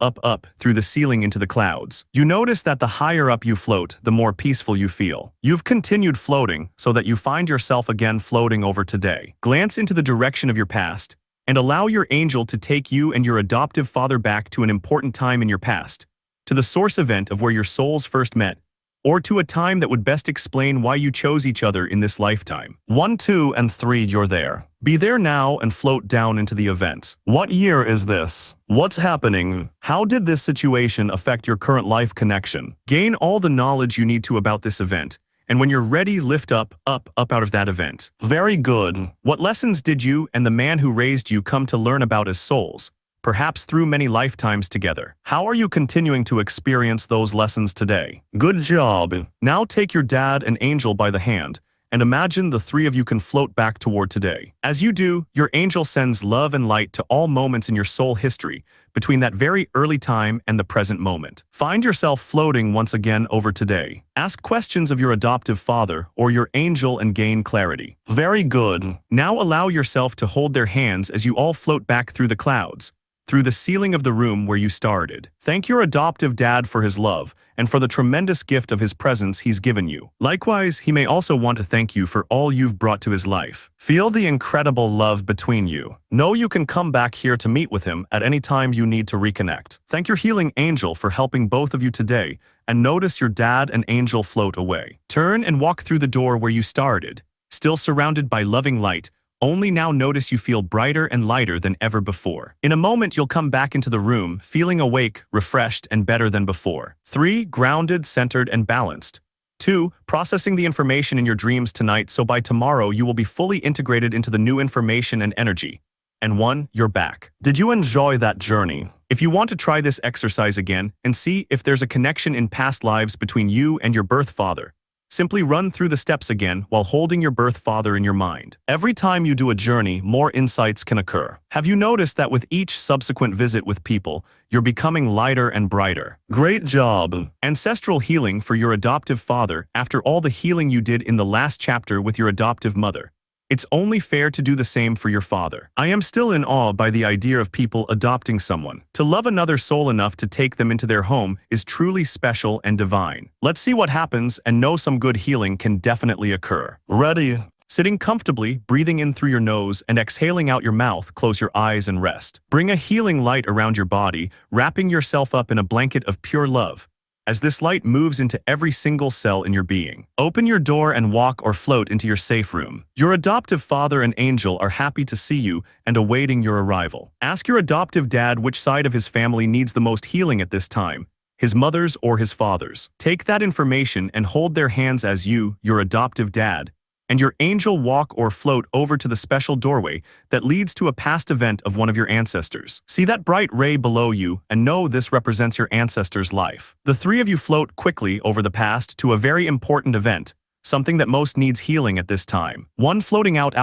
through the ceiling into the clouds. You notice that the higher up you float, the more peaceful you feel. You've continued floating so that you find yourself again floating over today. Glance into the direction of your past, and allow your angel to take you and your adoptive father back to an important time in your past, to the source event of where your souls first met, or to a time that would best explain why you chose each other in this lifetime. 1, 2, and 3, you're there. Be there now and float down into the event. What year is this? What's happening? How did this situation affect your current life connection? Gain all the knowledge you need to about this event, and when you're ready, lift up out of that event. Very good. What lessons did you and the man who raised you come to learn about as souls, perhaps through many lifetimes together? How are you continuing to experience those lessons today? Good job. Now take your dad and angel by the hand, and imagine the 3 of you can float back toward today. As you do, your angel sends love and light to all moments in your soul history, between that very early time and the present moment. Find yourself floating once again over today. Ask questions of your adoptive father or your angel and gain clarity. Very good. Now allow yourself to hold their hands as you all float back through the clouds, through the ceiling of the room where you started. Thank your adoptive dad for his love and for the tremendous gift of his presence he's given you. Likewise, he may also want to thank you for all you've brought to his life. Feel the incredible love between you. Know you can come back here to meet with him at any time you need to reconnect. Thank your healing angel for helping both of you today, and notice your dad and angel float away. Turn and walk through the door where you started, still surrounded by loving light. Only now notice you feel brighter and lighter than ever before. In a moment, you'll come back into the room, feeling awake, refreshed, and better than before. 3, grounded, centered, and balanced. 2, processing the information in your dreams tonight so by tomorrow you will be fully integrated into the new information and energy. And 1, you're back. Did you enjoy that journey? If you want to try this exercise again and see if there's a connection in past lives between you and your birth father, Simply run through the steps again while holding your birth father in your mind. Every time you do a journey, more insights can occur. Have you noticed that with each subsequent visit with people, you're becoming lighter and brighter? Great job! Ancestral healing for your adoptive father after all the healing you did in the last chapter with your adoptive mother. It's only fair to do the same for your father. I am still in awe by the idea of people adopting someone. To love another soul enough to take them into their home is truly special and divine. Let's see what happens and know some good healing can definitely occur. Ready? Sitting comfortably, breathing in through your nose and exhaling out your mouth, close your eyes and rest. Bring a healing light around your body, wrapping yourself up in a blanket of pure love. As this light moves into every single cell in your being, open your door and walk or float into your safe room. Your adoptive father and angel are happy to see you and awaiting your arrival. Ask your adoptive dad which side of his family needs the most healing at this time, his mother's or his father's. Take that information and hold their hands as you, your adoptive dad, and your angel walk or float over to the special doorway that leads to a past event of one of your ancestors. See that bright ray below you and know this represents your ancestor's life. The three of you float quickly over the past to a very important event, something that most needs healing at this time. 1 floating out,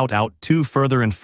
2 further, and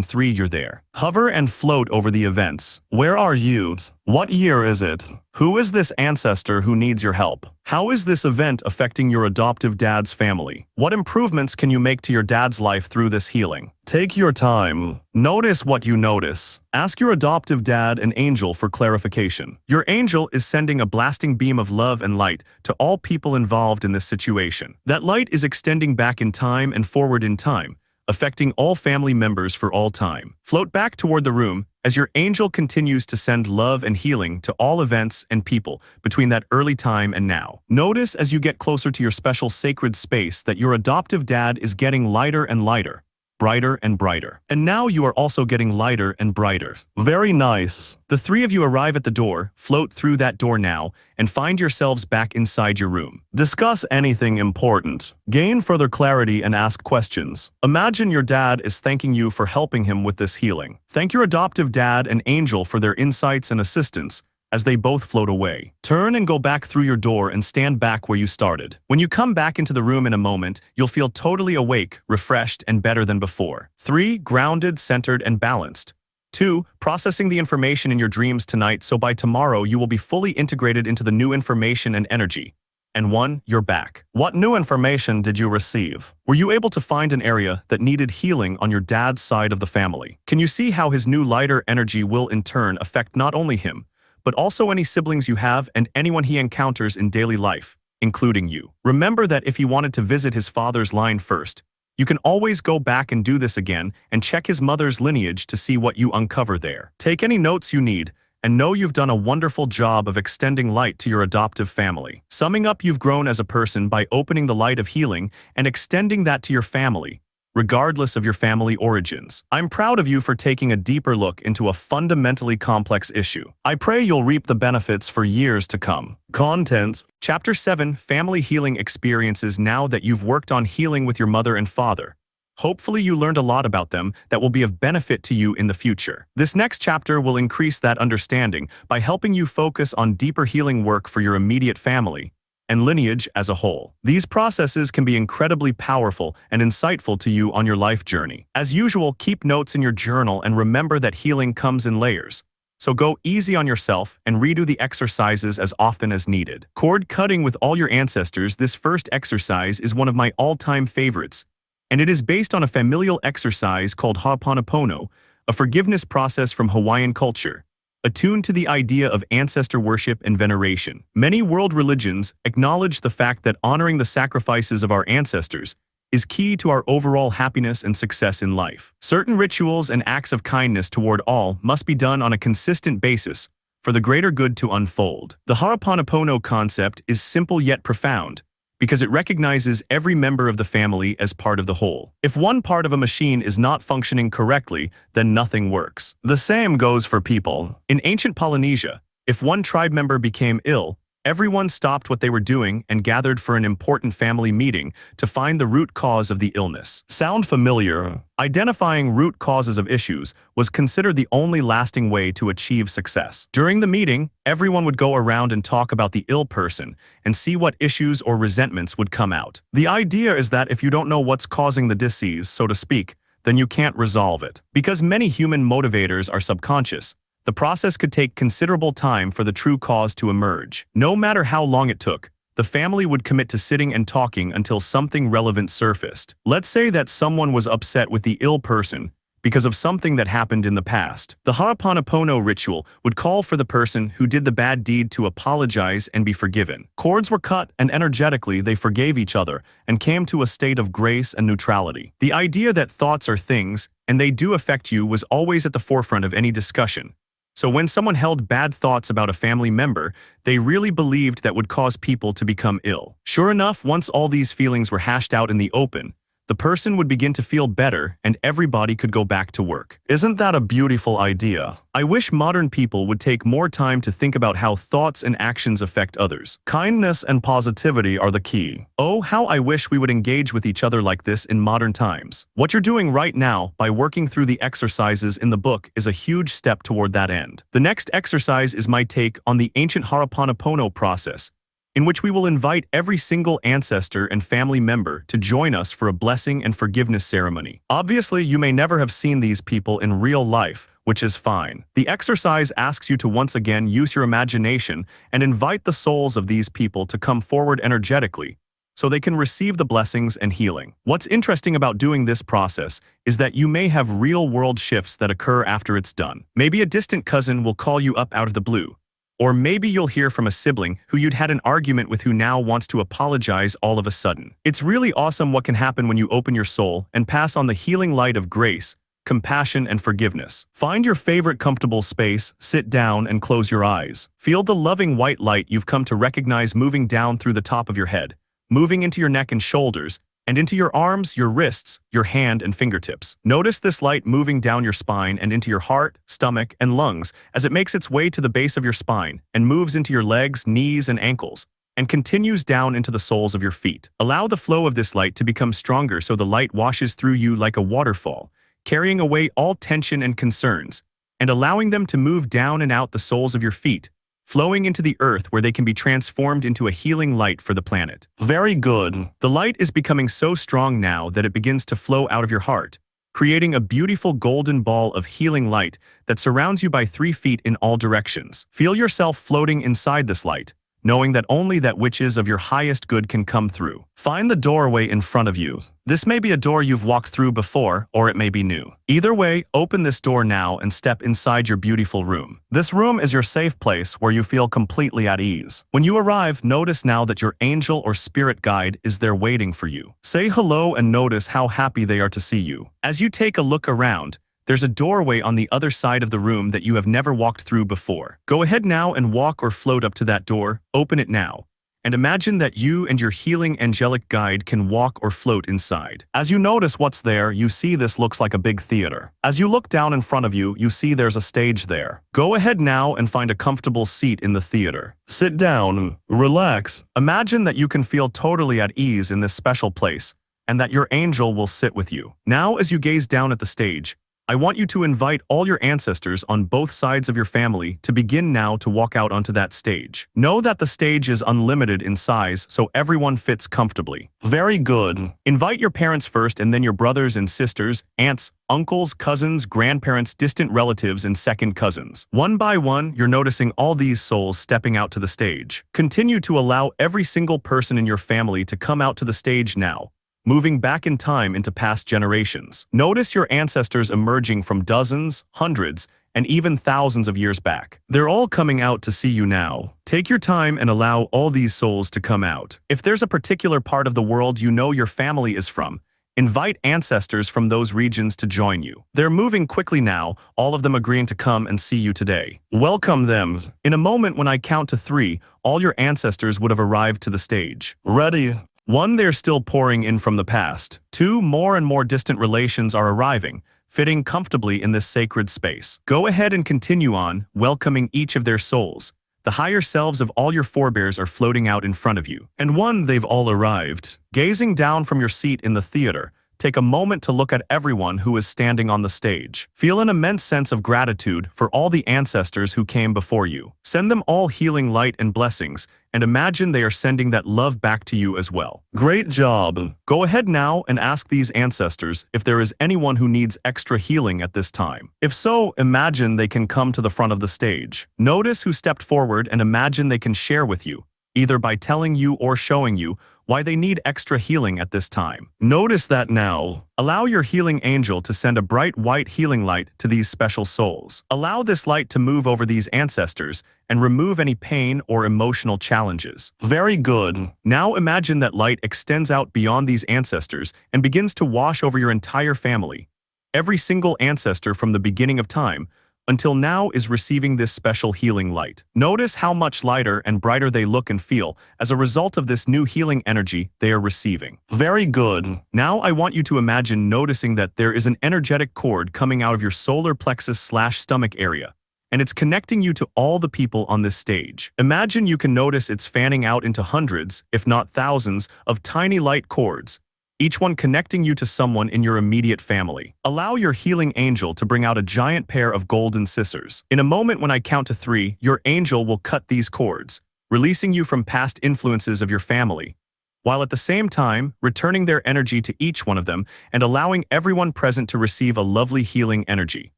3 you're there. Hover and float over the events. Where are you? What year is it? Who is this ancestor who needs your help? How is this event affecting your adoptive dad's family? What improvements can you make to your dad's life through this healing? Take your time. Notice what you notice. Ask your adoptive dad and angel for clarification. Your angel is sending a blasting beam of love and light to all people involved in this situation. That light is extending back in time and forward in time, affecting all family members for all time. Float back toward the room as your angel continues to send love and healing to all events and people between that early time and now. Notice as you get closer to your special sacred space that your adoptive dad is getting lighter and lighter, brighter and brighter. And now you are also getting lighter and brighter. Very nice. The three of you arrive at the door, float through that door now, and find yourselves back inside your room. Discuss anything important. Gain further clarity and ask questions. Imagine your dad is thanking you for helping him with this healing. Thank your adoptive dad and angel for their insights and assistance as they both float away. Turn and go back through your door and stand back where you started. When you come back into the room in a moment, you'll feel totally awake, refreshed, and better than before. 3. Grounded, centered, and balanced. 2. Processing the information in your dreams tonight so by tomorrow you will be fully integrated into the new information and energy. And 1. You're back. What new information did you receive? Were you able to find an area that needed healing on your dad's side of the family? Can you see how his new lighter energy will in turn affect not only him, but also any siblings you have and anyone he encounters in daily life, including you? Remember that if he wanted to visit his father's line first, you can always go back and do this again and check his mother's lineage to see what you uncover there. Take any notes you need, and know you've done a wonderful job of extending light to your adoptive family. Summing up, you've grown as a person by opening the light of healing and extending that to your family, regardless of your family origins. I'm proud of you for taking a deeper look into a fundamentally complex issue. I pray you'll reap the benefits for years to come. Contents. Chapter 7, Family Healing Experiences. Now that you've worked on healing with your mother and father, hopefully you learned a lot about them that will be of benefit to you in the future. This next chapter will increase that understanding by helping you focus on deeper healing work for your immediate family and lineage as a whole. These processes can be incredibly powerful and insightful to you on your life journey. As usual, keep notes in your journal and remember that healing comes in layers. So go easy on yourself and redo the exercises as often as needed. Cord cutting with all your ancestors. This first exercise is one of my all-time favorites, and it is based on a familial exercise called Ho'oponopono, a forgiveness process from Hawaiian culture, attuned to the idea of ancestor worship and veneration. Many world religions acknowledge the fact that honoring the sacrifices of our ancestors is key to our overall happiness and success in life. Certain rituals and acts of kindness toward all must be done on a consistent basis for the greater good to unfold. The Ho'oponopono concept is simple yet profound, because it recognizes every member of the family as part of the whole. If one part of a machine is not functioning correctly, then nothing works. The same goes for people. In ancient Polynesia, if one tribe member became ill, Everyone stopped what they were doing and gathered for an important family meeting to find the root cause of the illness. Sound familiar? Identifying root causes of issues was considered the only lasting way to achieve success. During the meeting, everyone would go around and talk about the ill person and see what issues or resentments would come out. The idea is that if you don't know what's causing the disease, so to speak, then you can't resolve it. Because many human motivators are subconscious, the process could take considerable time for the true cause to emerge. No matter how long it took, the family would commit to sitting and talking until something relevant surfaced. Let's say that someone was upset with the ill person because of something that happened in the past. The Ho'oponopono ritual would call for the person who did the bad deed to apologize and be forgiven. Cords were cut, and energetically they forgave each other and came to a state of grace and neutrality. The idea that thoughts are things, and they do affect you, was always at the forefront of any discussion. So when someone held bad thoughts about a family member, they really believed that would cause people to become ill. Sure enough, once all these feelings were hashed out in the open, the person would begin to feel better and everybody could go back to work. Isn't that a beautiful idea? I wish modern people would take more time to think about how thoughts and actions affect others. Kindness and positivity are the key. Oh, how I wish we would engage with each other like this in modern times. What you're doing right now by working through the exercises in the book is a huge step toward that end. The next exercise is my take on the ancient Ho'oponopono process, in which we will invite every single ancestor and family member to join us for a blessing and forgiveness ceremony. Obviously, you may never have seen these people in real life, which is fine. The exercise asks you to once again use your imagination and invite the souls of these people to come forward energetically, so they can receive the blessings and healing. What's interesting about doing this process is that you may have real-world shifts that occur after it's done. Maybe a distant cousin will call you up out of the blue. Or maybe you'll hear from a sibling who you'd had an argument with who now wants to apologize all of a sudden. It's really awesome what can happen when you open your soul and pass on the healing light of grace, compassion, and forgiveness. Find your favorite comfortable space, sit down, and close your eyes. Feel the loving white light you've come to recognize moving down through the top of your head, moving into your neck and shoulders, and into your arms, your wrists, your hand, and fingertips. Notice this light moving down your spine and into your heart, stomach, and lungs as it makes its way to the base of your spine and moves into your legs, knees, and ankles, and continues down into the soles of your feet. Allow the flow of this light to become stronger so the light washes through you like a waterfall, carrying away all tension and concerns, and allowing them to move down and out the soles of your feet, flowing into the earth where they can be transformed into a healing light for the planet. Very good. The light is becoming so strong now that it begins to flow out of your heart, creating a beautiful golden ball of healing light that surrounds you by 3 feet in all directions. Feel yourself floating inside this light, knowing that only that which is of your highest good can come through. Find the doorway in front of you. This may be a door you've walked through before, or it may be new. Either way, open this door now and step inside your beautiful room. This room is your safe place where you feel completely at ease. When you arrive, notice now that your angel or spirit guide is there waiting for you. Say hello and notice how happy they are to see you. As you take a look around, there's a doorway on the other side of the room that you have never walked through before. Go ahead now and walk or float up to that door, open it now, and imagine that you and your healing angelic guide can walk or float inside. As you notice what's there, you see this looks like a big theater. As you look down in front of you, you see there's a stage there. Go ahead now and find a comfortable seat in the theater. Sit down, relax. Imagine that you can feel totally at ease in this special place, and that your angel will sit with you. Now, as you gaze down at the stage, I want you to invite all your ancestors on both sides of your family to begin now to walk out onto that stage. Know that the stage is unlimited in size, so everyone fits comfortably. Very good. Invite your parents first and then your brothers and sisters, aunts, uncles, cousins, grandparents, distant relatives, and second cousins. One by one, you're noticing all these souls stepping out to the stage. Continue to allow every single person in your family to come out to the stage now, moving back in time into past generations. Notice your ancestors emerging from dozens, hundreds, and even thousands of years back. They're all coming out to see you now. Take your time and allow all these souls to come out. If there's a particular part of the world you know your family is from, invite ancestors from those regions to join you. They're moving quickly now, all of them agreeing to come and see you today. Welcome them. In a moment when I count to 3, all your ancestors would have arrived to the stage. Ready? 1. They're still pouring in from the past. 2. More and more distant relations are arriving, fitting comfortably in this sacred space. Go ahead and continue on, welcoming each of their souls. The higher selves of all your forebears are floating out in front of you. And one, they've all arrived. Gazing down from your seat in the theater, take a moment to look at everyone who is standing on the stage. Feel an immense sense of gratitude for all the ancestors who came before you. Send them all healing light and blessings, and imagine they are sending that love back to you as well. Great job! Go ahead now and ask these ancestors if there is anyone who needs extra healing at this time. If so, imagine they can come to the front of the stage. Notice who stepped forward and imagine they can share with you, either by telling you or showing you, why they need extra healing at this time. Notice that now. Allow your healing angel to send a bright white healing light to these special souls. Allow this light to move over these ancestors and remove any pain or emotional challenges. Very good. Now imagine that light extends out beyond these ancestors and begins to wash over your entire family. Every single ancestor from the beginning of time until now is receiving this special healing light. Notice how much lighter and brighter they look and feel as a result of this new healing energy they are receiving. Very good. Now I want you to imagine noticing that there is an energetic cord coming out of your solar plexus/stomach area, and it's connecting you to all the people on this stage. Imagine you can notice it's fanning out into hundreds, if not thousands, of tiny light cords, each one connecting you to someone in your immediate family. Allow your healing angel to bring out a giant pair of golden scissors. In a moment when I count to 3, your angel will cut these cords, releasing you from past influences of your family, while at the same time returning their energy to each one of them and allowing everyone present to receive a lovely healing energy.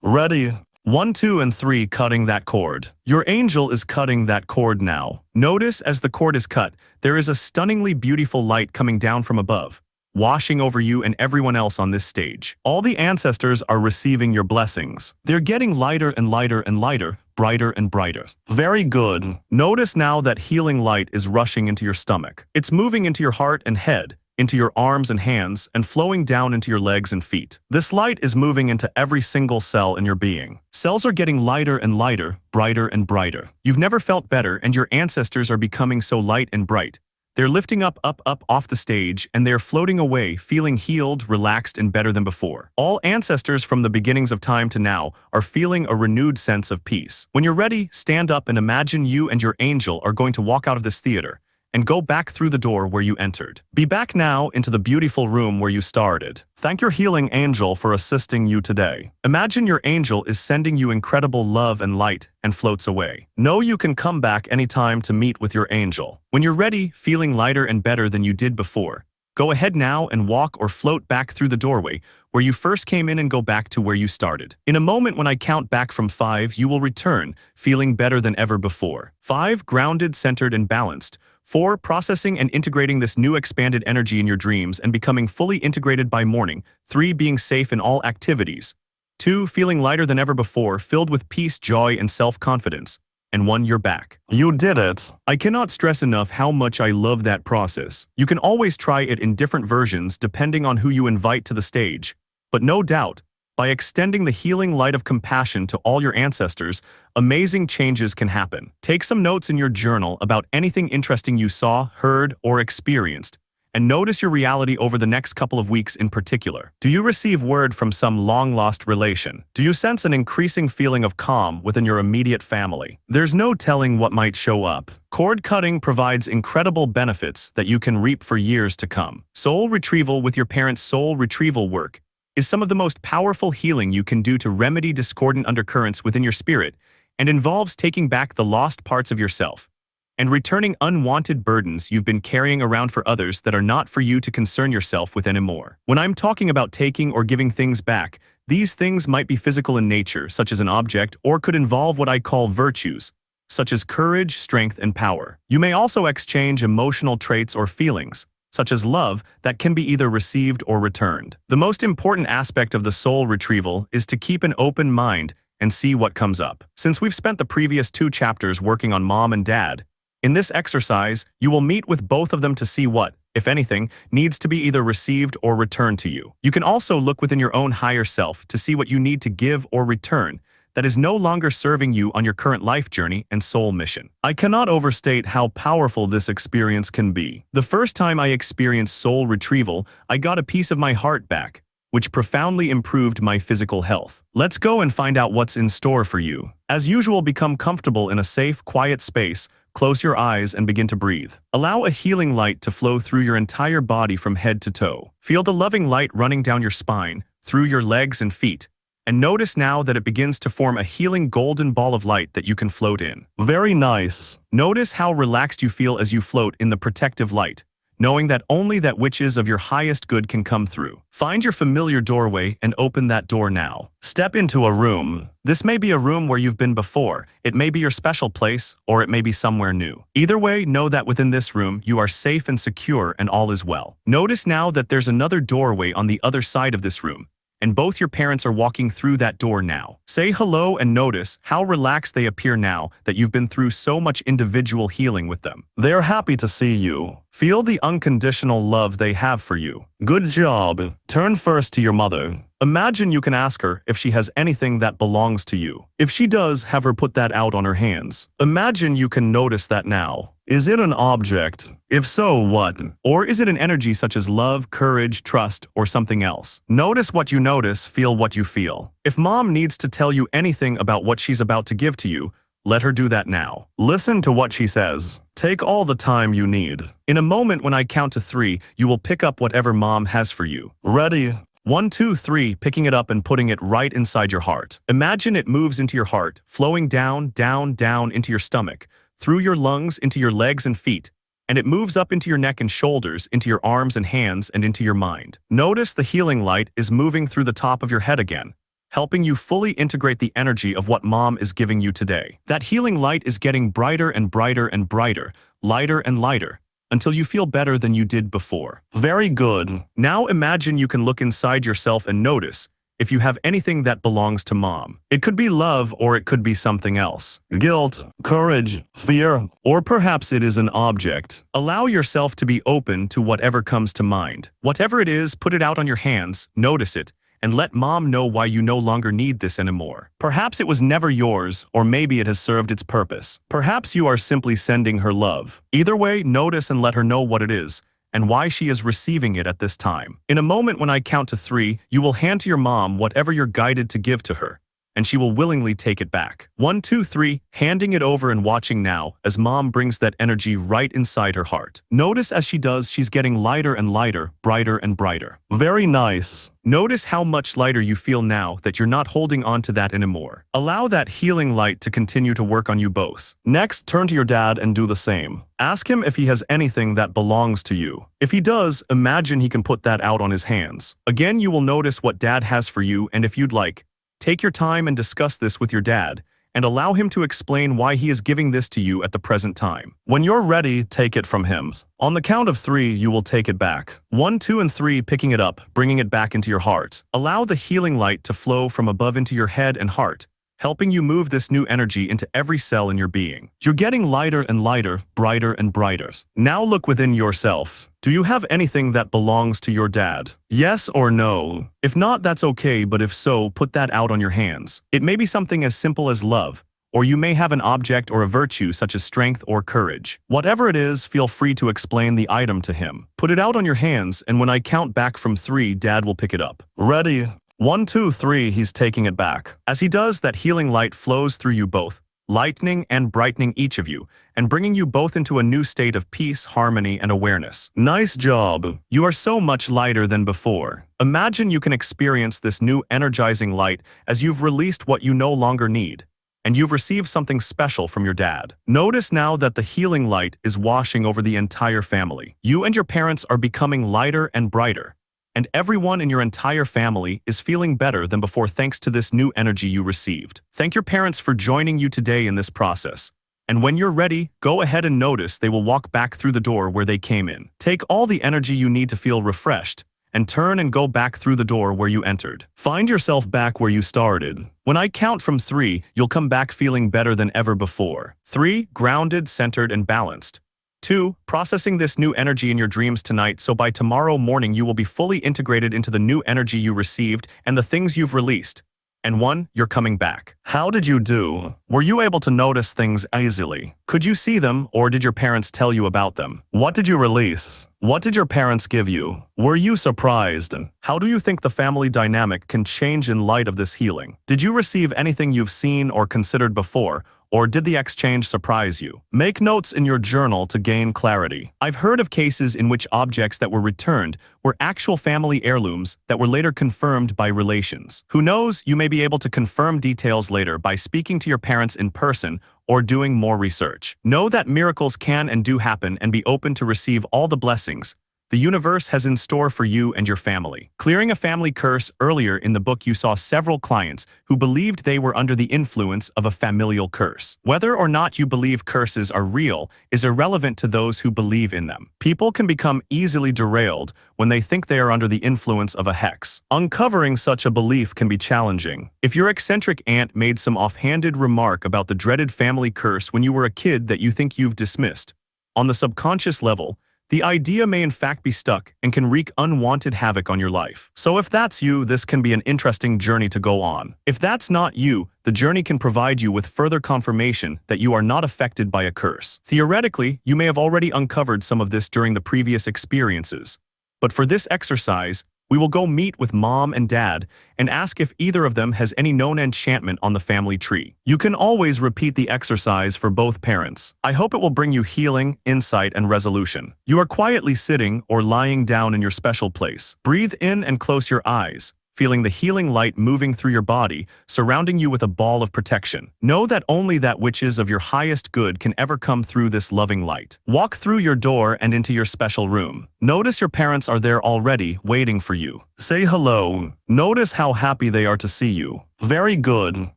Ready? 1, 2, and 3, cutting that cord. Your angel is cutting that cord now. Notice as the cord is cut, there is a stunningly beautiful light coming down from above, washing over you and everyone else on this stage. All the ancestors are receiving your blessings. They're getting lighter and lighter and lighter, brighter and brighter. Very good. Notice now that healing light is rushing into your stomach. It's moving into your heart and head, into your arms and hands, and flowing down into your legs and feet. This light is moving into every single cell in your being. Cells are getting lighter and lighter, brighter and brighter. You've never felt better, and your ancestors are becoming so light and bright. They're lifting up off the stage, and they're floating away, feeling healed, relaxed, and better than before. All ancestors from the beginnings of time to now are feeling a renewed sense of peace. When you're ready, stand up and imagine you and your angel are going to walk out of this theater and go back through the door where you entered. Be back now into the beautiful room where you started. Thank your healing angel for assisting you today. Imagine your angel is sending you incredible love and light and floats away. Know you can come back anytime to meet with your angel. When you're ready, feeling lighter and better than you did before, go ahead now and walk or float back through the doorway where you first came in and go back to where you started. In a moment when I count back from 5, you will return, feeling better than ever before. 5, grounded, centered, and balanced. 4, processing and integrating this new expanded energy in your dreams and becoming fully integrated by morning. 3, being safe in all activities. 2, feeling lighter than ever before, filled with peace, joy, and self-confidence. And 1, you're back. You did it. I cannot stress enough how much I love that process. You can always try it in different versions depending on who you invite to the stage. But no doubt, by extending the healing light of compassion to all your ancestors, amazing changes can happen. Take some notes in your journal about anything interesting you saw, heard, or experienced, and notice your reality over the next couple of weeks in particular. Do you receive word from some long-lost relation? Do you sense an increasing feeling of calm within your immediate family? There's no telling what might show up. Cord cutting provides incredible benefits that you can reap for years to come. Soul retrieval with your parents' soul retrieval work is some of the most powerful healing you can do to remedy discordant undercurrents within your spirit, and involves taking back the lost parts of yourself and returning unwanted burdens you've been carrying around for others that are not for you to concern yourself with anymore. When I'm talking about taking or giving things back, these things might be physical in nature, such as an object, or could involve what I call virtues, such as courage, strength, and power. You may also exchange emotional traits or feelings, such as love, that can be either received or returned. The most important aspect of the soul retrieval is to keep an open mind and see what comes up. Since we've spent the previous 2 chapters working on mom and dad, in this exercise, you will meet with both of them to see what, if anything, needs to be either received or returned to you. You can also look within your own higher self to see what you need to give or return that is no longer serving you on your current life journey and soul mission. I cannot overstate how powerful this experience can be. The first time I experienced soul retrieval, I got a piece of my heart back, which profoundly improved my physical health. Let's go and find out what's in store for you. As usual, become comfortable in a safe, quiet space. Close your eyes and begin to breathe. Allow a healing light to flow through your entire body from head to toe. Feel the loving light running down your spine, through your legs and feet, and notice now that it begins to form a healing golden ball of light that you can float in. Very nice. Notice how relaxed you feel as you float in the protective light, knowing that only that which is of your highest good can come through. Find your familiar doorway and open that door now. Step into a room. This may be a room where you've been before, it may be your special place, or it may be somewhere new. Either way, know that within this room, you are safe and secure and all is well. Notice now that there's another doorway on the other side of this room, and both your parents are walking through that door now. Say hello and notice how relaxed they appear now that you've been through so much individual healing with them. They are happy to see you. Feel the unconditional love they have for you. Good job. Turn first to your mother. Imagine you can ask her if she has anything that belongs to you. If she does, have her put that out on her hands. Imagine you can notice that now. Is it an object? If so, what? Or is it an energy such as love, courage, trust, or something else? Notice what you notice, feel what you feel. If mom needs to tell you anything about what she's about to give to you, let her do that now. Listen to what she says. Take all the time you need. In a moment when I count to 3, you will pick up whatever mom has for you. Ready? 1, 2, 3, picking it up and putting it right inside your heart. Imagine it moves into your heart, flowing down, down, down into your stomach, through your lungs, into your legs and feet, and it moves up into your neck and shoulders, into your arms and hands, and into your mind. Notice the healing light is moving through the top of your head again, helping you fully integrate the energy of what mom is giving you today. That healing light is getting brighter and brighter and brighter, lighter and lighter, until you feel better than you did before. Very good. Now imagine you can look inside yourself and notice if you have anything that belongs to mom. It could be love or it could be something else. Guilt, courage, fear, or perhaps it is an object. Allow yourself to be open to whatever comes to mind. Whatever it is, put it out on your hands, notice it, and let mom know why you no longer need this anymore. Perhaps it was never yours, or maybe it has served its purpose. Perhaps you are simply sending her love. Either way, notice and let her know what it is, and why she is receiving it at this time. In a moment when I count to 3, you will hand to your mom whatever you're guided to give to her, and she will willingly take it back. 1, 2, 3, handing it over and watching now as mom brings that energy right inside her heart. Notice as she does, she's getting lighter and lighter, brighter and brighter. Very nice. Notice how much lighter you feel now that you're not holding on to that anymore. Allow that healing light to continue to work on you both. Next, turn to your dad and do the same. Ask him if he has anything that belongs to you. If he does, imagine he can put that out on his hands. Again, you will notice what dad has for you, and if you'd like, take your time and discuss this with your dad, and allow him to explain why he is giving this to you at the present time. When you're ready, take it from him. On the count of 3, you will take it back. 1, 2, and 3, picking it up, bringing it back into your heart. Allow the healing light to flow from above into your head and heart, helping you move this new energy into every cell in your being. You're getting lighter and lighter, brighter and brighter. Now look within yourself. Do you have anything that belongs to your dad? Yes or no? If not, that's okay, but if so, put that out on your hands. It may be something as simple as love, or you may have an object or a virtue such as strength or courage. Whatever it is, feel free to explain the item to him. Put it out on your hands, and when I count back from 3, dad will pick it up. Ready? 1, 2, 3, he's taking it back. As he does, that healing light flows through you both, lightening and brightening each of you, and bringing you both into a new state of peace, harmony, and awareness. Nice job. You are so much lighter than before. Imagine you can experience this new energizing light as you've released what you no longer need, and you've received something special from your dad. Notice now that the healing light is washing over the entire family. You and your parents are becoming lighter and brighter, and everyone in your entire family is feeling better than before thanks to this new energy you received. Thank your parents for joining you today in this process. And when you're ready, go ahead and notice they will walk back through the door where they came in. Take all the energy you need to feel refreshed, and turn and go back through the door where you entered. Find yourself back where you started. When I count from 3, you'll come back feeling better than ever before. 3, grounded, centered, and balanced. 2, processing this new energy in your dreams tonight so by tomorrow morning you will be fully integrated into the new energy you received and the things you've released. And 1, you're coming back. How did you do? Were you able to notice things easily? Could you see them, or did your parents tell you about them? What did you release? What did your parents give you? Were you surprised? How do you think the family dynamic can change in light of this healing? Did you receive anything you've seen or considered before, or did the exchange surprise you? Make notes in your journal to gain clarity. I've heard of cases in which objects that were returned were actual family heirlooms that were later confirmed by relations. Who knows, you may be able to confirm details later by speaking to your parents in person or doing more research. Know that miracles can and do happen, and be open to receive all the blessings the universe has in store for you and your family. Clearing a family curse. Earlier in the book, you saw several clients who believed they were under the influence of a familial curse. Whether or not you believe curses are real is irrelevant to those who believe in them. People can become easily derailed when they think they are under the influence of a hex. Uncovering such a belief can be challenging. If your eccentric aunt made some offhanded remark about the dreaded family curse when you were a kid that you think you've dismissed, on the subconscious level, the idea may in fact be stuck and can wreak unwanted havoc on your life. So if that's you, this can be an interesting journey to go on. If that's not you, the journey can provide you with further confirmation that you are not affected by a curse. Theoretically, you may have already uncovered some of this during the previous experiences. But for this exercise, we will go meet with mom and dad and ask if either of them has any known enchantment on the family tree. You can always repeat the exercise for both parents. I hope it will bring you healing, insight, and resolution. You are quietly sitting or lying down in your special place. Breathe in and close your eyes, feeling the healing light moving through your body, surrounding you with a ball of protection. Know that only that which is of your highest good can ever come through this loving light. Walk through your door and into your special room. Notice your parents are there already, waiting for you. Say hello. Notice how happy they are to see you. Very good.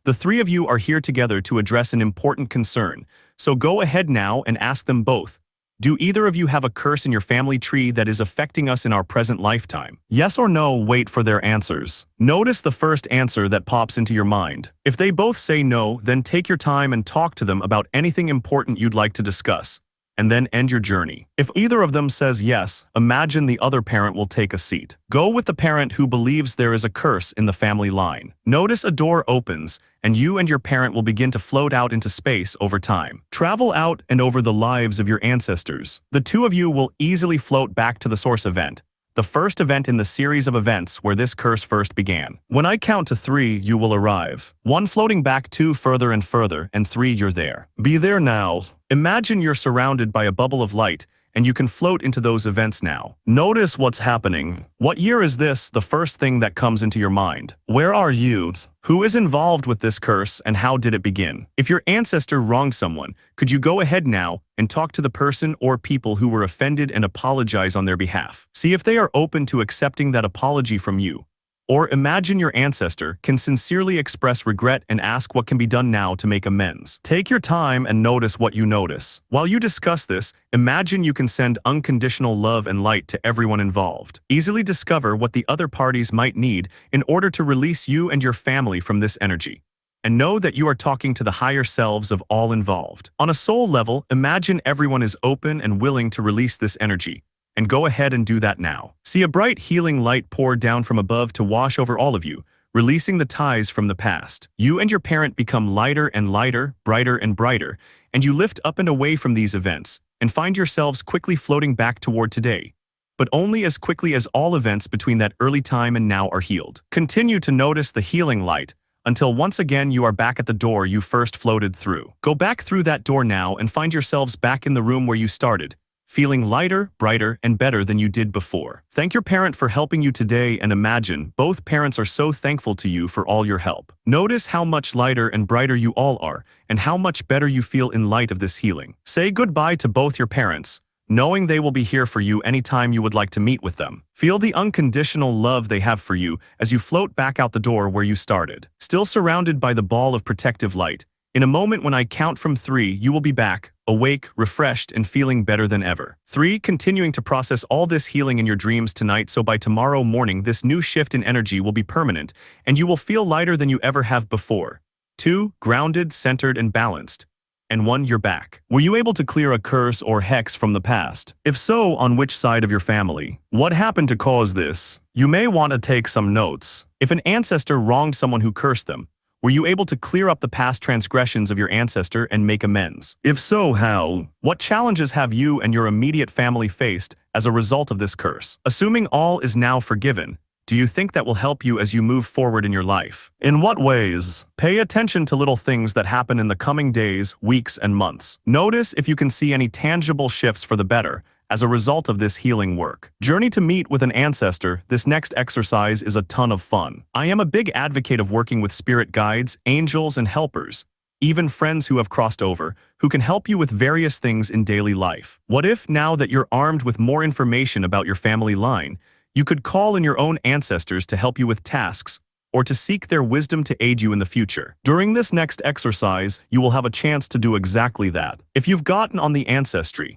The three of you are here together to address an important concern, so go ahead now and ask them both. Do either of you have a curse in your family tree that is affecting us in our present lifetime? Yes or no? Wait for their answers. Notice the first answer that pops into your mind. If they both say no, then take your time and talk to them about anything important you'd like to discuss, and then end your journey. If either of them says yes, imagine the other parent will take a seat. Go with the parent who believes there is a curse in the family line. Notice a door opens, and you and your parent will begin to float out into space over time. Travel out and over the lives of your ancestors. The two of you will easily float back to the source event, the first event in the series of events where this curse first began. When I count to 3, you will arrive. 1, floating back 2, further and further, and 3, you're there. Be there now. Imagine you're surrounded by a bubble of light, and you can float into those events now. Notice what's happening. What year is this? The first thing that comes into your mind. Where are you? Who is involved with this curse, and how did it begin? If your ancestor wronged someone, could you go ahead now and talk to the person or people who were offended and apologize on their behalf? See if they are open to accepting that apology from you. Or imagine your ancestor can sincerely express regret and ask what can be done now to make amends. Take your time and notice what you notice. While you discuss this, imagine you can send unconditional love and light to everyone involved. Easily discover what the other parties might need in order to release you and your family from this energy. And know that you are talking to the higher selves of all involved. On a soul level, imagine everyone is open and willing to release this energy. And go ahead and do that now. See a bright healing light pour down from above to wash over all of you, releasing the ties from the past. You and your parent become lighter and lighter, brighter and brighter, and you lift up and away from these events, and find yourselves quickly floating back toward today. But only as quickly as all events between that early time and now are healed. Continue to notice the healing light, until once again you are back at the door you first floated through. Go back through that door now and find yourselves back in the room where you started, feeling lighter, brighter, and better than you did before. Thank your parent for helping you today, and imagine both parents are so thankful to you for all your help. Notice how much lighter and brighter you all are, and how much better you feel in light of this healing. Say goodbye to both your parents, knowing they will be here for you anytime you would like to meet with them. Feel the unconditional love they have for you as you float back out the door where you started. Still surrounded by the ball of protective light, in a moment when I count from 3, you will be back, awake, refreshed, and feeling better than ever. 3, continuing to process all this healing in your dreams tonight, so by tomorrow morning this new shift in energy will be permanent, and you will feel lighter than you ever have before. 2, grounded, centered, and balanced. and one, you're back. Were you able to clear a curse or hex from the past? If so, on which side of your family? What happened to cause this? You may want to take some notes. If an ancestor wronged someone who cursed them, were you able to clear up the past transgressions of your ancestor and make amends? If so, how? What challenges have you and your immediate family faced as a result of this curse? Assuming all is now forgiven, do you think that will help you as you move forward in your life? In what ways? Pay attention to little things that happen in the coming days, weeks, and months. Notice if you can see any tangible shifts for the better as a result of this healing work. Journey to meet with an ancestor. This next exercise is a ton of fun. I am a big advocate of working with spirit guides, angels, and helpers, even friends who have crossed over, who can help you with various things in daily life. What if, now that you're armed with more information about your family line, you could call in your own ancestors to help you with tasks, or to seek their wisdom to aid you in the future? During this next exercise, you will have a chance to do exactly that. If you've gotten on the ancestry.com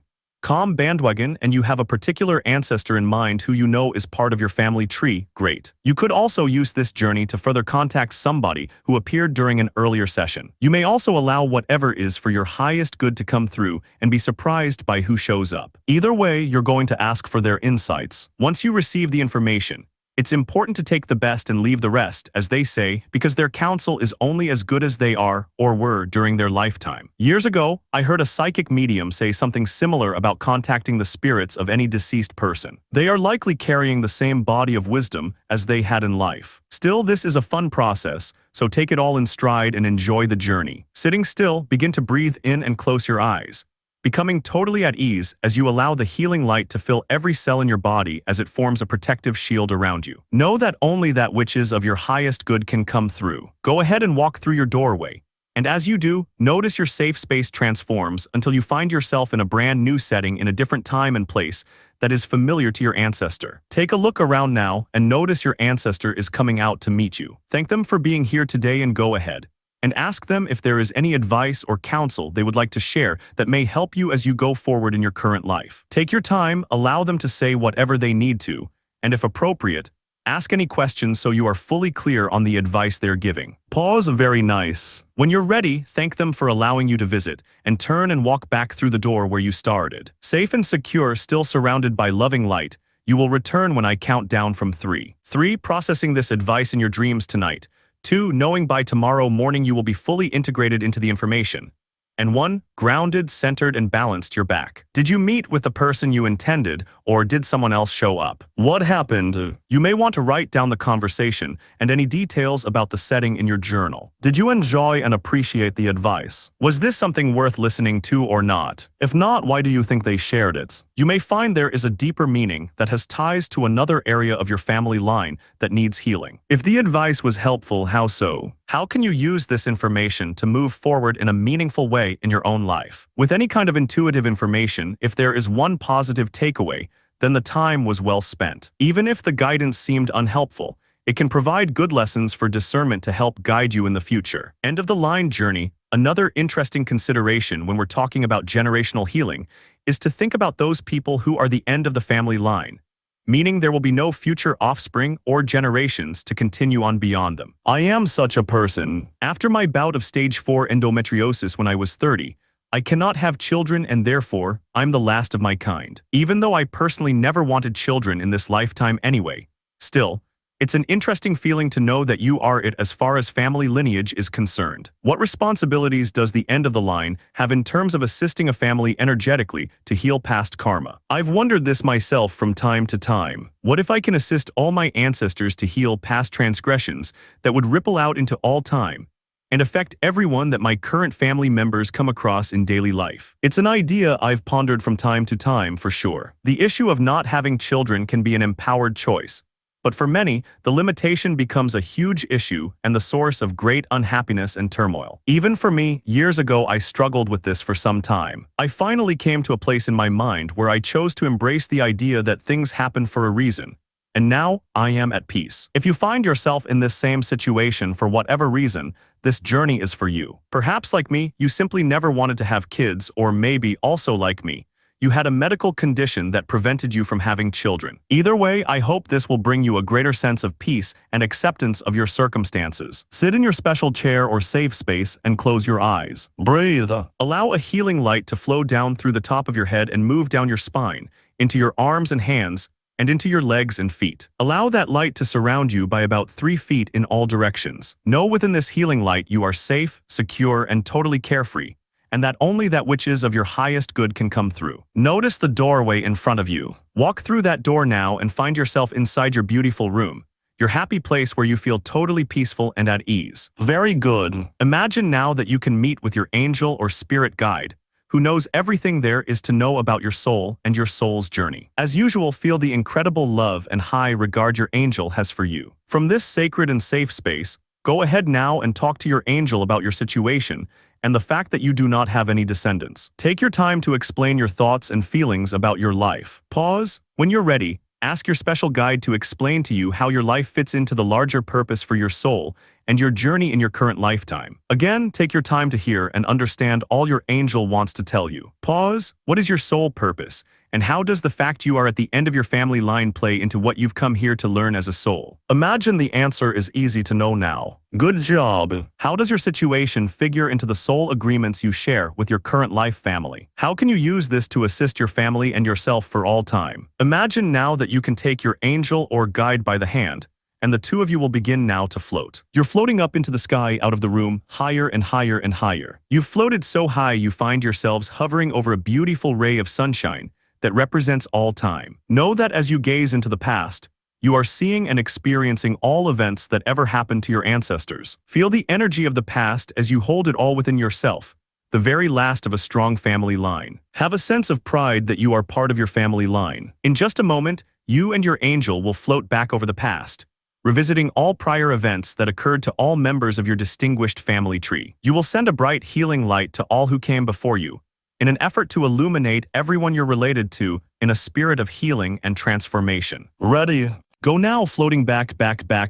bandwagon and you have a particular ancestor in mind who you know is part of your family tree, great. You could also use this journey to further contact somebody who appeared during an earlier session. You may also allow whatever is for your highest good to come through and be surprised by who shows up. Either way, you're going to ask for their insights. Once you receive the information, it's important to take the best and leave the rest, as they say, because their counsel is only as good as they are or were during their lifetime. Years ago, I heard a psychic medium say something similar about contacting the spirits of any deceased person. They are likely carrying the same body of wisdom as they had in life. Still, this is a fun process, so take it all in stride and enjoy the journey. Sitting still, begin to breathe in and close your eyes, becoming totally at ease as you allow the healing light to fill every cell in your body as it forms a protective shield around you. Know that only that which is of your highest good can come through. Go ahead and walk through your doorway, and as you do, notice your safe space transforms until you find yourself in a brand new setting in a different time and place that is familiar to your ancestor. Take a look around now and notice your ancestor is coming out to meet you. Thank them for being here today and go ahead and ask them if there is any advice or counsel they would like to share that may help you as you go forward in your current life. Take your time, allow them to say whatever they need to, and if appropriate, ask any questions so you are fully clear on the advice they're giving. Pause. Very nice. When you're ready, thank them for allowing you to visit, and turn and walk back through the door where you started. Safe and secure, still surrounded by loving light, you will return when I count down from 3. 3. Processing this advice in your dreams tonight. 2. Knowing by tomorrow morning you will be fully integrated into the information. And 1. Grounded, centered, and balanced, you're back. Did you meet with the person you intended, or did someone else show up? What happened? You may want to write down the conversation and any details about the setting in your journal. Did you enjoy and appreciate the advice? Was this something worth listening to or not? If not, why do you think they shared it? You may find there is a deeper meaning that has ties to another area of your family line that needs healing. If the advice was helpful, how so? How can you use this information to move forward in a meaningful way in your own life? With any kind of intuitive information, if there is one positive takeaway, then the time was well spent. Even if the guidance seemed unhelpful, it can provide good lessons for discernment to help guide you in the future. End of the line journey. Another interesting consideration when we're talking about generational healing is to think about those people who are the end of the family line, meaning there will be no future offspring or generations to continue on beyond them. I am such a person. After my bout of stage 4 endometriosis when I was 30, I cannot have children and therefore, I'm the last of my kind. Even though I personally never wanted children in this lifetime anyway, still, it's an interesting feeling to know that you are it as far as family lineage is concerned. What responsibilities does the end of the line have in terms of assisting a family energetically to heal past karma? I've wondered this myself from time to time. What if I can assist all my ancestors to heal past transgressions that would ripple out into all time and affect everyone that my current family members come across in daily life? It's an idea I've pondered from time to time for sure. The issue of not having children can be an empowered choice, but for many, the limitation becomes a huge issue and the source of great unhappiness and turmoil. Even for me, years ago I struggled with this for some time. I finally came to a place in my mind where I chose to embrace the idea that things happen for a reason, and now I am at peace. If you find yourself in this same situation for whatever reason, this journey is for you. Perhaps like me, you simply never wanted to have kids, or maybe also like me, you had a medical condition that prevented you from having children. Either way, I hope this will bring you a greater sense of peace and acceptance of your circumstances. Sit in your special chair or safe space and close your eyes. Breathe. Allow a healing light to flow down through the top of your head and move down your spine, into your arms and hands, and into your legs and feet. Allow that light to surround you by about 3 feet in all directions. Know within this healing light you are safe, secure, and totally carefree, and that only that which is of your highest good can come through. Notice the doorway in front of you. Walk through that door now and find yourself inside your beautiful room, your happy place where you feel totally peaceful and at ease. Very good. Imagine now that you can meet with your angel or spirit guide, who knows everything there is to know about your soul and your soul's journey. As usual, feel the incredible love and high regard your angel has for you. From this sacred and safe space, go ahead now and talk to your angel about your situation and the fact that you do not have any descendants. Take your time to explain your thoughts and feelings about your life. Pause. When you're ready, ask your special guide to explain to you how your life fits into the larger purpose for your soul and your journey in your current lifetime. Again, take your time to hear and understand all your angel wants to tell you. Pause. What is your soul purpose? And how does the fact you are at the end of your family line play into what you've come here to learn as a soul? Imagine the answer is easy to know now. Good job. How does your situation figure into the soul agreements you share with your current life family? How can you use this to assist your family and yourself for all time? Imagine now that you can take your angel or guide by the hand, and the two of you will begin now to float. You're floating up into the sky out of the room, higher and higher and higher. You've floated so high you find yourselves hovering over a beautiful ray of sunshine that represents all time. Know that as you gaze into the past, you are seeing and experiencing all events that ever happened to your ancestors. Feel the energy of the past as you hold it all within yourself, the very last of a strong family line. Have a sense of pride that you are part of your family line. In just a moment, you and your angel will float back over the past, revisiting all prior events that occurred to all members of your distinguished family tree. You will send a bright healing light to all who came before you, in an effort to illuminate everyone you're related to in a spirit of healing and transformation. Ready? Go now, floating back,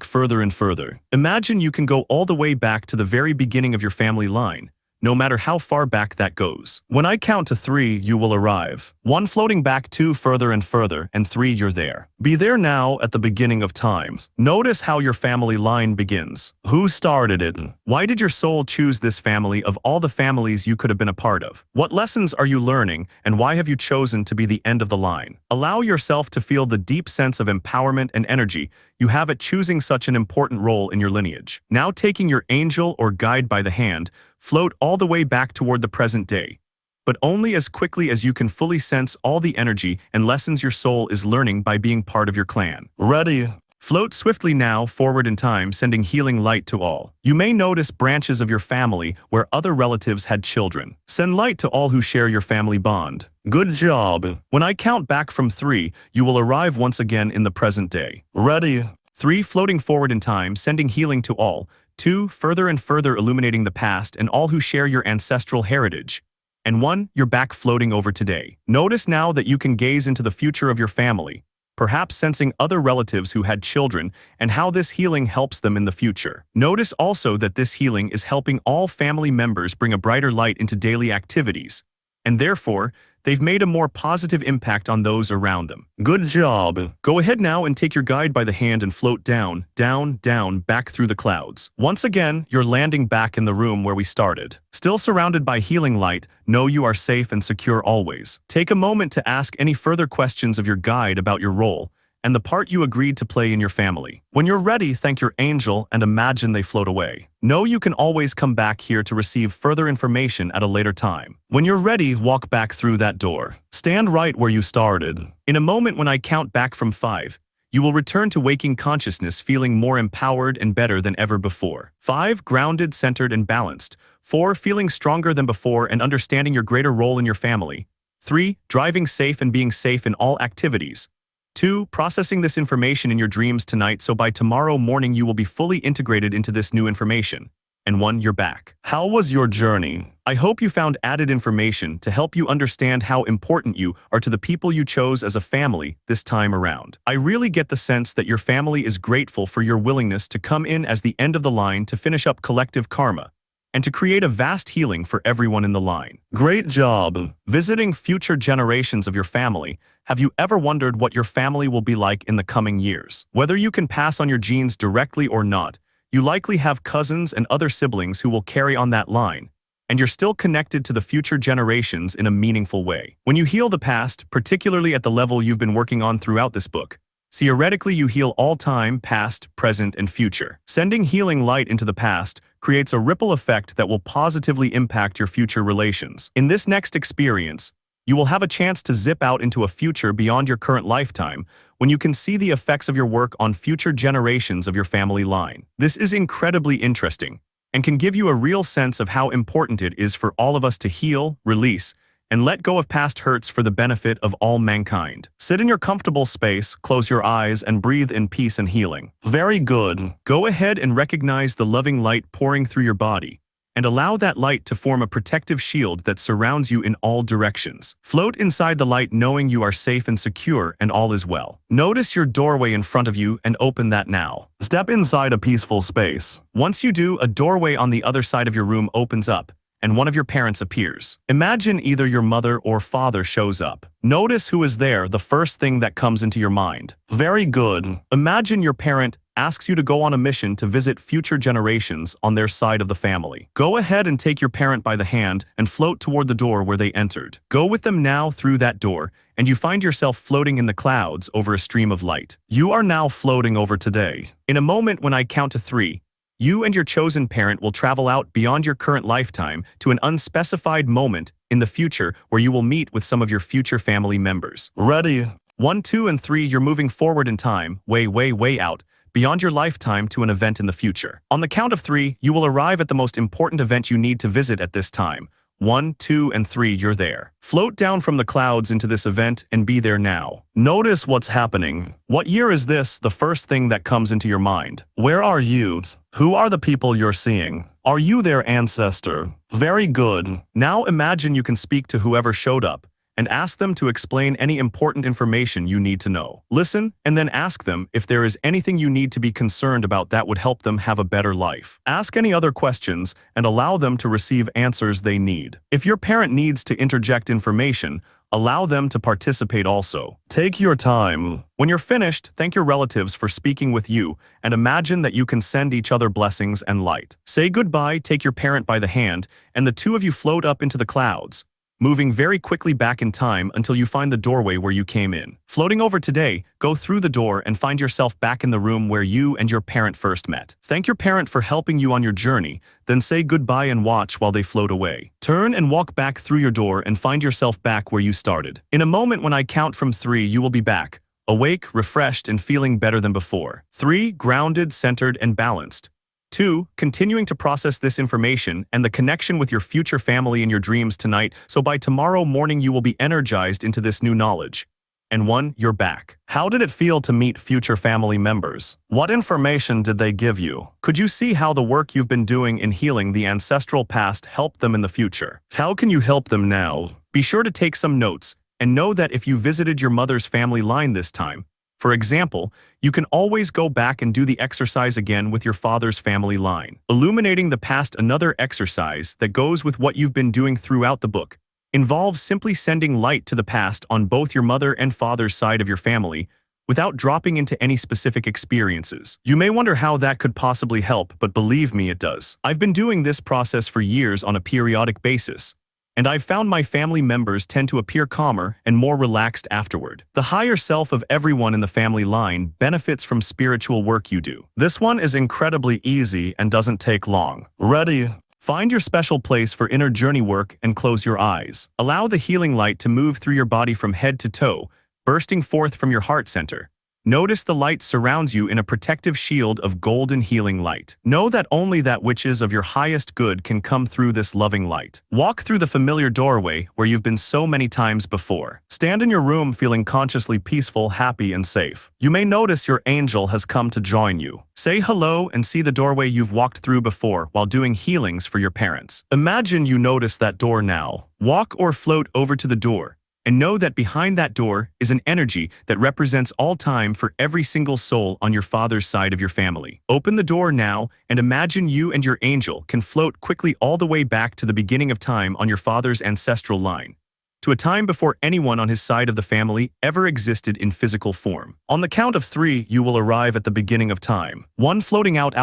further and further. Imagine you can go all the way back to the very beginning of your family line, no matter how far back that goes. When I count to 3, you will arrive. 1, floating back 2, further and further, and 3, you're there. Be there now at the beginning of times. Notice how your family line begins. Who started it? Why did your soul choose this family of all the families you could have been a part of? What lessons are you learning, and why have you chosen to be the end of the line? Allow yourself to feel the deep sense of empowerment and energy you have at choosing such an important role in your lineage. Now, taking your angel or guide by the hand, float all the way back toward the present day, but only as quickly as you can fully sense all the energy and lessons your soul is learning by being part of your clan. Ready? Float swiftly now forward in time, sending healing light to all. You may notice branches of your family where other relatives had children. Send light to all who share your family bond. Good job. When I count back from 3, you will arrive once again in the present day. Ready? 3, floating forward in time, sending healing to all. 2, further and further illuminating the past and all who share your ancestral heritage. And 1, you're back floating over today. Notice now that you can gaze into the future of your family, perhaps sensing other relatives who had children and how this healing helps them in the future. Notice also that this healing is helping all family members bring a brighter light into daily activities, and therefore, they've made a more positive impact on those around them. Good job. Go ahead now and take your guide by the hand and float down, back through the clouds. Once again, you're landing back in the room where we started. Still surrounded by healing light, know you are safe and secure always. Take a moment to ask any further questions of your guide about your role and the part you agreed to play in your family. When you're ready, thank your angel and imagine they float away. Know you can always come back here to receive further information at a later time. When you're ready, walk back through that door. Stand right where you started. In a moment when I count back from 5, you will return to waking consciousness feeling more empowered and better than ever before. 5, grounded, centered, and balanced. 4, feeling stronger than before and understanding your greater role in your family. 3, driving safe and being safe in all activities. 2, processing this information in your dreams tonight so by tomorrow morning you will be fully integrated into this new information. And 1, you're back. How was your journey? I hope you found added information to help you understand how important you are to the people you chose as a family this time around. I really get the sense that your family is grateful for your willingness to come in as the end of the line to finish up collective karma, and to create a vast healing for everyone in the line. Great job. Visiting future generations of your family, have you ever wondered what your family will be like in the coming years? Whether you can pass on your genes directly or not, you likely have cousins and other siblings who will carry on that line, and you're still connected to the future generations in a meaningful way. When you heal the past, particularly at the level you've been working on throughout this book, theoretically you heal all time, past, present, and future. Sending healing light into the past creates a ripple effect that will positively impact your future relations. In this next experience, you will have a chance to zip out into a future beyond your current lifetime when you can see the effects of your work on future generations of your family line. This is incredibly interesting and can give you a real sense of how important it is for all of us to heal, release, and let go of past hurts for the benefit of all mankind. Sit in your comfortable space, close your eyes, and breathe in peace and healing. Very good. Go ahead and recognize the loving light pouring through your body, and allow that light to form a protective shield that surrounds you in all directions. Float inside the light knowing you are safe and secure and all is well. Notice your doorway in front of you and open that now. Step inside a peaceful space. Once you do, a doorway on the other side of your room opens up, and one of your parents appears. Imagine either your mother or father shows up. Notice who is there, the first thing that comes into your mind. Very good. Imagine your parent asks you to go on a mission to visit future generations on their side of the family. Go ahead and take your parent by the hand and float toward the door where they entered. Go with them now through that door, and you find yourself floating in the clouds over a stream of light. You are now floating over today. In a moment when I count to 3, you and your chosen parent will travel out beyond your current lifetime to an unspecified moment in the future where you will meet with some of your future family members. Ready? 1, 2, and 3, you're moving forward in time, way out, beyond your lifetime to an event in the future. On the count of 3, you will arrive at the most important event you need to visit at this time. 1, 2, and 3, you're there. Float down from the clouds into this event and be there now. Notice what's happening. What year is this? The first thing that comes into your mind. Where are you? Who are the people you're seeing? Are you their ancestor? Very good. Now imagine you can speak to whoever showed up and ask them to explain any important information you need to know. Listen, and then ask them if there is anything you need to be concerned about that would help them have a better life. Ask any other questions and allow them to receive answers they need. If your parent needs to interject information, allow them to participate also. Take your time. When you're finished, thank your relatives for speaking with you and imagine that you can send each other blessings and light. Say goodbye, take your parent by the hand, and the two of you float up into the clouds, moving very quickly back in time until you find the doorway where you came in. Floating over today, go through the door and find yourself back in the room where you and your parent first met. Thank your parent for helping you on your journey, then say goodbye and watch while they float away. Turn and walk back through your door and find yourself back where you started. In a moment when I count from 3, you will be back, awake, refreshed, and feeling better than before. 3, grounded, centered, and balanced. 2, continuing to process this information and the connection with your future family in your dreams tonight, so by tomorrow morning you will be energized into this new knowledge. And 1, you're back. How did it feel to meet future family members? What information did they give you? Could you see how the work you've been doing in healing the ancestral past helped them in the future? How can you help them now? Be sure to take some notes, and know that if you visited your mother's family line this time, for example, you can always go back and do the exercise again with your father's family line. Illuminating the past, another exercise that goes with what you've been doing throughout the book, involves simply sending light to the past on both your mother and father's side of your family without dropping into any specific experiences. You may wonder how that could possibly help, but believe me, it does. I've been doing this process for years on a periodic basis, and I've found my family members tend to appear calmer and more relaxed afterward. The higher self of everyone in the family line benefits from spiritual work you do. This one is incredibly easy and doesn't take long. Ready? Find your special place for inner journey work and close your eyes. Allow the healing light to move through your body from head to toe, bursting forth from your heart center. Notice the light surrounds you in a protective shield of golden healing light. Know that only that which is of your highest good can come through this loving light. Walk through the familiar doorway where you've been so many times before. Stand in your room feeling consciously peaceful, happy, and safe. You may notice your angel has come to join you. Say hello and see the doorway you've walked through before while doing healings for your parents. Imagine you notice that door now. Walk or float over to the door, and know that behind that door is an energy that represents all time for every single soul on your father's side of your family. Open the door now and imagine you and your angel can float quickly all the way back to the beginning of time on your father's ancestral line, to a time before anyone on his side of the family ever existed in physical form. On the count of 3, you will arrive at the beginning of time. 1, floating out,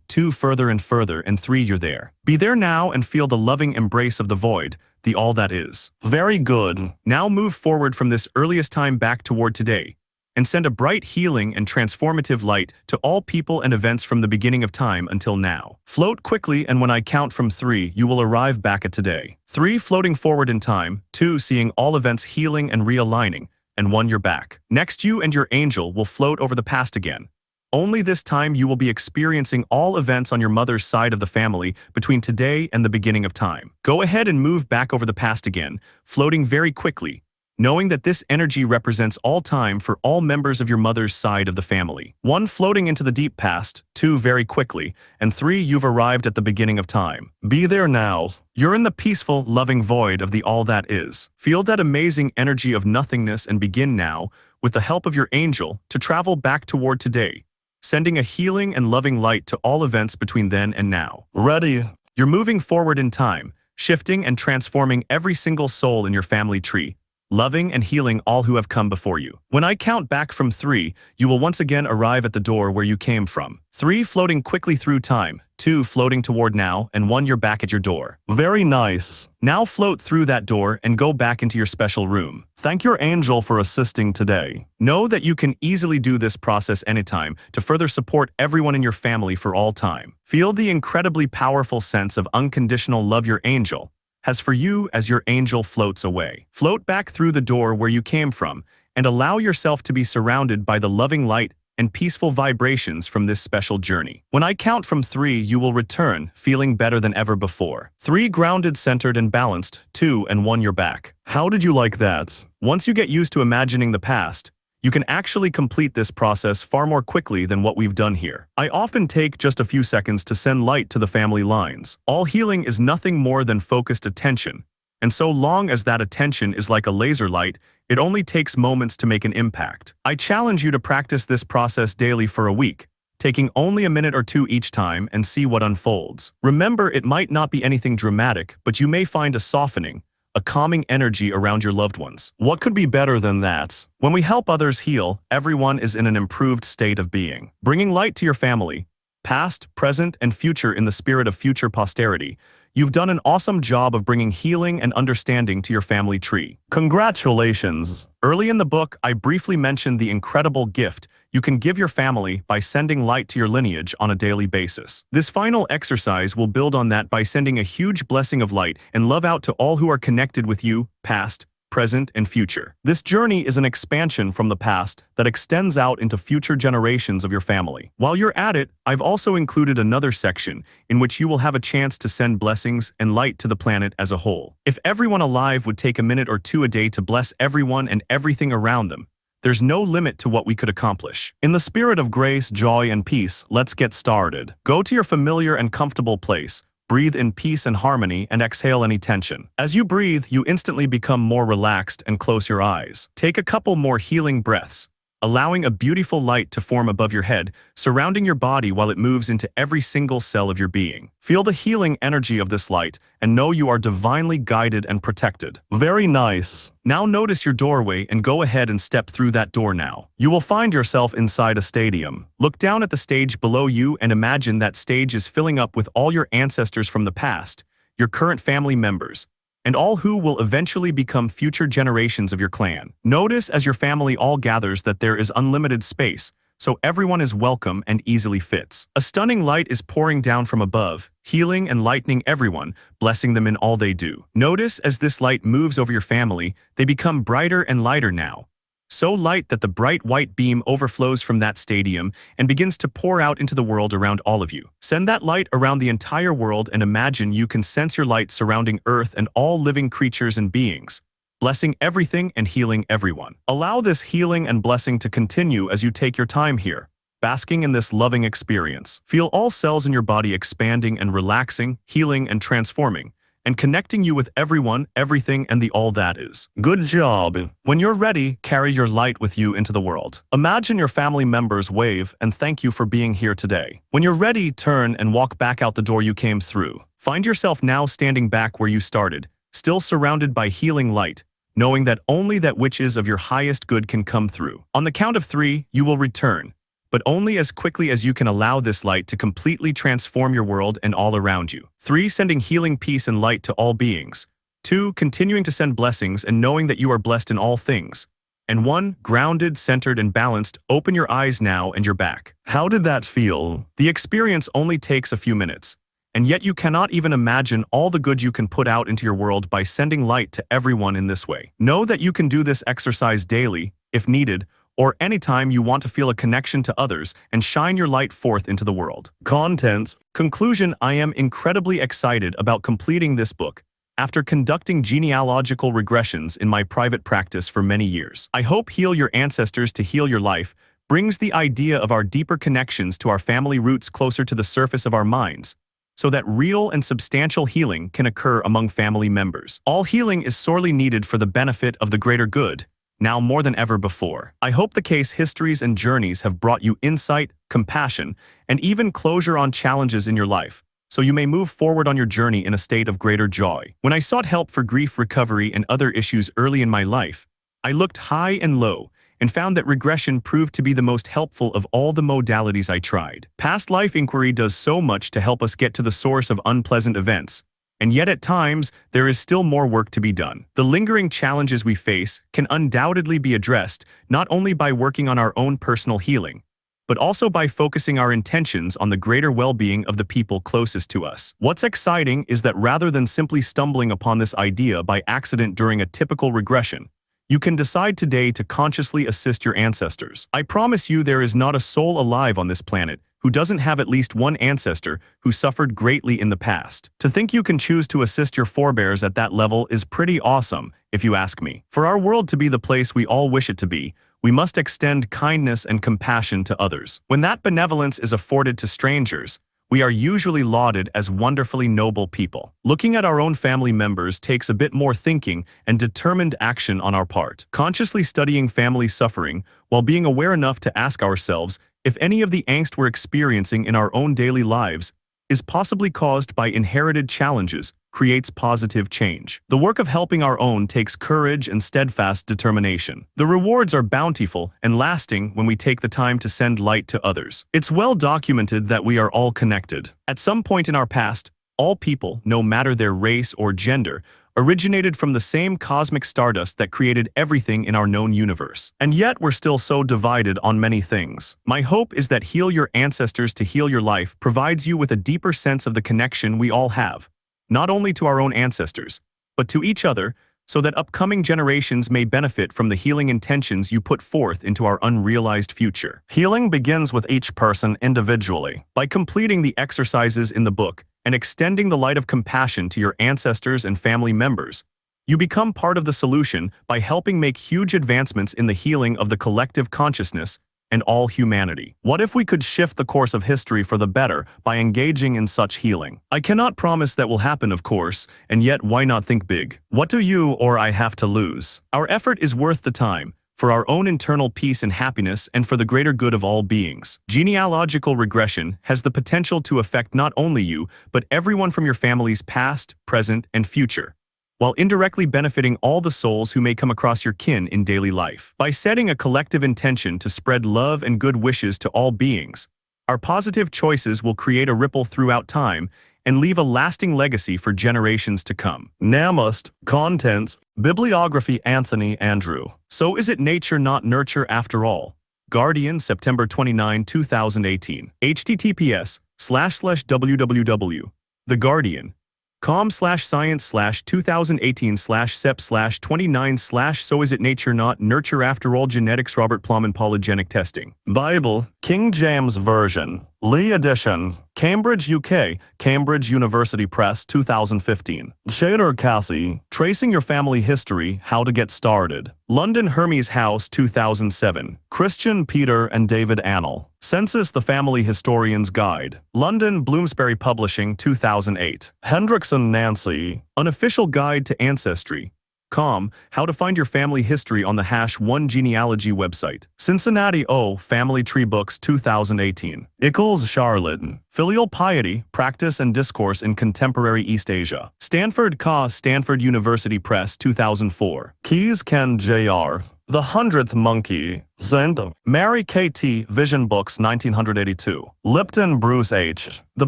2, further and further, and 3, you're there. Be there now and feel the loving embrace of the void, the all that is. Very good. Now move forward from this earliest time back toward today, and send a bright healing and transformative light to all people and events from the beginning of time until now. Float quickly, and when I count from 3, you will arrive back at today. 3, floating forward in time. 2, seeing all events healing and realigning. And 1, you're back. Next, you and your angel will float over the past again. Only this time you will be experiencing all events on your mother's side of the family between today and the beginning of time. Go ahead and move back over the past again, floating very quickly, knowing that this energy represents all time for all members of your mother's side of the family. 1, floating into the deep past. 2, very quickly. And 3, you've arrived at the beginning of time. Be there now. You're in the peaceful, loving void of the all that is. Feel that amazing energy of nothingness and begin now, with the help of your angel, to travel back toward today, sending a healing and loving light to all events between then and now. Ready? You're moving forward in time, shifting and transforming every single soul in your family tree, loving and healing all who have come before you. When I count back from 3, you will once again arrive at the door where you came from. 3, floating quickly through time. 2, floating toward now, and 1, you're back at your door. Very nice. Now float through that door and go back into your special room. Thank your angel for assisting today. Know that you can easily do this process anytime to further support everyone in your family for all time. Feel the incredibly powerful sense of unconditional love your angel has for you as your angel floats away. Float back through the door where you came from and allow yourself to be surrounded by the loving light and peaceful vibrations from this special journey. When I count from 3, you will return, feeling better than ever before. 3, grounded, centered, and balanced. 2, and 1, you're back. How did you like that? Once you get used to imagining the past, you can actually complete this process far more quickly than what we've done here. I often take just a few seconds to send light to the family lines. All healing is nothing more than focused attention, and so long as that attention is like a laser light, it only takes moments to make an impact. I challenge you to practice this process daily for a week, taking only a minute or 2 each time, and see what unfolds. Remember, it might not be anything dramatic, but you may find a softening, a calming energy around your loved ones. What could be better than that? When we help others heal, everyone is in an improved state of being. Bringing light to your family, past, present, and future in the spirit of future posterity, you've done an awesome job of bringing healing and understanding to your family tree. Congratulations! Early in the book, I briefly mentioned the incredible gift you can give your family by sending light to your lineage on a daily basis. This final exercise will build on that by sending a huge blessing of light and love out to all who are connected with you, past, present, and future. This journey is an expansion from the past that extends out into future generations of your family. While you're at it, I've also included another section in which you will have a chance to send blessings and light to the planet as a whole. If everyone alive would take a minute or 2 a day to bless everyone and everything around them, there's no limit to what we could accomplish. In the spirit of grace, joy, and peace, let's get started. Go to your familiar and comfortable place. Breathe in peace and harmony and exhale any tension. As you breathe, you instantly become more relaxed and close your eyes. Take a couple more healing breaths, allowing a beautiful light to form above your head, surrounding your body while it moves into every single cell of your being. Feel the healing energy of this light and know you are divinely guided and protected. Very nice. Now notice your doorway and go ahead and step through that door now. You will find yourself inside a stadium. Look down at the stage below you and imagine that stage is filling up with all your ancestors from the past, your current family members, and all who will eventually become future generations of your clan. Notice as your family all gathers that there is unlimited space, so everyone is welcome and easily fits. A stunning light is pouring down from above, healing and lightening everyone, blessing them in all they do. Notice as this light moves over your family, they become brighter and lighter now. So light that the bright white beam overflows from that stadium and begins to pour out into the world around all of you. Send that light around the entire world and imagine you can sense your light surrounding Earth and all living creatures and beings, blessing everything and healing everyone. Allow this healing and blessing to continue as you take your time here, basking in this loving experience. Feel all cells in your body expanding and relaxing, healing and transforming, and connecting you with everyone, everything, and the all that is. Good job. When you're ready, carry your light with you into the world. Imagine your family members wave and thank you for being here today. When you're ready, turn and walk back out the door you came through. Find yourself now standing back where you started, still surrounded by healing light, knowing that only that which is of your highest good can come through. On the count of 3, you will return, but only as quickly as you can allow this light to completely transform your world and all around you. 3, sending healing peace and light to all beings. 2, continuing to send blessings and knowing that you are blessed in all things. And 1, grounded, centered, and balanced. Open your eyes now and you're back. How did that feel? The experience only takes a few minutes, and yet you cannot even imagine all the good you can put out into your world by sending light to everyone in this way. Know that you can do this exercise daily, if needed, or anytime you want to feel a connection to others and shine your light forth into the world. Contents. Conclusion. I am incredibly excited about completing this book after conducting genealogical regressions in my private practice for many years. I hope Heal Your Ancestors to Heal Your Life brings the idea of our deeper connections to our family roots closer to the surface of our minds, so that real and substantial healing can occur among family members. All healing is sorely needed for the benefit of the greater good, now more than ever before. I hope the case histories and journeys have brought you insight, compassion, and even closure on challenges in your life, so you may move forward on your journey in a state of greater joy. When I sought help for grief recovery and other issues early in my life, I looked high and low and found that regression proved to be the most helpful of all the modalities I tried. Past life inquiry does so much to help us get to the source of unpleasant events, and yet at times, there is still more work to be done. The lingering challenges we face can undoubtedly be addressed not only by working on our own personal healing, but also by focusing our intentions on the greater well-being of the people closest to us. What's exciting is that rather than simply stumbling upon this idea by accident during a typical regression, you can decide today to consciously assist your ancestors. I promise you there is not a soul alive on this planet who doesn't have at least one ancestor who suffered greatly in the past. To think you can choose to assist your forebears at that level is pretty awesome, if you ask me. For our world to be the place we all wish it to be, we must extend kindness and compassion to others. When that benevolence is afforded to strangers, we are usually lauded as wonderfully noble people. Looking at our own family members takes a bit more thinking and determined action on our part. Consciously studying family suffering, while being aware enough to ask ourselves if any of the angst we're experiencing in our own daily lives is possibly caused by inherited challenges, creates positive change. The work of helping our own takes courage and steadfast determination. The rewards are bountiful and lasting when we take the time to send light to others. It's well documented that we are all connected. At some point in our past, all people, no matter their race or gender, originated from the same cosmic stardust that created everything in our known universe. And yet we're still so divided on many things. My hope is that Heal Your Ancestors to Heal Your Life provides you with a deeper sense of the connection we all have, not only to our own ancestors, but to each other, so that upcoming generations may benefit from the healing intentions you put forth into our unrealized future. Healing begins with each person individually. By completing the exercises in the book and extending the light of compassion to your ancestors and family members, you become part of the solution by helping make huge advancements in the healing of the collective consciousness and all humanity. What if we could shift the course of history for the better by engaging in such healing? I cannot promise that will happen, of course, and yet why not think big? What do you or I have to lose? Our effort is worth the time, for our own internal peace and happiness and for the greater good of all beings. Genealogical regression has the potential to affect not only you, but everyone from your family's past, present, and future, while indirectly benefiting all the souls who may come across your kin in daily life. By setting a collective intention to spread love and good wishes to all beings, our positive choices will create a ripple throughout time and leave a lasting legacy for generations to come. Namaste. Contents. Bibliography. Anthony Andrew. So is it nature not nurture after all? Guardian, September 29, 2018. https://www.com/science/2018/sep/29/ So is it nature not nurture after all? Genetics. Robert Plum and Polygenic Testing. Bible, King James Version. Lee edition. Cambridge, UK. Cambridge University Press, 2015. Shader Cassie. Tracing Your Family History, How to Get Started. London Hermes House, 2007. Christian Peter and David Annell. Census the Family Historian's Guide. London Bloomsbury Publishing, 2008. Hendrickson Nancy. Unofficial Guide to Ancestry. How to Find Your Family History on the #1 Genealogy website. Cincinnati O. Family Tree Books, 2018. Ickles, Charlotte. Filial Piety, Practice and Discourse in Contemporary East Asia. Stanford Kaehr, Stanford University Press, 2004. Keyes, Ken Jr. The 100th Monkey. Zend. Mary K.T. Vision Books, 1982. Lipton, Bruce H. The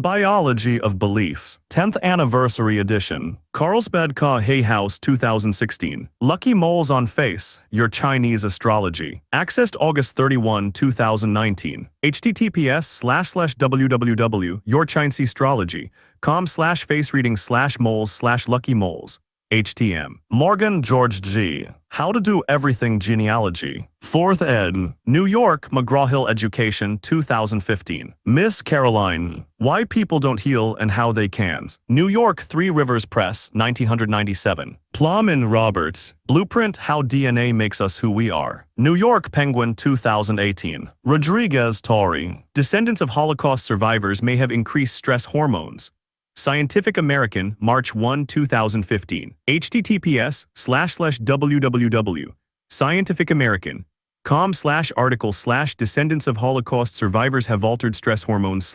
Biology of Beliefs. 10th Anniversary Edition. Carlsbad Hay House, 2016. Lucky Moles on Face, Your Chinese Astrology. Accessed August 31, 2019. https://www.yourchineseastrology.com/face-reading/moles/lucky moles. HTM. Morgan, George G. How to Do Everything Genealogy. 4th ed. New York, McGraw-Hill Education, 2015. Miss Caroline. Why People Don't Heal and How They Can. New York, Three Rivers Press, 1997. Plowman, Roberts. Blueprint, How DNA Makes Us Who We Are. New York, Penguin, 2018. Rodriguez, Tori. Descendants of Holocaust Survivors May Have Increased Stress Hormones. Scientific American, March 1, 2015. https://www.scientificamerican.com/article/descendants of Holocaust survivors have altered stress hormones/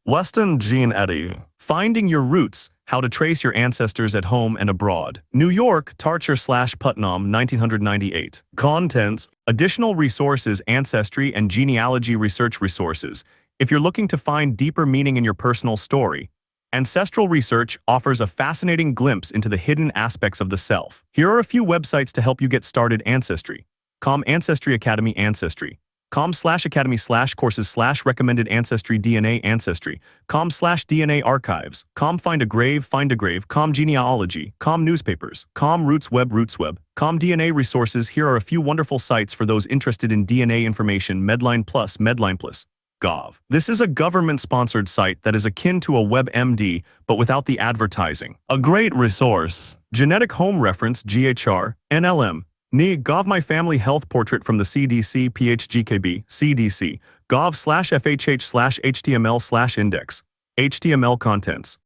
Weston, Jean Eddy. Finding Your Roots, How to Trace Your Ancestors at Home and Abroad. New York, Tarcher/Putnam, 1998. Contents. Additional resources, ancestry and genealogy research resources. If you're looking to find deeper meaning in your personal story, Ancestral Research offers a fascinating glimpse into the hidden aspects of the self. Here are a few websites to help you get started. Ancestry.com, Ancestry Academy, Ancestry.com/academy/courses/recommended ancestry, DNA Ancestry.com/DNA archives.com, Find a Grave.com, Genealogy.com, Newspapers.com, RootsWeb.com, DNA resources. Here are a few wonderful sites for those interested in DNA information. Medline Plus, Medline Plus.gov. This is a government-sponsored site that is akin to a WebMD, but without the advertising. A great resource. Genetic Home Reference, GHR, NLM. Gov. My Family Health Portrait from the CDC, PHGKB, CDC. Gov/FHH/HTML/index. HTML contents.